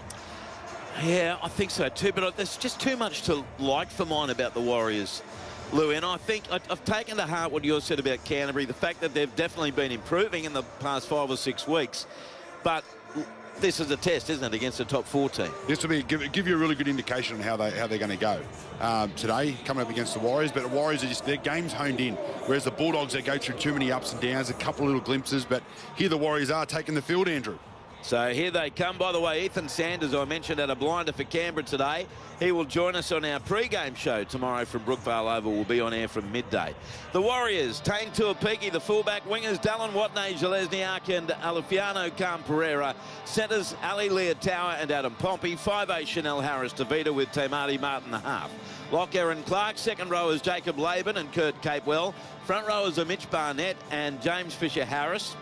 Yeah, I think so too, but there's just too much to like for mine about the Warriors, Lou, and I think I've taken to heart what you said about Canterbury, the fact that they've definitely been improving in the past 5 or 6 weeks, but this is a test, isn't it, against a top 4 team? This will be give you a really good indication on how they're going to go today, coming up against the Warriors. But the Warriors are just, their game's honed in, whereas the Bulldogs, they go through too many ups and downs, a couple of little glimpses. But here the Warriors are taking the field, Andrew. So here they come. By the way, Ethan Sanders, I mentioned, had a blinder for Canberra today. He will join us on our pre-game show tomorrow from Brookvale Oval. We'll be on air from midday. The Warriors, Tane Tuapiki, the fullback. Wingers, Dallin Watney, Jelezniak and Alifiano Khan-Pereira. Centres, Ali Leotawa and Adam Pompey. 5'8", Chanel Harris-Tavita with Tamati Martin the half. Lock Aaron Clark. Second rowers, Jacob Laban and Kurt Capewell. Front rowers are Mitch Barnett and James Fisher-Harris.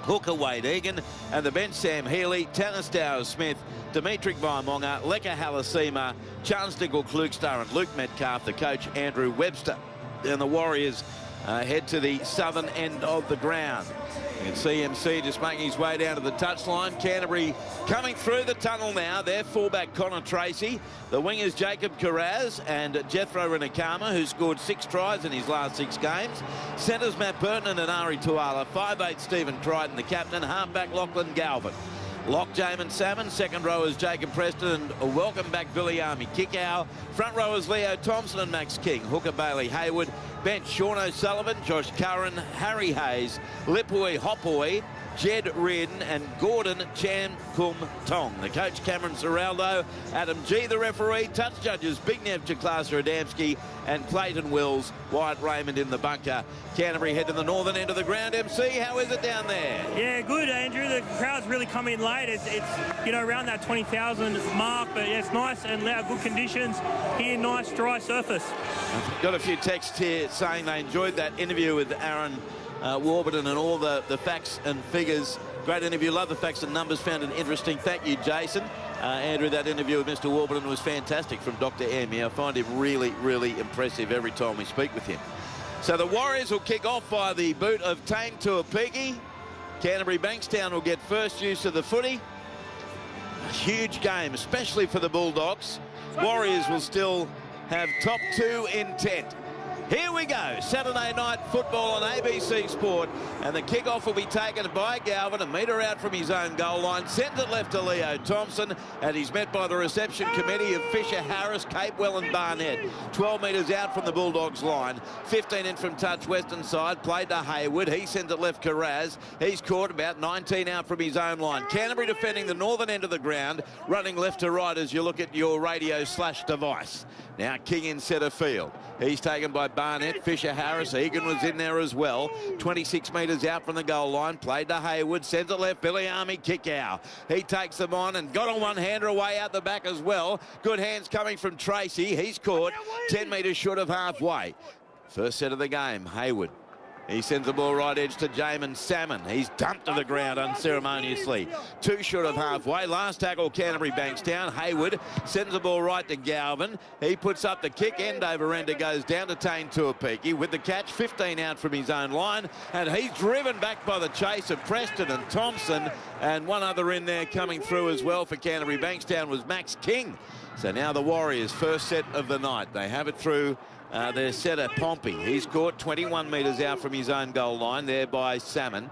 Hooker Wade Egan, and the bench Sam Healy, Tanner Smith, Dimitri Vaimonga, Leka Halasima, Chance Nicol-Klugstar and Luke Metcalf, the coach Andrew Webster. And the Warriors head to the southern end of the ground. You can see MC just making his way down to the touchline. Canterbury coming through the tunnel now. Their fullback Connor Tracy. The wingers Jacob Carraz and Jethro Renakama, who scored 6 tries in his last 6 games. Centres Matt Burton and Ari Tuala. 5'8" Stephen Crichton, the captain. Halfback Lachlan Galvin. Lock Jamin Salmon. Second rowers Jacob Preston and a welcome back Viliami Kikau. Front rowers Leo Thompson and Max King. Hooker Bailey Hayward. Bench Sean O'Sullivan, Josh Curran, Harry Hayes, Lipui Hopoi, Jed Reardon and Gordon Chan Kum Tong. The coach Cameron Serraldo, Adam G the referee, touch judges Bignev Jaklasa Adamski and Clayton Wills, Wyatt Raymond in the bunker. Canterbury head to the northern end of the ground. MC, how is it down there? Yeah, good, Andrew. The crowd's really come in late. It's you know, around that 20,000 mark, but yeah, it's nice and loud, good conditions here, nice dry surface. I've got a few texts here saying they enjoyed that interview with Aaron Warburton and all the facts and figures. Great interview. Love the facts and numbers. Found it interesting. Thank you, Jason. Andrew, that interview with Mr. Warburton was fantastic from Dr. Emmy. I find him really, really impressive every time we speak with him. So the Warriors will kick off by the boot of Tane Tuapiki. Canterbury Bankstown will get first use of the footy. A huge game, especially for the Bulldogs. Warriors will still have top 2 intent. Here we go, Saturday night football on ABC Sport, and the kickoff will be taken by Galvin, a metre out from his own goal line, sends it left to Leo Thompson, and he's met by the reception committee of Fisher, Harris, Capewell and Barnett. 12 metres out from the Bulldogs line, 15 in from touch western side, played to Hayward, he sends it left Carraz, he's caught about 19 out from his own line. Canterbury defending the northern end of the ground, running left to right as you look at your radio/device. Now King in centre field. He's taken by Barnett, Fisher, Harris. Egan was in there as well. 26 metres out from the goal line. Played to Hayward. Sends it left. Billy Army kick out. He takes them on and got a one-hander away out the back as well. Good hands coming from Tracy. He's caught 10 metres short of halfway. First set of the game, Hayward. He sends the ball right edge to Jamin Salmon. He's dumped to the ground unceremoniously. 2 short of halfway. Last tackle, Canterbury Bankstown. Hayward sends the ball right to Galvin. He puts up the kick. End over ender goes down to Tane Tuapiki with the catch. 15 out from his own line. And he's driven back by the chase of Preston and Thompson. And one other in there coming through as well for Canterbury Bankstown was Max King. So now the Warriors, first set of the night. They have it through their setter, Pompey. He's caught 21 metres out from his own goal line there by Salmon.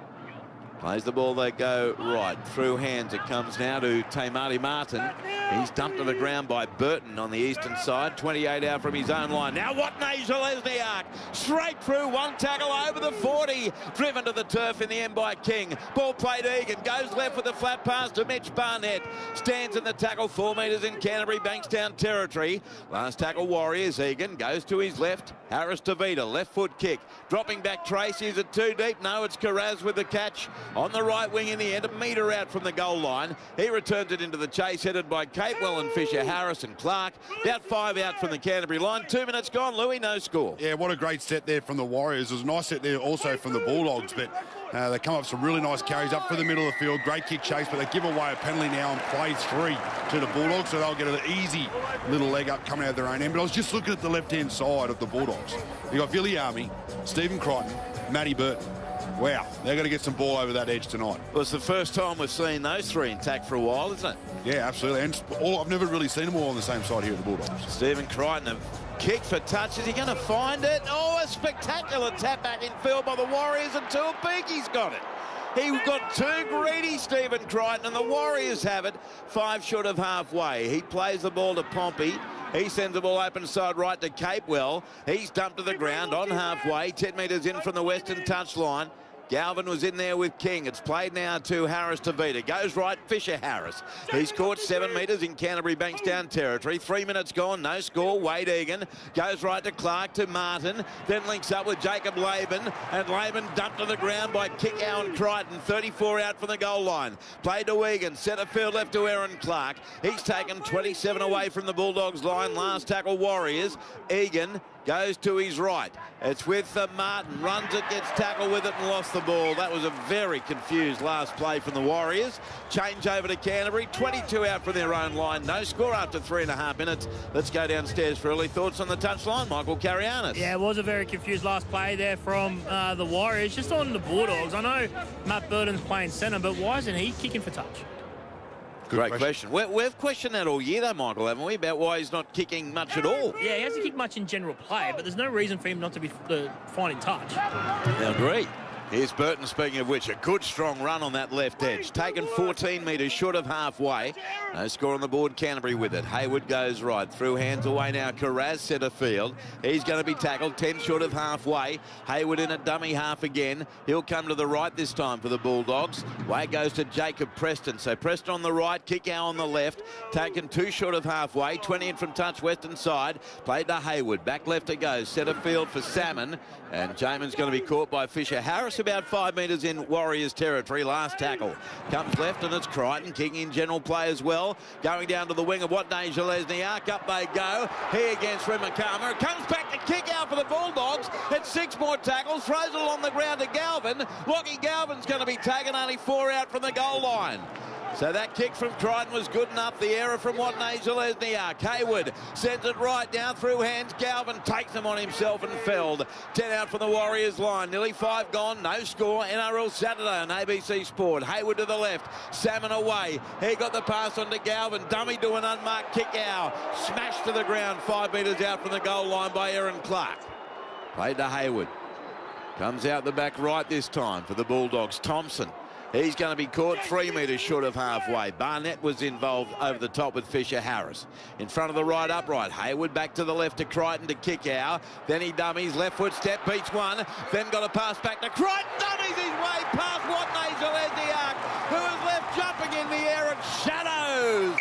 Plays the ball, they go right. Through hands, it comes now to Tamati Martin. He's dumped to the ground by Burton on the eastern side. 28 out from his own line. Now Watnasia Lesniak. Straight through, one tackle over the 40. Driven to the turf in the end by King. Ball played Egan. Goes left with a flat pass to Mitch Barnett. Stands in the tackle, 4 metres in Canterbury Bankstown territory. Last tackle Warriors. Egan goes to his left. Harris to Vida. Left foot kick. Dropping back Tracy. Is it too deep? No, it's Carraz with the catch. On the right wing in the end, a metre out from the goal line. He returns it into the chase, headed by Capewell and Fisher, Harris and Clark. About 5 out from the Canterbury line. 2 minutes gone, Louis, no score. Yeah, what a great set there from the Warriors. It was a nice set there also from the Bulldogs, but they come up some really nice carries up for the middle of the field. Great kick chase, but they give away a penalty now and play 3 to the Bulldogs, so they'll get an easy little leg up coming out of their own end. But I was just looking at the left-hand side of the Bulldogs. You got Billy Army, Stephen Crichton, Matty Burton. Wow, they're going to get some ball over that edge tonight. Well, it's the first time we've seen those 3 intact for a while, isn't it? Yeah, absolutely. And I've never really seen them all on the same side here at the Bulldogs. Stephen Crichton, a kick for touch. Is he going to find it? Oh, a spectacular tap back in field by the Warriors, and Tuapiki's got it. He got too greedy, Stephen Crichton, and the Warriors have it 5 short of halfway. He plays the ball to Pompey. He sends the ball open side right to Capewell. He's dumped to the ground on halfway, 10 metres in from the western touchline. Galvin was in there with King. It's played now to Harris to Vida. Goes right, Fisher Harris. He's caught 7 metres in Canterbury Bankstown territory. 3 minutes gone, no score. Wade Egan goes right to Clark to Martin. Then links up with Jacob Laban. And Laban dumped to the ground by Kickow and Crichton. 34 out from the goal line. Played to Egan. Centre field left to Aaron Clark. He's taken 27 away from the Bulldogs line. Last tackle Warriors. Egan goes to his right. It's with Martin. Runs it, gets tackled with it and lost the ball. That was a very confused last play from the Warriors. Change over to Canterbury. 22 out from their own line. No score after 3.5 minutes. Let's go downstairs for early thoughts on the touchline. Michael Carianis. Yeah, it was a very confused last play there from the Warriors. Just on the Bulldogs. I know Matt Burton's playing centre, but why isn't he kicking for touch? Great question. We've questioned that all year, though, Michael, haven't we, about why he's not kicking much at all? Yeah, he hasn't kicked much in general play, but there's no reason for him not to be finding touch. I agree. Here's Burton, speaking of which, a good strong run on that left edge. Taken 14 metres short of halfway. No score on the board, Canterbury with it. Hayward goes right, through hands away now. Carraz centre field. He's going to be tackled 10 short of halfway. Hayward in a dummy half again. He'll come to the right this time for the Bulldogs. Way goes to Jacob Preston. So Preston on the right, Kickow on the left. Taken 2 short of halfway. 20 in from touch, western side. Played to Hayward. Back left it goes. Centre field for Salmon. And Jamin's going to be caught by Fisher Harris about 5 metres in Warriors territory. Last tackle comes left, and it's Crichton kicking in general play as well. Going down to the wing of Watney Zelezniak. Up they go. He against Rimakama. It comes back to kick out for the Bulldogs. It's 6 more tackles. Throws it along the ground to Galvin. Lockie Galvin's going to be taken, only 4 out from the goal line. So that kick from Crichton was good enough. The error from Watney Zelezniak. Hayward sends it right down through hands. Galvin takes them on himself and felled. 10 out from the Warriors line. Nearly 5 gone. No score. NRL Saturday on ABC Sport. Hayward to the left. Salmon away. He got the pass on to Galvin. Dummy to an unmarked kick out. Smashed to the ground 5 metres out from the goal line by Aaron Clark. Played to Hayward. Comes out the back right this time for the Bulldogs. Thompson. He's going to be caught 3 metres short of halfway. Barnett was involved over the top with Fisher Harris. In front of the right upright. Hayward back to the left to Crichton to kick out. Then he dummies. Left foot step, beats one. Then got a pass back to Crichton. Dummies his way past Watney Zelezniak, who is left jumping in the air at shadows.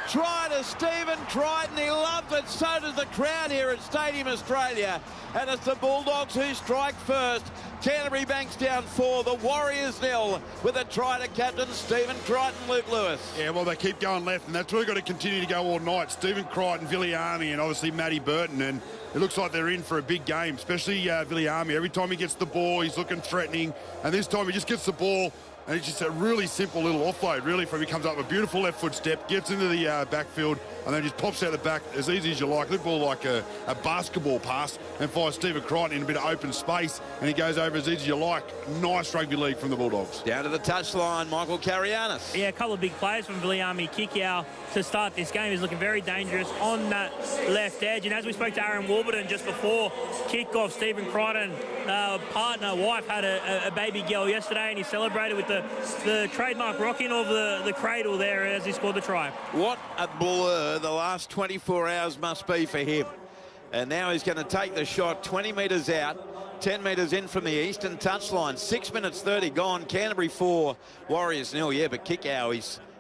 Try to Stephen Crichton. He loves it. So does the crowd here at Stadium Australia. And it's the Bulldogs who strike first. Canterbury Bankstown 4, the Warriors 0, with a try to captain Stephen Crichton, Luke Lewis. Yeah, well, they keep going left, and that's really got to continue to go all night. Stephen Crichton, Viliami, and obviously Matty Burton, and it looks like they're in for a big game, especially Viliami. Every time he gets the ball, he's looking threatening, and this time he just gets the ball, and it's just a really simple little offload, really, from he comes up with a beautiful left foot step, gets into the backfield, and then just pops out the back as easy as you like. Look ball like a basketball pass, and finds Stephen Crichton in a bit of open space, and he goes over as easy as you like. Nice rugby league from the Bulldogs. Down to the touchline, Michael Karianis. Yeah, a couple of big plays from Viliami Kickow to start this game. He's looking very dangerous on that left edge. And as we spoke to Aaron Warburton just before kickoff, Stephen Crichton, partner, wife, had a baby girl yesterday, and he celebrated with the trademark rocking of the cradle there as he scored the try. What a blur the last 24 hours must be for him. And now he's going to take the shot 20 metres out, 10 metres in from the eastern touchline. 6 minutes 30 gone. Canterbury 4, Warriors 0. Yeah, but Kickow,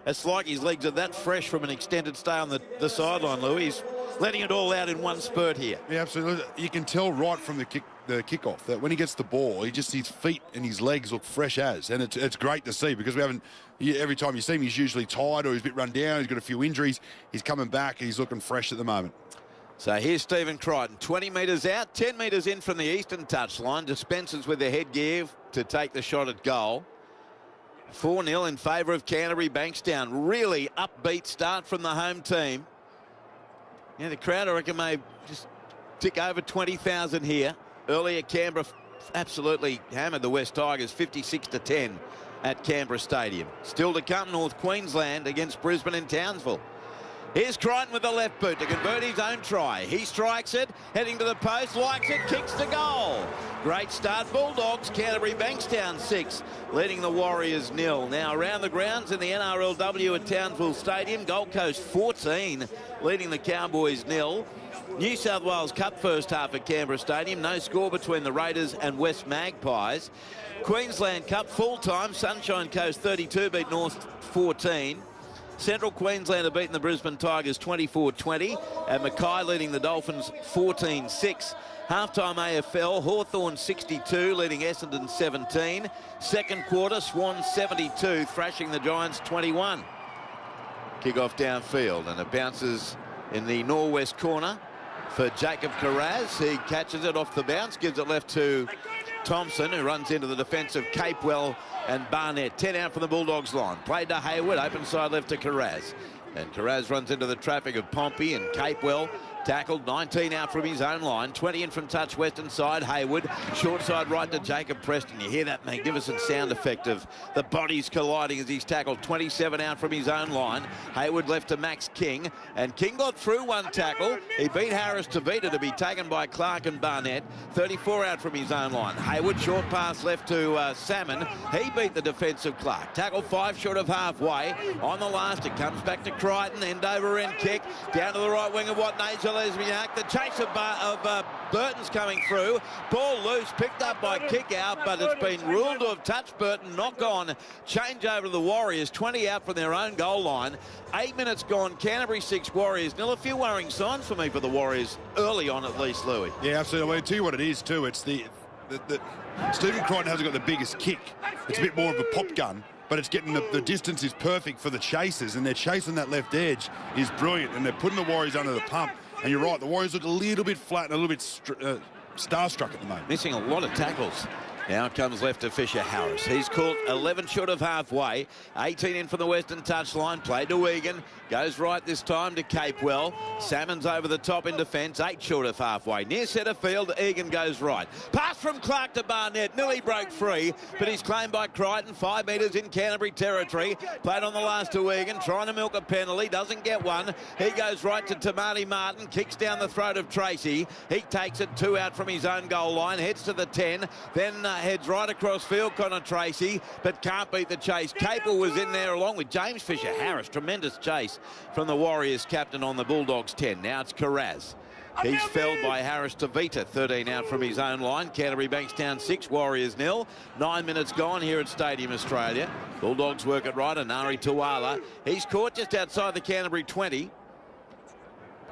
it's like his legs are that fresh from an extended stay on the sideline, Louis. He's letting it all out in one spurt here. Yeah, absolutely. You can tell right from the kickoff that when he gets the ball, his feet and his legs look fresh as, and it's great to see, because we haven't. Every time you see him, he's usually tired or he's a bit run down. He's got a few injuries. He's coming back. And he's looking fresh at the moment. So here's Stephen Crichton, 20 metres out, 10 metres in from the eastern touchline. Dispenses with the headgear to take the shot at goal. 4-0 in favour of Canterbury Bankstown. Really upbeat start from the home team. Yeah, the crowd, I reckon, may just tick over 20,000 here. Earlier, Canberra absolutely hammered the West Tigers 56-10 at Canberra Stadium. Still to come, North Queensland against Brisbane and Townsville. Here's Crichton with the left boot to convert his own try. He strikes it, heading to the post, likes it, kicks the goal. Great start, Bulldogs. Canterbury Bankstown 6, leading the Warriors 0. Now around the grounds in the NRLW at Townsville Stadium, Gold Coast 14, leading the Cowboys 0. New South Wales Cup first half at Canberra Stadium. No score between the Raiders and West Magpies. Queensland Cup full time. Sunshine Coast 32 beat North 14. Central Queensland have beaten the Brisbane Tigers 24-20, and Mackay leading the Dolphins 14-6. Halftime AFL, Hawthorn 62, leading Essendon 17. Second quarter, Swans 72, thrashing the Giants 21. Kick-off downfield, and it bounces in the northwest corner for Jacob Carraz. He catches it off the bounce, gives it left to Thompson, who runs into the defence of Capewell and Barnett. 10 out from the Bulldogs line. Played to Hayward, open side left to Carraz. And Carraz runs into the traffic of Pompey and Capewell Tackled, 19 out from his own line, 20 in from touch western side. Hayward, short side right to Jacob Preston. You hear that magnificent sound effect of the bodies colliding as he's tackled. 27 out from his own line. Hayward left to Max King, and King got through one tackle. He beat Harris Tavita to be taken by Clark and Barnett. 34 out from his own line. Hayward, short pass left to Salmon. He beat the defensive Clark. Tackle 5 short of halfway. On the last, it comes back to Crichton. End over end kick. Down to the right wing of Lesbiak. The chase of Burton's coming through. Ball loose, picked up by kick out, but it's been ruled to have touched Burton. Knock on. Change over to the Warriors. 20 out from their own goal line. 8 minutes gone. Canterbury 6, Warriors nil. A few worrying signs for me for the Warriors early on, at least, Louis. Yeah, absolutely. I'll tell you what it is too. It's the Stephen Crichton hasn't got the biggest kick. It's a bit more of a pop gun. But it's getting the distance is perfect for the chasers, and they're chasing that left edge is brilliant, and they're putting the Warriors under the pump. And you're right, the Warriors look a little bit flat and a little bit starstruck at the moment. Missing a lot of tackles. Now comes left to Fisher Harris. He's caught 11 short of halfway. 18 in from the western touchline. Played to Egan. Goes right this time to Capewell. Salmon's over the top in defence. 8 short of halfway. Near centre field, Egan goes right. Pass from Clark to Barnett. Nearly broke free, but he's claimed by Crichton. 5 metres in Canterbury territory. Played on the last to Egan. Trying to milk a penalty. Doesn't get one. He goes right to Tamati Martin. Kicks down the throat of Tracy. He takes it 2 out from his own goal line. Heads to the 10. Then heads right across field, Connor Tracy, but can't beat the chase. Capel was in there along with James Fisher Harris. Tremendous chase from the Warriors captain on the Bulldogs 10. Now it's Carraz. He's felled by Harris Tavita. 13 out from his own line. Canterbury Bankstown 6, Warriors nil. 9 minutes gone here at Stadium Australia. Bulldogs work it right. Anari Tuala. He's caught just outside the Canterbury 20.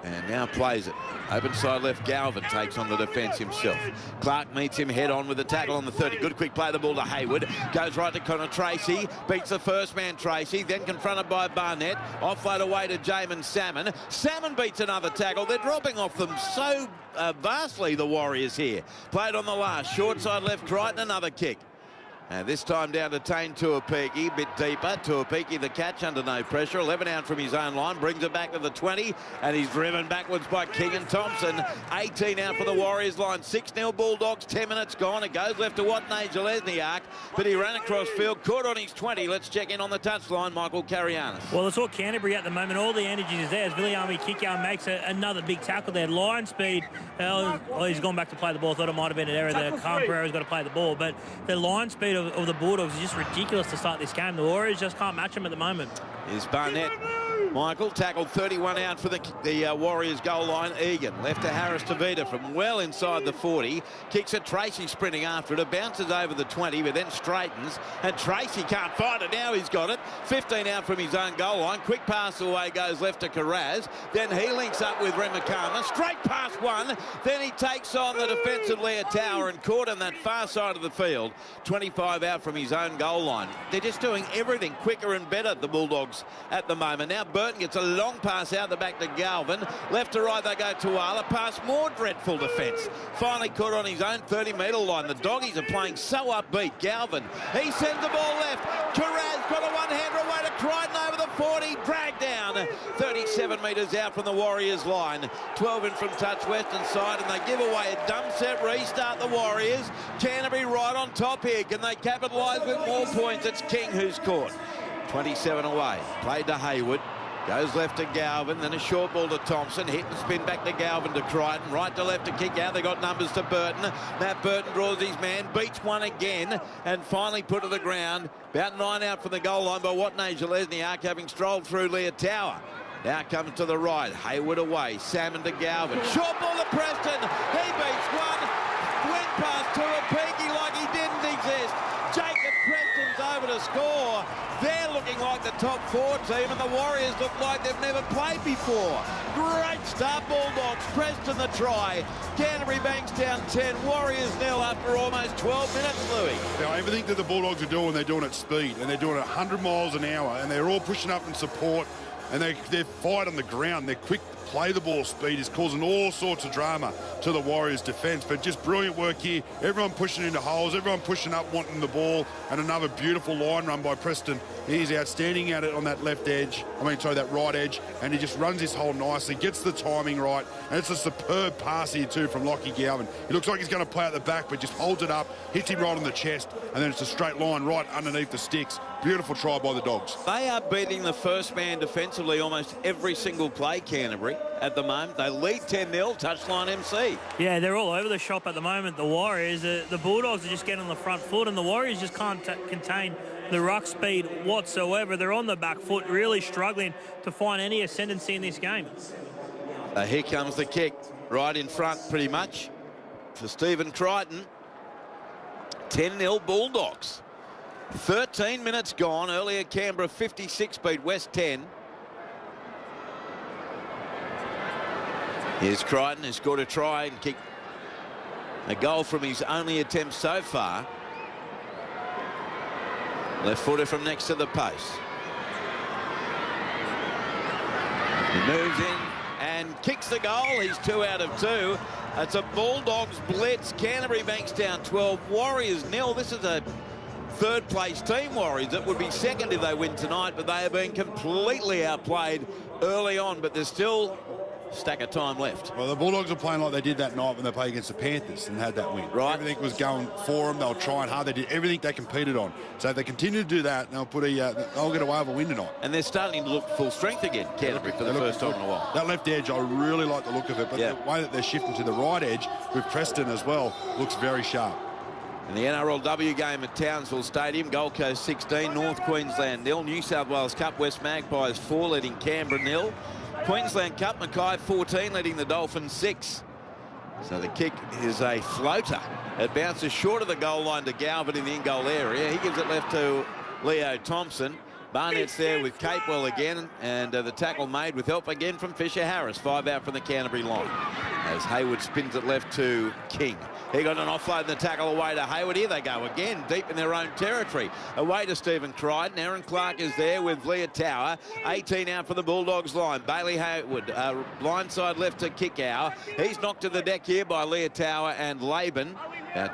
And now plays it. Open side left, Galvin takes on the defence himself. Clark meets him head on with the tackle on the 30. Good quick play, the ball to Hayward. Goes right to Connor Tracy. Beats the first man, Tracy. Then confronted by Barnett. Offload away to Jamin Salmon. Salmon beats another tackle. They're dropping off them so vastly, the Warriors here. Played on the last. Short side left, Crichton, another kick. And this time down to Tane Tuapiki, bit deeper. Tuapiki the catch under no pressure. 11 out from his own line, brings it back to the 20, and he's driven backwards by King and Thompson. 18 out for the Warriors line. 6-0 Bulldogs, 10 minutes gone. It goes left to Watney Lesniak, but he ran across field, caught on his 20. Let's check in on the touchline, Michael Carianis. Well, it's all Canterbury at the moment. All the energy is there as Viliami Kikau makes another big tackle there. Line speed. He's gone back to play the ball. Thought it might have been an error there. Khan Pereira's got to play the ball, but the line speed of the Bulldogs is just ridiculous to start this game. The Warriors just can't match them at the moment. Here's Barnett. Michael tackled 31 out for the Warriors goal line. Egan left to Harris Tavita from well inside the 40. Kicks it. Tracy sprinting after it. It bounces over the 20, but then straightens. And Tracy can't find it. Now he's got it. 15 out from his own goal line. Quick pass away goes left to Carraz. Then he links up with Remakama. Straight past one. Then he takes on the defensive Leah Tower and caught on that far side of the field. 25 out from his own goal line. They're just doing everything quicker and better, the Bulldogs, at the moment. Now Burton gets a long pass out the back to Galvin. Left to right they go to Tuala. Pass more dreadful defence. Finally caught on his own 30-metre line. The doggies are playing so upbeat. Galvin, he sends the ball left. Carraz got a one-hander away to Crichton over the 40. Dragged down 37 metres out from the Warriors line. 12 in from touch western side, and they give away a dumb set restart, the Warriors. Canterbury right on top here. Can they capitalise with more points? It's King who's caught. 27 away. Played to Hayward. Goes left to Galvin, then a short ball to Thompson. Hit and spin back to Galvin to Crichton. Right to left to kick out. They got numbers to Burton. Matt Burton draws his man, beats one again, and finally put to the ground. About 9 out from the goal line by Watney Lesniak, having strolled through Leah Tower. Now comes to the right. Hayward away. Salmon to Galvin. Short ball to Preston. He beats one. Went past Tuapiki like he didn't exist. Jacob Preston's over to score. They're looking like the top 4 team, and the Warriors look like they've never played before. Great start, Bulldogs. Preston the try. Canterbury Bankstown 10, Warriors nil after almost 12 minutes, Louis. Now, everything that the Bulldogs are doing, they're doing at speed, and they're doing it 100 miles an hour, and they're all pushing up in support, and they're fight on the ground. They're quick play the ball speed is causing all sorts of drama to the Warriors defence. But just brilliant work here. Everyone pushing into holes, everyone pushing up, wanting the ball, and another beautiful line run by Preston. He's outstanding at it on that left edge. That right edge, and he just runs his hole nicely, gets the timing right, and it's a superb pass here too from Lachie Galvin. He looks like he's going to play at the back, but just holds it up, hits him right on the chest, and then it's a straight line right underneath the sticks. Beautiful try by the Dogs. They are beating the first man defensively almost every single play, Canterbury, at the moment. They lead 10-0, touchline MC. Yeah, they're all over the shop at the moment, the Warriors. The Bulldogs are just getting on the front foot, and the Warriors just can't contain the ruck speed whatsoever. They're on the back foot, really struggling to find any ascendancy in this game. Here comes the kick, right in front pretty much for Stephen Crichton. 10-0 Bulldogs. 13 minutes gone. Earlier Canberra 56 beat West 10. Here's Crichton, who scored a try and kicked a goal from his only attempt so far. Left footer from next to the post. He moves in and kicks the goal. He's 2 out of 2. It's a Bulldogs blitz. Canterbury Bankstown 12, Warriors 0. This is a third-place team, Warriors. It would be second if they win tonight, but they have been completely outplayed early on, but there's still a stack of time left. Well, the Bulldogs are playing like they did that night when they played against the Panthers and had that win. Right. Everything was going for them. They were trying hard. They did everything they competed on. So if they continue to do that, they'll get away with a win tonight. And they're starting to look full strength again, Canterbury, for the first time in a while. That left edge, I really like the look of it, but the way that they're shifting to the right edge with Preston as well looks very sharp. In the NRLW game at Townsville Stadium, Gold Coast 16, North Queensland 0, New South Wales Cup, West Magpies 4, leading Canberra 0. Queensland Cup, Mackay 14, leading the Dolphins 6. So the kick is a floater. It bounces short of the goal line to Galvin in the in-goal area. He gives it left to Leo Thompson. Barnett's there with Capewell again, and the tackle made with help again from Fisher Harris. 5 out from the Canterbury line. As Hayward spins it left to King. He got an offload and the tackle away to Hayward. Here they go again, deep in their own territory. Away to Stephen Crichton. Aaron Clark is there with Leah Tower. 18 out for the Bulldogs line. Bailey Hayward, blindside left to Kickow. He's knocked to the deck here by Leah Tower and Laban.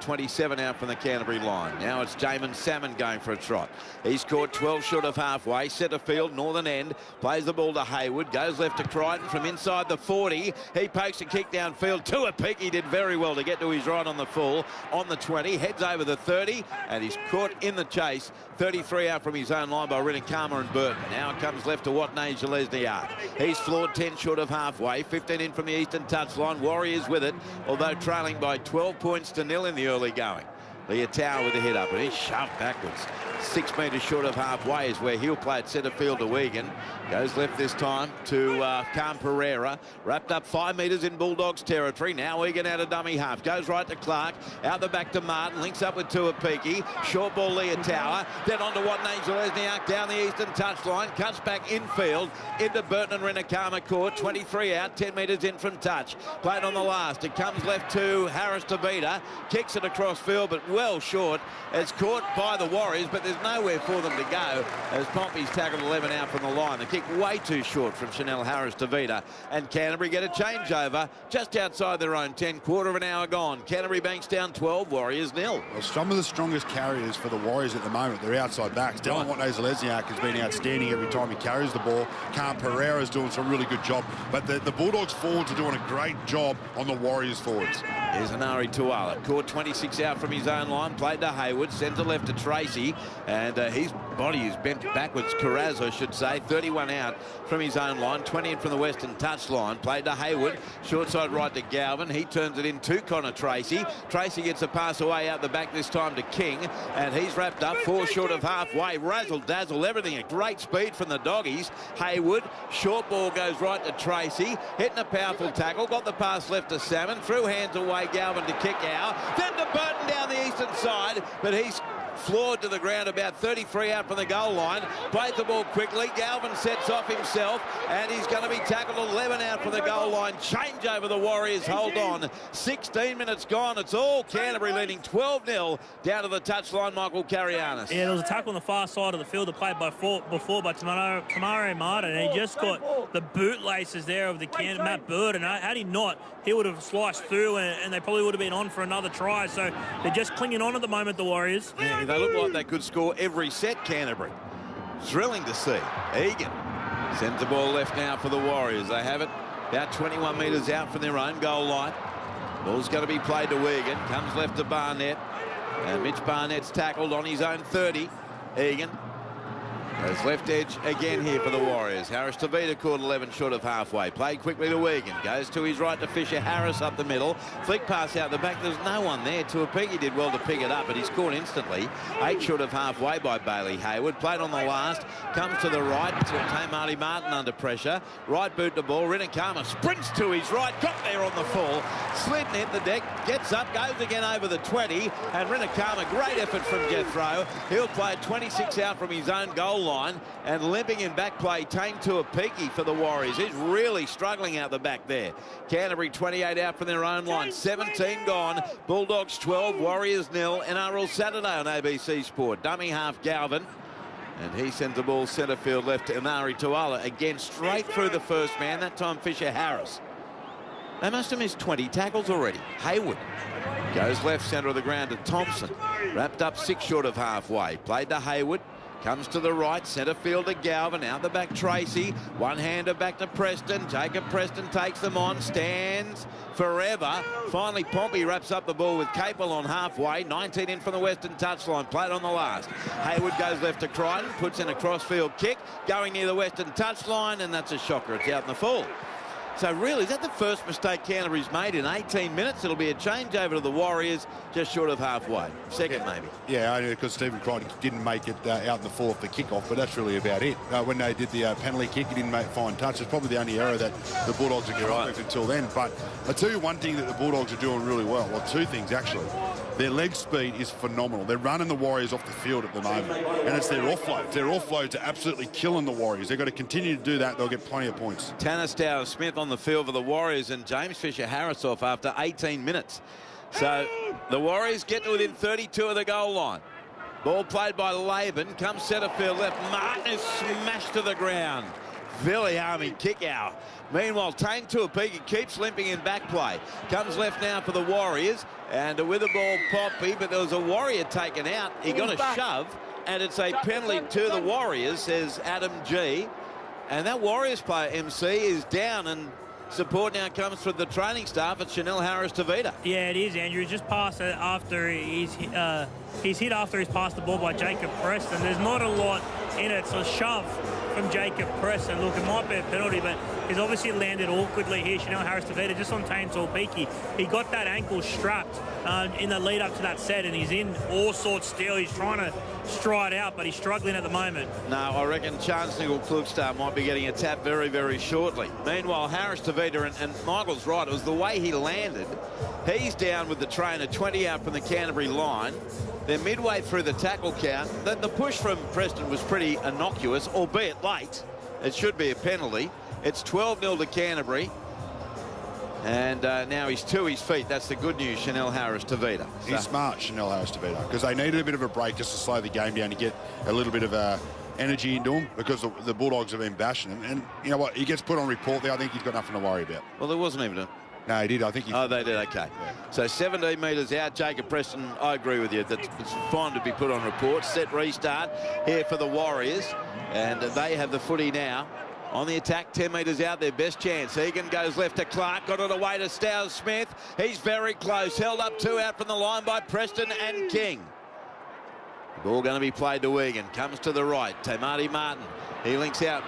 27 out from the Canterbury line. Now it's Jamin Salmon going for a trot. He's caught 12 short of halfway. Centre field, northern end. Plays the ball to Hayward. Goes left to Crichton from inside the 40. He pokes a kick downfield to a peak. He did very well to get to his right on the full. On the 20. Heads over the 30. And he's caught in the chase. 33 out from his own line by Rinikama and Burton. Now it comes left to Watney Gillesniak. He's floored 10 short of halfway. 15 in from the eastern touchline. Warriors with it, although trailing by 12 points to 0 in the early going. Leah Tower with the hit up, and he's shoved backwards. 6 metres short of halfway is where he'll play at centre field to Wigan. Goes left this time to Cam Pereira. Wrapped up 5 metres in Bulldogs territory. Now Wigan out of dummy half. Goes right to Clark. Out the back to Martin. Links up with Tuapiki. Short ball Leah Tower. Then on to Watney Gillesniak down the eastern touchline. Cuts back infield into Burton and Rinikama court. 23 out. 10 metres in from touch. Played on the last. It comes left to Harris Tavita. Kicks it across field, but well short. It's caught by the Warriors, but there's nowhere for them to go as Pompey's tackled 11 out from the line. The kick way too short from Chanel Harris Tavita, and Canterbury get a changeover just outside their own 10. Quarter of an hour gone. Canterbury Bankstown 12, Warriors 0. Well, some of the strongest carriers for the Warriors at the moment, they're outside backs. Dylan Watney Gillesniak has been outstanding every time he carries the ball. Cam Pereira's doing some really good job, but the Bulldogs forwards are doing a great job on the Warriors forwards. Here's Anari Tuala. Caught 26 out from his own line. Played to Hayward. Centre left to Tracy. And his body is bent backwards. Carraz, I should say. 31 out from his own line. 20 in from the western touch line. Played to Hayward. Short side right to Galvin. He turns it in to Connor Tracy. Tracy gets a pass away out the back this time to King. And he's wrapped up 4 short of halfway. Razzle dazzle. Everything at great speed from the doggies. Hayward. Short ball goes right to Tracy. Hitting a powerful tackle. Got the pass left to Salmon. Through hands away. Galvin to kick out. Then to Burton down the eastern side. But he's floored to the ground about 33 out from the goal line. Played the ball quickly. Galvin sets off himself, and he's going to be tackled 11 out from the goal line. Change over the Warriors. Hold on. 16 minutes gone. It's all Canterbury leading 12-0 down to the touchline. Michael Carianis. Yeah, there was a tackle on the far side of the field that played before by Tamaro Martin, and he just got the bootlaces there of the Matt Bird, and had he not, he would have sliced through, and they probably would have been on for another try. So they're just clinging on at the moment, the Warriors. Yeah, they look like they could score every set, Canterbury. Thrilling to see. Egan sends the ball left now for the Warriors. They have it about 21 metres out from their own goal line. Ball's going to be played to Egan. Comes left to Barnett. And Mitch Barnett's tackled on his own 30. Egan goes left edge again here for the Warriors. Harris Tavita caught 11 short of halfway. Played quickly to Egan. Goes to his right to Fisher Harris up the middle. Flick pass out the back. There's no one there. Tuapigi did well to pick it up, but he's caught instantly. 8 short of halfway by Bailey Hayward. Played on the last. Comes to the right. Tamati Martin under pressure. Right boot the ball. Rinakama sprints to his right. Got there on the full. Slid hit the deck. Gets up. Goes again over the 20. And Rinakama, great effort from Jethro. He'll play 26 out from his own goal line, and limping in back play, Tane Tuapiki for the Warriors. He's really struggling out the back there. Canterbury 28 out from their own line. 17 gone. Bulldogs 12, Warriors 0. NRL Saturday on ABC Sport. Dummy half Galvin. And he sends the ball centre field left to Inari Tuala. Again, straight through the first man. That time Fisher Harris. They must have missed 20 tackles already. Hayward goes left centre of the ground to Thompson. Wrapped up 6 short of halfway. Played to Hayward. Comes to the right, centre field to Galvin, out the back Tracy, one-hander back to Preston. Jacob Preston takes them on, stands forever. Finally, Pompey wraps up the ball with Capel on halfway, 19 in from the western touchline, played on the last. Hayward goes left to Crichton, puts in a crossfield kick, going near the western touchline, and that's a shocker. It's out in the full. So really, is that the first mistake Canterbury's made in 18 minutes? It'll be a changeover to the Warriors, just short of halfway. Second, maybe. Yeah, only because Stephen Crichton didn't make it out in the fourth for kickoff, but that's really about it. When they did the penalty kick, he didn't make fine touch. It's probably the only error that the Bulldogs are going with until then. But I'll tell you one thing that the Bulldogs are doing really well. Well, two things, actually. Their leg speed is phenomenal. They're running the Warriors off the field at the moment. And it's their offloads. Their offloads are absolutely killing the Warriors. They've got to continue to do that. They'll get plenty of points. Tanner Smith on the field for the Warriors, and James Fisher Harris off after 18 minutes. So the Warriors get to within 32 of the goal line. Ball played by Laban. Comes centre field left. Martin is smashed to the ground. Viliami kick out. Meanwhile, Tane Tuapiki keeps limping in back play. Comes left now for the Warriors. And with the ball, Poppy, but there was a Warrior taken out. He got a shove, and it's a penalty to the Warriors, says Adam G. And that Warriors player, MC, is down, and support now comes from the training staff at Chanel Harris-Tavita. Yeah, it is, Andrew. Just passed it after he's hit after he's passed the ball by Jacob Preston. There's not a lot in it. It's a shove from Jacob Preston. Look, it might be a penalty, but he's obviously landed awkwardly here. Chanel Harris-Tavita just on Tane Tuapiki. He got that ankle strapped in the lead up to that set, and he's in all sorts still. He's trying to stride out, but he's struggling at the moment. No, I reckon Chance Nickel-Klugstar might be getting a tap very, very shortly. Meanwhile, Harris-Tavita, and Michael's right, it was the way he landed. He's down with the trainer, 20 out from the Canterbury line. They're midway through the tackle count. The push from Preston was pretty innocuous, albeit late. It should be a penalty. It's 12-0 to Canterbury. And now he's to his feet. That's the good news, Chanel Harris-Tavita. He's smart, Chanel Harris-Tavita, because they needed a bit of a break just to slow the game down to get a little bit of energy into him, because the Bulldogs have been bashing him. And you know what? He gets put on report there. I think he's got nothing to worry about. Well, there wasn't even a... No, he did. I think he... Oh, they did. Okay. Yeah. So 17 metres out. Jacob Preston, I agree with you. It's fine to be put on report. Set restart here for the Warriors. And they have the footy now. On the attack, 10 metres out, their best chance. Egan goes left to Clark, got it away to Stowers Smith. He's very close. Held up 2 out from the line by Preston and King. Ball going to be played to Egan. Comes to the right. Tamati Martin. He links out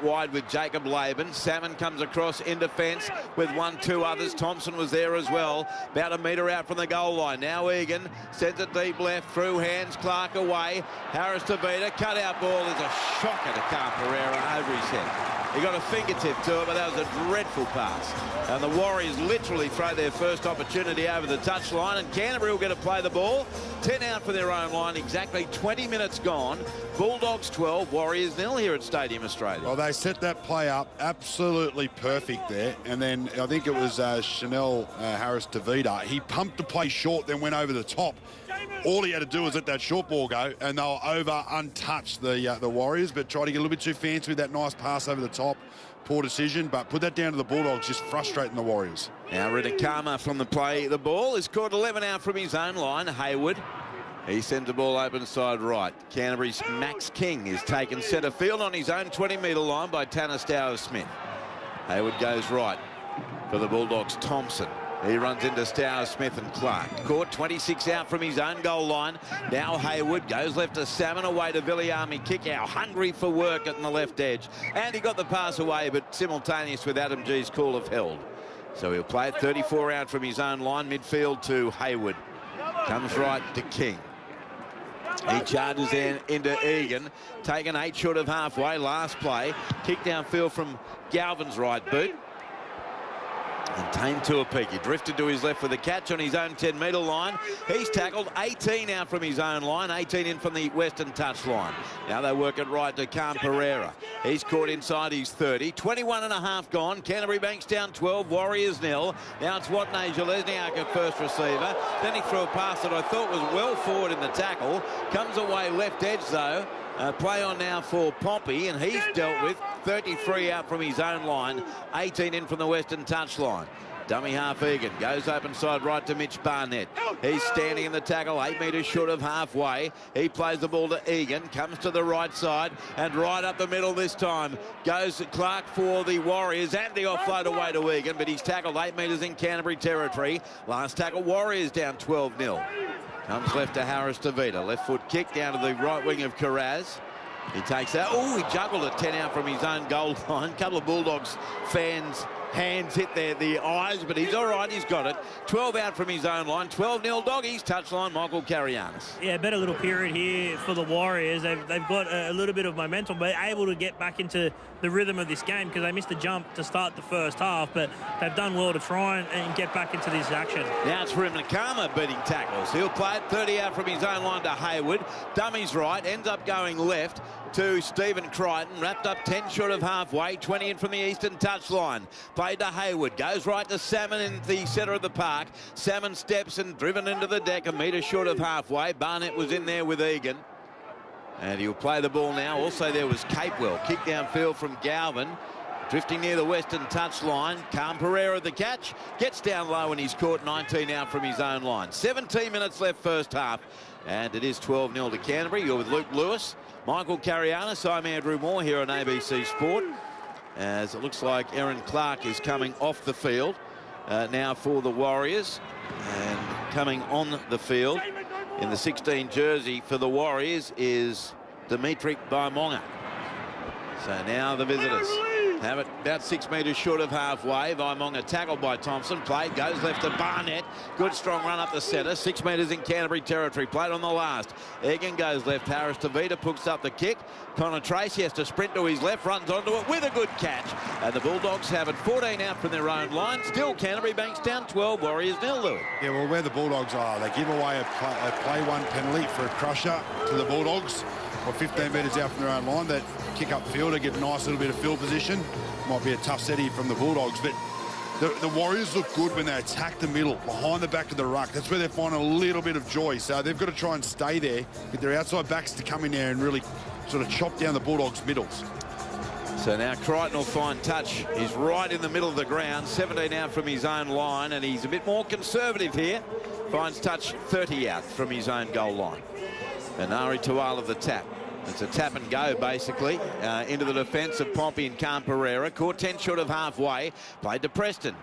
wide with Jacob Laban. Salmon comes across in defence with 1-2 others. Thompson was there as well. About a metre out from the goal line. Now Egan sends it deep left through hands. Clark away. Harris-Tavita. Cut out ball is a shocker to Carl Pereira over his head. He got a fingertip to it, but that was a dreadful pass. And the Warriors literally throw their first opportunity over the touchline, and Canterbury will get to play the ball. 10 out for their own line, exactly 20 minutes gone. Bulldogs 12, Warriors 0 here at Stadium Australia. Well, they set that play up absolutely perfect there. And then I think it was Chanel Harris-Tavita. He pumped the play short, then went over the top. All he had to do was let that short ball go, and they were over untouched, the Warriors, but tried to get a little bit too fancy with that nice pass over the top. Poor decision, but put that down to the Bulldogs, just frustrating the Warriors. Now Ridikama from the play. The ball is caught 11 out from his own line. Hayward. He sends the ball open side right. Canterbury's Max King is taken centre field on his own 20-metre line by Tanner Stowers-Smith. Hayward goes right for the Bulldogs. Thompson. He runs into Stowers-Smith and Clark. Caught 26 out from his own goal line. Now Hayward goes left to Salmon, away to Viliami. Kick-out, hungry for work at the left edge. And he got the pass away, but simultaneous with Adam G's call of held. So he'll play it 34 out from his own line. Midfield to Hayward. Comes right to King. He charges in into Egan. Taken 8 short of halfway. Last play. Kick downfield from Galvin's right boot. And Tame Tuapiki drifted to his left with a catch on his own 10-metre line. He's tackled 18 out from his own line, 18 in from the western touch line. Now they work it right to Cam Pereira. He's caught inside his 30. 21 and a half gone. Canterbury Bankstown 12, Warriors 0. Now it's Watney Zalesniak at first receiver. Then he threw a pass that I thought was well forward in the tackle. Comes away left edge though. Play on now for Pompey, and he's dealt with 33 out from his own line, 18 in from the western touchline. Dummy half Egan goes open side right to Mitch Barnett. He's standing in the tackle, 8 metres short of halfway. He plays the ball to Egan, comes to the right side and right up the middle this time. Goes Clark for the Warriors and the offload away to Egan, but he's tackled 8 metres in Canterbury territory. Last tackle, Warriors down 12-0. Comes left to Harris-Tavita. Left foot kick down to the right wing of Carraz. He takes that. Oh, he juggled it 10 out from his own goal line. Couple of Bulldogs fans' hands hit the eyes, but he's all right. He's got it. 12 out from his own line. 12-0 Doggies. Touchline, Michael Carianis. Yeah, better little period here for the Warriors. They've got a little bit of momentum, but able to get back into the rhythm of this game because they missed a jump to start the first half, but they've done well to try and get back into this action. Now it's Rimnakama beating tackles. He'll play it 30 out from his own line to Hayward. Dummies right, ends up going left to Stephen Crichton, wrapped up 10 short of halfway, 20 in from the eastern touchline. Played to Hayward, goes right to Salmon in the centre of the park. Salmon steps and driven into the deck, a metre short of halfway. Barnett was in there with Egan. And he'll play the ball now. Also there was Capewell, kick downfield from Galvin. Drifting near the western touchline. Cam Pereira the catch, gets down low and he's caught 19 out from his own line. 17 minutes left first half. And it is 12-0 to Canterbury. You're with Luke Lewis. Michael Carianis, I'm Andrew Moore here on ABC Sport. As it looks like Aaron Clark is coming off the field now for the Warriors. And coming on the field in the 16 jersey for the Warriors is Dimitri Baimonga. So now the visitors have it about 6 metres short of halfway. Vaimonga tackled by Thompson. Played, goes left to Barnett. Good strong run up the centre. 6 metres in Canterbury territory. Played on the last. Egan goes left. Harris-Tavita puts up the kick. Connor Tracy has to sprint to his left. Runs onto it with a good catch. And the Bulldogs have it 14 out from their own line. Still Canterbury Bankstown 12. Warriors 0, Louis. Yeah, well, where the Bulldogs are, they give away a play one penalty for a crusher to the Bulldogs. Or 15 metres out from their own line. That kick up field to get a nice little bit of field position. Might be a tough set here from the Bulldogs, but the Warriors look good when they attack the middle, behind the back of the ruck. That's where they find a little bit of joy. So they've got to try and stay there, get their outside backs to come in there and really sort of chop down the Bulldogs' middles. So now Crichton will find touch. He's right in the middle of the ground, 17 out from his own line, and he's a bit more conservative here. Finds touch 30 out from his own goal line. And Ari Tuala the tap. It's a tap and go, basically, into the defence of Pompey and Cam Pereira. Caught 10 short of halfway. Played to Preston.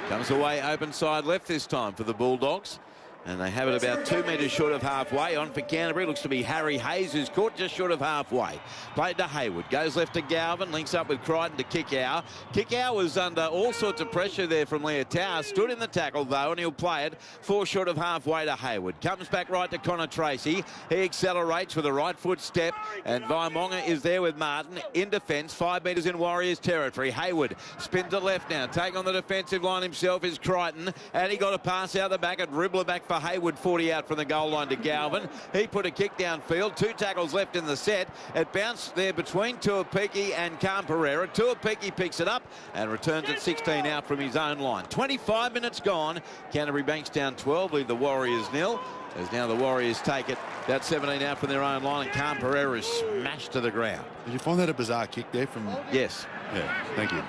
Comes away open side left this time for the Bulldogs. And they have it about 2 metres short of halfway. On for Canterbury. Looks to be Harry Hayes, who's caught just short of halfway. Played to Hayward. Goes left to Galvin. Links up with Crichton to Kickow. Kickow was under all sorts of pressure there from Leotau. Stood in the tackle, though, and he'll play it 4 short of halfway to Hayward. Comes back right to Connor Tracy. He accelerates with a right foot step. And Vaimonga is there with Martin in defence. 5 metres in Warriors territory. Hayward spins to left now. Take on the defensive line himself is Crichton. And he got a pass out the back. A dribbler back for Hayward, 40 out from the goal line to Galvin. He put a kick downfield. 2 tackles left in the set. It bounced there between Tuapiki and Camperera. Tuapiki picks it up and returns it 16 out from his own line. 25 minutes gone. Canterbury Bankstown 12, lead the Warriors 0. As now the Warriors take it about 17 out from their own line, and Camperera is smashed to the ground. Did you find that a bizarre kick there from... Yes. Yeah, thank you.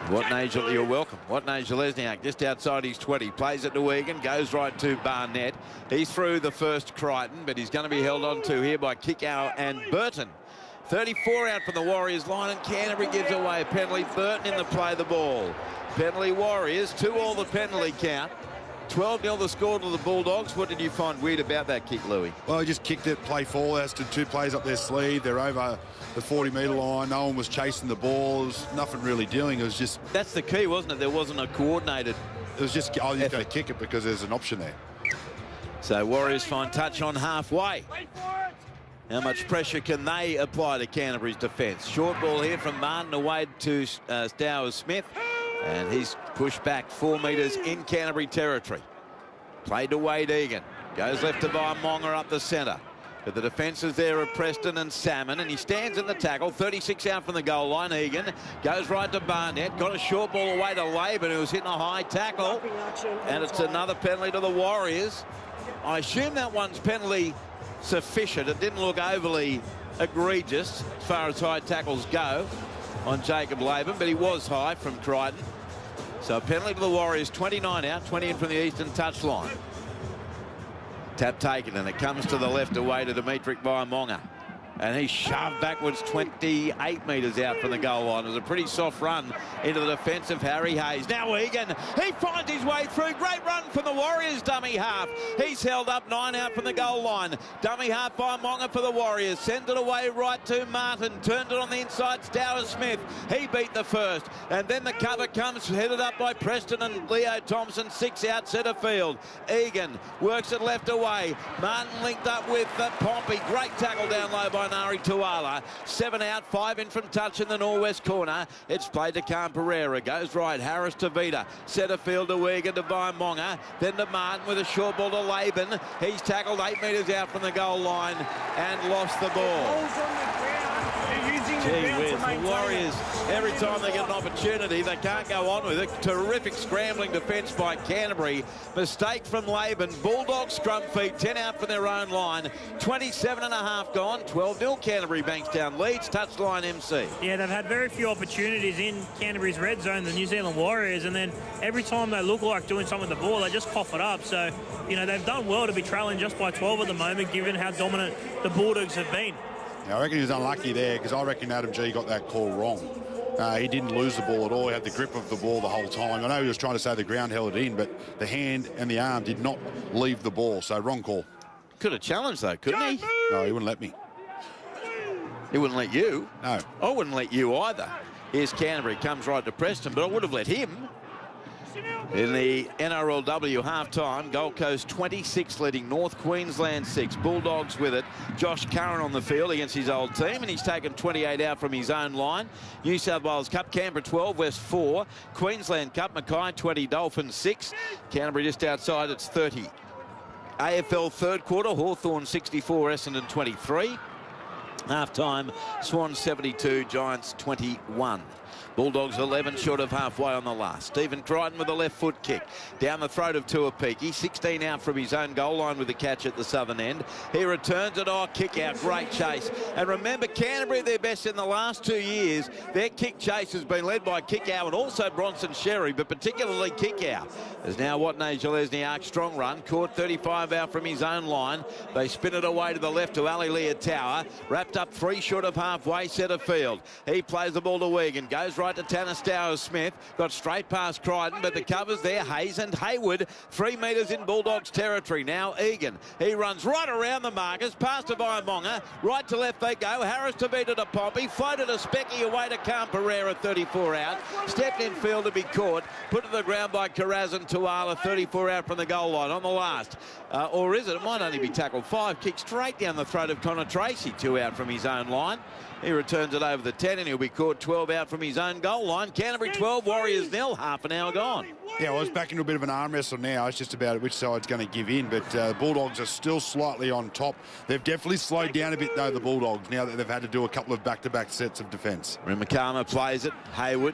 You're welcome. Watney Lesniak just outside his 20. Plays it to Egan. Goes right to Barnett. He's through the first Crichton, but he's going to be held on to here by Kickow and Burton. 34 out from the Warriors line, and Canterbury gives away a penalty. Burton in the play the ball. Penalty Warriors, 2-all the penalty count. 12-0 the score to the Bulldogs. What did you find weird about that kick, Louis? Well, he just kicked it, play forward. That's 2 plays up their sleeve. They're over the 40-metre line. No one was chasing the ball. There was nothing really doing. It was just... That's the key, wasn't it? There wasn't a coordinated... It was just, oh, you've got to kick it because there's an option there. So Warriors find touch on halfway. How much pressure can they apply to Canterbury's defence? Short ball here from Martin away to Stowers-Smith. And he's pushed back 4 metres in Canterbury territory. Played to Wade Egan. Goes left to Vaimonga up the centre. But the defences there are Preston and Salmon, and he stands in the tackle. 36 out from the goal line. Egan goes right to Barnett. Got a short ball away to Laban, who was hitting a high tackle. And it's another penalty to the Warriors. I assume that one's penalty sufficient. It didn't look overly egregious as far as high tackles go on Jacob Laban, but he was high from Crichton. So a penalty to the Warriors, 29 out, 20 in from the eastern touchline. Tap taken, and it comes to the left away to Dimitri Vaimonga. And he's shoved backwards 28 metres out from the goal line. It was a pretty soft run into the defence of Harry Hayes. Now Egan, he finds his way through. Great run from the Warriors dummy half. He's held up 9 out from the goal line. Dummy half by Monga for the Warriors. Sends it away right to Martin. Turned it on the inside, Stowers-Smith. He beat the first. And then the cover comes headed up by Preston and Leo Thompson. 6 out centre field. Egan works it left away. Martin linked up with Pompey. Great tackle down low by Nari Tuala. 7 out, 5 in from touch in the northwest corner. It's played to Camperera. Goes right. Harris to Vida. Centre field to Egan to Vaimonga. Then to Martin with a short ball to Laban. He's tackled 8 metres out from the goal line and lost the ball. Gee whiz, the Warriors, every time they get an opportunity, they can't go on with it. Terrific scrambling defence by Canterbury. Mistake from Laban. Bulldogs scrum feet, 10 out from their own line. 27.5 gone. 12-0 Canterbury Bankstown leads. Touchline MC. Yeah, they've had very few opportunities in Canterbury's red zone, the New Zealand Warriors, and then every time they look like doing something with the ball, they just cough it up. So, you know, they've done well to be trailing just by 12 at the moment, given how dominant the Bulldogs have been. Yeah, I reckon he was unlucky there because I reckon Adam G got that call wrong. He didn't lose the ball at all. He had the grip of the ball the whole time. I know he was trying to say the ground held it in, but the hand and the arm did not leave the ball, so wrong call. Could have challenged, though, couldn't he? No, he wouldn't let me. He wouldn't let you? No. I wouldn't let you either. Here's Canterbury, comes right to Preston, but I would have let him. In the NRLW half-time, Gold Coast 26 leading North Queensland 6. Bulldogs with it. Josh Curran on the field against his old team, and he's taken 28 out from his own line. New South Wales Cup, Canberra 12, West 4. Queensland Cup, Mackay 20, Dolphins 6. Canterbury just outside, it's 30. AFL third quarter, Hawthorn 64, Essendon 23. Half-time, Swans 72, Giants 21. Bulldogs 11 short of halfway on the last. Stephen Crichton with a left foot kick. Down the throat of Tuapiki. 16 out from his own goal line with the catch at the southern end. He returns it. Oh, kick out. Great chase. And remember, Canterbury, their best in the last 2 years. Their kick chase has been led by Kickow and also Bronson Sherry, but particularly Kickow. There's now Watney Jalesniak. Strong run. Caught 35 out from his own line. They spin it away to the left to Ali Leotau. Wrapped Left up 3 short of halfway, centre field. He plays the ball to Wigan. Goes right to Tanner Stowers-Smith. Got straight past Crichton, but the cover's there. Hayes and Hayward, 3 metres in Bulldogs territory. Now Egan. He runs right around the markers, past to Vaimonga. Right to left they go. Harris to beat it to Pompey. Floated a Specky away to Camperera, 34 out. Stepped in field to be caught. Put to the ground by Karazan Tuala, 34 out from the goal line on the last. Or is it? It might only be tackled 5. Kick straight down the throat of Connor Tracy, 2 out from his own line. He returns it over the 10 and he'll be caught 12 out from his own goal line. Canterbury 12, Warriors 0, half an hour gone. Yeah, well, it's back into a bit of an arm wrestle now. It's just about which side's going to give in, but the Bulldogs are still slightly on top. They've definitely slowed down a bit, though, the Bulldogs, now that they've had to do a couple of back-to-back sets of defence. Rimakama plays it. Hayward.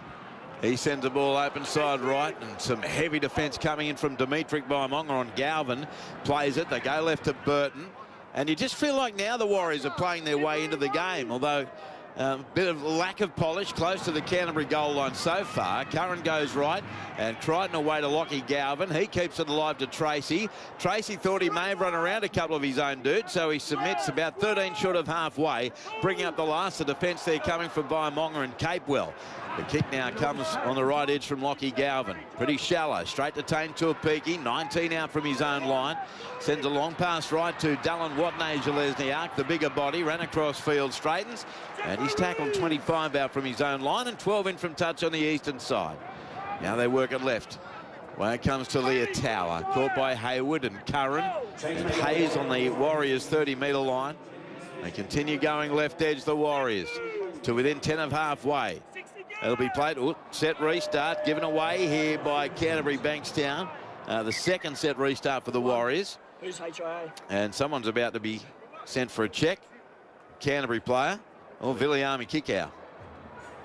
He sends the ball open side right, and some heavy defence coming in from Dimitri Vaimonga on Galvin. Plays it. They go left to Burton. And you just feel like now the Warriors are playing their way into the game, although a bit of lack of polish close to the Canterbury goal line so far. Curran goes right, and Crichton away to Lockie Galvin. He keeps it alive to Tracy. Tracy thought he may have run around a couple of his own dudes, so he submits about 13 short of halfway, bringing up the last of defence there coming from Vaimonga and Capewell. The kick now comes on the right edge from Lockie Galvin. Pretty shallow. Straight to Tane Tuapiki. 19 out from his own line. Sends a long pass right to Dallin Watney-Jalesniak. The bigger body. Ran across field. Straightens. And he's tackled 25 out from his own line and 12 in from touch on the eastern side. Now they work it left. When it comes to Leah Tower. Caught by Hayward and Curran. And Hayes on the Warriors' 30-metre line. They continue going left edge, the Warriors, to within 10 of halfway. It'll be played. Ooh, set restart given away here by Canterbury Bankstown. The second set restart for the Warriors. Who's HIA? And someone's about to be sent for a check. Canterbury player. Or Viliami Kickow.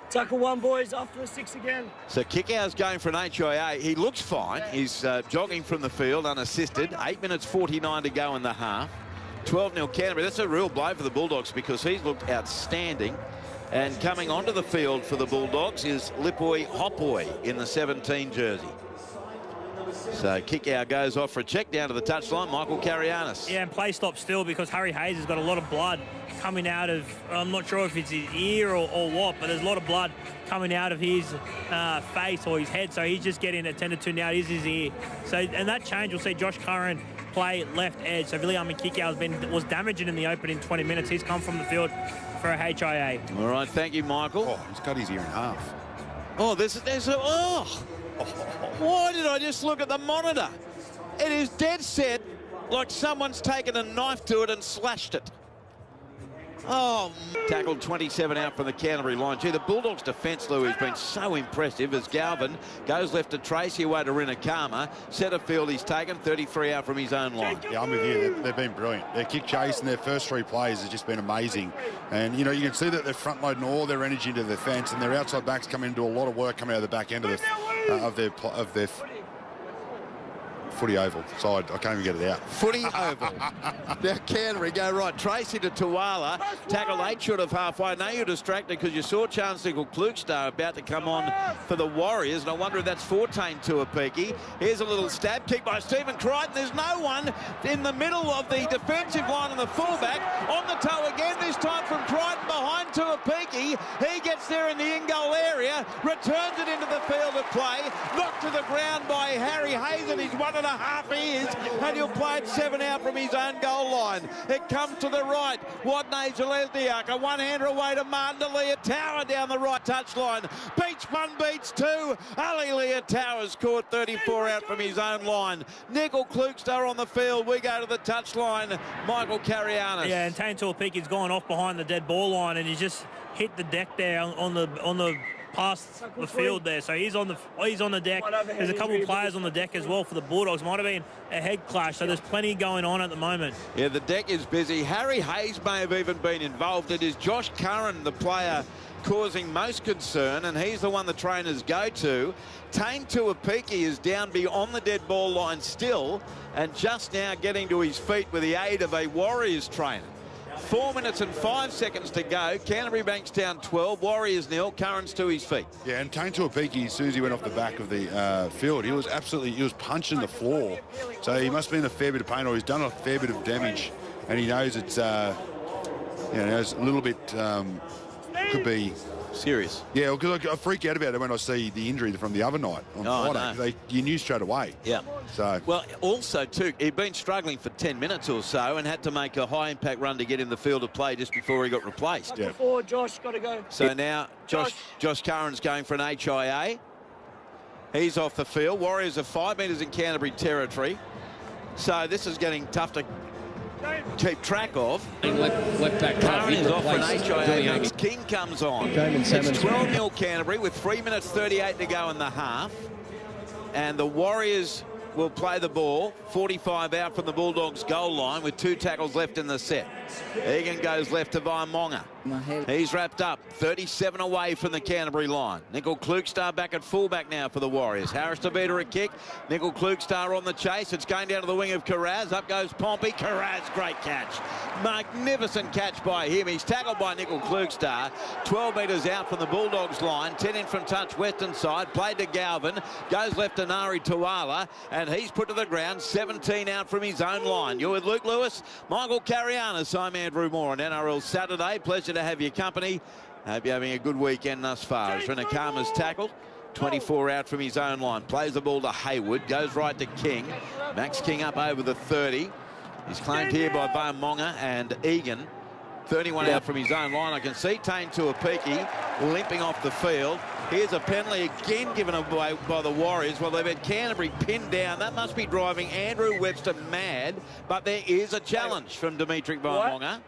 Tackle 1, boys. After the 6 again. So Kickow's going for an HIA. He looks fine. He's jogging from the field unassisted. 8 minutes 49 to go in the half. 12-0 Canterbury. That's a real blow for the Bulldogs because he's looked outstanding. And coming onto the field for the Bulldogs is Lipoi Hopoi in the 17 jersey. So Kickow goes off for a check down to the touchline. Michael Carianis. Yeah, and play stop still because Harry Hayes has got a lot of blood coming out of, I'm not sure if it's his ear or what, but there's a lot of blood coming out of his face or his head. So he's just getting attended to now. It is his ear. So, and that change, we'll see Josh Curran play left edge. So Viliami Kickow was damaging in the opening 20 minutes. He's come from the field for a HIA. All right, thank you, Michael. Oh, he's cut his ear in half. Oh, there's a, oh. Why did I just look at the monitor? It is dead set like someone's taken a knife to it and slashed it. Oh, tackled 27 out from the Canterbury line. Gee, the Bulldogs' defence, Lou, has been so impressive as Galvin goes left to Tracy away to Rinakama. Centre field he's taken, 33 out from his own line. Yeah, I'm with you. They've been brilliant. Their kick chase and their first 3 plays has just been amazing. And, you know, you can see that they're front-loading all their energy into the defence, and their outside backs come in and do a lot of work coming out of the back end of their footy oval side. I can't even get it out. Footy oval. Now Canterbury go right. Tracy to Tuala. Tackle 8 short of halfway. Now you're distracted because you saw Chancellor Klukestar about to come on for the Warriors. And I wonder if that's 14 Tuapiki. Here's a little stab kick by Stephen Crichton. There's no one in the middle of the defensive line and the fullback. On the toe again, this time from Crichton behind Tuapiki. He gets there in the in-goal area. Returns it into the field of play. Knocked to the ground by Harry Hayes and he's 1.5 ears, and he'll play it 7 out from his own goal line. It comes to the right. Watney-Jalesniak, a one-hander away to Martin Leah Tower down the right touchline. Beats 1, beats 2. Ali Leah Tower's caught 34 out from his own line. Nickel Klukestar on the field. We go to the touchline. Michael Carianis. Yeah, and Tane Tuapiki's gone off behind the dead ball line, and he just hit the deck there on the past the field there, so he's on the deck. There's a couple of players on the deck as well for the Bulldogs. Might have been a head clash, so there's plenty going on at the moment. Yeah, the deck is busy. Harry Hayes may have even been involved. It is Josh Curran, the player causing most concern, and he's the one the trainers go to. Tane Tuapiki is down beyond the dead ball line still, and just now getting to his feet with the aid of a Warriors trainer. 4 minutes and 5 seconds to go. Canterbury Bankstown 12, Warriors 0. Curran's to his feet. Yeah, and Tane Tuapiki, as soon as he went off the back of the field, he was punching the floor. So he must have been in a fair bit of pain, or he's done a fair bit of damage, and he knows it's you know, it's a little bit, could be serious. Yeah, because I freak out about it when I see the injury from the other night on Friday. You knew straight away. Yeah. So. Well, also, too, he'd been struggling for 10 minutes or so and had to make a high-impact run to get in the field of play just before he got replaced. Yeah. Before Josh, got to go. So now Josh Curran's going for an HIA. He's off the field. Warriors are 5 metres in Canterbury territory. So this is getting tough to keep track of. Left back Curran is off for an HIA. Max King comes on. It's 12-0 Canterbury with 3 minutes 38 to go in the half. And the Warriors will play the ball. 45 out from the Bulldogs goal line with 2 tackles left in the set. Egan goes left to Vaimonga. He's wrapped up. 37 away from the Canterbury line. Nickel Klukestar back at fullback now for the Warriors. Harris to beat her a kick. Nickel Klukestar on the chase. It's going down to the wing of Carraz. Up goes Pompey. Carraz, great catch. Magnificent catch by him. He's tackled by Nickel Klukestar. 12 metres out from the Bulldogs line. 10 in from touch western side. Played to Galvin. Goes left to Nari Tuala. And he's put to the ground. 17 out from his own line. You're with Luke Lewis, Michael Carianis. I'm Andrew Moore on NRL Saturday. Pleasure to have your company. Hope you're having a good weekend thus far. As Renakama's tackled. 24 out from his own line. Plays the ball to Hayward. Goes right to King. Max King up over the 30. He's claimed here by Vaimonga and Egan. 31 out from his own line. I can see Tane Tuapiki limping off the field. Here's a penalty again given away by the Warriors. Well, they've had Canterbury pinned down. That must be driving Andrew Webster mad. But there is a challenge from Dimitri Vaimonga.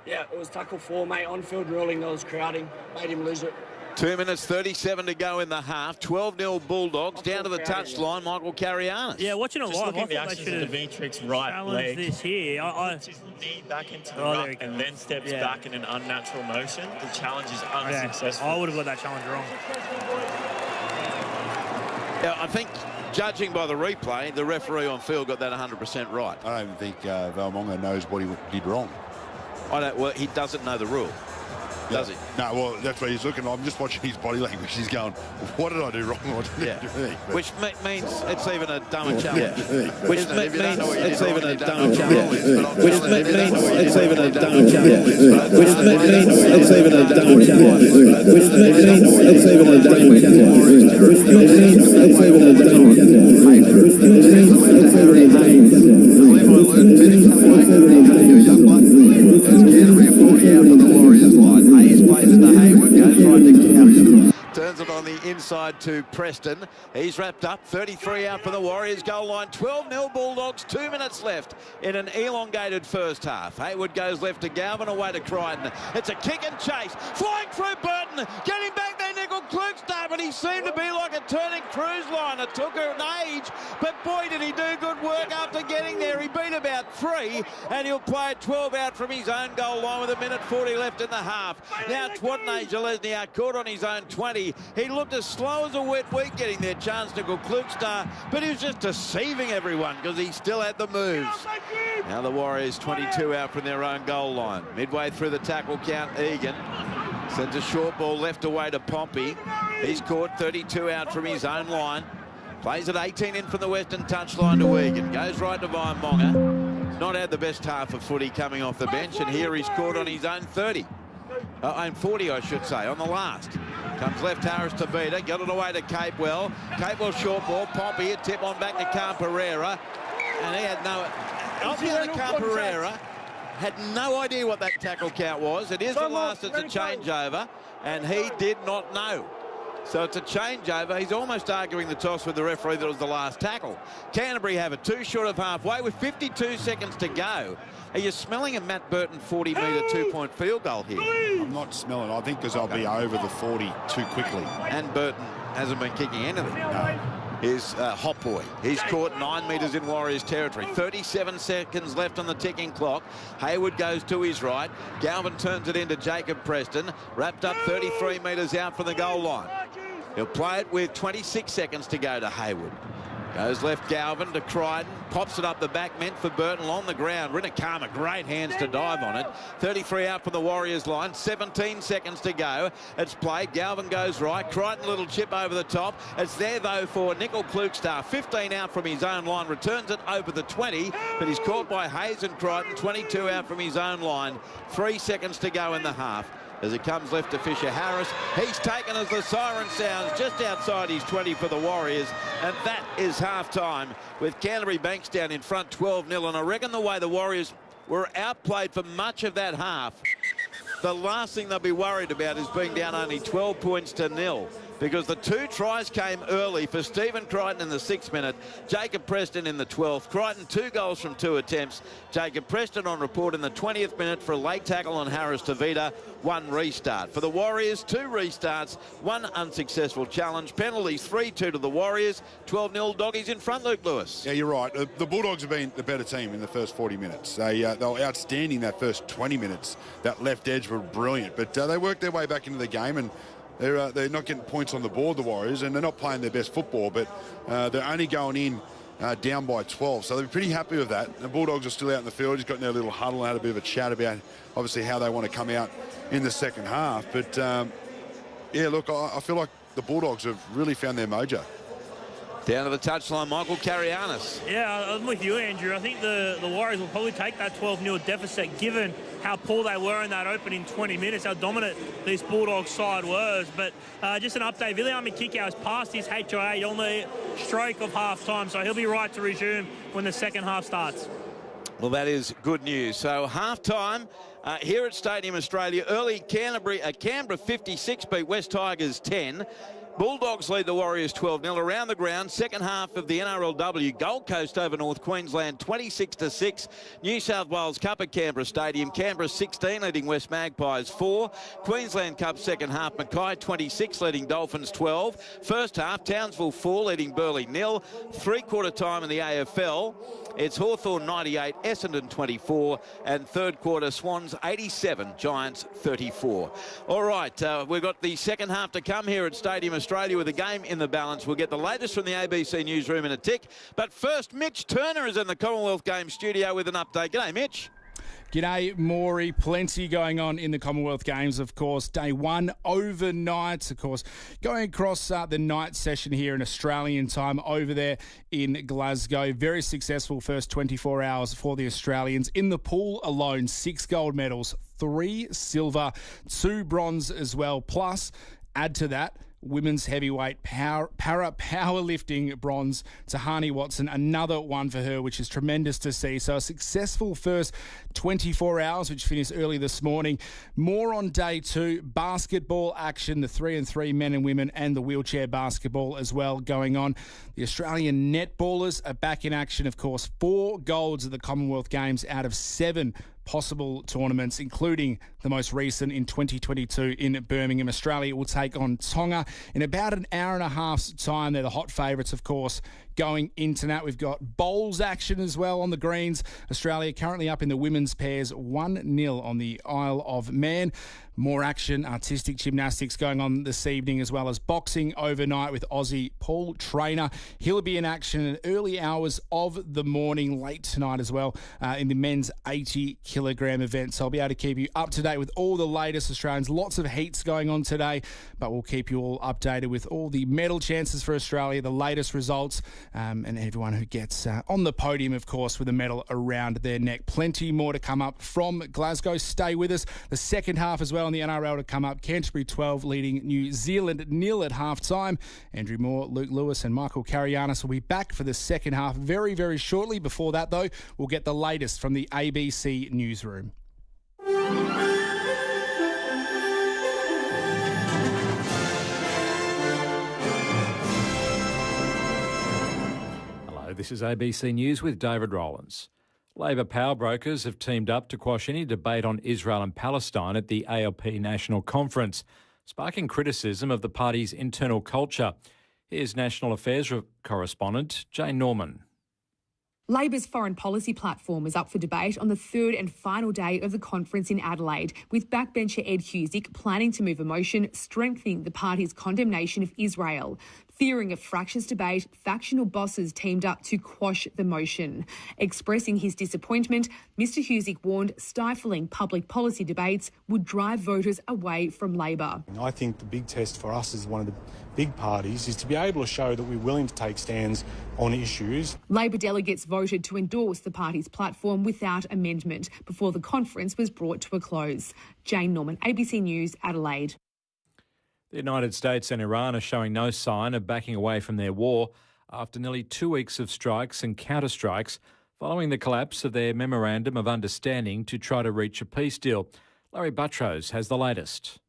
Yeah, it was tackle 4, mate. On-field ruling, that was crowding. Made him lose it. 2 minutes 37 to go in the half. 12-0 Bulldogs down to the touchline. Michael Carianis. Yeah, watching it live, I thought they should have Dimitric's right leg. this here. Puts his knee back into the ruck and then steps back in an unnatural motion. The challenge is unsuccessful. I would have got that challenge wrong. Yeah, I think judging by the replay, the referee on field got that 100% right. I don't think Vaimonga knows what he did wrong. Well, he doesn't know the rule. Does he? No, well, that's what he's looking. I'm just watching his body language. He's going, what did I do wrong? What did I do wrong? Which means it's even a dumber challenge. Which means it's even a dumber challenge. Which means it's even a dumber challenge. Which means it's even a dumber challenge. Which means it's even a dumber challenge. Turns it on the inside to Preston. He's wrapped up. 33 out for the Warriors goal line. 12-0 Bulldogs. 2 minutes left in an elongated first half. Hayward goes left to Galvin, away to Crichton. It's a kick and chase. Flying through Burton. Getting back there, Nickel Klukestar, but he seemed to be like a turning cruise line. It took her an age, but boy, did he do good work after getting there. He beat about 3, and he'll play at 12 out from his own goal line with 1:40 left in the half. Now Twatney Jalesniak caught on his own 20. He looked as slow as a wet week getting there, chance Nickel Klukestar, but he was just deceiving everyone because he still had the moves. Now the Warriors 22 out from their own goal line. Midway through the tackle count, Egan sends a short ball left away to Pompey. He's caught 32 out from his own line. Plays at 18 in from the western touchline to Egan. Goes right to Vaimonga. Not had the best half of footy coming off the bench, and here he's caught on his own 30. Own 40, I should say, on the last. Comes left Harris to beat her. Got it away to Capewell. Capewell short ball. Pompey, a tip on back to Camperera. And he had no... Alfiona Camperera had no idea what that tackle count was. It is the last, it's a changeover, and he did not know. So it's a changeover. He's almost arguing the toss with the referee that it was the last tackle. Canterbury have it 2 short of halfway with 52 seconds to go. Are you smelling a Matt Burton 40-metre 2-point field goal here? I'm not smelling. I think because I'll be over the 40 too quickly. And Burton hasn't been kicking anything. No. Here's Hot Boy. He's caught 9 metres in Warriors territory. 37 seconds left on the ticking clock. Hayward goes to his right. Galvin turns it into Jacob Preston. Wrapped up 33 metres out from the goal line. He'll play it with 26 seconds to go to Hayward. Goes left Galvin to Crichton. Pops it up the back, meant for Burton on the ground. Rinakama, great hands to dive on it. 33 out from the Warriors line. 17 seconds to go. It's played. Galvin goes right. Crichton, little chip over the top. It's there, though, for Nickel Klukestar. 15 out from his own line. Returns it over the 20, but he's caught by Hayes and Crichton. 22 out from his own line. 3 seconds to go in the half. As it comes left to Fisher Harris. He's taken as the siren sounds just outside his 20 for the Warriors. And that is half-time with Canterbury Bankstown in front 12-0. And I reckon the way the Warriors were outplayed for much of that half, the last thing they'll be worried about is being down only 12 points to 0. Because the 2 tries came early for Stephen Crichton in the 6th minute, Jacob Preston in the 12th. Crichton 2 goals from 2 attempts. Jacob Preston on report in the 20th minute for a late tackle on Harris Tavita. 1 restart. For the Warriors, 2 restarts, 1 unsuccessful challenge. Penalties 3-2 to the Warriors. 12-0 Doggies in front, Luke Lewis. Yeah, you're right. The Bulldogs have been the better team in the first 40 minutes. They were outstanding that first 20 minutes. That left edge were brilliant. But they worked their way back into the game, and they're not getting points on the board, the Warriors, and they're not playing their best football, but they're only going in down by 12. So they're pretty happy with that. The Bulldogs are still out in the field. Just got in their little huddle and had a bit of a chat about, obviously, how they want to come out in the second half. But, yeah, look, I feel like the Bulldogs have really found their mojo. Down to the touchline, Michael Karianis. Yeah, I'm with you, Andrew. I think the Warriors will probably take that 12-0 deficit, given how poor they were in that opening 20 minutes, how dominant this Bulldogs side was. But just an update, Viliami Kikau has passed his HIA on the stroke of half-time, so he'll be right to resume when the second half starts. Well, that is good news. So half-time here at Stadium Australia. Early Canberra 56 beat West Tigers 10. Bulldogs lead the Warriors 12-0 around the ground. Second half of the NRLW, Gold Coast over North Queensland 26-6. New South Wales Cup at Canberra Stadium. Canberra 16 leading West Magpies 4. Queensland Cup second half, Mackay 26 leading Dolphins 12. First half, Townsville 4 leading Burleigh 0. Three-quarter time in the AFL. It's Hawthorn 98, Essendon 24, and third quarter Swans 87, Giants 34. All right, we've got the second half to come here at Stadium Australia with a game in the balance. We'll get the latest from the ABC newsroom in a tick. But first, Mitch Turner is in the Commonwealth Games studio with an update. G'day, Mitch. G'day, Maury. Plenty going on in the Commonwealth Games, of course. Day 1 overnight, of course. Going across the night session here in Australian time over there in Glasgow. Very successful first 24 hours for the Australians. In the pool alone, 6 gold medals, 3 silver, 2 bronze as well. Plus, add to that, women's heavyweight powerlifting bronze. Tahani Watson, another one for her, which is tremendous to see. So a successful first 24 hours, which finished early this morning. More on day 2, basketball action, the 3-on-3 men and women, and the wheelchair basketball as well going on. The Australian netballers are back in action, of course. 4 golds at the Commonwealth Games out of 7 possible tournaments, including the most recent in 2022 in Birmingham. Australia will take on Tonga in about an hour and a half's time. They're the hot favourites, of course, going into that. We've got bowls action as well on the greens. Australia currently up in the women's pairs 1-0 on the Isle of Man. More action, artistic gymnastics going on this evening, as well as boxing overnight with Aussie Paul Trainer. He'll be in action in early hours of the morning, late tonight as well, in the men's 80-kilogram event. So I'll be able to keep you up to date with all the latest Australians. Lots of heats going on today, but we'll keep you all updated with all the medal chances for Australia, the latest results, and everyone who gets on the podium, of course, with a medal around their neck. Plenty more to come up from Glasgow. Stay with us. The second half as well in the NRL to come up. Canterbury 12 leading New Zealand 0 at half-time. Andrew Moore, Luke Lewis and Michael Karianis will be back for the second half very, very shortly. Before that, though, we'll get the latest from the ABC newsroom. Hello, this is ABC News with David Rowlands. Labor power brokers have teamed up to quash any debate on Israel and Palestine at the ALP National Conference, sparking criticism of the party's internal culture. Here's National Affairs correspondent Jane Norman. Labor's foreign policy platform is up for debate on the third and final day of the conference in Adelaide, with backbencher Ed Husick planning to move a motion strengthening the party's condemnation of Israel. Fearing a fractious debate, factional bosses teamed up to quash the motion. Expressing his disappointment, Mr Husick warned stifling public policy debates would drive voters away from Labor. I think the big test for us as one of the big parties is to be able to show that we're willing to take stands on issues. Labor delegates voted to endorse the party's platform without amendment before the conference was brought to a close. Jane Norman, ABC News, Adelaide. The United States and Iran are showing no sign of backing away from their war after nearly 2 weeks of strikes and counterstrikes following the collapse of their Memorandum of Understanding to try to reach a peace deal. Larry Buttrose has the latest.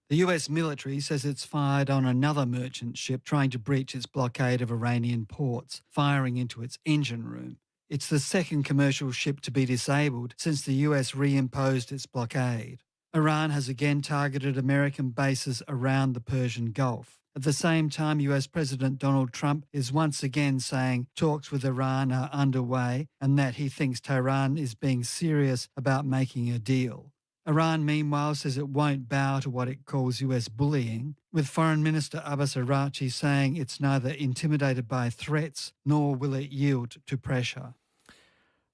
The US military says it's fired on another merchant ship trying to breach its blockade of Iranian ports, firing into its engine room. It's the second commercial ship to be disabled since the US reimposed its blockade. Iran has again targeted American bases around the Persian Gulf. At the same time, US President Donald Trump is once again saying talks with Iran are underway and that he thinks Tehran is being serious about making a deal. Iran, meanwhile, says it won't bow to what it calls US bullying, with Foreign Minister Abbas Araghchi saying it's neither intimidated by threats nor will it yield to pressure.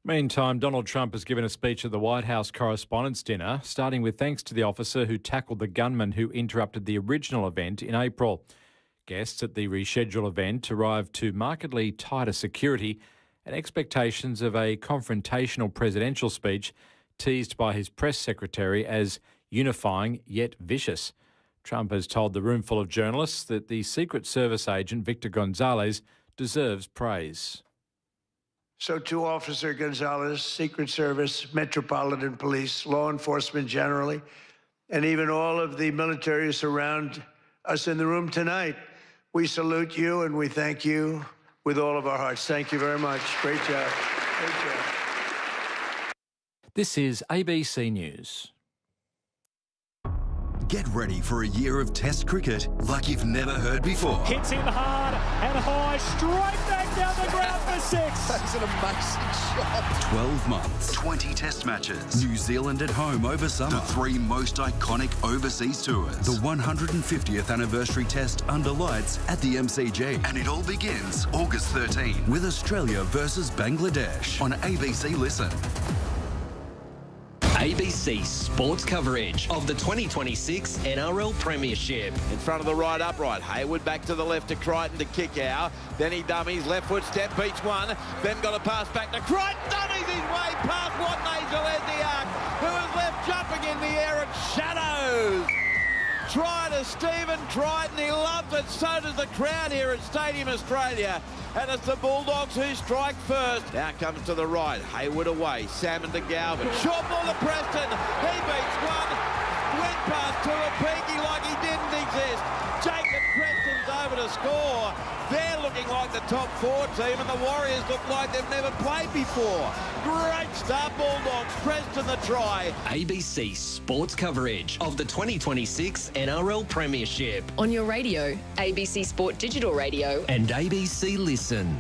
Meantime, Donald Trump has given a speech at the White House Correspondents' Dinner, starting with thanks to the officer who tackled the gunman who interrupted the original event in April. Guests at the rescheduled event arrived to markedly tighter security and expectations of a confrontational presidential speech teased by his press secretary as unifying yet vicious. Trump has told the room full of journalists that the Secret Service agent Victor Gonzalez deserves praise. So to Officer Gonzalez, Secret Service, Metropolitan Police, law enforcement generally, and even all of the military who surround us in the room tonight, we salute you and we thank you with all of our hearts. Thank you very much. Great job. Great job. This is ABC News. Get ready for a year of Test cricket like you've never heard before. Hits him hard and high, straight back down the ground for 6. That's an amazing shot. 12 months, 20 Test matches. New Zealand at home over summer. The 3 most iconic overseas tours. The 150th anniversary Test under lights at the MCG. And it all begins August 13 with Australia versus Bangladesh on ABC Listen. ABC sports coverage of the 2026 NRL Premiership. In front of the right upright, Hayward back to the left to Crichton to kick out. Then he dummies, left foot step, beats one. Then got a pass back to Crichton, dummies his way past Watney Zelezniak, who is left jumping in the air at shadows. Try to Stephen Crichton, he loves it, so does the crowd here at Stadium Australia. And it's the Bulldogs who strike first. Now comes to the right, Hayward away, Salmon to Galvin. Short ball to Preston, he beats one, went past Tuapiki like he didn't exist. Jacob Preston's over to score. They're looking like the top 4 team and the Warriors look like they've never played before. Great start, Bulldogs. Preston the try. ABC sports coverage of the 2026 NRL Premiership. On your radio, ABC Sport Digital Radio. And ABC Listen.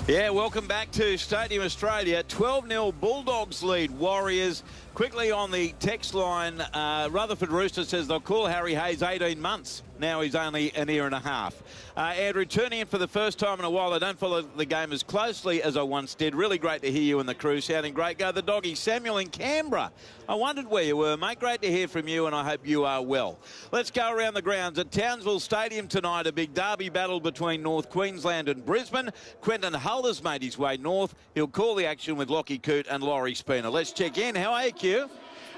Yeah, welcome back to Stadium Australia. 12-0 Bulldogs lead Warriors. Quickly on the text line, Rutherford Rooster says they'll call Harry Hayes 18 months. Now he's only an year and a half. Andrew, tuning in for the first time in a while. I don't follow the game as closely as I once did. Really great to hear you and the crew sounding great. Go the doggy. Samuel in Canberra. I wondered where you were, mate. Great to hear from you, and I hope you are well. Let's go around the grounds at Townsville Stadium tonight. A big derby battle between North Queensland and Brisbane. Quentin Hull has made his way north. He'll call the action with Lockie Coote and Laurie Spooner. Let's check in. How are you, Q?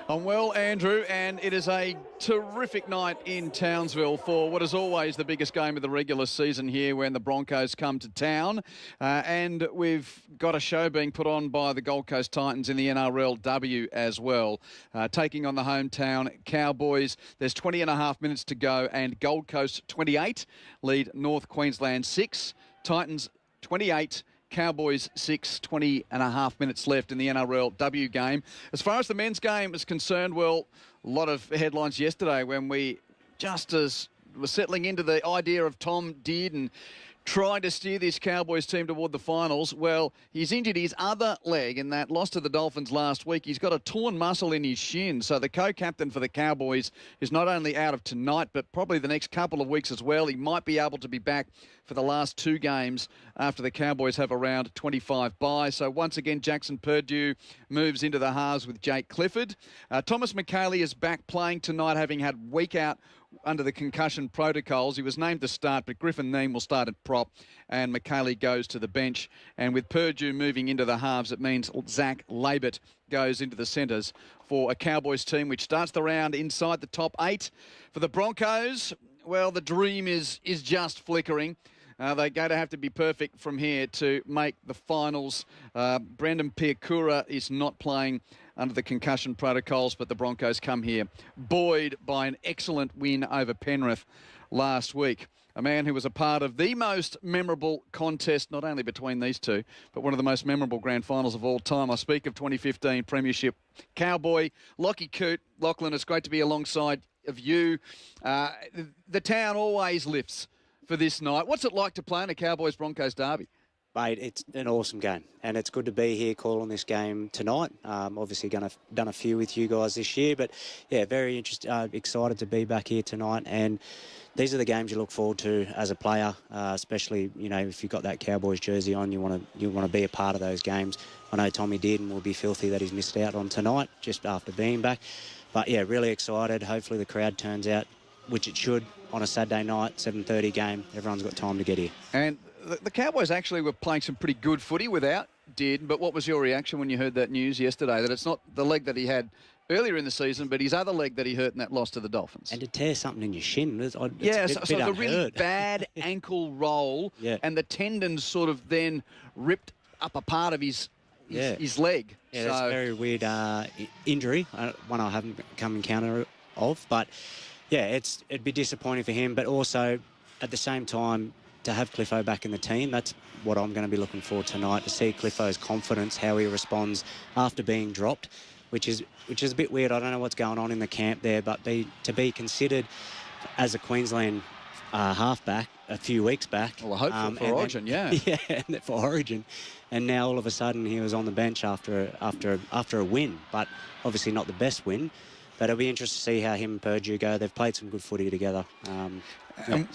I'm well, Andrew, and it is a terrific night in Townsville for what is always the biggest game of the regular season here when the Broncos come to town. And we've got a show being put on by the Gold Coast Titans in the NRLW as well, taking on the hometown Cowboys. There's 20 and a half minutes to go, and Gold Coast 28 lead North Queensland 6. Titans 28. Cowboys 6, 20 and a half minutes left in the NRLW game. As far as the men's game is concerned, well, a lot of headlines yesterday when we just as were settling into the idea of Tom Dearden trying to steer this Cowboys team toward the finals. Well, he's injured his other leg in that loss to the Dolphins last week. He's got a torn muscle in his shin. So the co-captain for the Cowboys is not only out of tonight, but probably the next couple of weeks as well. He might be able to be back for the last 2 games after the Cowboys have around 25 bye. So once again, Jackson Purdue moves into the halves with Jake Clifford. Thomas McKaylee is back playing tonight, having had week out under the concussion protocols. He was named to start, but Griffin Neame will start at prop, and McKaylee goes to the bench. And with Purdue moving into the halves, it means Zach Labert goes into the centres for a Cowboys team which starts the round inside the top 8. For the Broncos, well, the dream is just flickering. They're going to have to be perfect from here to make the finals. Brendan Piakura is not playing under the concussion protocols, but the Broncos come here buoyed by an excellent win over Penrith last week. A man who was a part of the most memorable contest, not only between these two, but one of the most memorable grand finals of all time. I speak of 2015 Premiership Cowboy, Lockie Coote. Lachlan, it's great to be alongside of you. The town always lifts for this night. What's it like to play in a Cowboys-Broncos derby? Mate, it's an awesome game, and it's good to be here calling this game tonight. Obviously, done a few with you guys this year, but yeah, very excited to be back here tonight. And these are the games you look forward to as a player, especially if you've got that Cowboys jersey on, you want to be a part of those games. I know Tommy did, and will be filthy that he's missed out on tonight just after being back. But yeah, really excited. Hopefully the crowd turns out, which it should, on a Saturday night, 7:30 game. Everyone's got time to get here. And the Cowboys actually were playing some pretty good footy without Did, but what was your reaction when you heard that news yesterday, that it's not the leg that he had earlier in the season, but his other leg that he hurt in that loss to the Dolphins? And to tear something in your shin. It's so the really bad ankle roll, and the tendons sort of then ripped up a part of his leg. Yeah, that's a very weird injury, one I haven't come encounter of. But yeah, it'd be disappointing for him, but also at the same time, to have Cliffo back in the team, that's what I'm going to be looking for tonight, to see Cliffo's confidence, how he responds after being dropped, which is a bit weird. I don't know what's going on in the camp there, but to be considered as a Queensland halfback a few weeks back. Well, hopefully for Origin, yeah, for Origin, and now all of a sudden he was on the bench after a win, but obviously not the best win. But it'll be interesting to see how him and Purdue go. They've played some good footy together.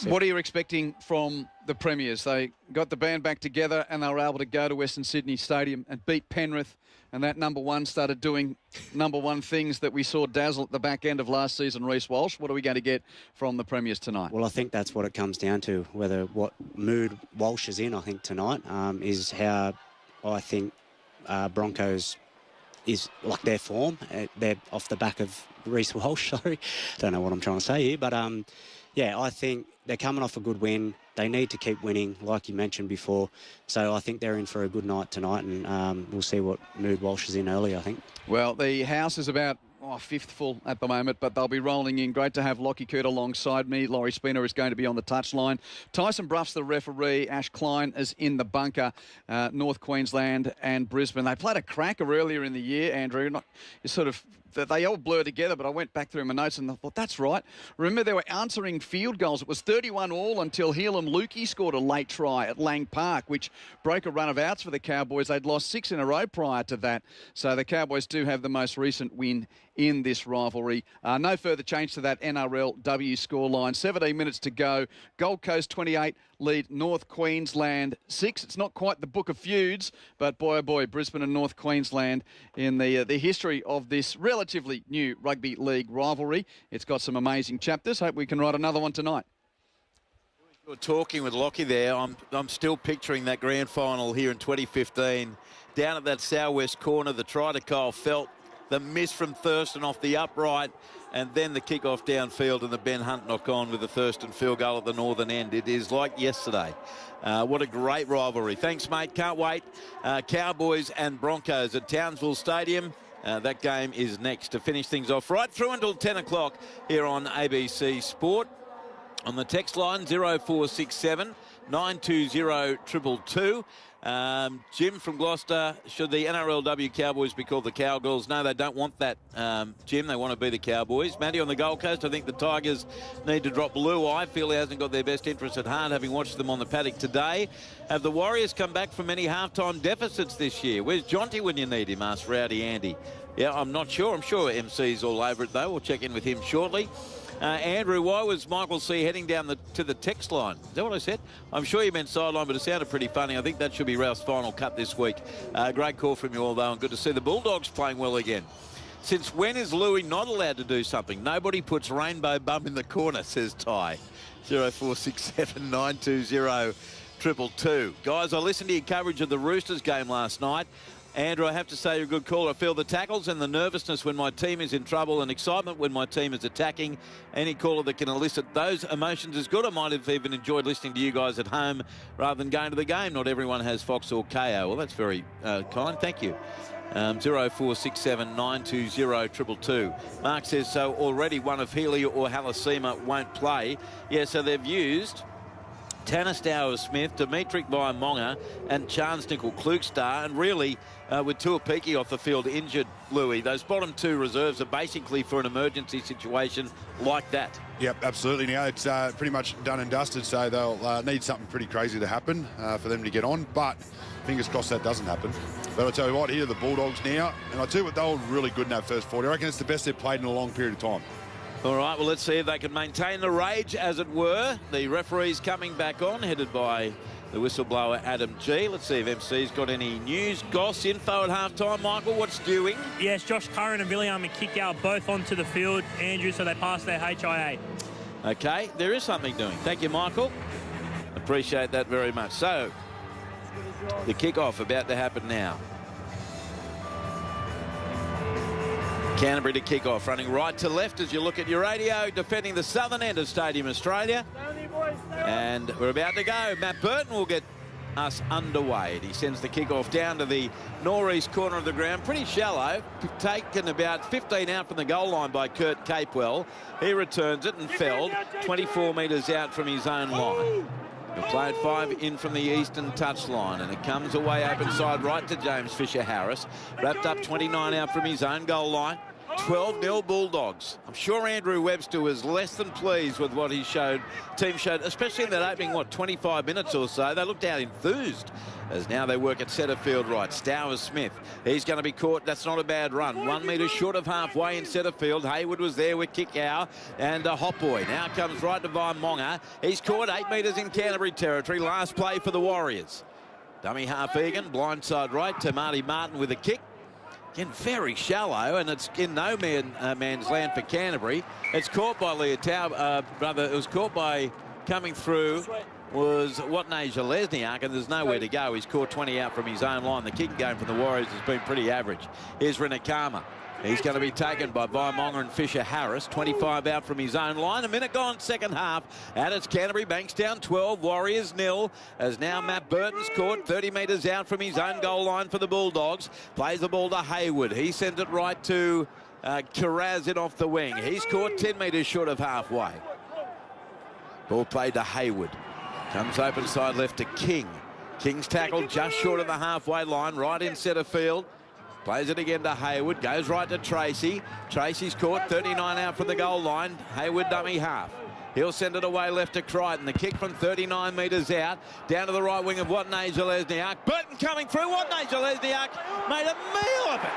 What are you expecting from the Premiers? They got the band back together and they were able to go to Western Sydney Stadium and beat Penrith, and that number one started doing number one things that we saw dazzle at the back end of last season, Reece Walsh. What are we going to get from the Premiers tonight? Well, I think that's what it comes down to, what mood Walsh is in, I think, tonight, is how I think Broncos is like their form. They're off the back of Reece Walsh, sorry. Don't know what I'm trying to say here, but yeah, I think they're coming off a good win. They need to keep winning, like you mentioned before. So I think they're in for a good night tonight, and we'll see what mood Walsh is in early, I think. Well, the house is about fifth full at the moment, but they'll be rolling in. Great to have Lockie Coote alongside me. Laurie Spina is going to be on the touchline. Tyson Bruff's the referee. Ash Klein is in the bunker. North Queensland and Brisbane. They played a cracker earlier in the year, Andrew. They all blur together, but I went back through my notes and I thought, that's right. Remember, they were answering field goals. It was 31-all until Helam Lukey scored a late try at Lang Park, which broke a run of outs for the Cowboys. They'd lost 6 in a row prior to that. So the Cowboys do have the most recent win in this rivalry. No further change to that NRLW scoreline. 17 minutes to go. Gold Coast 28 lead North Queensland 6. It's not quite the book of feuds, but boy, oh boy, Brisbane and North Queensland in the history of this relatively new rugby league rivalry. It's got some amazing chapters. Hope we can write another one tonight. You're talking with Lockie there. I'm still picturing that grand final here in 2015. Down at that southwest corner, the try to Kyle Felt, the miss from Thurston off the upright, and then the kick-off downfield and the Ben Hunt knock-on with the Thurston field goal at the northern end. It is like yesterday. What a great rivalry. Thanks, mate. Can't wait. Cowboys and Broncos at Townsville Stadium. That game is next to finish things off right through until 10 o'clock here on ABC Sport. On the text line, 0467 920222. Jim from Gloucester, should the NRLW Cowboys be called the Cowgirls? No, they don't want that, Jim. They want to be the Cowboys. Matty on the Gold Coast, I think the Tigers need to drop Luai. Feel he hasn't got their best interest at heart, having watched them on the paddock today. Have the Warriors come back from any halftime deficits this year? Where's Jonty when you need him? Asked Rowdy Andy. Yeah, I'm not sure. I'm sure MC's all over it, though. We'll check in with him shortly. Andrew, why was Michael C heading down to the text line? Is that what I said? I'm sure you meant sideline, but it sounded pretty funny. I think that should be Ralph's final cut this week. Great call from you all, though, and good to see the Bulldogs playing well again. Since when is Louis not allowed to do something? Nobody puts Rainbow Bum in the corner, says Ty. 0467 920 222. Guys, I listened to your coverage of the Roosters game last night. Andrew, I have to say you're a good caller. I feel the tackles and the nervousness when my team is in trouble and excitement when my team is attacking. Any caller that can elicit those emotions is good. I might have even enjoyed listening to you guys at home rather than going to the game. Not everyone has Fox or KO. Well, that's very kind. Thank you. 0467 920 222. Mark says, so already one of Healy or Halasima won't play. Yeah, so they've used Tanner Stowers-Smith, Dimitri Vaimonga and Chance Nickel-Klugstar, and really with Tuapiki off the field injured, Louis, those bottom two reserves are basically for an emergency situation like that. Yep, absolutely. Now it's pretty much done and dusted, so they'll need something pretty crazy to happen for them to get on, but fingers crossed that doesn't happen. But I'll tell you what, here are the Bulldogs now, and I'll tell you what, they were really good in that first 40. I reckon it's the best they've played in a long period of time. All right, well, let's see if they can maintain the rage, as it were. The referees coming back on, headed by the whistleblower Adam G. Let's see if MC's got any news. Goss info at halftime. Michael, what's doing? Yes, Josh Curran and William Kickout both onto the field, Andrew, so they passed their HIA. Okay, there is something doing. Thank you, Michael. Appreciate that very much. So, the kickoff about to happen now. Canterbury to kick off, running right to left as you look at your radio, defending the southern end of Stadium Australia. And we're about to go. Matt Burton will get us underway. He sends the kick-off down to the northeast corner of the ground, pretty shallow, taken about 15 out from the goal line by Kurt Capewell. He returns it and felled 24 metres out from his own line. He'll play it 5 in from the eastern touchline, and it comes away open side right to James Fisher-Harris. Wrapped up 29 out from his own goal line. 12-0 Bulldogs. I'm sure Andrew Webster was less than pleased with what his team showed, especially in that opening, 25 minutes or so. They looked out enthused as now they work at centre field right. Stowers-Smith, he's going to be caught. That's not a bad run. 1 metre short of halfway in centre field. Hayward was there with Kickow and Hotboy. Now comes right to Vaimonga. He's caught 8 metres in Canterbury territory. Last play for the Warriors. Dummy half Egan, blindside right to Marty Martin with a kick. Again, very shallow, and it's in no man's land for Canterbury. It's caught by Leotau, it was caught by coming through was Watnasia Lesniak, and there's nowhere to go. He's caught 20 out from his own line. The kicking game from the Warriors has been pretty average. Here's Renakama. He's going to be taken by Vaimonga and Fisher-Harris. 25 out from his own line. A minute gone, second half. And it's Canterbury Bankstown 12, Warriors 0. As now Matt Burton's caught 30 metres out from his own goal line for the Bulldogs. Plays the ball to Hayward. He sends it right to Kiraz in off the wing. He's caught 10 metres short of halfway. Ball played to Hayward. Comes open side left to King. King's tackled just short of the halfway line, right in centre field. Plays it again to Hayward, goes right to Tracy. Tracy's caught 39 out from the goal line. Hayward dummy half. He'll send it away left to Crichton. The kick from 39 metres out, down to the right wing of Watnasia Lesniak. Burton coming through. Watnasia Lesniak made a meal of it.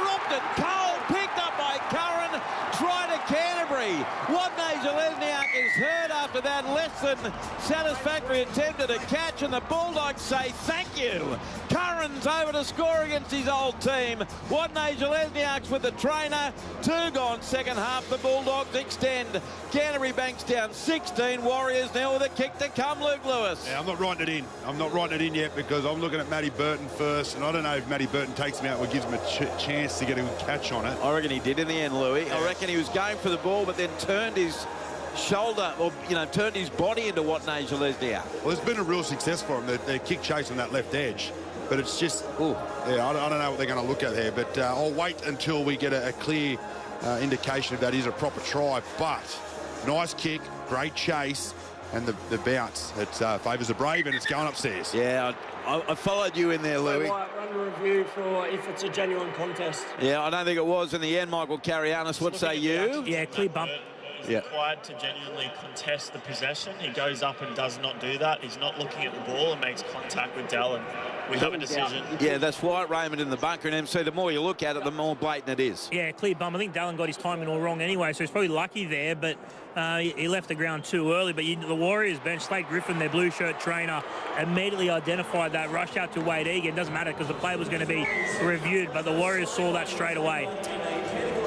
Dropped it. Cole picked up by Curran. Try to Canterbury. Watnasia Lesniak is hurt after that less than satisfactory attempt at a catch, and the Bulldogs say thank you. Curran's over to score against his old team. Watnasia Lesniak's with the trainer. 2 gone second half. The Bulldogs extend. Canterbury Bankstown 16, Warriors now with a kick to come, Luke Lewis. Yeah, I'm not writing it in. I'm not writing it in yet because I'm looking at Matty Burton first, and I don't know if Matty Burton takes him out or gives him a chance to get a good catch on it. I reckon he did in the end, Louis. Yeah. I reckon he was going for the ball, but then turned his shoulder, or turned his body into Watnasia Lesniak. Well, there's been a real success for him. Their kick chase on that left edge. But it's just, yeah, I don't know what they're going to look at there. But I'll wait until we get a clear indication if that is a proper try. But nice kick, great chase. and the bounce. It favours the Brave, and it's going upstairs. Yeah, I followed you in there, Louis. Run a review for if it's a genuine contest. Yeah, I don't think it was in the end, Michael Carrianis. What say you? Yeah, clear bump. He's required to genuinely contest the possession. He goes up and does not do that. He's not looking at the ball and makes contact with Dallin. We have a decision. Yeah, that's White Raymond in the bunker, and MC, the more you look at it, the more blatant it is. Yeah, clear bump. I think Dallin got his timing all wrong anyway, so he's probably lucky there, but he left the ground too early. But the Warriors bench, Slade Griffin, their blue shirt trainer, immediately identified that, rushed out to Wade Egan. Doesn't matter because the play was going to be reviewed, but the Warriors saw that straight away.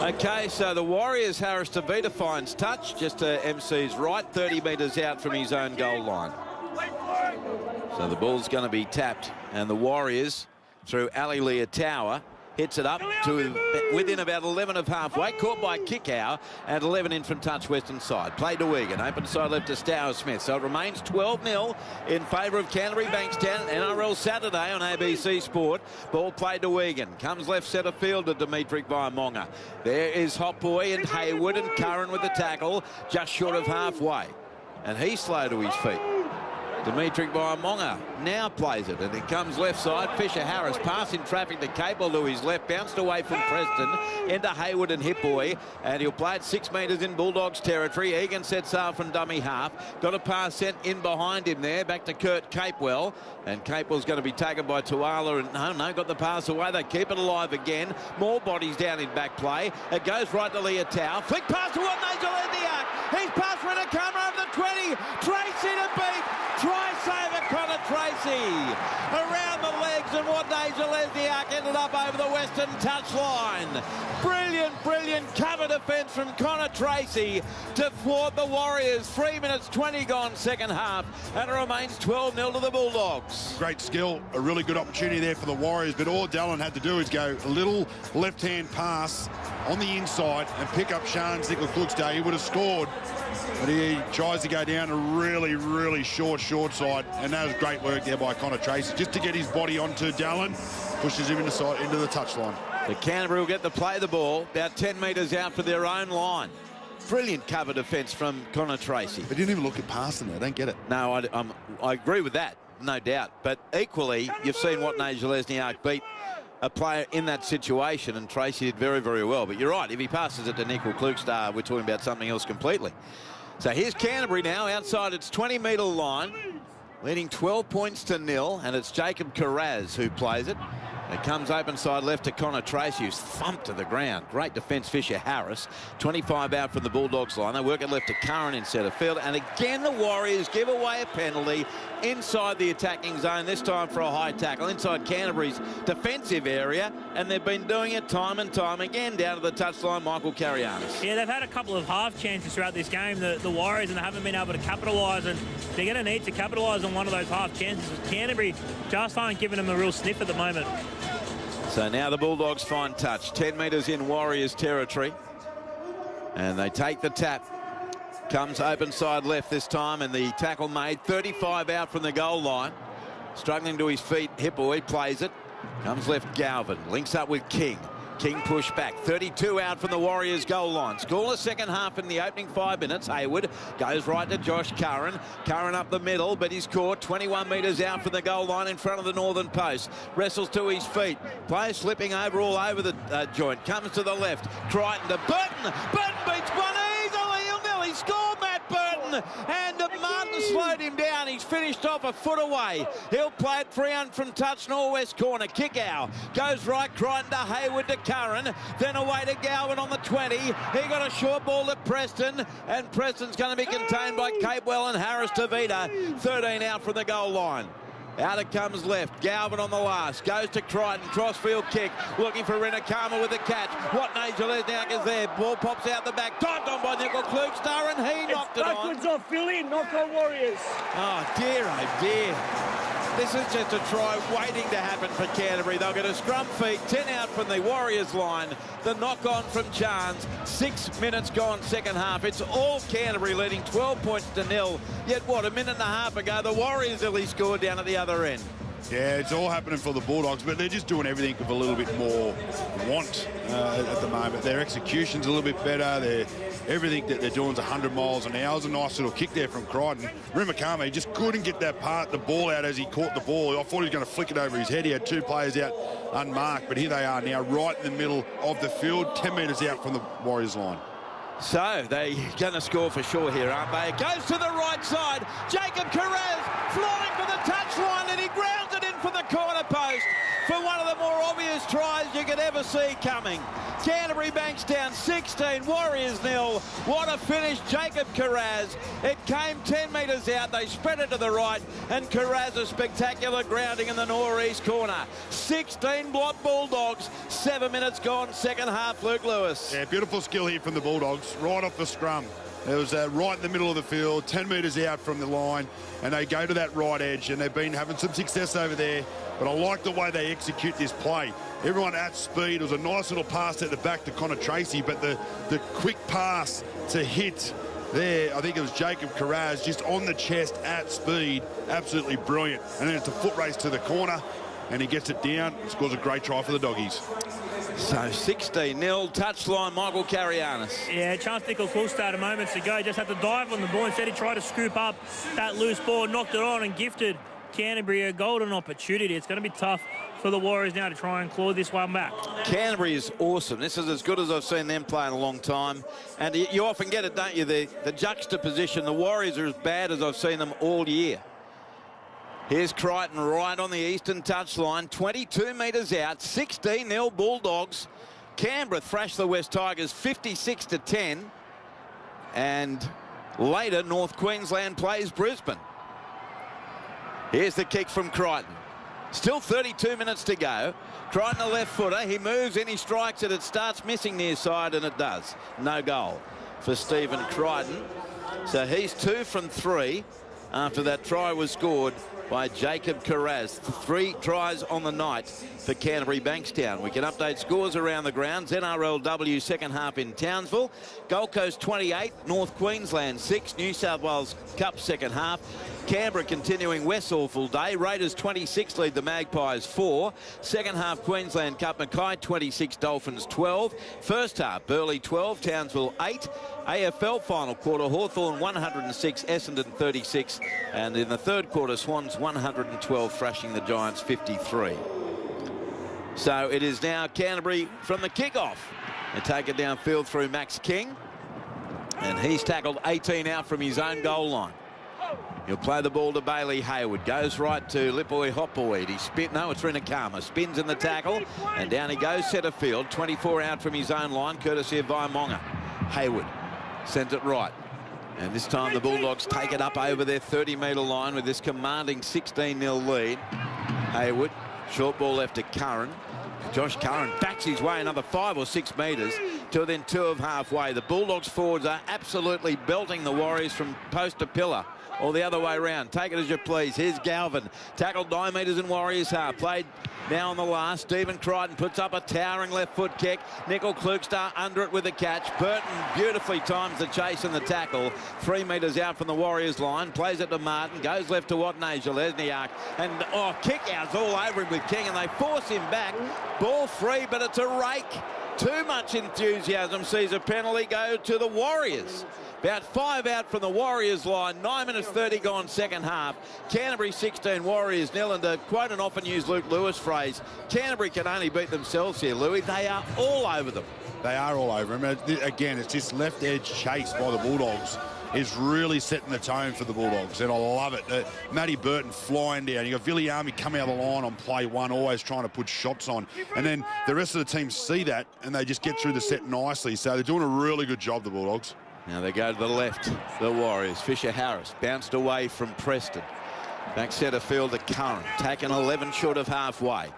Okay, so the Warriors, Harris Tavita finds touch just to MC's right, 30 metres out from his own goal line. So the ball's going to be tapped, and the Warriors, through Ali Leotawa, hits it up to within about 11 of halfway, caught by Kickow, and 11 in from touch western side. Played to Wigan, open side left to Stour Smith. So it remains 12-0 in favour of Canterbury Bankstown. NRL Saturday on ABC Sport. Ball played to Wigan. Comes left centre field to Dimitri Vaimonga. There is Hot Boy and Hayward and Curran with the tackle, just short of halfway. And he's slow to his feet. Dimitri Vaimonga now plays it, and it comes left side. Fisher Harris passing traffic to Capel to his left, bounced away from Preston into Hayward and Hipboy, and he'll play it 6 metres in Bulldogs territory. Egan sets out from dummy half, got a pass sent in behind him there, back to Kurt Capewell, and Capewell's going to be taken by Tuala, and no, got the pass away. They keep it alive again. More bodies down in back play. It goes right to Leotow. Flick pass to Watnage. He's passed for a camera over the 20. Tracy to beat. Try saver Connor Tracy around the legs, and Watnage Lesniak ended up over the western touchline. Brilliant cover defence from Connor Tracy to thwart the Warriors. 3 minutes 20 gone second half, and it remains 12-0 to the Bulldogs. Great skill, a really good opportunity there for the Warriors, but all Dallin had to do is go a little left-hand pass on the inside and pick up Sean's Nickel-Kluxdale. He would have scored, but he tries to go down a really short side, and that was great work there by Connor Tracy just to get his body onto Dallin, pushes him into the touchline. The Canterbury will get to play the ball about 10 metres out for their own line. Brilliant cover defence from Connor Tracy. They didn't even look at past him there. I don't get it. No, I agree with that, no doubt. But equally, you've seen Watnage Lesniak beat a player in that situation, and Tracy did very well. But you're right, if he passes it to Nickel-Kluxdale, we're talking about something else completely. So here's Canterbury now outside its 20-metre line, leading 12 points to 0, and it's Jacob Carraz who plays it. It comes open side left to Connor Tracy, who's thumped to the ground. Great defence, Fisher Harris. 25 out from the Bulldogs line. They work it left to Curran in centre field. And again, the Warriors give away a penalty inside the attacking zone, this time for a high tackle inside Canterbury's defensive area. And they've been doing it time and time again down to the touchline, Michael Carrianis. Yeah, they've had a couple of half chances throughout this game, the Warriors, and they haven't been able to capitalise. And they're going to need to capitalise on one of those half chances. Canterbury just aren't giving them a real sniff at the moment. So now the Bulldogs find touch. 10 metres in Warriors territory. And they take the tap. Comes open side left this time, and the tackle made. 35 out from the goal line. Struggling to his feet, Hipboy plays it. Comes left Galvin. Links up with King. King pushed back. 32 out from the Warriors goal line. Scoreless second half in the opening 5 minutes. Hayward goes right to Josh Curran. Curran up the middle, but he's caught 21 metres out from the goal line in front of the northern post. Wrestles to his feet. Player slipping over all over the joint. Comes to the left. Crichton to Burton. Burton beats one easily. He'll nearly score, Matt Burton. And Martin slowed him down. He's finished off a foot away. He'll play it free on from touch northwest corner. Kickout. Goes right. Crichton to Hayward to Curran. Then away to Galvin on the 20. He got a short ball to Preston. And Preston's going to be contained by Capewell and Harris Tavita. 13 out from the goal line. Out it comes left. Galvin on the last. Goes to Crichton. Crossfield kick. Looking for Rinakama with the catch. Watnage Lesniak is there. Ball pops out the back. Dived on by Nickel-Kluxdale, and he knocked it on. Backwards off Philly. Knock on Warriors. Oh, dear. This is just a try waiting to happen for Canterbury. They'll get a scrum feed. 10 out from the Warriors line. The knock-on from Chance. 6 minutes gone second half. It's all Canterbury leading 12 points to 0. Yet, what, a minute and a half ago, the Warriors nearly scored down at the other end. Yeah, it's all happening for the Bulldogs, but they're just doing everything with a little bit more want at the moment. Their execution's a little bit better. everything that they're doing is 100 miles an hour. It was a nice little kick there from Crichton. Rimakame just couldn't get the ball out as he caught the ball. I thought he was going to flick it over his head. He had two players out unmarked, but here they are now right in the middle of the field, 10 metres out from the Warriors line. So they're going to score for sure here, aren't they? It goes to the right side. Jacob Carraz flying for the touchline, and he grounds it in for the corner post for one of the more obvious tries you could ever see coming. Canterbury Bankstown 16, Warriors 0. What a finish, Jacob Carraz. It came 10 metres out. They spread it to the right, and Carraz a spectacular grounding in the northeast corner. 16 block Bulldogs. 7 minutes gone, second half, Luke Lewis. Yeah, beautiful skill here from the Bulldogs, right off the scrum. It was right in the middle of the field, 10 metres out from the line, and they go to that right edge, and they've been having some success over there. But I like the way they execute this play. Everyone at speed. It was a nice little pass at the back to Connor Tracy, but the quick pass to hit there, I think it was Jacob Carraz, just on the chest at speed. Absolutely brilliant. And then it's a foot race to the corner, and he gets it down. Scores a great try for the Doggies. So 16-0, touchline, Michael Carianis. Yeah, Chance Nickel-Cool started moments ago. Just had to dive on the ball. Instead, he tried to scoop up that loose ball, knocked it on and gifted Canterbury a golden opportunity. It's going to be tough for the Warriors now to try and claw this one back. Canterbury is awesome. This is as good as I've seen them play in a long time. And you often get it, don't you, the juxtaposition. The Warriors are as bad as I've seen them all year. Here's Crichton right on the eastern touchline, 22 metres out, 16-0 Bulldogs. Canberra thrashed the West Tigers 56-10. And later, North Queensland plays Brisbane. Here's the kick from Crichton. Still 32 minutes to go. Crichton a left footer. He moves in, he strikes it. It starts missing near side, and it does. No goal for Stephen Crichton. So he's 2 from 3 after that try was scored by Jacob Carraz. 3 tries on the night for Canterbury Bankstown. We can update scores around the grounds. NRLW second half in Townsville. Gold Coast 28, North Queensland 6, New South Wales Cup second half. Canberra continuing Westall full day. Raiders 26 lead the Magpies 4. Second half Queensland Cup, Mackay 26, Dolphins 12. First half Burleigh 12, Townsville 8. AFL final quarter, Hawthorn 106, Essendon 36. And in the third quarter, Swans 112, thrashing the Giants 53. So it is now Canterbury from the kickoff. They take it downfield through Max King. And he's tackled 18 out from his own goal line. He'll play the ball to Bailey Hayward. Goes right to Lipoi Hopwood. He spin. No, it's Rinakama. Spins in the tackle. And down he goes centre field. 24 out from his own line, courtesy of Vaimonga. Hayward sends it right. And this time the Bulldogs take it up over their 30-metre line with this commanding 16-0 lead. Hayward, short ball left to Curran. Josh Curran backs his way another 5 or 6 metres to within 2 of halfway. The Bulldogs forwards are absolutely belting the Warriors from post to pillar. Or the other way around. Take it as you please. Here's Galvin. Tackled 9 metres in Warriors half. Played now on the last. Stephen Crichton puts up a towering left foot kick. Nickel Klukstar under it with a catch. Burton beautifully times the chase and the tackle. 3 metres out from the Warriors line. Plays it to Martin. Goes left to Watney Lesniak. And kick outs all over him with King. And they force him back. Ball free, but it's a rake. Too much enthusiasm sees a penalty go to the Warriors. About 5 out from the Warriors line. 9 minutes 30 gone second half. Canterbury 16, Warriors 0. And to quote an often used Luke Lewis phrase, Canterbury can only beat themselves here, Louis. They are all over them. They are all over them. Again, it's this left edge chase by the Bulldogs is really setting the tone for the Bulldogs, and I love it. Matty Burton flying down. You got Viliami coming out of the line on play 1, always trying to put shots on. And then the rest of the team see that, and they just get through the set nicely. So they're doing a really good job, the Bulldogs. Now they go to the left, the Warriors. Fisher-Harris bounced away from Preston. Back centre field to Curran, taken 11 short of halfway.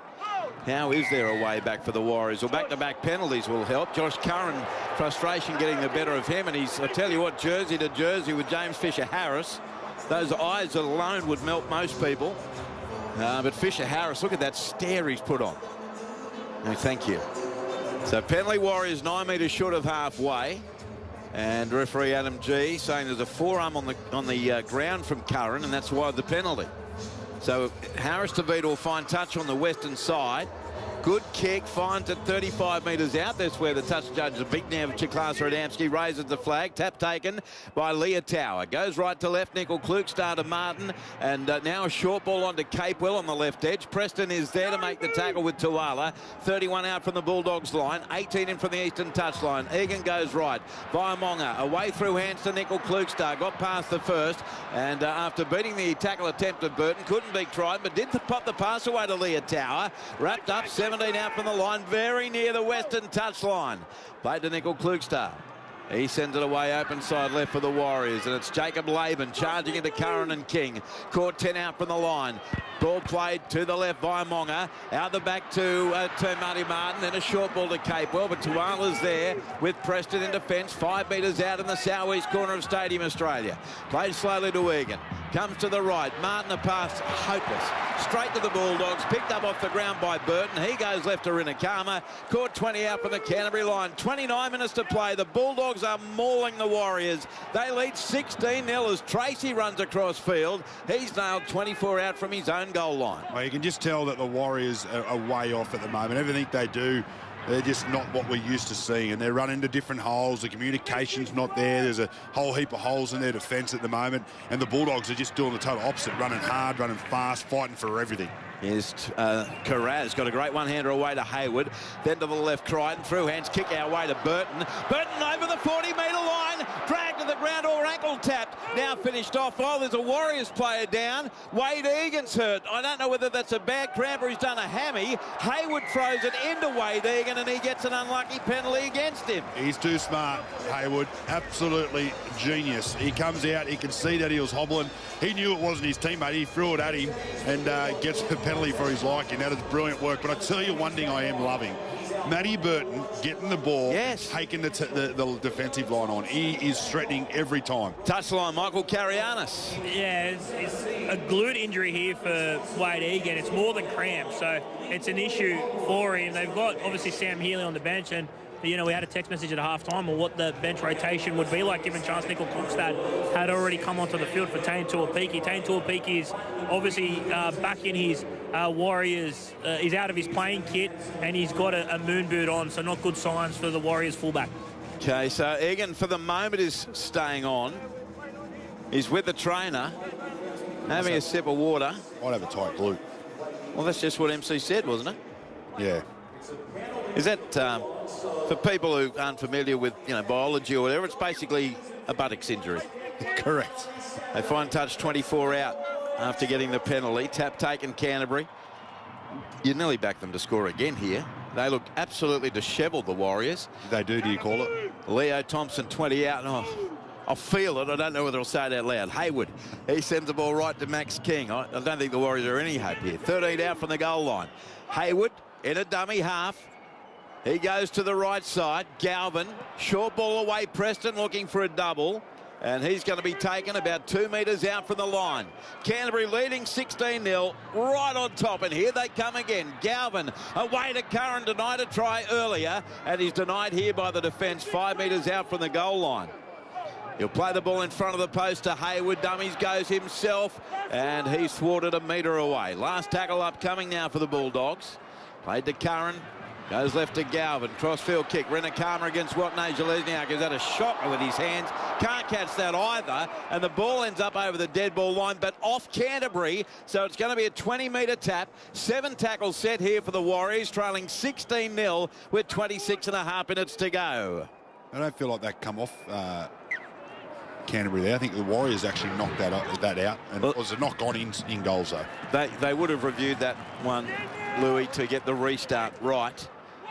How is there a way back for the Warriors? Well, back-to-back penalties will help. Josh Curran, frustration getting the better of him, and he's, I tell you what, jersey to jersey with James Fisher-Harris. Those eyes alone would melt most people. But Fisher-Harris, look at that stare he's put on. No, thank you. So penalty Warriors 9 metres short of halfway. And referee Adam G saying there's a forearm on the ground from Curran, and that's why the penalty. So Harris DeVito will find touch on the western side. Good kick, finds it 35 metres out. That's where the touch judge, the big now of Chicklasa Adamski, raises the flag. Tap taken by Leah Tower. Goes right to left, Nickel Klukstad to Martin. And now a short ball onto Capewell on the left edge. Preston is there to make the tackle with Tuala. 31 out from the Bulldogs line, 18 in from the eastern touchline. Egan goes right. Vaimonga away through hands to Nickel Klukstad. Got past the first. And after beating the tackle attempt of Burton, couldn't be tried, but did pop the pass away to Leah Tower. Wrapped up, 17 out from the line, very near the western touchline. Played to Nickel Klukstad. He sends it away open side left for the Warriors, and it's Jacob Laban charging into Curran and King. Caught 10 out from the line. Ball played to the left by Monga. Out the back to Marty Martin. Then a short ball to Capewell, but Tuala's there with Preston in defence. 5 metres out in the southeast corner of Stadium Australia. Played slowly to Egan. Comes to the right. Martin a pass hopeless. Straight to the Bulldogs. Picked up off the ground by Burton. He goes left to Rinakama. Caught 20 out from the Canterbury line. 29 minutes to play. The Bulldogs are mauling the Warriors. They lead 16-0 as Tracy runs across field. He's nailed 24 out from his own goal line. Well, you can just tell that the Warriors are way off at the moment. Everything they do, they're just not what we're used to seeing, and they're running into different holes. The communication's not there. There's a whole heap of holes in their defence at the moment, and the Bulldogs are just doing the total opposite, running hard, running fast, fighting for everything. Here's Carraz, got a great one-hander away to Hayward. Then to the left, Crichton, through hands, kick our way to Burton. Burton over the 40-metre line, dragged to the ground or ankle tapped. Now finished off. Oh, there's a Warriors player down. Wade Egan's hurt. I don't know whether that's a bad cramp or he's done a hammy. Hayward throws it into Wade Egan and he gets an unlucky penalty against him. He's too smart, Hayward. Absolutely genius. He comes out, he can see that he was hobbling. He knew it wasn't his teammate. He threw it at him and gets a penalty for his liking. That is brilliant work. But I tell you one thing I am loving. Matty Burton getting the ball, taking the defensive line on. He is threatening every time. Touchline, Michael Carianis. Yeah, it's a glute injury here for Wade Egan. It's more than cramp, so it's an issue for him. They've got, obviously, Sam Healy on the bench, and you know, we had a text message at half-time on what the bench rotation would be like, given chance Nickel Klukstad had already come onto the field for Tane Tuapiki. Tane Tuapiki is obviously back in his Warriors. He's out of his playing kit, and he's got a moon boot on, so not good signs for the Warriors fullback. Okay, so Egan, for the moment, is staying on. He's with the trainer, having a sip of water. I'd have a tight glute. Well, that's just what MC said, wasn't it? Yeah. Is that... for people who aren't familiar with, you know, biology or whatever, it's basically a buttocks injury. Correct. They find touch 24 out after getting the penalty. Tap taken Canterbury. You nearly back them to score again here. They look absolutely dishevelled, the Warriors. They do you call it? Leo Thompson 20 out. Oh, I'll feel it. I don't know whether I'll say it out loud. Hayward, he sends the ball right to Max King. I don't think the Warriors are any hope here. 13 out from the goal line. Hayward in a dummy half. He goes to the right side. Galvin, short ball away. Preston looking for a double. And he's going to be taken about 2 metres out from the line. Canterbury leading 16-0, right on top. And here they come again. Galvin away to Curran, denied a try earlier. And he's denied here by the defence, 5 metres out from the goal line. He'll play the ball in front of the post to Hayward. Dummies goes himself. And he's thwarted a metre away. Last tackle upcoming now for the Bulldogs. Played to Curran. Goes left to Galvin. Crossfield kick. Rinakama against Watney Zalesniak. Is that a shot with his hands? Can't catch that either. And the ball ends up over the dead ball line, but off Canterbury. So it's going to be a 20-metre tap. 7 tackles set here for the Warriors, trailing 16-0 with 26.5 minutes to go. I don't feel like that come off Canterbury there. I think the Warriors actually knocked that out. And it was a knock on in goals, though. They would have reviewed that one, Louis, to get the restart right.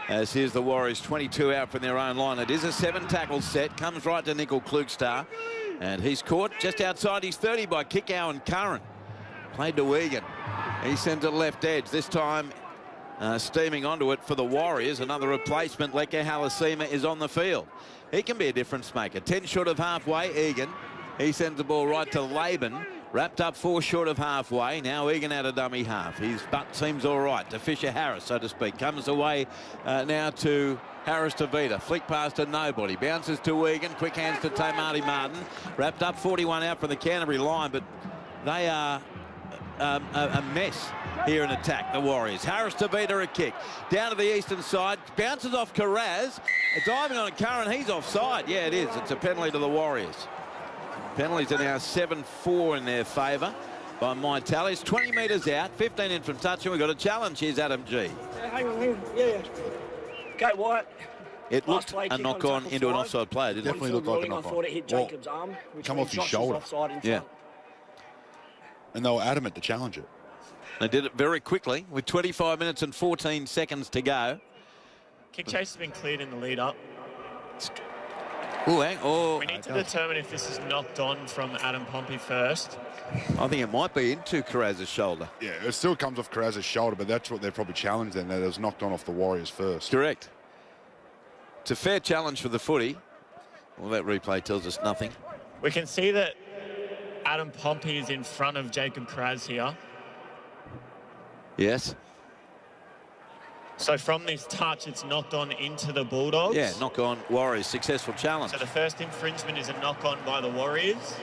As here's the Warriors 22 out from their own line. It is a 7-tackle set. Comes right to Nickel Klukstad. And he's caught just outside his 30 by Kickow and Curran. Played to Egan. He sends it left edge. This time steaming onto it for the Warriors. Another replacement. Leke Halasima is on the field. He can be a difference maker. 10 short of halfway, Egan. He sends the ball right to Laban. Wrapped up 4 short of halfway. Now Egan out of dummy half. His butt seems all right to Fisher Harris, so to speak. Comes away now to Harris to Vita. Flick pass to nobody. Bounces to Egan. Quick hands to Tamati Martin. Wrapped up 41 out from the Canterbury line, but they are a mess here in attack, the Warriors. Harris to beat her a kick. Down to the eastern side. Bounces off Carraz. Diving on a Curran. He's offside. Yeah, it is. It's a penalty to the Warriors. Penalties are now 7-4 in their favour by my tallies. 20 metres out. 15 in from touch. And we've got a challenge. Here's Adam G. Yeah, hang on. Yeah. Okay, Wyatt. It looked a knock-on into an offside player, didn't it? Definitely looked like a I thought it hit Jacob's arm. Come off his shoulder. Offside in Yeah. And they were adamant to challenge it. They did it very quickly with 25 minutes and 14 seconds to go. Kick chase has been cleared in the lead-up. We need to determine if this is knocked on from Adam Pompey first. I think it might be into Carraz's shoulder. Yeah, it still comes off Carraz's shoulder, but that's what they're probably challenged then, that it was knocked on off the Warriors first. Correct. It's a fair challenge for the footy. Well, that replay tells us nothing. We can see that Adam Pompey is in front of Jacob Carraz here. Yes. So from this touch, it's knocked on into the Bulldogs. Yeah, knock on Warriors. Successful challenge. So the first infringement is a knock on by the Warriors.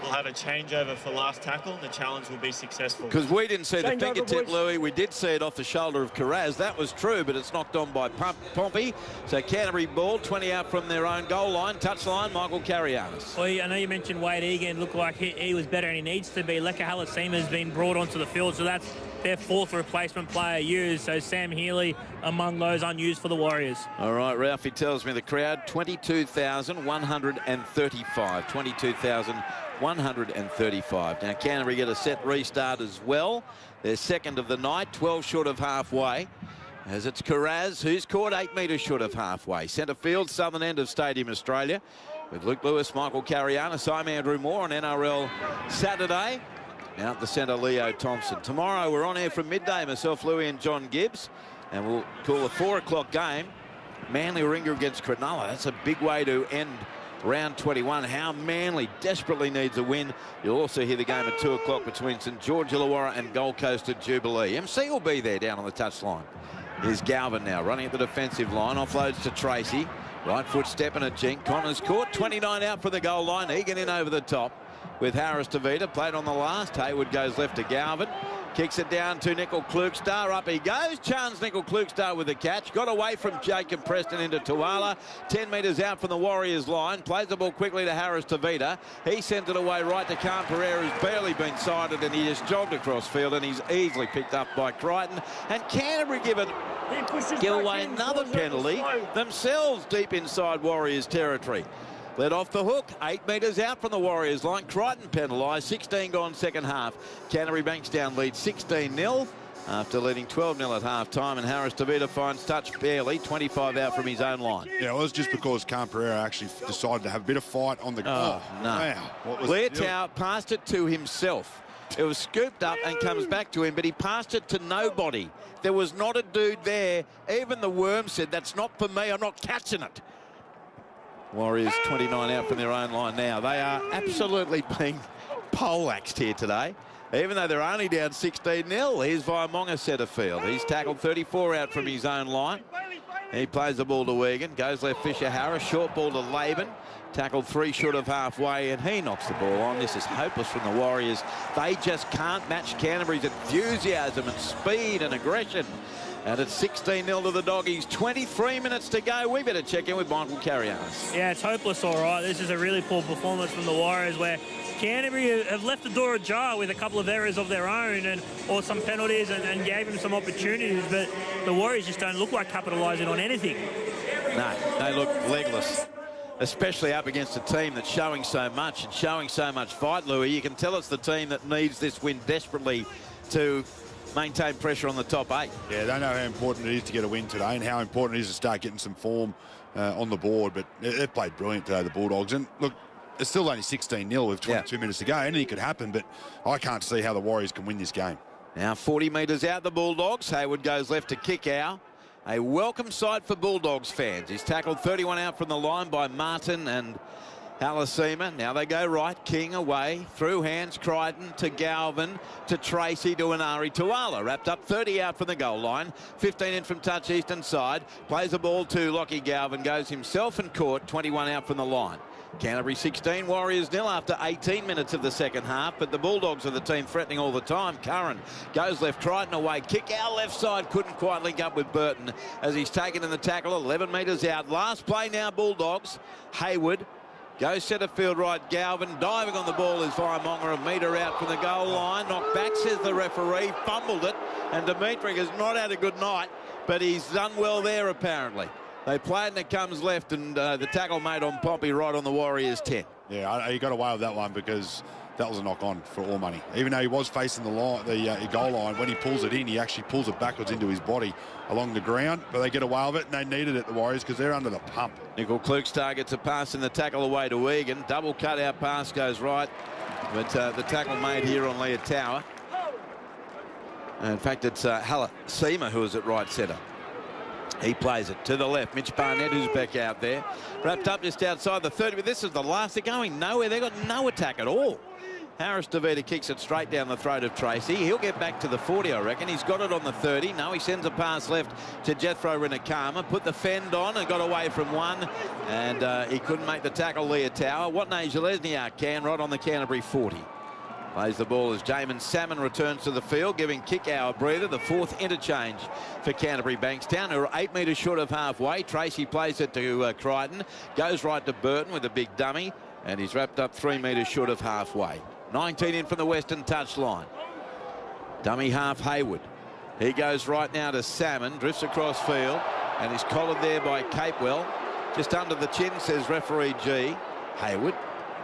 We'll have a changeover for last tackle, and the challenge will be successful. Because we didn't see the fingertip, Louis. We did see it off the shoulder of Carraz. That was true, but it's knocked on by Pompey. So Canterbury ball, 20 out from their own goal line. Touchline, Michael Carianis. Well, I know you mentioned Wade Egan. Looked like he was better and he needs to be. Leka Halasima has been brought onto the field, so that's their fourth replacement player used. So Sam Healy among those unused for the Warriors. All right, Ralphie tells me the crowd, 22,135. 22,135. Now, Canterbury get a set restart as well. They're second of the night, 12 short of halfway. As it's Carraz, who's caught 8 metres short of halfway. Centre field, southern end of Stadium Australia. With Luke Lewis, Michael Carianis, I'm Andrew Moore on NRL Saturday. Out the centre, Leo Thompson. Tomorrow we're on air from midday, myself, Louis and John Gibbs. And we'll call a 4 o'clock game. Manly Warringah against Cronulla. That's a big way to end round 21. How Manly desperately needs a win. You'll also hear the game at 2 o'clock between St George Illawarra and Gold Coast at Jubilee. MC will be there down on the touchline. Here's Galvin now running at the defensive line. Offloads to Tracy. Right foot stepping at Jink. Connors caught. 29 out for the goal line. Egan in over the top with Harris Tavita. Played on the last. Hayward goes left to Galvin. Kicks it down to Nickel Klukstar. Up he goes. Chance Nickel Klukstar with the catch. Got away from Jacob Preston into Tuala. 10 metres out from the Warriors line. Plays the ball quickly to Harris Tavita. He sent it away right to Khan Pereira, who's barely been sighted, and he just jogged across field, and he's easily picked up by Crichton. And Canterbury give away another penalty themselves deep inside Warriors territory. Led off the hook, 8 metres out from the Warriors line. Crichton penalised, 16 gone second half. Canterbury Bankstown leads 16-0 after leading 12-0 at half-time, and Harris Tavita finds touch barely, 25 out from his own line. Yeah, well, it was just because Khan Pereira actually decided to have a bit of fight on the goal. No. Wow. Leotau passed it to himself. It was scooped up and comes back to him, but he passed it to nobody. There was not a dude there. Even the worm said, that's not for me, I'm not catching it. Warriors 29 out from their own line now. They are absolutely being poleaxed here today, even though they're only down 16-0. Here's Vaimonga centre field. He's tackled 34 out from his own line. He plays the ball to Egan. Goes left Fisher Harris. Short ball to Laban. Tackled 3 short of halfway, and he knocks the ball on. This is hopeless from the Warriors. They just can't match Canterbury's enthusiasm and speed and aggression. And it's 16-0 to the Doggies. 23 minutes to go. We better check in with Michael Carianis. Yeah, it's hopeless, all right. This is a really poor performance from the Warriors, where Canterbury have left the door ajar with a couple of errors of their own or some penalties and gave them some opportunities, but the Warriors just don't look like capitalising on anything. No, they look legless, especially up against a team that's showing so much and showing so much fight, Louis. You can tell it's the team that needs this win desperately to maintain pressure on the top 8. Yeah, they know how important it is to get a win today and how important it is to start getting some form on the board. But they've played brilliant today, the Bulldogs. And look, it's still only 16-0 with 22 minutes to go. Anything could happen, but I can't see how the Warriors can win this game. Now 40 metres out, the Bulldogs. Hayward goes left to Kickow. A welcome sight for Bulldogs fans. He's tackled 31 out from the line by Martin and Halasima. Now they go right. King away. Through hands. Crichton to Galvin. To Tracy. To Inari. Tuala. Wrapped up 30 out from the goal line. 15 in from touch eastern side. Plays the ball to Lockie Galvin. Goes himself and caught. 21 out from the line. Canterbury 16, Warriors 0 after 18 minutes of the second half, but the Bulldogs are the team threatening all the time. Curran goes left, Crichton away, kick out left side, couldn't quite link up with Burton as he's taken in the tackle, 11 metres out. Last play now, Bulldogs. Hayward goes centre field right, Galvin diving on the ball is Vaimonga, a metre out from the goal line. Knocked back, says the referee, fumbled it, and Dimitri has not had a good night, but he's done well there apparently. They play it and it comes left, and the tackle made on Pompey right on the Warriors 10. Yeah, he got away with that one because that was a knock-on for all money. Even though he was facing the line, the goal line, when he pulls it in, he actually pulls it backwards into his body along the ground. But they get away with it, and they needed it, the Warriors, because they're under the pump. Nickel Klugstar gets a pass in the tackle away to Egan. Double cut-out pass goes right, but the tackle made here on Leah Tower. In fact, it's Halla Seema who is at right centre. He plays it to the left. Mitch Barnett, who's back out there. Wrapped up just outside the 30, but this is the last. They're going nowhere. They've got no attack at all. Harris DeVita kicks it straight down the throat of Tracy. He'll get back to the 40, I reckon. He's got it on the 30. No, he sends a pass left to Jethro Rinakama. Put the fend on and got away from one. And he couldn't make the tackle, Leah Tower. Watney Jelezniak can, right on the Canterbury 40. Plays the ball as Jamin Salmon returns to the field, giving Kickow a breather, the fourth interchange for Canterbury Bankstown, who are 8 metres short of halfway. Tracy plays it to Crichton, goes right to Burton with a big dummy, and he's wrapped up 3 metres short of halfway. 19 in from the western touchline. Dummy half Hayward. He goes right now to Salmon, drifts across field, and he's collared there by Capewell. Just under the chin, says referee G. Hayward.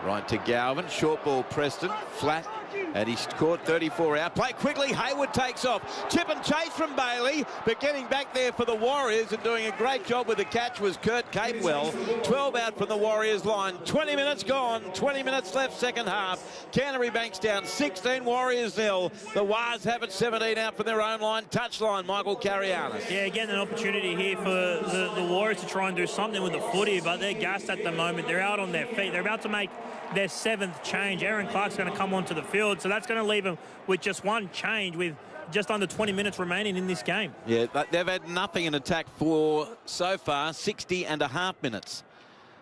Right to Galvin, short ball Preston, flat, and he's caught 34 out. Play quickly, Hayward takes off. Chip and chase from Bailey, but getting back there for the Warriors and doing a great job with the catch was Kurt Capewell. 12 out from the Warriors line. 20 minutes gone, 20 minutes left second half. Canterbury Bankstown 16, Warriors 0. The Wars have it 17 out from their own line. Touchline, Michael Carianis. Yeah, again, an opportunity here for the Warriors to try and do something with the footy, but they're gassed at the moment. They're out on their feet. They're about to make their 7th change. Aaron Clark's going to come onto the field, so that's going to leave them with just one change with just under 20 minutes remaining in this game. Yeah, they've had nothing in attack for, so far, 60.5 minutes.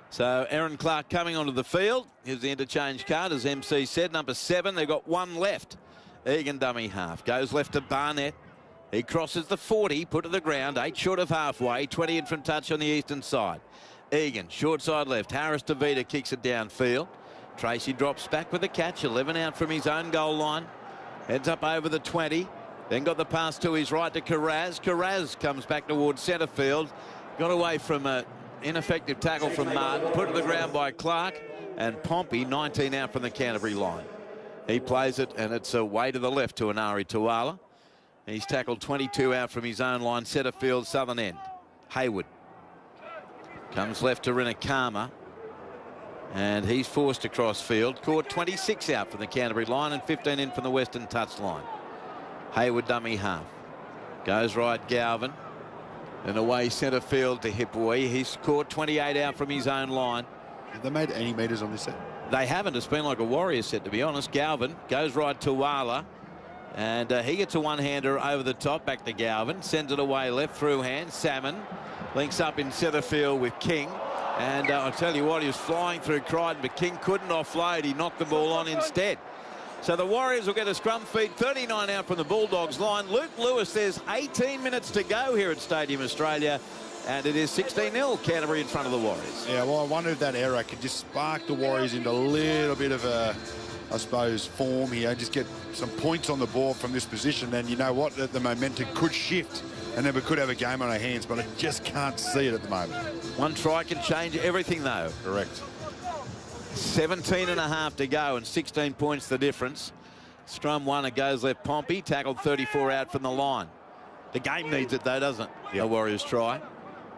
So Aaron Clark coming onto the field. Here's the interchange card, as MC said, number 7. They've got one left. Egan dummy half. Goes left to Barnett. He crosses the 40, put to the ground, 8 short of halfway, 20 in from touch on the eastern side. Egan, short side left. Harris DeVita kicks it downfield. Tracy drops back with a catch, 11 out from his own goal line. Heads up over the 20. Then got the pass to his right to Carraz. Carraz comes back towards centre field. Got away from an ineffective tackle from Martin. Put to the ground by Clark. And Pompey, 19 out from the Canterbury line. He plays it, and it's away to the left to Anari Tuala. He's tackled 22 out from his own line, centre field, southern end. Hayward comes left to Rinakama. And he's forced across field. Caught 26 out from the Canterbury line and 15 in from the western touch line. Hayward dummy half. Goes right Galvin. And away centre field to Hipwee. He's caught 28 out from his own line. Have they made any metres on this set? They haven't. It's been like a Warriors set, to be honest. Galvin goes right to Wala. And he gets a one-hander over the top. Back to Galvin. Sends it away left through hand. Salmon links up in centre field with King. And I'll tell you what, he was flying through Crichton, but King couldn't offload. He knocked the ball on instead. So the Warriors will get a scrum feed, 39 out from the Bulldogs line. Luke Lewis, there's 18 minutes to go here at Stadium Australia, and it is 16-0 Canterbury in front of the Warriors. Yeah, well, I wonder if that error could just spark the Warriors into a little bit of a, I suppose, form here. Just get some points on the board from this position, and you know what? The momentum could shift, and then we could have a game on our hands, but I just can't see it at the moment. One try can change everything, though. Correct. 17.5 to go and 16 points the difference. Scrum one, it goes left. Pompey tackled 34 out from the line. The game needs it, though, doesn't it? Yep. The Warriors try.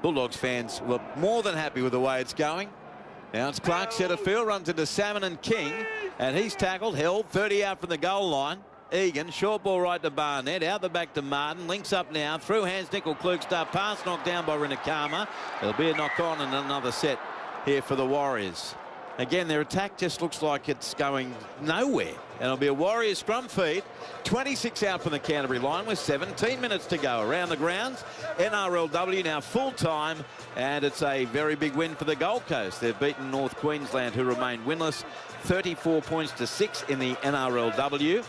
Bulldogs fans were more than happy with the way it's going. Now it's Clark centre field, runs into Salmon and King, and he's tackled, held, 30 out from the goal line. Egan, short ball right to Barnett, out the back to Martin, links up now, through hands Nickel Klugstar, pass knocked down by Rinakama. There'll be a knock on and another set here for the Warriors. Again, their attack just looks like it's going nowhere. And it'll be a Warriors scrum feed. 26 out from the Canterbury line with 17 minutes to go. Around the grounds, NRLW now full-time, and it's a very big win for the Gold Coast. They've beaten North Queensland, who remain winless, 34 points to 6 in the NRLW.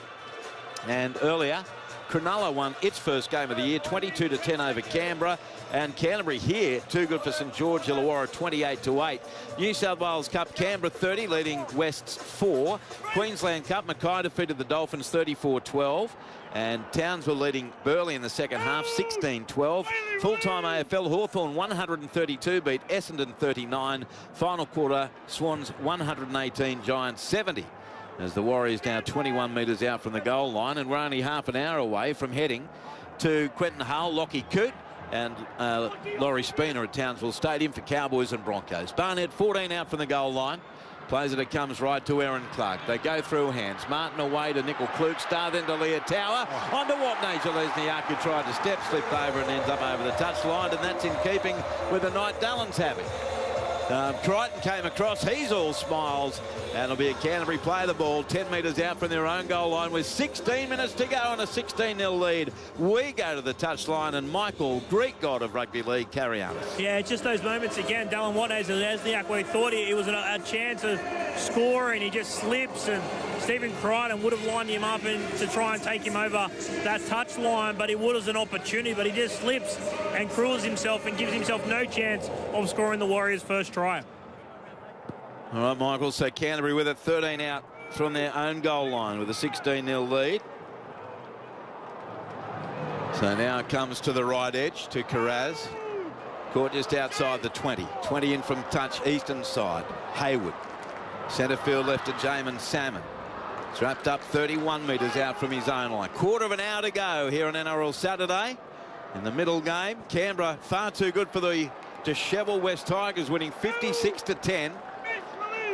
And earlier, Cronulla won its first game of the year, 22-10 over Canberra. And Canterbury here, too good for St George Illawarra, 28-8. New South Wales Cup, Canberra 30, leading Wests 4. Queensland Cup, Mackay defeated the Dolphins 34-12. And Townsville leading Burleigh in the second half, 16-12. Full-time AFL, Hawthorn 132, beat Essendon 39. Final quarter, Swans 118, Giants 70. As the Warriors now 21 metres out from the goal line, and we're only half an hour away from heading to Quentin Hull, Lockie Coote, and Laurie Spina at Townsville Stadium for Cowboys and Broncos. Barnett 14 out from the goal line. Plays it, it comes right to Aaron Clark. They go through hands. Martin away to Nickel Klukstad, then to Leah Tower. On to Watney Jalesniak, who tried to step, slipped over and ends up over the touchline, and that's in keeping with the night Dallon's having. Crichton came across, he's all smiles, and it'll be a Canterbury play the ball 10 metres out from their own goal line with 16 minutes to go and a 16-0 lead. We go to the touchline, and Michael, Greek god of Rugby League, carry on. Yeah, just those moments again. Dallin Watney-Jalesniak, where he thought it was a chance of scoring, he just slips, and Stephen Crichton would have lined him up to try and take him over that touch line, but it was an opportunity, but he just slips and cruels himself and gives himself no chance of scoring the Warriors' first try. All right, Michael, so Canterbury with it 13 out from their own goal line with a 16-0 lead. So now it comes to the right edge to Carraz. Caught just outside the 20. 20 in from touch, eastern side. Hayward. Centre field left to Jamin Salmon. It's wrapped up 31 metres out from his own line. Quarter of an hour to go here on NRL Saturday. In the middle game, Canberra far too good for the dishevelled West Tigers, winning 56-10.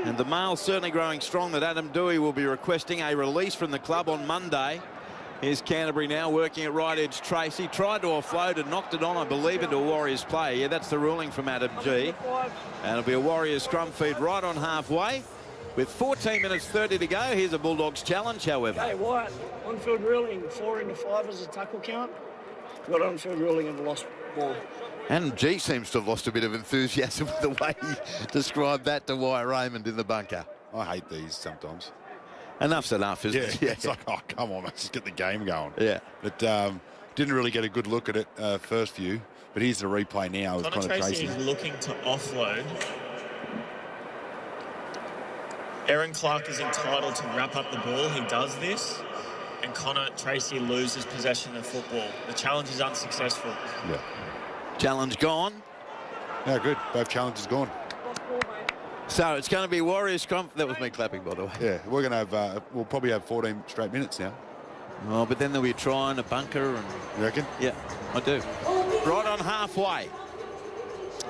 And the mail's certainly growing strong that Adam Dewey will be requesting a release from the club on Monday. Here's Canterbury now working at right edge. Tracy tried to offload and knocked it on, I believe, into a Warriors player. Yeah, that's the ruling from Adam G. And it'll be a Warriors scrum feed right on halfway. With 14 minutes 30 to go, here's a Bulldogs challenge, however. Hey, Wyatt, on-field ruling, 4 into 5 as a tackle count. Got on-field ruling of the lost ball. And G seems to have lost a bit of enthusiasm with the way he described that to Wyatt Raymond in the bunker. I hate these sometimes. Enough's enough, isn't it? Yeah, it's like, oh, come on, let's just get the game going. Yeah. But didn't really get a good look at it first view. But here's the replay now. Connor Tracy is looking to offload. Aaron Clark is entitled to wrap up the ball. He does this. And Connor Tracy loses possession of the football. The challenge is unsuccessful. Yeah. Challenge gone. Yeah, good. Both challenges gone. So it's going to be Warriors scrum. That was me clapping, by the way. Yeah, we're going to have, we'll probably have 14 straight minutes now. Oh, but then there'll be a try and a bunker. And you reckon? Yeah, I do. Right on halfway.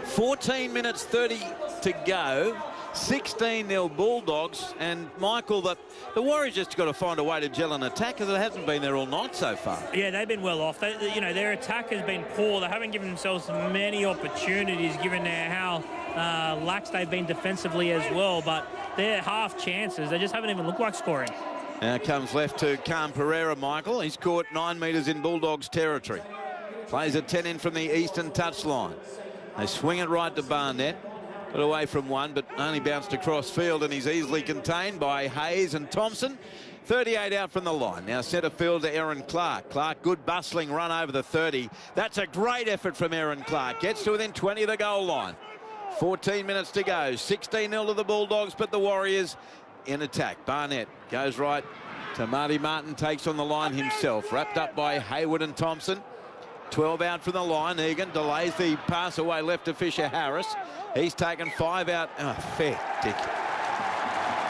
14 minutes 30 to go. 16-0 Bulldogs, and Michael, the Warriors just got to find a way to gel an attack because it hasn't been there all night so far. Yeah, they've been well off. You know, their attack has been poor. They haven't given themselves many opportunities given how lax they've been defensively as well, but they're half chances. They just haven't even looked like scoring. Now comes left to Cam Pereira, Michael. He's caught 9 metres in Bulldogs territory. Plays a 10 in from the eastern touchline. They swing it right to Barnett. Got away from one, but only bounced across field, and he's easily contained by Hayes and Thompson. 38 out from the line. Now centre field to Aaron Clark. Clark, good bustling run over the 30. That's a great effort from Aaron Clark. Gets to within 20 of the goal line. 14 minutes to go. 16-0 to the Bulldogs, but the Warriors in attack. Barnett goes right to Marty Martin, takes on the line himself. Wrapped up by Hayward and Thompson. 12 out from the line. Egan delays the pass away left to Fisher Harris. He's taken 5 out. Oh, fair dick.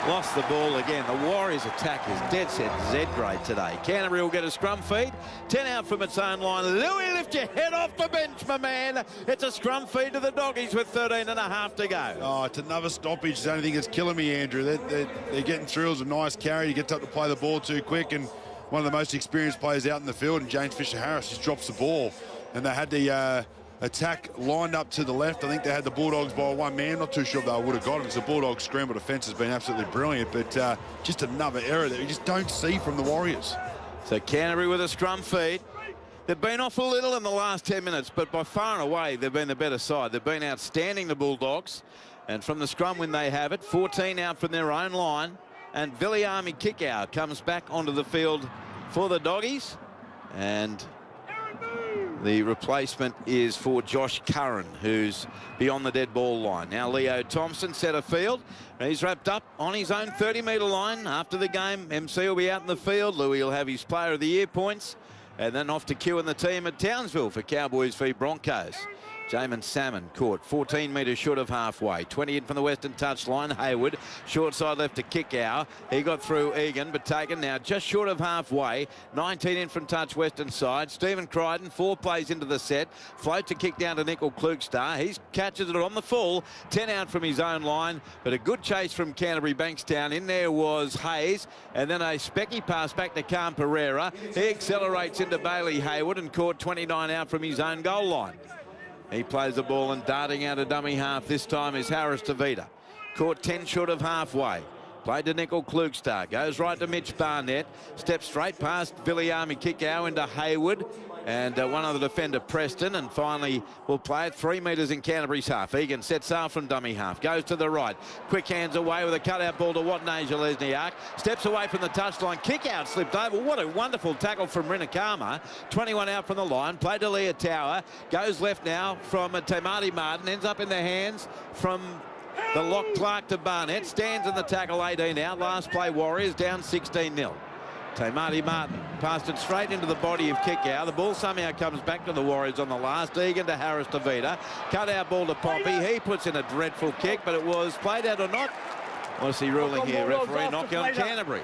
Lost the ball again. The Warriors attack is dead set Z grade today. Canterbury will get a scrum feed. 10 out from its own line. Louis, lift your head off the bench, my man. It's a scrum feed to the Doggies with 13 and a half to go. Oh, it's another stoppage. It's the only thing that's killing me, Andrew. They're getting through. It was a nice carry. He gets up to play the ball too quick, and one of the most experienced players out in the field, and James Fisher-Harris just drops the ball. And they had the attack lined up to the left. I think they had the Bulldogs by one man. Not too sure if they would have got it because the Bulldogs' scramble defence has been absolutely brilliant, but just another error that you just don't see from the Warriors. So Canterbury with a scrum feed. They've been off a little in the last 10 minutes, but by far and away, they've been the better side. They've been outstanding, the Bulldogs. And from the scrum when they have it, 14 out from their own line. And Viliami kick-out comes back onto the field for the Doggies. And the replacement is for Josh Curran, who's beyond the dead ball line. Now Leo Thompson centre field. He's wrapped up on his own 30-metre line. After the game, MC will be out in the field. Louis will have his Player of the Year points. And then off to Q and the team at Townsville for Cowboys v Broncos. Jamin Salmon caught 14 metres short of halfway. 20 in from the western touchline. Hayward, short side left to Kickow. He got through Egan, but taken now just short of halfway. 19 in from touch western side. Stephen Crichton, 4 plays into the set. Float to kick down to Nickel Klugstar. He catches it on the full. 10 out from his own line, but a good chase from Canterbury Bankstown. In there was Hayes, and then a specky pass back to Cam Pereira. He accelerates into Bailey Hayward and caught 29 out from his own goal line. He plays the ball and darting out a dummy half. This time is Harris Tavita. Caught 10 short of halfway. Played to Nickel Klugstar. Goes right to Mitch Barnett. Steps straight past Viliami Kickow into Hayward. And one other defender, Preston. And finally, we'll play it 3 metres in Canterbury's half. Egan sets off from dummy half. Goes to the right. Quick hands away with a cutout ball to Watney Lesniak. Steps away from the touchline. Kick out slipped over. What a wonderful tackle from Rinakama. 21 out from the line. Played to Leah Tower. Goes left now from Tamati Martin. Ends up in the hands from the lock Clark to Barnett. Stands in the tackle 18 out. Last play Warriors down 16-0. Tamati Martin passed it straight into the body of Kickow. The ball somehow comes back to the Warriors on the last. Egan to Harris Tavita. Cut out ball to Pompey. He puts in a dreadful kick, but it was played out or not. What's he ruling here? Referee knocking on Canterbury.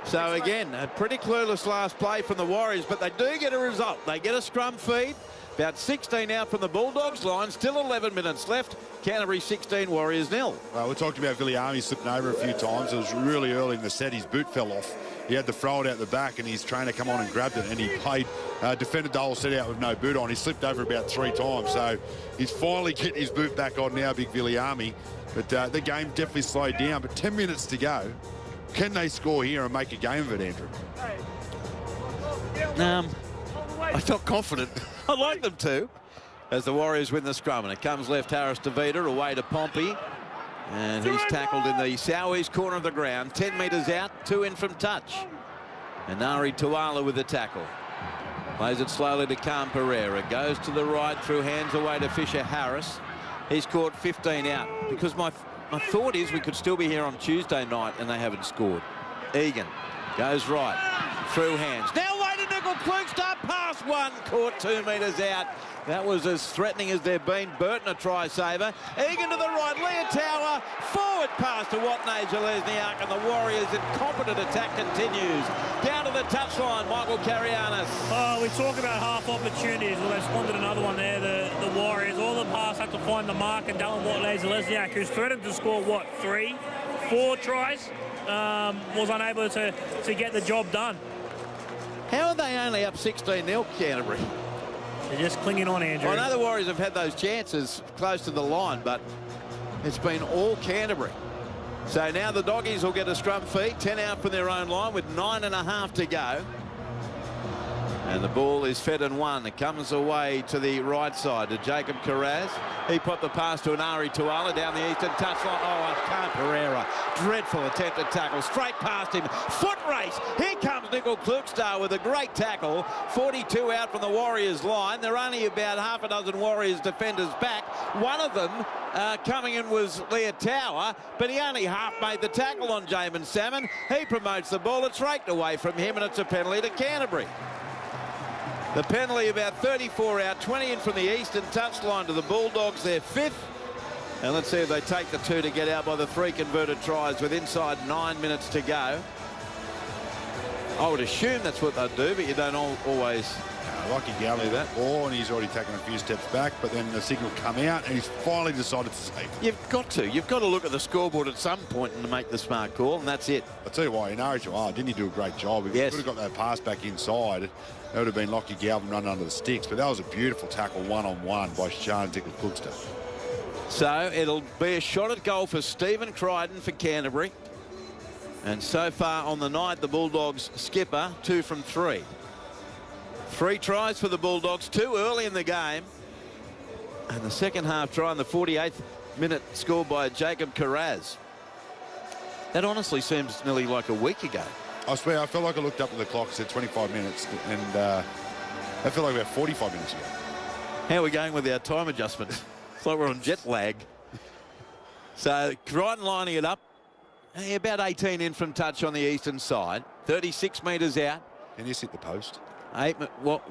So again, a pretty clueless last play from the Warriors, but they do get a result. They get a scrum feed. About 16 out from the Bulldogs line. Still 11 minutes left. Canterbury 16, Warriors 0. Well, we talked about Viliami slipping over a few times. It was really early in the set. His boot fell off. He had to throw it out the back, and his trainer come on and grabbed it, and he played, defended the whole set out with no boot on. He slipped over about 3 times, so he's finally getting his boot back on now, big Viliami. But the game definitely slowed down. But 10 minutes to go. Can they score here and make a game of it, Andrew? I'm not confident. I'd like them to, as the Warriors win the scrum. And it comes left, Harris Tavita away to Pompey. And he's tackled in the southeast corner of the ground. 10 metres out, 2 in from touch. And Ari Tuala with the tackle. Plays it slowly to Cam Pereira. Goes to the right, through hands away to Fisher Harris. He's caught 15 out. Because my thought is we could still be here on Tuesday night and they haven't scored. Egan goes right, through hands. Now away to Nickel Klugstar, past one, caught 2 metres out. That was as threatening as they've been. Burton a try saver. Egan to the right. Leah Tower. Forward pass to Watney Lesniak. And the Warriors' incompetent attack continues. Down to the touchline, Michael Carianis. Oh, we talk about half opportunities. Well, they squandered another one there, the Warriors. All the pass had to find the mark. And Dallin Watney Lesniak, who's threatened to score, what, 3, 4 tries, was unable to get the job done. How are they only up 16-0, Canterbury? They're just clinging on, Andrew. Well, I know the Warriors have had those chances close to the line, but it's been all Canterbury. So now the Doggies will get a scrum feed, 10 out from their own line with 9.5 to go. And the ball is fed and won. It comes away to the right side to Jacob Carraz. He popped the pass to Anari Tuala down the eastern touchline. Oh, Cam Pereira. Dreadful attempt at tackle. Straight past him. Foot race. Here comes Nickel Klugstar with a great tackle. 42 out from the Warriors line. There are only about half a dozen Warriors defenders back. One of them coming in was Leah Tower, but he only half made the tackle on Jamin Salmon. He promotes the ball. It's raked away from him, and it's a penalty to Canterbury. The penalty about 34 out, 20 in from the eastern touchline to the Bulldogs, their 5th. And let's see if they take the 2 to get out by the 3 converted tries with inside 9 minutes to go. I would assume that's what they'd do, but you don't always. Lockie Galvin that ball, and he's already taken a few steps back, but then the signal come out, and he's finally decided to save. You've got to look at the scoreboard at some point and make the smart call, and that's it. I'll tell you why, in RHL, didn't he do a great job? If he could have got that pass back inside, it would have been Lockie Galvin running under the sticks, but that was a beautiful tackle one-on-one by Sean Tickle-Cookster. So it'll be a shot at goal for Stephen Crichton for Canterbury. And so far on the night, the Bulldogs skipper, 2 from 3. 3 tries for the Bulldogs, 2 early in the game. And the second half try in the 48th minute scored by Jacob Carraz. That honestly seems nearly like a week ago. I swear, I felt like I looked up at the clock, it said 25 minutes, and I felt like about 45 minutes ago. How are we going with our time adjustments? It's like we're on jet lag. So Crichton lining it up. About 18 in from touch on the eastern side. 36 metres out. And he's hit the post. What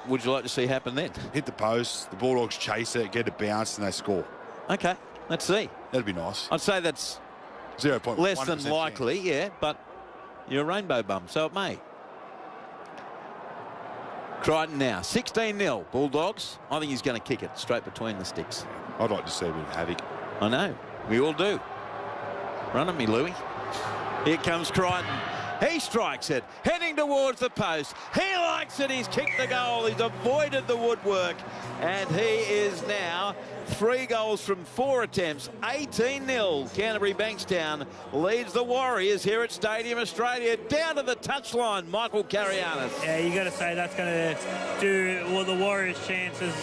would you like to see happen then? Hit the post, the Bulldogs chase it, get it bounced, and they score. Okay, let's see. That'd be nice. I'd say that's 0.1% less than likely, yeah, but you're a rainbow bum, so it may. Crichton now, 16-0, Bulldogs. I think he's going to kick it straight between the sticks. I'd like to see a bit of havoc. I know, we all do. Run at me, Louis. Here comes Crichton. He strikes it, heading towards the post. He likes it. He's kicked the goal. He's avoided the woodwork. And he is now 3 goals from 4 attempts. 18-0. Canterbury Bankstown leads the Warriors here at Stadium Australia. Down to the touchline, Michael Carianis. Yeah, you got to say that's going to do the Warriors' chances